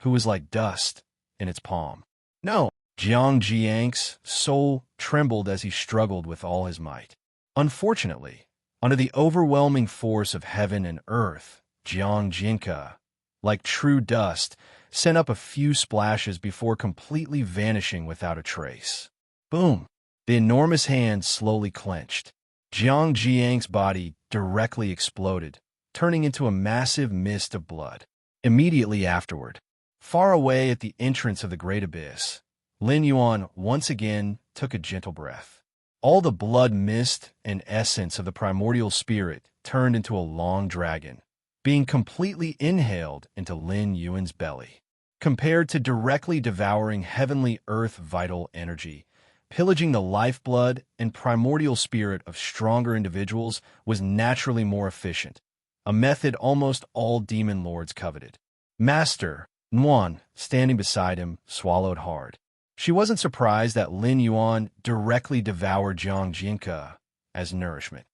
who was like dust in its palm. No! Jiang Jiang's soul trembled as he struggled with all his might. Unfortunately, Under the overwhelming force of heaven and earth, Jiang Jinke, like true dust, sent up a few splashes before completely vanishing without a trace. Boom! The enormous hand slowly clenched. Jiang Jiang's body directly exploded, turning into a massive mist of blood. Immediately afterward, far away at the entrance of the Great Abyss, Lin Yuan once again took a gentle breath. All the blood mist and essence of the primordial spirit turned into a long dragon, being completely inhaled into Lin Yuan's belly. Compared to directly devouring heavenly earth vital energy, pillaging the lifeblood and primordial spirit of stronger individuals was naturally more efficient, a method almost all demon lords coveted. Master Nuan, standing beside him, swallowed hard. She wasn't surprised that Lin Yuan directly devoured Jiang Jinke as nourishment.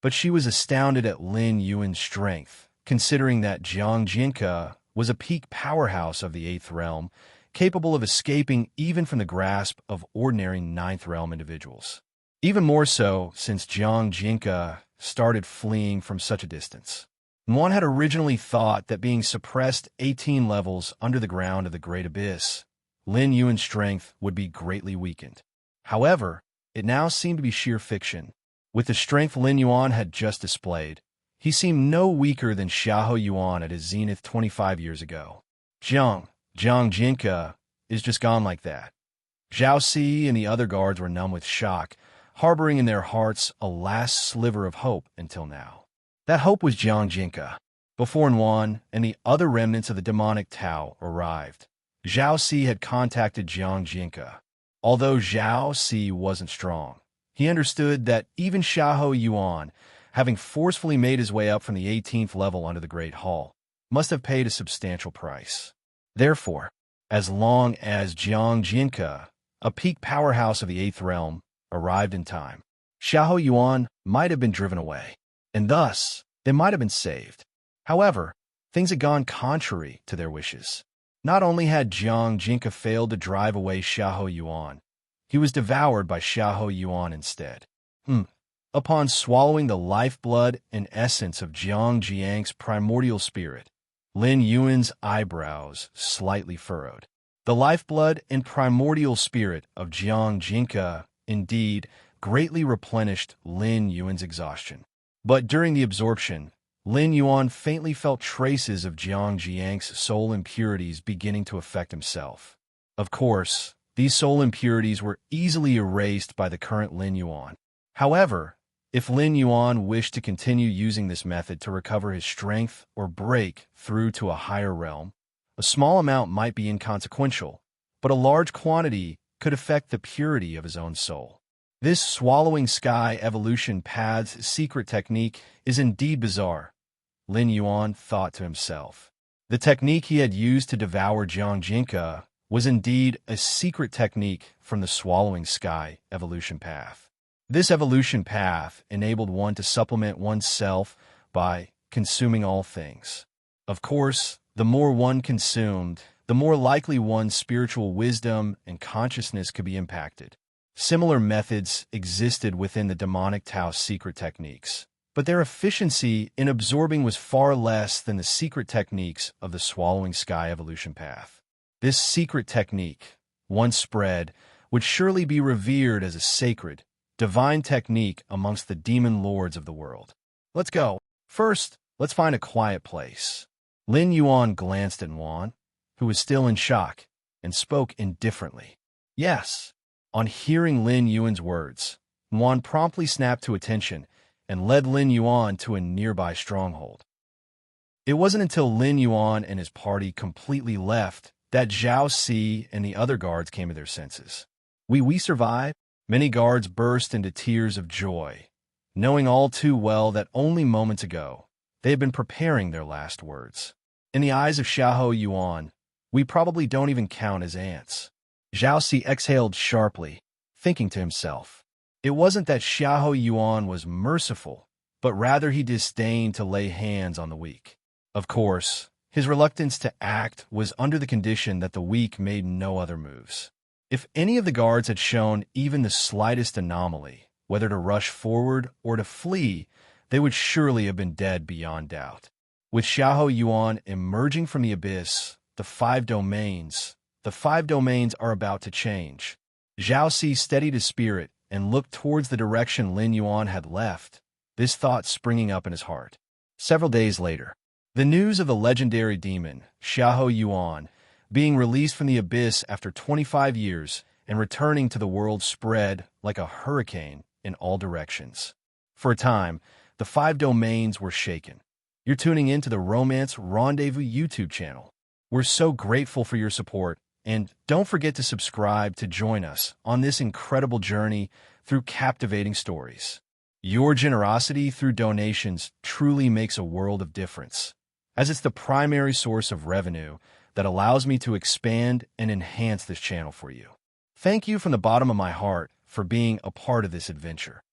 But she was astounded at Lin Yuan's strength, considering that Jiang Jinke was a peak powerhouse of the 8th realm, capable of escaping even from the grasp of ordinary 9th realm individuals. Even more so since Jiang Jinke started fleeing from such a distance. Nuan had originally thought that being suppressed 18 levels under the ground of the Great Abyss, Lin Yuan's strength would be greatly weakened. However, it now seemed to be sheer fiction. With the strength Lin Yuan had just displayed, he seemed no weaker than Xiahou Yuan at his zenith 25 years ago. Jiang Jinke is just gone like that. Zhao Si and the other guards were numb with shock, harboring in their hearts a last sliver of hope until now. That hope was Jiang Jinke. Before Nuan and the other remnants of the demonic Tao arrived, Zhao Si had contacted Jiang Jinke. Although Zhao Si wasn't strong, he understood that even Xiahou Yuan, having forcefully made his way up from the 18th level under the Great Hall, must have paid a substantial price. Therefore, as long as Jiang Jinke, a peak powerhouse of the 8th realm, arrived in time, Xiahou Yuan might have been driven away, and thus they might have been saved. However, things had gone contrary to their wishes. Not only had Jiang Jinke failed to drive away Xiahou Yuan, he was devoured by Xiahou Yuan instead. Upon swallowing the lifeblood and essence of Jiang Jiang's primordial spirit, Lin Yuan's eyebrows slightly furrowed. The lifeblood and primordial spirit of Jiang Jinke indeed greatly replenished Lin Yuan's exhaustion. But during the absorption, Lin Yuan faintly felt traces of Jiang Jiang's soul impurities beginning to affect himself. Of course, these soul impurities were easily erased by the current Lin Yuan. However, if Lin Yuan wished to continue using this method to recover his strength or break through to a higher realm, a small amount might be inconsequential, but a large quantity could affect the purity of his own soul. This swallowing sky evolution path's secret technique is indeed bizarre, Lin Yuan thought to himself. The technique he had used to devour Jiang Jinke was indeed a secret technique from the swallowing sky evolution path. This evolution path enabled one to supplement oneself by consuming all things. Of course, the more one consumed, the more likely one's spiritual wisdom and consciousness could be impacted. Similar methods existed within the demonic Tao secret techniques, but their efficiency in absorbing was far less than the secret techniques of the swallowing sky evolution path. This secret technique, once spread, would surely be revered as a sacred, divine technique amongst the demon lords of the world. Let's go. First, let's find a quiet place. Lin Yuan glanced at Nuan, who was still in shock, and spoke indifferently. Yes. On hearing Lin Yuan's words, Nuan promptly snapped to attention and led Lin Yuan to a nearby stronghold. It wasn't until Lin Yuan and his party completely left that Zhao Si and the other guards came to their senses. We survived? Many guards burst into tears of joy, knowing all too well that only moments ago they had been preparing their last words. In the eyes of Xiahou Yuan, we probably don't even count as ants. Zhao Si exhaled sharply, thinking to himself. It wasn't that Xiahou Yuan was merciful, but rather he disdained to lay hands on the weak. Of course, his reluctance to act was under the condition that the weak made no other moves. If any of the guards had shown even the slightest anomaly, Whether to rush forward or to flee, they would surely have been dead beyond doubt. With Xiahou Yuan emerging from the abyss, the five domains are about to change. Zhao Si steadied his spirit and looked towards the direction Lin Yuan had left, this thought springing up in his heart. Several days later, the news of the legendary demon, Xiahou Yuan, being released from the abyss after 25 years and returning to the world spread like a hurricane in all directions. For a time, the five domains were shaken. You're tuning into the Romance Rendezvous YouTube channel. We're so grateful for your support, and don't forget to subscribe to join us on this incredible journey through captivating stories. Your generosity through donations truly makes a world of difference, as it's the primary source of revenue that allows me to expand and enhance this channel for you. Thank you from the bottom of my heart for being a part of this adventure.